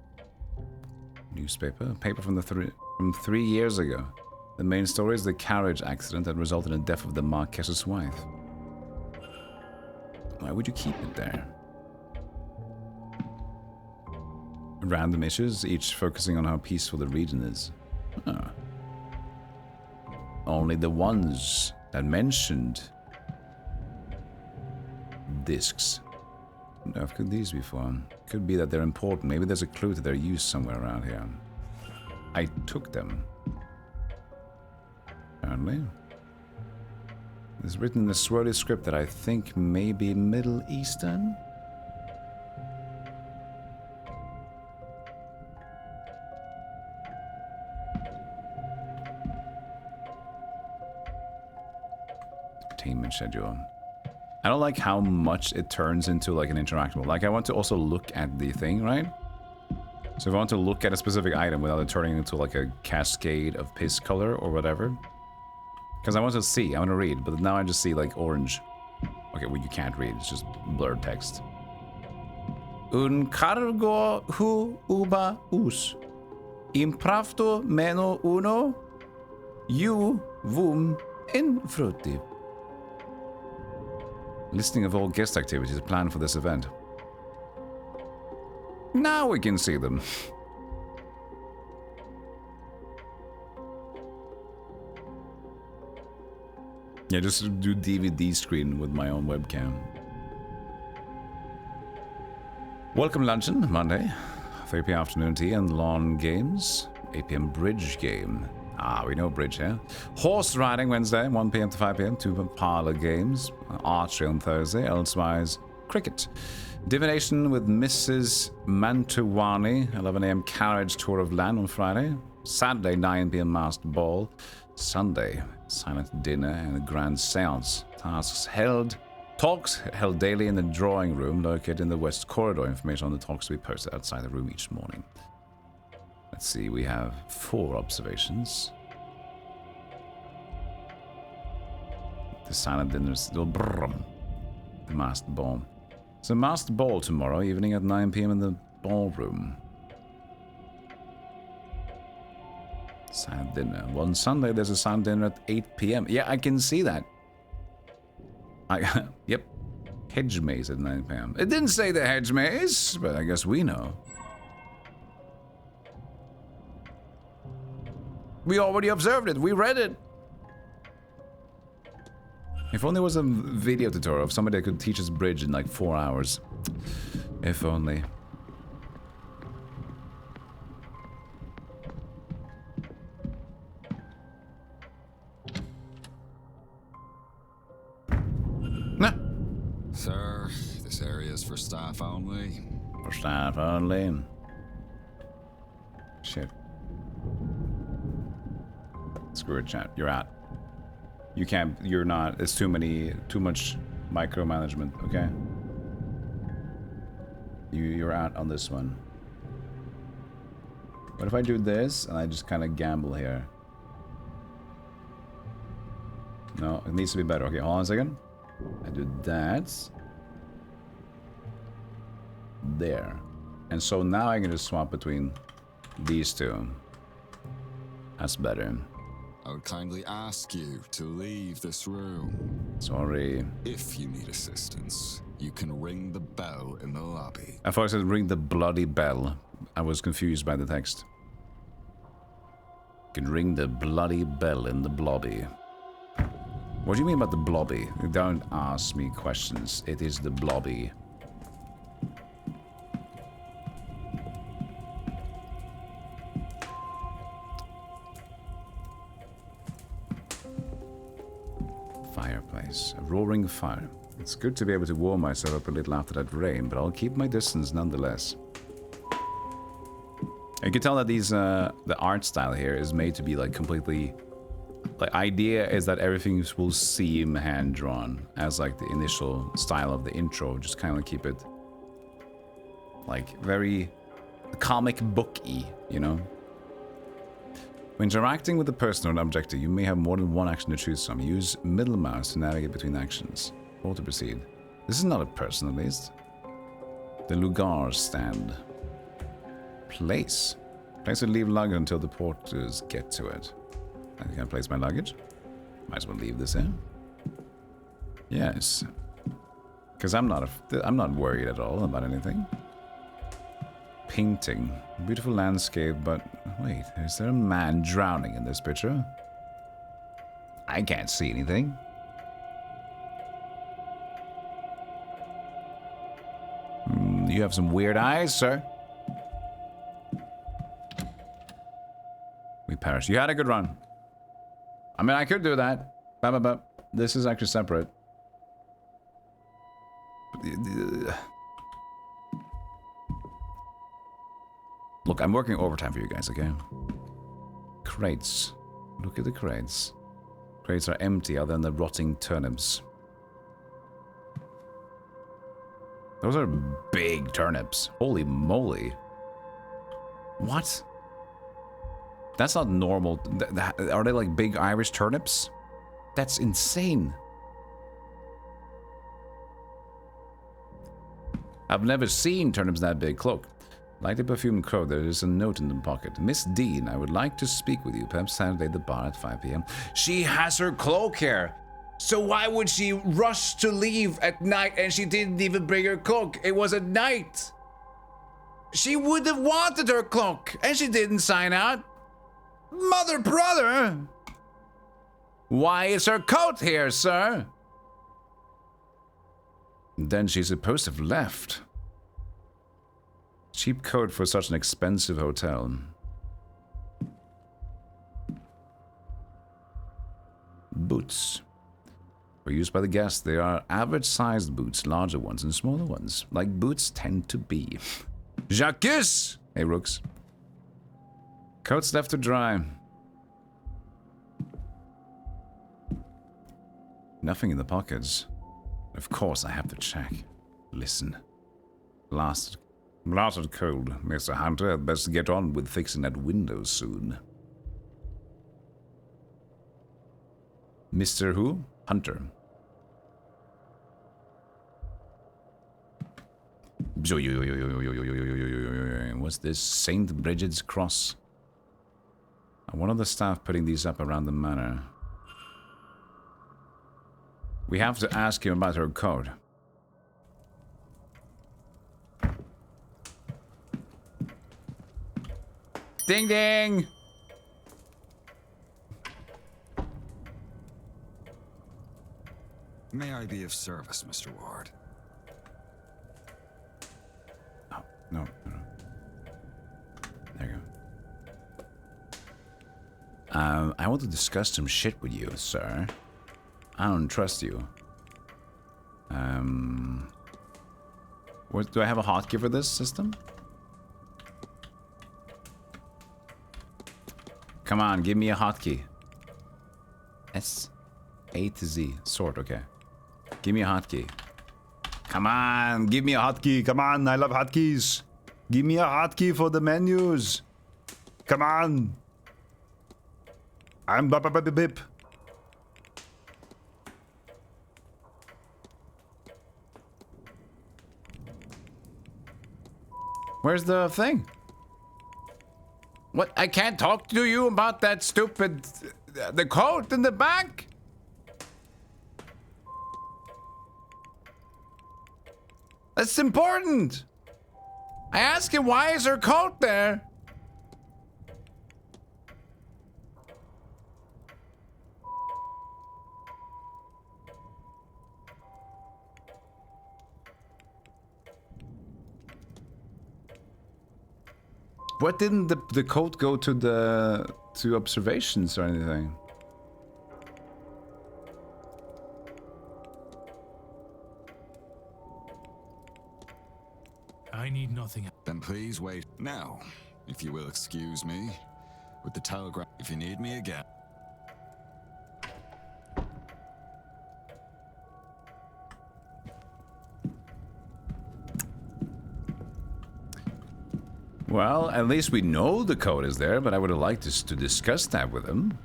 Newspaper. Paper from 3 years ago. The main story is the carriage accident that resulted in the death of the Marquess's wife. Why would you keep it there? Random issues, each focusing on how peaceful the region is. Huh. Only the ones that mentioned discs. What on earth could these be for? Could be that they're important. Maybe there's a clue to their use somewhere around here. I took them. Apparently. It's written in a swirly script that I think may be Middle Eastern. Entertainment schedule. I don't like how much it turns into like an interactable. Like I want to also look at the thing, right? So if I want to look at a specific item without it turning into like a cascade of piss color or whatever. Because I want to see, I want to read, but now I just see like orange. Okay, well you can't read, it's just blurred text. Un cargo hu uba us. Impravto meno uno. You vum in frutti. Listing of all guest activities planned for this event. Now we can see them. Yeah, just do DVD screen with my own webcam. Welcome luncheon, Monday. 3 p.m. afternoon tea and lawn games. 8 p.m. bridge game. Ah, we know bridge here. Horse riding Wednesday, 1 p.m. to 5 p.m. 2 parlor games. Archery on Thursday. Elsewise, cricket. Divination with Mrs. Mantuwani. 11 a.m. carriage tour of land on Friday. Saturday, 9 p.m. masked ball. Sunday, silent dinner and a grand séance. Talks held daily in the drawing room located in the west corridor. Information on the talks to be posted outside the room each morning. Let's see, we have 4 observations. The silent dinner. The masked ball. It's a masked ball tomorrow evening at 9 p.m. in the ballroom. Silent dinner. One Sunday there's a silent dinner at 8 p.m. Yeah, I can see that. Yep. Hedge maze at 9 p.m. It didn't say the hedge maze, but I guess we know. We already observed it. We read it. If only there was a video tutorial of somebody that could teach us bridge in like 4 hours. If only. Nah. Sir, this area is for staff only. For staff only. Shit. Screw it, chat. You're out. You can't, you're not, it's too much micromanagement, okay? You're out on this one. What if I do this and I just kind of gamble here? No, it needs to be better. Okay, hold on a second. I do that. There. And so now I can just swap between these two. That's better. I would kindly ask you to leave this room. Sorry. If you need assistance, you can ring the bell in the lobby. I thought I said ring the bloody bell. I was confused by the text. You can ring the bloody bell in the blobby. What do you mean about the blobby? Don't ask me questions. It is the blobby. Fireplace. A roaring fire. It's good to be able to warm myself up a little after that rain, but I'll keep my distance nonetheless. You can tell that these, the art style here is made to be like completely... The idea is that everything will seem hand-drawn as like the initial style of the intro. Just kind of keep it like very comic book-y, you know? When interacting with a person or an objective, you may have more than one action to choose from. Use middle mouse to navigate between actions. Or to proceed. This is not a person, at least. The lugar stand. Place. Place and leave luggage until the porters get to it. I can place my luggage. Might as well leave this in. Yes. Because I'm not worried at all about anything. Painting. Beautiful landscape, but wait, is there a man drowning in this picture? I can't see anything. You have some weird eyes, sir. We perished. You had a good run. I mean, I could do that. But this is actually separate. Look, I'm working overtime for you guys, okay? Crates. Look at the crates. Crates are empty other than the rotting turnips. Those are big turnips. Holy moly. What? That's not normal. Are they like big Irish turnips? That's insane. I've never seen turnips that big. Cloak. Like the perfumed crow, there is a note in the pocket. Miss Dean, I would like to speak with you. Perhaps Saturday at the bar at 5 p.m. She has her cloak here. So why would she rush to leave at night and she didn't even bring her cloak? It was at night. She would have wanted her cloak and she didn't sign out. Mother, brother! Why is her coat here, sir? Then she's supposed to have left. Cheap coat for such an expensive hotel. Boots. Were used by the guests. They are average-sized boots, larger ones and smaller ones, like boots tend to be. Jacques! Hey, Rooks. Coats left to dry. Nothing in the pockets. Of course, I have to check. Listen. Blasted cold. Mr. Hunter had best get on with fixing that window soon. Mr. Who? Hunter. What's this? Saint Bridget's Cross. One of the staff putting these up around the manor. We have to ask him about her code. Ding ding! May I be of service, Mr. Ward? Oh, no. There you go. I want to discuss some shit with you, sir. I don't trust you. Do I have a hotkey for this system? Come on, give me a hotkey. S, A to Z, sort. Okay. Give me a hotkey. Come on, give me a hotkey. Come on, I love hotkeys. Give me a hotkey for the menus. Come on. I'm bip. Where's the thing? What? I can't talk to you about that stupid... the coat in the back? That's important. I asked him, why is her coat there? What didn't the coat go to observations or anything? I need nothing. Then please wait. Now, if you will excuse me, with the telegram, if you need me again. Well, at least we know the code is there, but I would have liked us to discuss that with him.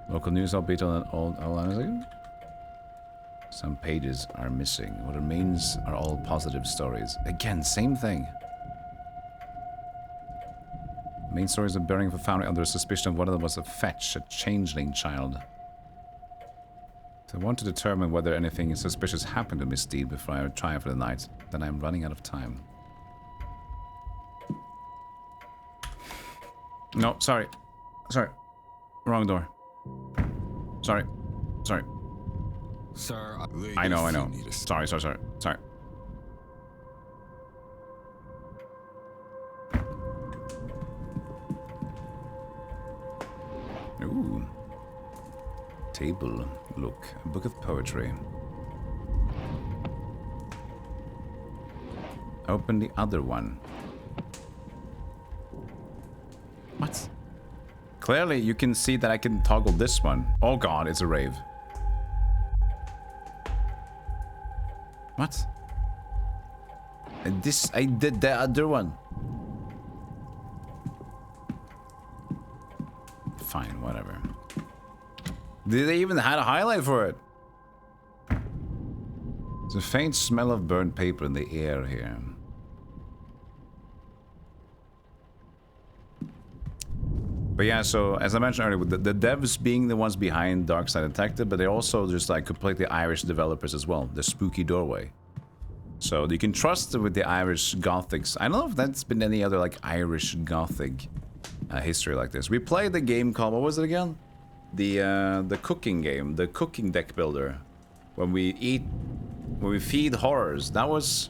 Local news update on all some pages are missing. What remains are all positive stories. Again, same thing. Main stories of burying for family under suspicion of one of them was a fetch, a changeling child. So I want to determine whether anything suspicious happened to Miss Deed before I retire for the night. Then I'm running out of time. No, sorry. Sorry. Wrong door. Sorry. Sorry. Sir, I know. Sorry. Ooh. Table. Look. A book of poetry. Open the other one. What? Clearly, you can see that I can toggle this one. Oh god, it's a rave. What? I did the other one. Fine, whatever. Did they even had a highlight for it? There's a faint smell of burnt paper in the air here. But yeah, so as I mentioned earlier, with the devs being the ones behind Dark Side Detective, but they also just like completely Irish developers as well. The Spooky Doorway. So you can trust with the Irish Gothics. I don't know if that's been any other like Irish Gothic history like this. We played the game called, what was it again? The cooking game, the cooking deck builder. When we feed horrors. That was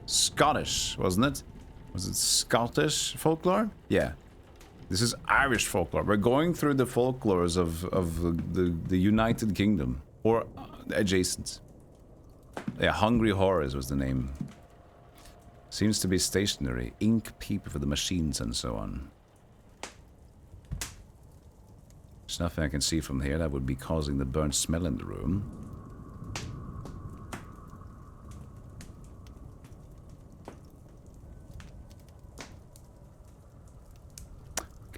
Scottish, wasn't it? Was it Scottish folklore? Yeah. This is Irish folklore. We're going through the folklores of the United Kingdom. Or adjacent. Yeah, Hungry Horrors was the name. Seems to be stationary. Ink paper for the machines and so on. There's nothing I can see from here that would be causing the burnt smell in the room.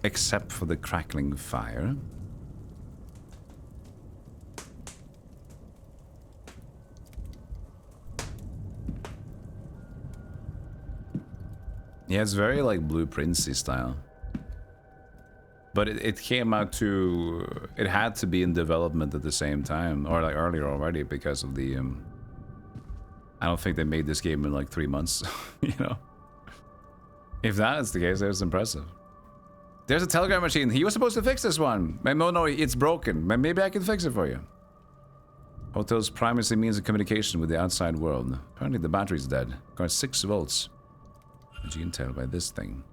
Except for the crackling fire. Yeah, it's very like Blueprintsy style. But it came out to... It had to be in development at the same time, or like earlier already, because of the... I don't think they made this game in like 3 months, you know? If that is the case, that's impressive. There's a telegram machine. He was supposed to fix this one. No, it's broken. Maybe I can fix it for you. Hotel's primacy means of communication with the outside world. Apparently the battery's dead. Got 6 volts. As you can tell by this thing.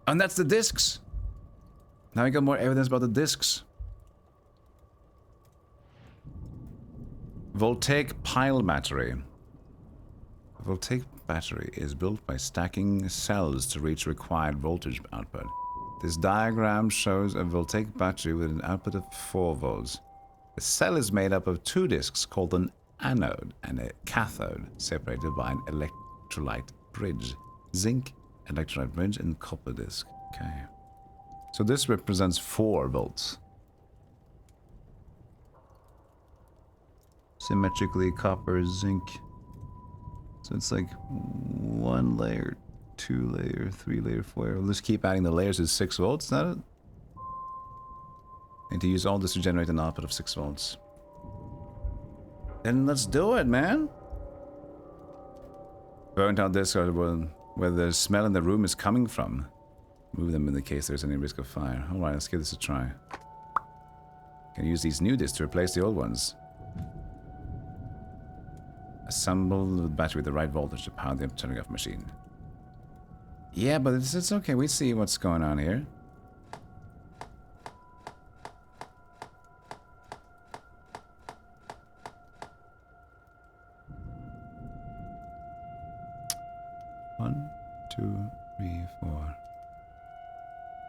And that's the discs! Now I got more evidence about the discs. Voltaic pile battery. A voltaic battery is built by stacking cells to reach required voltage output. This diagram shows a voltaic battery with an output of 4 volts. The cell is made up of 2 discs called an anode and a cathode, separated by an electrolyte bridge. Zinc, electrolyte bridge, and copper disc. Okay. So this represents 4 volts. Symmetrically copper, zinc. So it's like 1 layer, 2 layer, 3 layer, 4 layer. We'll just keep adding the layers. Is 6 volts, is that it? Need to use all this to generate an output of 6 volts. Then let's do it, man. Burnt out discs are where the smell in the room is coming from. Move them in the case there's any risk of fire. Alright, let's give this a try. Can use these new discs to replace the old ones. Assemble the battery with the right voltage to power the telegraph machine. Yeah, but it's okay. We see what's going on here. One, 2, 3, 4.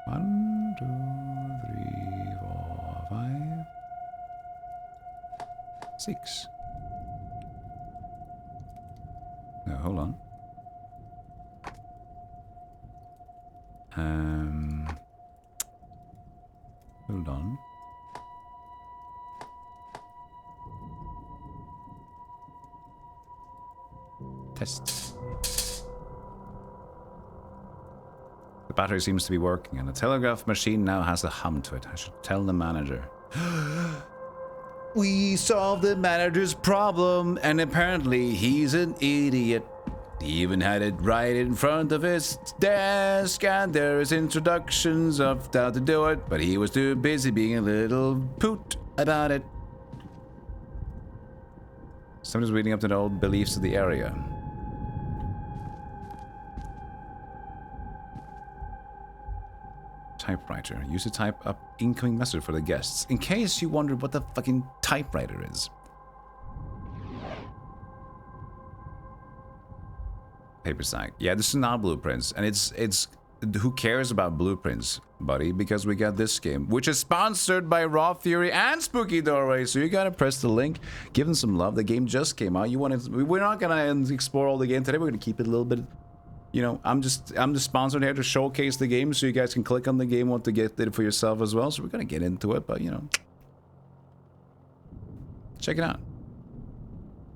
1, 2, 3, 4, 5, 6. No, hold on. Hold on. Test. The battery seems to be working, and the telegraph machine now has a hum to it. I should tell the manager. We solved the manager's problem, and apparently he's an idiot. He even had it right in front of his desk, and there is introductions of how to do it, but he was too busy being a little poot about it. Somebody's reading up to the old beliefs of the area. Typewriter. Use to type up incoming message for the guests. In case you wondered what the fucking typewriter is. Paper stack. Yeah, this is not blueprints, and it's who cares about blueprints, buddy? Because we got this game, which is sponsored by Raw Fury and Spooky Doorway. So you gotta press the link, give them some love. The game just came out. We're not gonna explore all the game today. We're gonna keep it a little bit. You know, I'm the sponsor here to showcase the game, so you guys can click on the game, want to get it for yourself as well. So we're gonna get into it, but you know, check it out.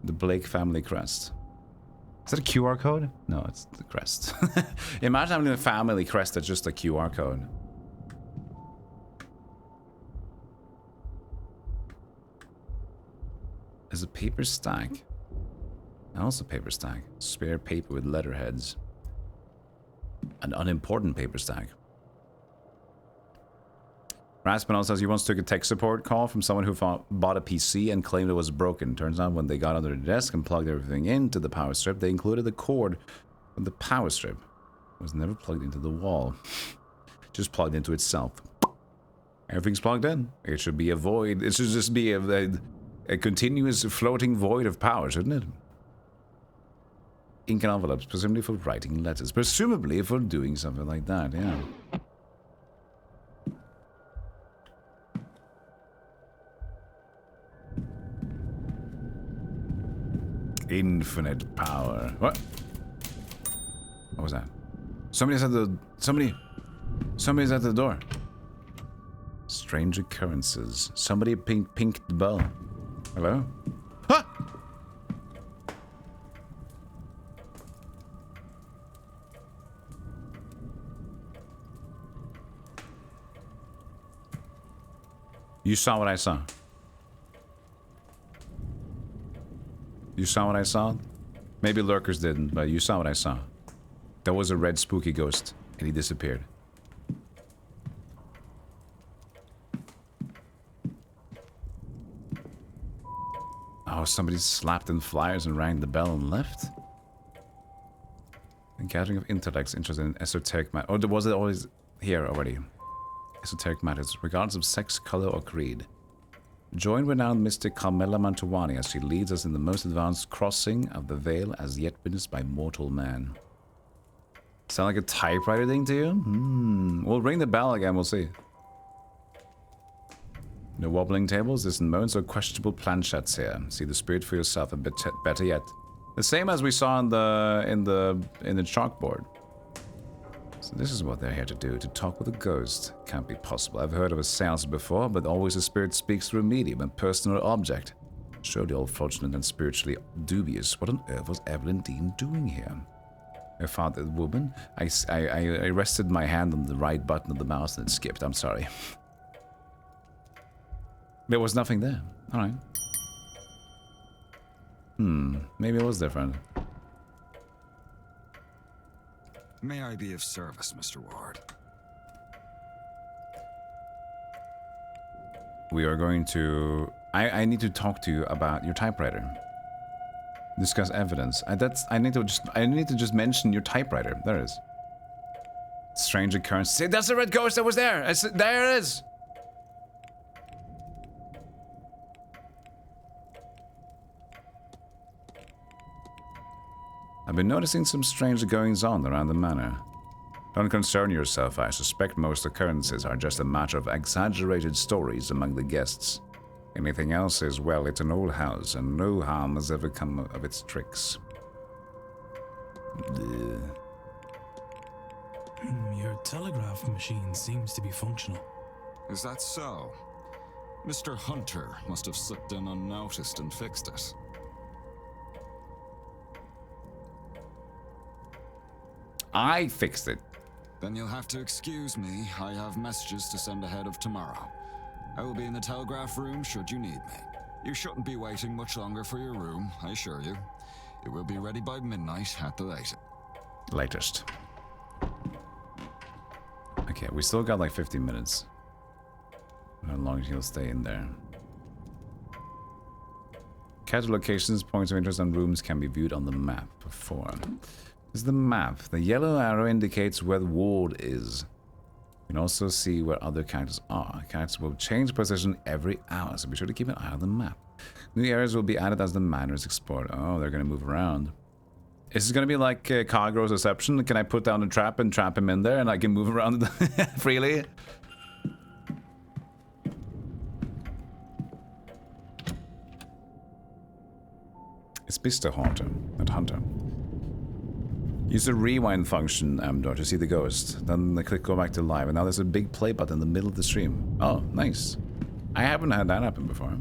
The Blake family crest. Is that a QR code? No, it's the crest. Imagine having a family crest that's just a QR code. There's a paper stack. Also paper stack. Spare paper with letterheads. An unimportant paper stack. Raspinall says he once took a tech support call from someone who bought a PC and claimed it was broken. Turns out when they got under the desk and plugged everything into the power strip, they included the cord from the power strip. It was never plugged into the wall. Just plugged into itself. Everything's plugged in. It should be a void. It should just be a continuous floating void of power, shouldn't it? Ink and envelopes, presumably for writing letters. Presumably for doing something like that, yeah. Infinite power. What? What was that? Somebody's at the door. Strange occurrences. Somebody pinked the bell. Hello? Huh? You saw what I saw. You saw what I saw? Maybe lurkers didn't, but you saw what I saw. There was a red spooky ghost, and he disappeared. Oh, somebody slapped in flyers and rang the bell and left? A gathering of intellects interested in esoteric matters. Oh, was it always here already? Esoteric matters, regardless of sex, color, or creed. Join renowned mystic Carmela Mantuani as she leads us in the most advanced crossing of the veil as yet witnessed by mortal man. Sound like a typewriter thing to you? We'll ring the bell again, we'll see. No wobbling tables, distant moans, or questionable planchettes here. See the spirit for yourself, a bit better yet. The same as we saw in the chalkboard. So this is what they're here to do, to talk with a ghost. Can't be possible. I've heard of a séance before, but always a spirit speaks through a medium, a person or object. Surely all fortunate and spiritually dubious. What on earth was Evelyn Dean doing here? I found the woman. I rested my hand on the right button of the mouse and it skipped. I'm sorry. There was nothing there. Alright. Maybe it was different. May I be of service, Mr. Ward? We are going to... I need to talk to you about your typewriter. Discuss evidence. I need to just mention your typewriter. There it is. Strange occurrence. See, that's the red ghost that was there. There it is. I've been noticing some strange goings-on around the manor. Don't concern yourself, I suspect most occurrences are just a matter of exaggerated stories among the guests. Anything else is, well, it's an old house, and no harm has ever come of its tricks. Your telegraph machine seems to be functional. Is that so? Mr. Hunter must have slipped in unnoticed and fixed it. I fixed it. Then you'll have to excuse me. I have messages to send ahead of tomorrow. I will be in the telegraph room should you need me. You shouldn't be waiting much longer for your room, I assure you. It will be ready by midnight at the latest. Okay, we still got like 15 minutes. How long he'll stay in there. Capture locations, points of interest, and rooms can be viewed on the map before. This is the map. The yellow arrow indicates where the ward is. You can also see where other characters are. Characters will change position every hour, so be sure to keep an eye on the map. New areas will be added as the manor is explored. Oh, they're going to move around. Is this going to be like Cargro's reception? Can I put down a trap and trap him in there and I can move around freely? It's Mr. Haunter, not Hunter. Use the rewind function, Amdor, to see the ghost. Then click go back to live, and now there's a big play button in the middle of the stream. Oh, nice. I haven't had that happen before.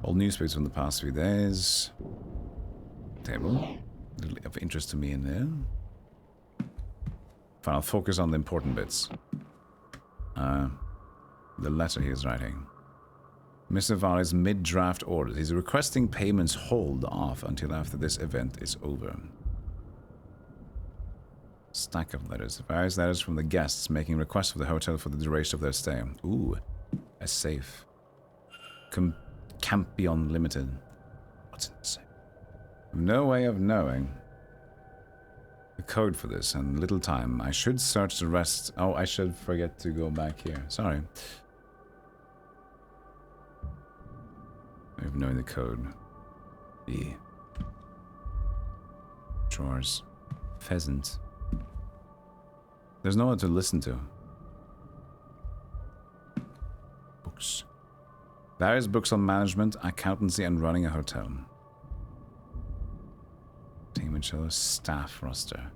All newspapers from the past few days. Table. Little of interest to me in there. Fine, I'll focus on the important bits. The letter he is writing. Mr. Vali's mid-draft orders. He's requesting payments hold off until after this event is over. Stack of letters. Various letters from the guests making requests for the hotel for the duration of their stay. Ooh, a safe. Campion Limited. What's in the safe? No way of knowing the code for this, and little time. I should search the rest. Oh, I should forget to go back here. Sorry. Of knowing the code. E. Drawers. Pheasant. There's no one to listen to. Books. Various books on management, accountancy, and running a hotel. Team and show staff roster.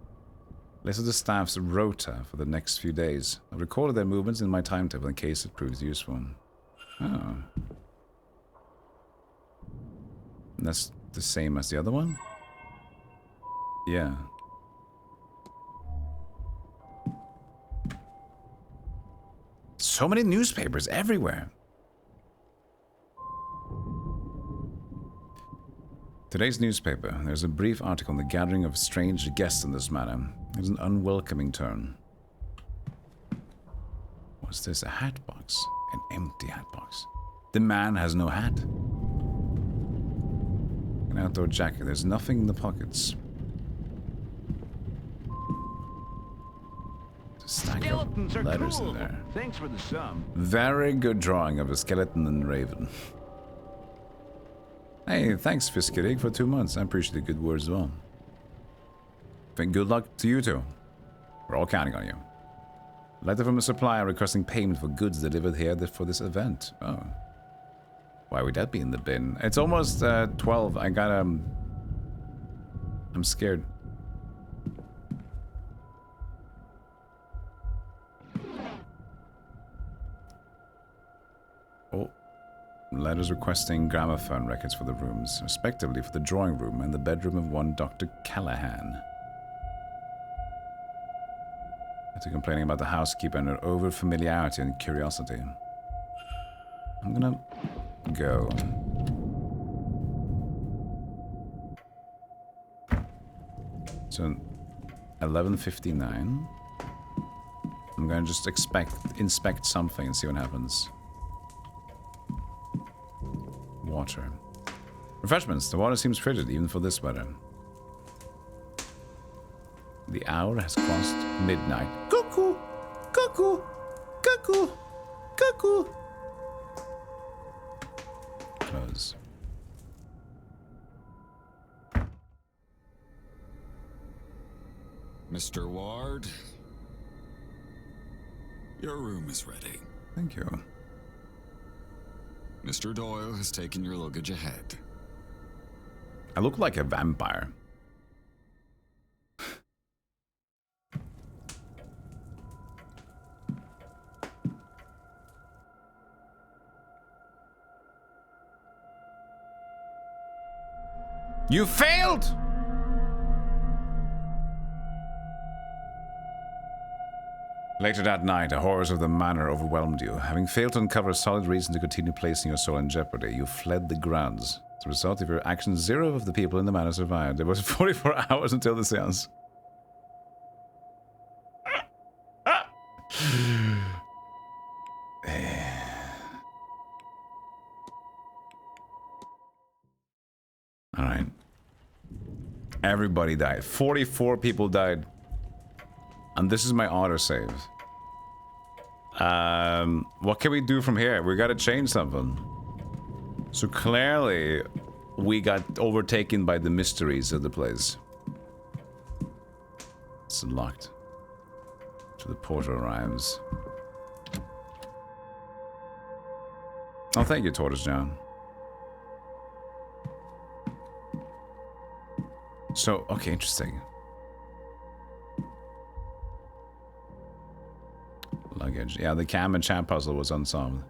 List of the staff's rota for the next few days. I've recorded their movements in my timetable in case it proves useful. Oh. That's the same as the other one? Yeah. So many newspapers everywhere. Today's newspaper. There's a brief article on the gathering of strange guests in this manor. It's an unwelcoming turn. What's this? A hat box? An empty hat box. The man has no hat. An outdoor jacket. There's nothing in the pockets. There's a stack Skeletons of are letters cool. in there. Thanks for the sum. Very good drawing of a skeleton and raven. Hey, thanks Fiskirig for 2 months. I appreciate the good words as well. And good luck to you too. We're all counting on you. Letter from a supplier requesting payment for goods delivered here for this event. Oh. Why would that be in the bin? It's almost 12. I gotta... I'm scared. Oh. Letters requesting gramophone records for the rooms, respectively for the drawing room and the bedroom of one Dr. Callahan. After complaining about the housekeeper and her over-familiarity and curiosity. I'm gonna go. So, 11:59. I'm gonna just inspect something and see what happens. Water. Refreshments. The water seems frigid even for this weather. The hour has crossed midnight. Cuckoo! Cuckoo! Cuckoo! Cuckoo! Close. Mr. Ward, your room is ready. Thank you. Mr. Doyle has taken your luggage ahead. I look like a vampire. You failed! Later that night, the horrors of the manor overwhelmed you. Having failed to uncover a solid reason to continue placing your soul in jeopardy, you fled the grounds. As a result of your actions, 0 of the people in the manor survived. There was 44 hours until the séance. Alright. Everybody died. 44 people died. And this is my autosave. What can we do from here? We gotta change something. So clearly, we got overtaken by the mysteries of the place. It's unlocked. So the porter arrives. Oh, thank you, Tortoise John. So, okay, interesting. Luggage. Yeah, the cam and chat puzzle was unsolved.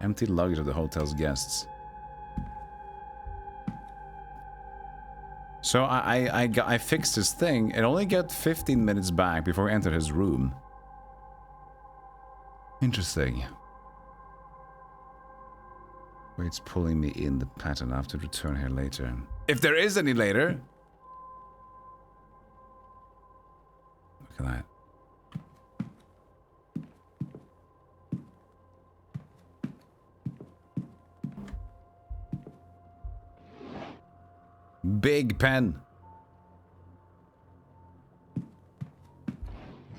Empty luggage of the hotel's guests. So I fixed this thing. It only got 15 minutes back before I entered his room. Interesting. Wait's pulling me in the pattern. I have to return here later. If there is any later. Look at that. Big pen.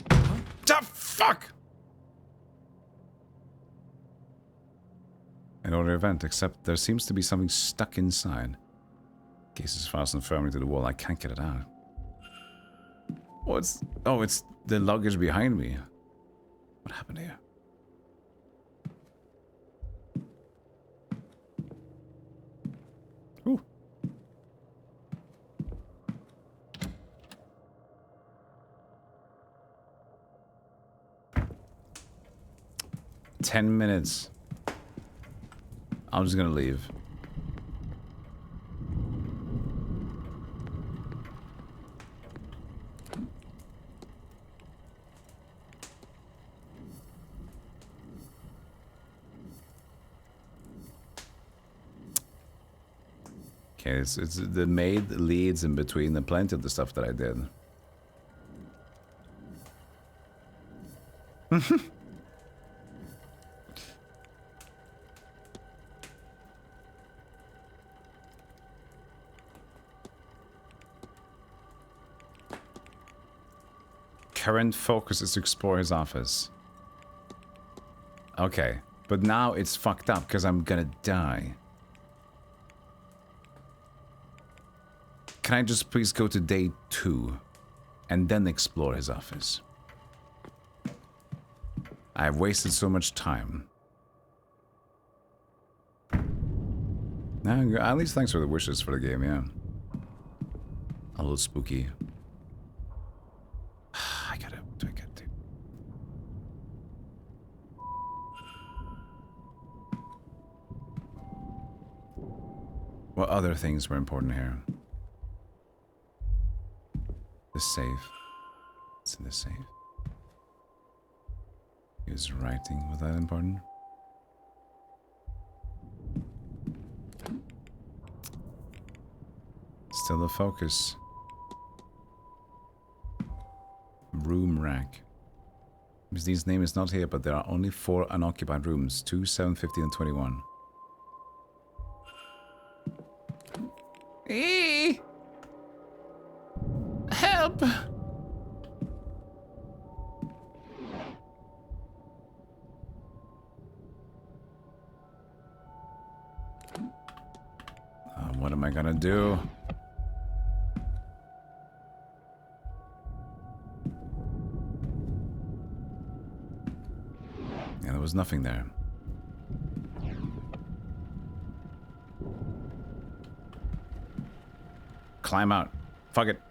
The fuck? An order event, except there seems to be something stuck inside. Case is fastened firmly to the wall. I can't get it out. What's... Oh, it's the luggage behind me. What happened here? Ooh. "10 minutes. I'm just gonna leave. Okay, it's the maid leads in between the plenty of the stuff that I did. Current focus is to explore his office. Okay, but now it's fucked up because I'm gonna die. Can I just please go to day 2 and then explore his office? I've wasted so much time. Now, at least thanks for the wishes for the game, yeah. A little spooky. I gotta do. What other things were important here? The safe. It's in the safe. His writing, was that important? Still the focus. Room rack. His name is not here, but there are only 4 unoccupied rooms. 2, 7, 15, and 21. Help! What am I gonna do? Yeah, there was nothing there. Climb out. Fuck it.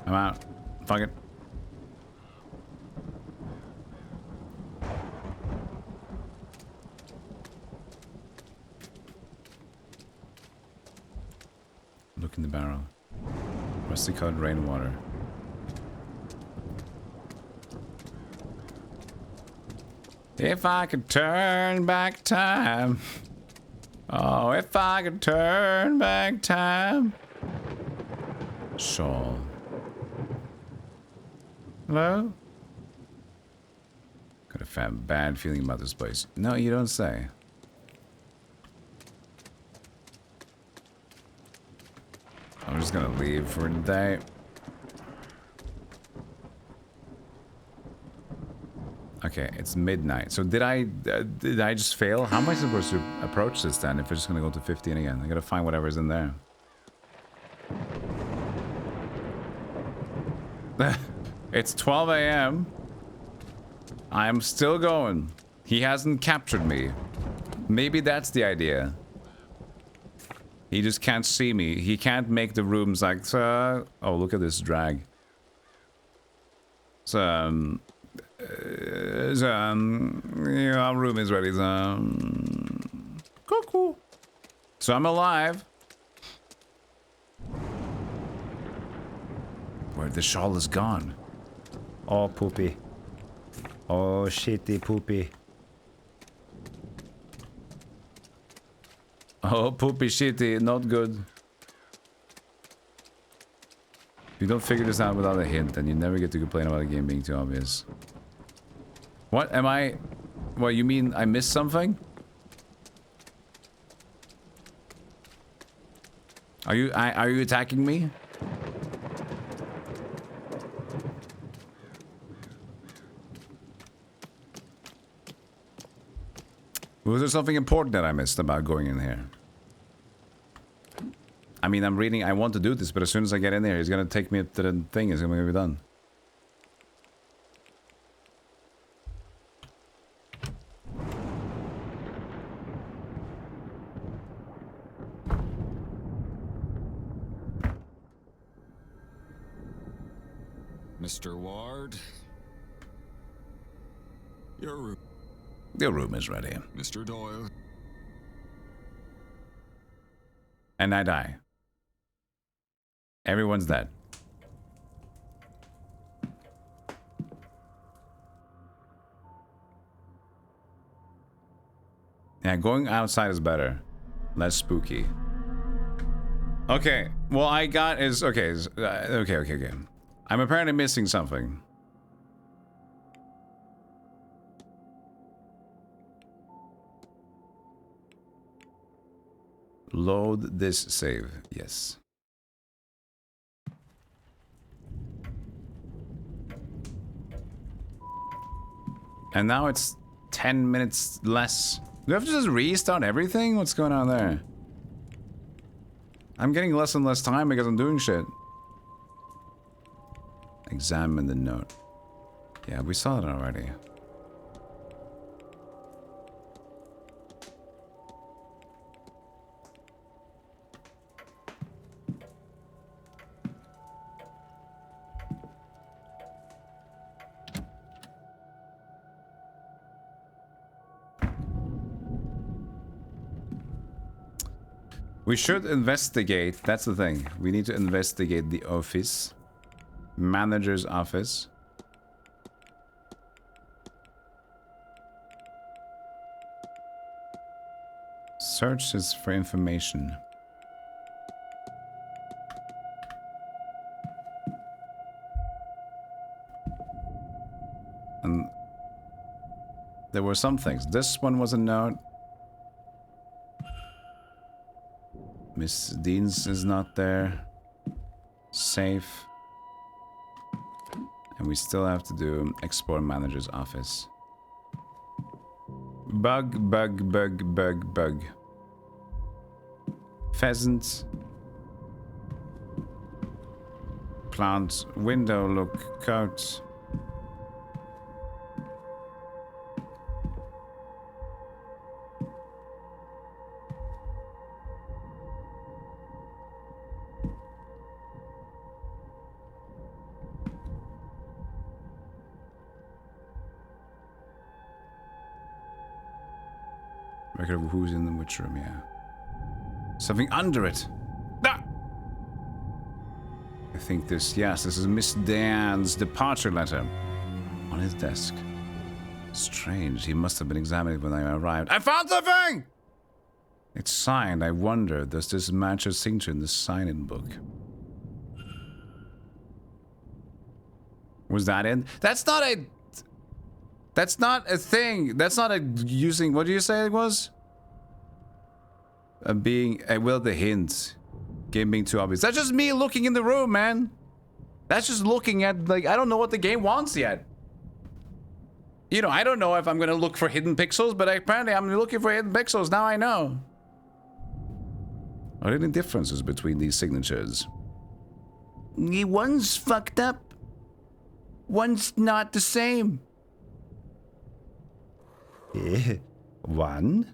I'm out. Fuck it. Look in the barrel. Rusty colored rainwater. If I could turn back time. Oh, if I could turn back time. Shawl. Hello? Got a bad feeling about this place. No, you don't say. I'm just gonna leave for the day. Okay, it's midnight. So did I just fail? How am I supposed to approach this then if we're just gonna go to 15 again? I gotta find whatever's in there. It's 12 a.m. I am still going. He hasn't captured me. Maybe that's the idea. He just can't see me. He can't make the rooms like... oh, look at this drag. So, yeah, our room is ready. Cuckoo. So I'm alive. Where the shawl is gone. Oh, poopy. Oh, shitty poopy. Oh, poopy shitty, not good. If you don't figure this out without a hint, then you never get to complain about a game being too obvious. What am I? What, you mean I missed something? Are you attacking me? Was there something important that I missed about going in here? I mean, I'm reading, I want to do this, but as soon as I get in there, he's gonna take me to the thing, it's gonna be done. Mr. Ward? Your room is ready. Mr. Doyle? And I die. Everyone's dead. Yeah, going outside is better. Less spooky. Okay, well, I got is... Okay, okay. I'm apparently missing something. Load this save. Yes. And now it's 10 minutes less. Do we have to just restart everything? What's going on there? I'm getting less and less time because I'm doing shit. Examine the note. Yeah, we saw it already. We should investigate. That's the thing. We need to investigate the office. Manager's office. Searches for information. And there were some things. This one was a note. Miss Dean's is not there. Safe. And we still have to do explore manager's office. Bug. Pheasant. Plant. Window look. Coat. Record of who's in the witch room, yeah. Something under it. Ah! I think this, yes, this is Miss Dan's departure letter on his desk. Strange, he must have been examining when I arrived. I found something! It's signed. I wonder, does this match her signature in the sign-in book? Was that in? That's not a... That's not a thing. That's not a using... What do you say it was? Well, the hint. Game being too obvious. That's just me looking in the room, man. That's just looking at, like, I don't know what the game wants yet. You know, I don't know if I'm gonna look for hidden pixels, but apparently I'm looking for hidden pixels. Now I know. Are there any differences between these signatures? One's fucked up. One's not the same. One?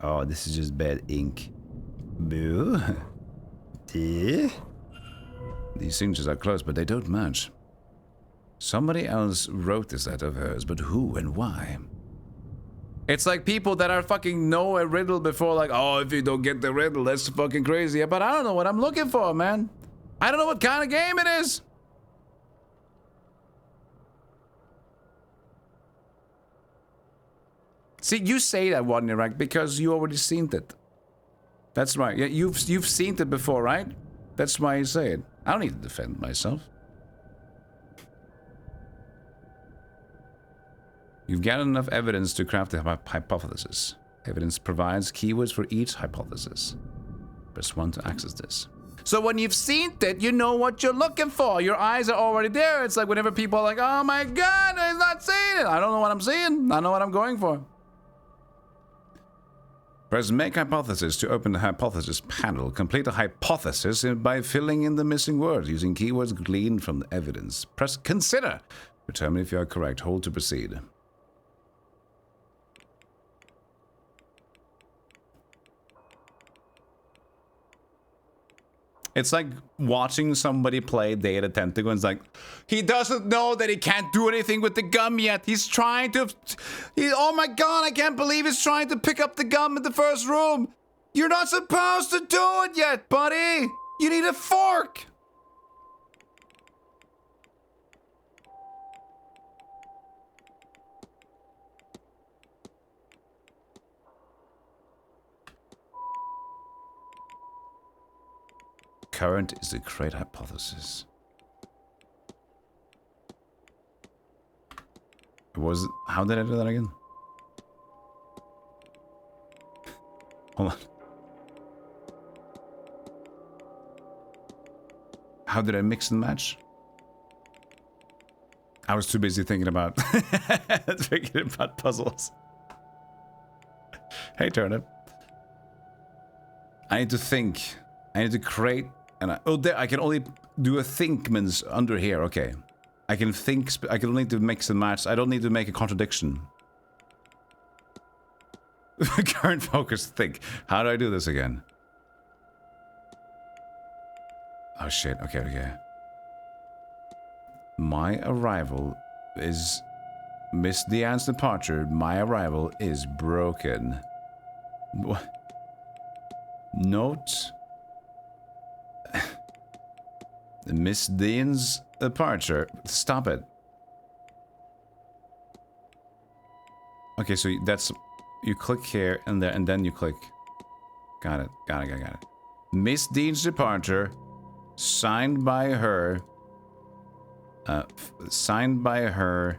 Oh, this is just bad ink. Boo. T. These signatures are close, but they don't match. Somebody else wrote this letter of hers, but who and why? It's like people that are fucking know a riddle before, like, oh, if you don't get the riddle, that's fucking crazy. But I don't know what I'm looking for, man. I don't know what kind of game it is. See, you say that one, Iraq, because you already seen it. That's right. Yeah, you've seen it before, right? That's why you say it. I don't need to defend myself. You've gathered enough evidence to craft a hypothesis. Evidence provides keywords for each hypothesis. Press 1 to access this. So when you've seen it, you know what you're looking for. Your eyes are already there. It's like whenever people are like, oh my god, I'm not seeing it. I don't know what I'm seeing. I know what I'm going for. Press Make Hypothesis to open the Hypothesis panel. Complete a hypothesis by filling in the missing words using keywords gleaned from the evidence. Press Consider. Determine if you are correct. Hold to proceed. It's like watching somebody play Day of the Tentacle and it's like, he doesn't know that he can't do anything with the gum yet. He's trying to... oh my god, I can't believe he's trying to pick up the gum in the first room. You're not supposed to do it yet, buddy. You need a fork. current is the great hypothesis. How did I do that again? Hold on. How did I mix and match? I was too busy thinking about puzzles. Hey, Turnip. I need to think. I need to create. And I can only do a thinkments under here. Okay. I can think. I can only do mix and match. I don't need to make a contradiction. Current focus. Think. How do I do this again? Oh shit. Okay. Okay. My arrival is Miss Deanne's departure. My arrival is broken. Note. Miss Dean's departure. Stop it. Okay, so that's you click here and there, and then you click. Got it. Got it. Miss Dean's departure, signed by her. Signed by her.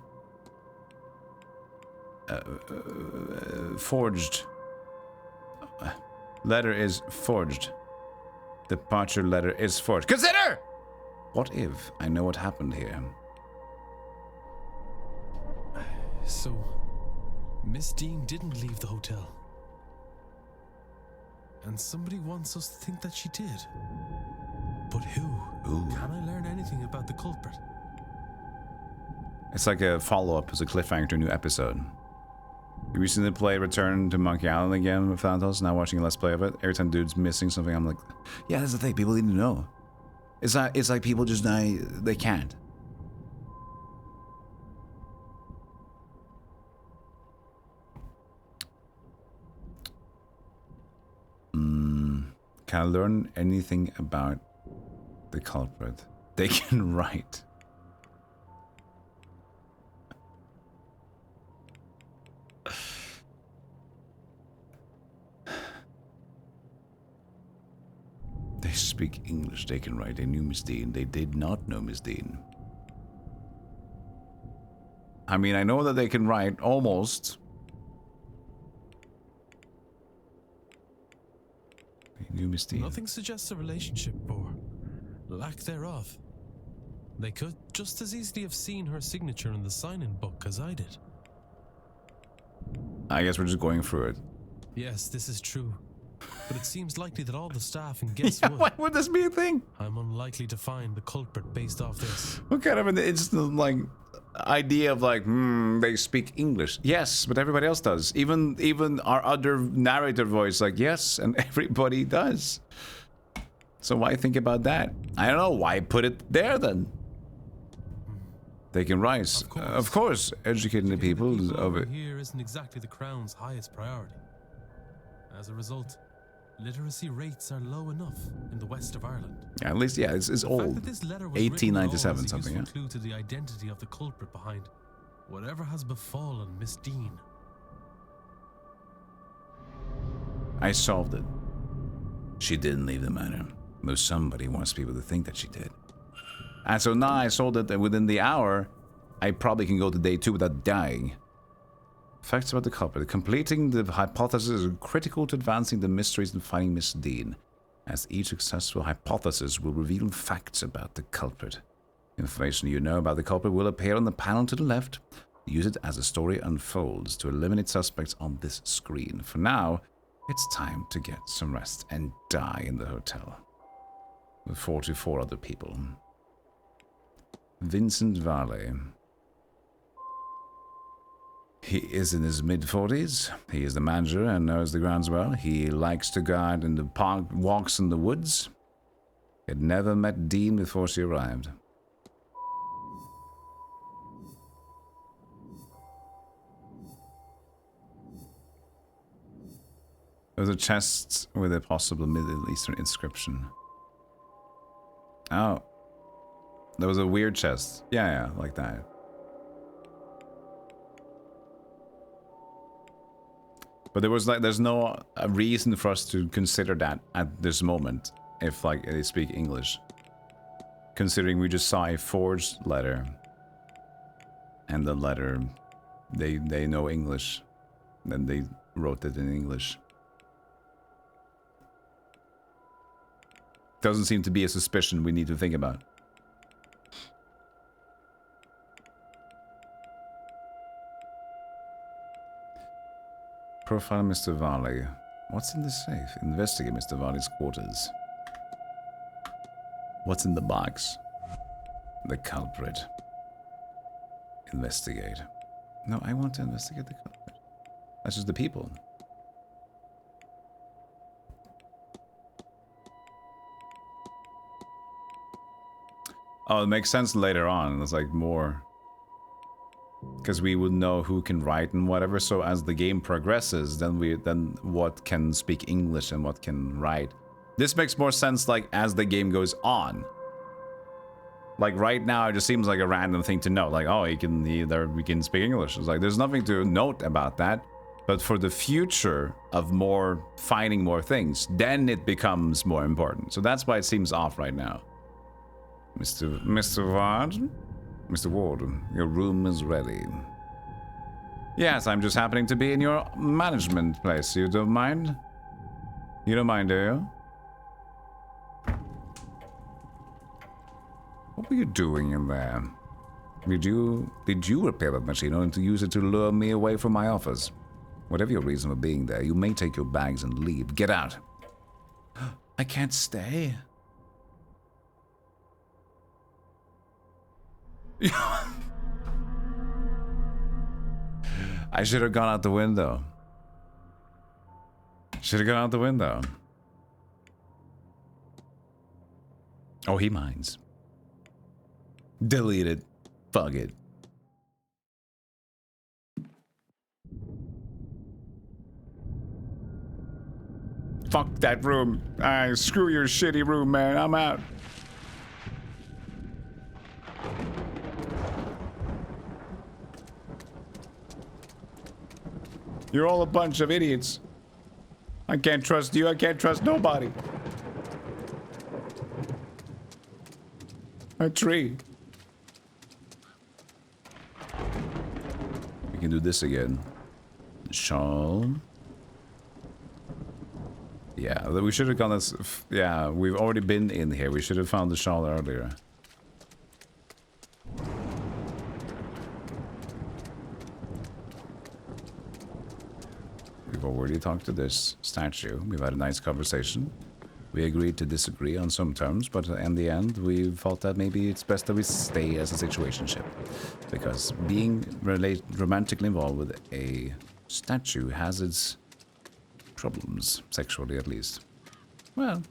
Forged. Letter is forged. Departure letter is forged. Consider! What if I know what happened here? So, Miss Dean didn't leave the hotel. And somebody wants us to think that she did. But who? Can I learn anything about the culprit? It's like a follow-up as a cliffhanger to a new episode. You recently played Return to Monkey Island again with Phantos, now watching a Let's Play of it. Every time dude's missing something, I'm like, yeah, that's the thing, people need to know. It's like people just, they can't. Can I learn anything about the culprit? They can write. They speak English, they can write. They knew Miss Dean. They did not know Miss Dean. I mean, I know that they can write, almost. They knew Miss Dean. Nothing suggests a relationship or lack thereof. They could just as easily have seen her signature in the sign-in book as I did. I guess we're just going through it. Yes, this is true. But it seems likely that all the staff in Guess Yeah, why would this be a thing? I'm unlikely to find the culprit based off this. What kind of an instant, like, idea of, like, they speak English? Yes, but everybody else does. Even our other narrator voice, like, yes, and everybody does. So why think about that? I don't know. Why put it there, then? They can rise. Of course, educating the people of it. Here isn't exactly the Crown's highest priority. As a result, literacy rates are low enough in the west of Ireland. Yeah, at least, yeah, it's old. 1897 something, yeah. Clue to the identity of the culprit behind whatever has befallen Miss Dean. I solved it. She didn't leave the manor, though somebody wants people to think that she did. And so now I solved it, and within the hour, I probably can go to day 2 without dying. Facts about the culprit. Completing the hypothesis is critical to advancing the mysteries and finding Miss Dean, as each successful hypothesis will reveal facts about the culprit. Information you know about the culprit will appear on the panel to the left. Use it as the story unfolds to eliminate suspects on this screen. For now, it's time to get some rest and die in the hotel with 44 other people. Vincent Varley. He is in his mid-40s. He is the manager and knows the grounds well. He likes to guard in the park, walks in the woods. He had never met Dean before she arrived. There was a chest with a possible Middle Eastern inscription. Oh. There was a weird chest. Yeah, like that. But there was like, there's no reason for us to consider that at this moment. if like they speak English. Considering we just saw a forged letter. And the letter, they know English. Then they wrote it in English. Doesn't seem to be a suspicion we need to think about. Profile Mr. Varley. What's in the safe? Investigate Mr. Varley's quarters. What's in the box? The culprit. Investigate. No, I want to investigate the culprit. That's just the people. Oh, it makes sense later on. It's like more... Because we would know who can write and whatever, so as the game progresses, then what can speak English and what can write. This makes more sense like as the game goes on. Like right now it just seems like a random thing to know. Like, oh, he can speak English. It's like there's nothing to note about that. But for the future of more finding more things, then it becomes more important. So that's why it seems off right now. Mr. Ward? Mr. Ward, your room is ready. Yes, I'm just happening to be in your management place. You don't mind? You don't mind, do you? What were you doing in there? Did you repair that machine or to use it to lure me away from my office? Whatever your reason for being there, you may take your bags and leave. Get out. I can't stay. I should have gone out the window. Should have gone out the window. Oh, he minds. Delete it. Fuck it. Fuck that room. Screw your shitty room, man. I'm out. You're all a bunch of idiots. I can't trust you. I can't trust nobody. A tree. We can do this again. Shawl. Yeah, we should have gone this. Yeah, we've already been in here. We should have found the shawl earlier. We've already talked to this statue. We've had a nice conversation. We agreed to disagree on some terms, but in the end, we thought that maybe it's best that we stay as a situationship. Because being romantically involved with a statue has its problems, sexually at least. Well,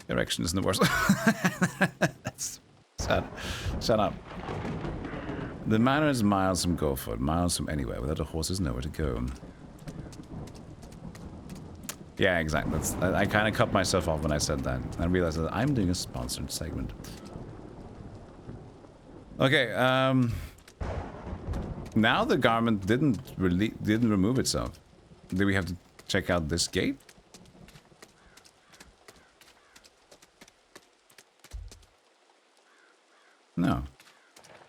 erection isn't the worst. That's sad. Shut up. The manor is miles from Goldfoot, miles from anywhere. Without a horse, there's nowhere to go. Yeah, exactly. I kind of cut myself off when I said that. I realized that I'm doing a sponsored segment. Okay, now the garment didn't remove itself. Do we have to check out this gate? No.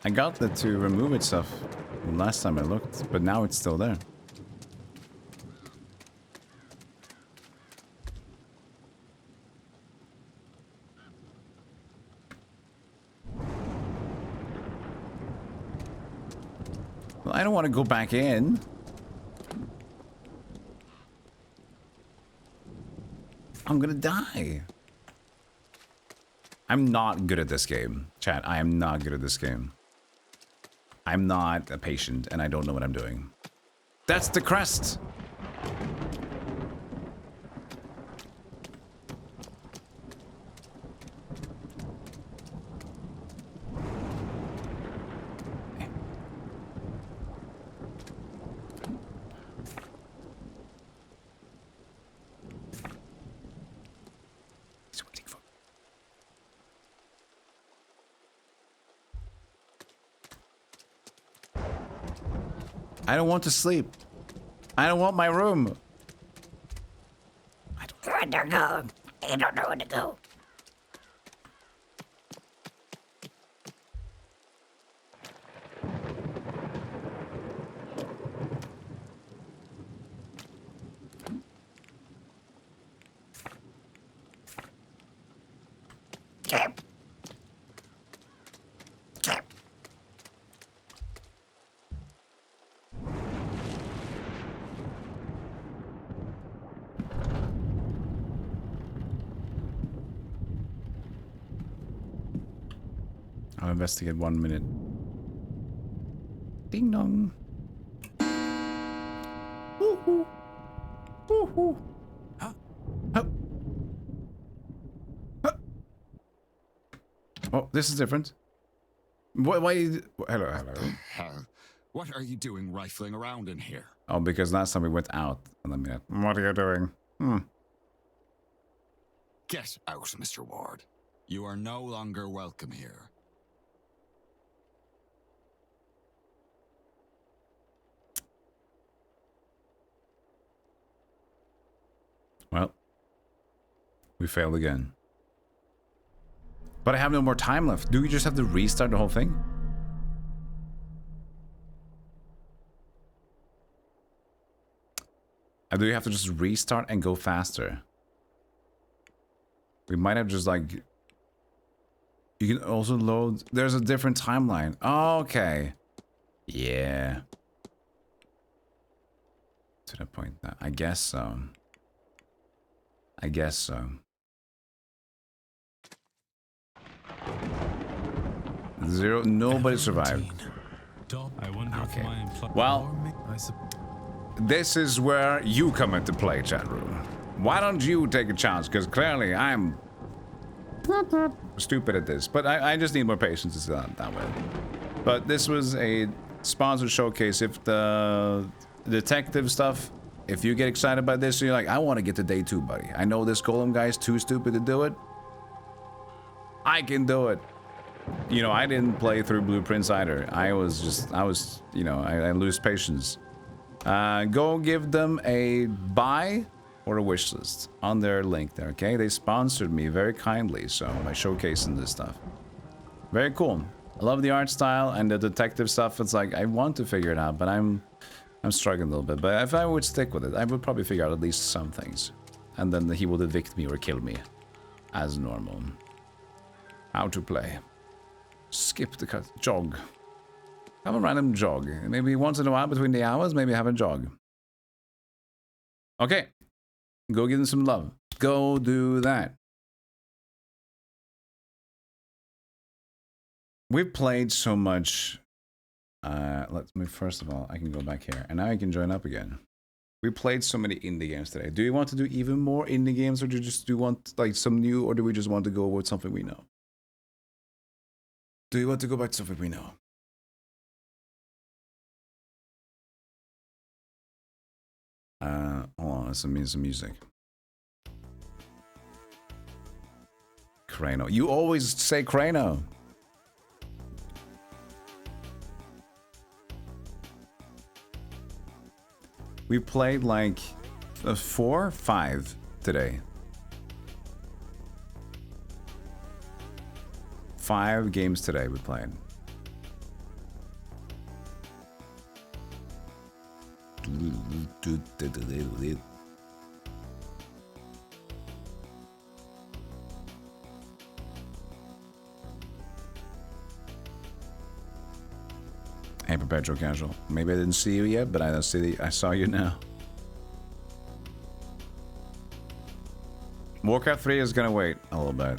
I got that to remove itself last time I looked, but now it's still there. Well, I don't want to go back in. I'm gonna die. I'm not good at this game. Chat, I am not good at this game. I'm not a patient and I don't know what I'm doing. That's the crest. I don't want to sleep. I don't want my room. I don't know where to go. I don't know where to go. I'll investigate 1 minute. Ding dong. Woohoo. Woohoo. Huh? Huh? Huh? Oh, this is different. Why? Hello, hello. What are you doing rifling around in here? Oh, because last time we went out. And then we had, what are you doing? Get out, Mr. Ward. You are no longer welcome here. Well, we failed again. But I have no more time left. Do we just have to restart the whole thing? And do we have to just restart and go faster? We might have just like... You can also load... There's a different timeline. Okay. Yeah. To the point that... I guess so. I guess so. Zero. Nobody survived. Okay. Well, this is where you come into play, chat room. Why don't you take a chance? Because clearly I'm stupid at this. But I just need more patience to see that way. But this was a sponsored showcase. If the detective stuff... If you get excited by this, you're like, I want to get to day 2, buddy. I know this golem guy's too stupid to do it. I can do it. You know, I didn't play through blueprints either. I was, you know, I lose patience. Go give them a buy or a wish list on their link there, okay? They sponsored me very kindly, so by showcasing this stuff. Very cool. I love the art style and the detective stuff. It's like, I want to figure it out, but I'm struggling a little bit, but if I would stick with it, I would probably figure out at least some things. And then he will evict me or kill me. As normal. How to play. Skip the cut. Jog. Have a random jog. Maybe once in a while between the hours, maybe have a jog. Okay. Go give them some love. Go do that. We've played so much... Let me first of all, I can go back here, and now I can join up again. We played so many indie games today. Do you want to do even more indie games, or do you want like some new, or do we just want to go with something we know? Do you want to go back to something we know? Hold on, let's mean some music. Crano. You always say Crano. We played like 4 or 5 today. 5 games today we played. Hey, Perpetual Casual. Maybe I didn't see you yet, but I saw you now. Warcraft 3 is gonna wait a little bit.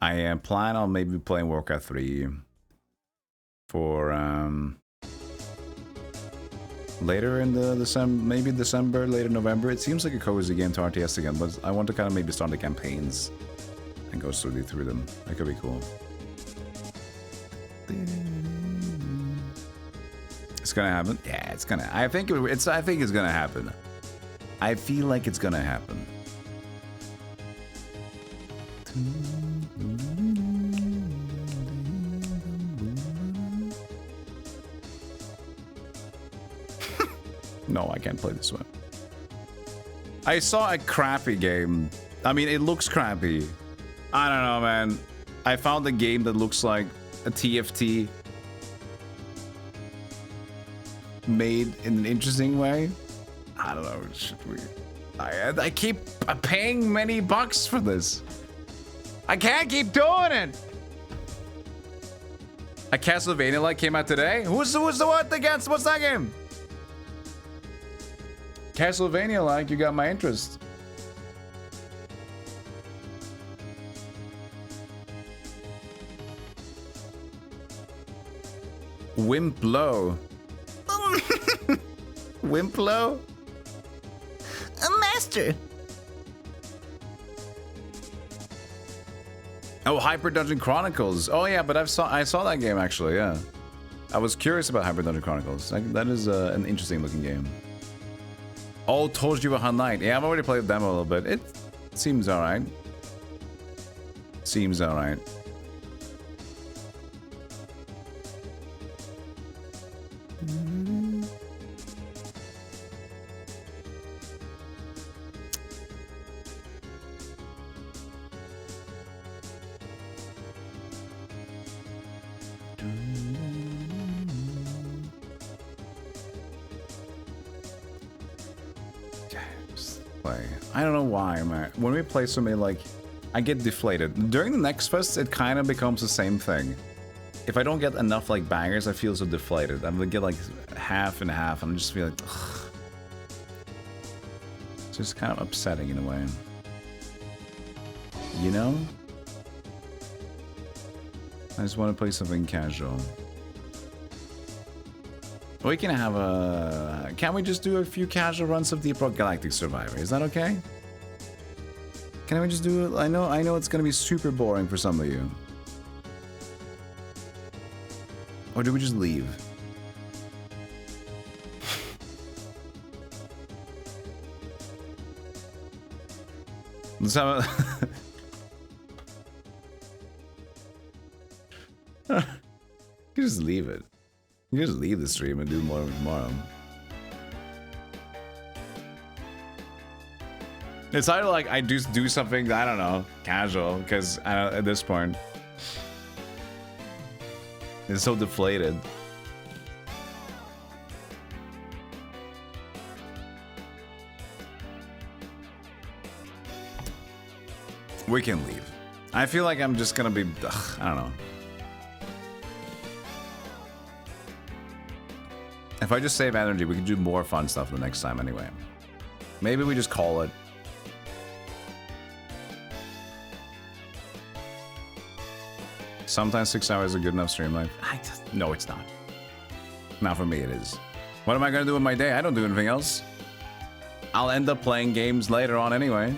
I plan on maybe playing Warcraft 3 for later in the December, maybe December, later November. It seems like a cozy game to RTS again, but I want to kind of maybe start the campaigns and go slowly through them. That could be cool. It's gonna happen. Yeah, it's gonna. I think it's gonna happen. I feel like it's gonna happen. No, I can't play this one. I saw a crappy game. I mean, it looks crappy. I don't know, man. I found a game that looks like a TFT made in an interesting way. I don't know. Should we? I keep paying many bucks for this. I can't keep doing it. A Castlevania like came out today. Who's the what against? What's that game? Castlevania like, you got my interest. Wimplo. Wimplo? A master. Oh, Hyper Dungeon Chronicles. Oh yeah, but I saw that game actually. Yeah, I was curious about Hyper Dungeon Chronicles. That is an interesting looking game. Oh, Tojiwa Night. Yeah, I've already played the demo a little bit. It seems alright. Seems alright. I don't know why, man. When we play something like, I get deflated. During the next fest, it kind of becomes the same thing. If I don't get enough like bangers, I feel so deflated. I'm gonna get like half and half, and I just feel like, ugh. It's just kind of upsetting in a way. You know? I just want to play something casual. We can have a... Can't we just do a few casual runs of Deep Rock Galactic Survivor? Is that okay? Can we just do it? I know it's gonna be super boring for some of you. Or do we just leave? Let's have a... You just leave it. You just leave the stream and do more tomorrow. It's either like I just do something, I don't know, casual, because at this point, it's so deflated. We can leave. I feel like I'm just gonna be, I don't know. If I just save energy, we can do more fun stuff the next time anyway. Maybe we just call it. Sometimes 6 hours is a good enough stream life. No, it's not. Not for me, it is. What am I gonna do with my day? I don't do anything else. I'll end up playing games later on anyway.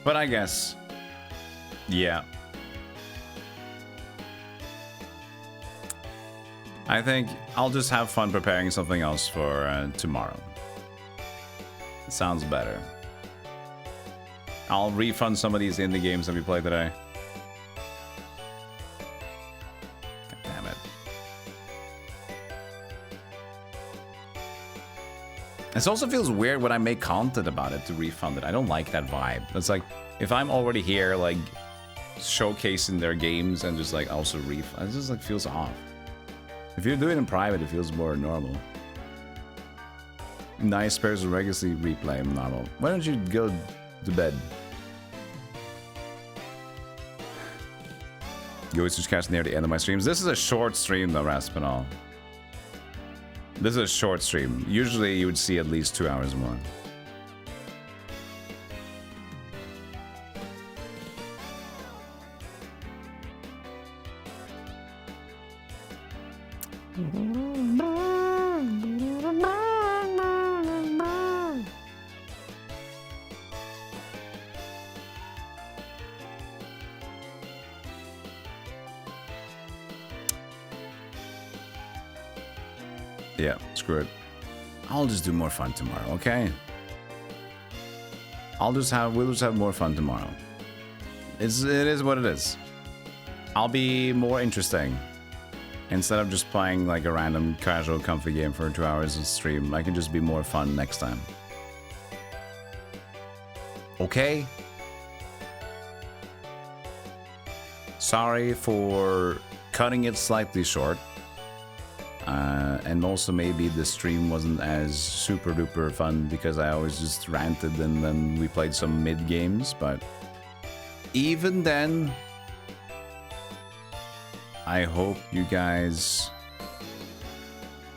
But I guess... Yeah. I think I'll just have fun preparing something else for tomorrow. It sounds better. I'll refund some of these indie games that we played today. God damn it. It also feels weird when I make content about it to refund it. I don't like that vibe. It's like, if I'm already here, like, showcasing their games and just, like, also refund, it just, like, feels off. If you're doing it in private, it feels more normal. Nice pairs of legacy replay normal. Why don't you go to bed? You always just catch near the end of my streams. This is a short stream though, Raspinall. This is a short stream. Usually you would see at least 2 hours more. Yeah, screw it. I'll just do more fun tomorrow, okay? We'll just have more fun tomorrow. It is what it is. I'll be more interesting. Instead of just playing like a random casual comfy game for 2 hours of stream, I can just be more fun next time. Okay? Sorry for cutting it slightly short. And also maybe the stream wasn't as super duper fun because I always just ranted and then we played some mid games, but even then, I hope you guys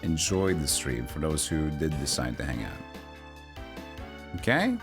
enjoyed the stream for those who did decide to hang out. Okay?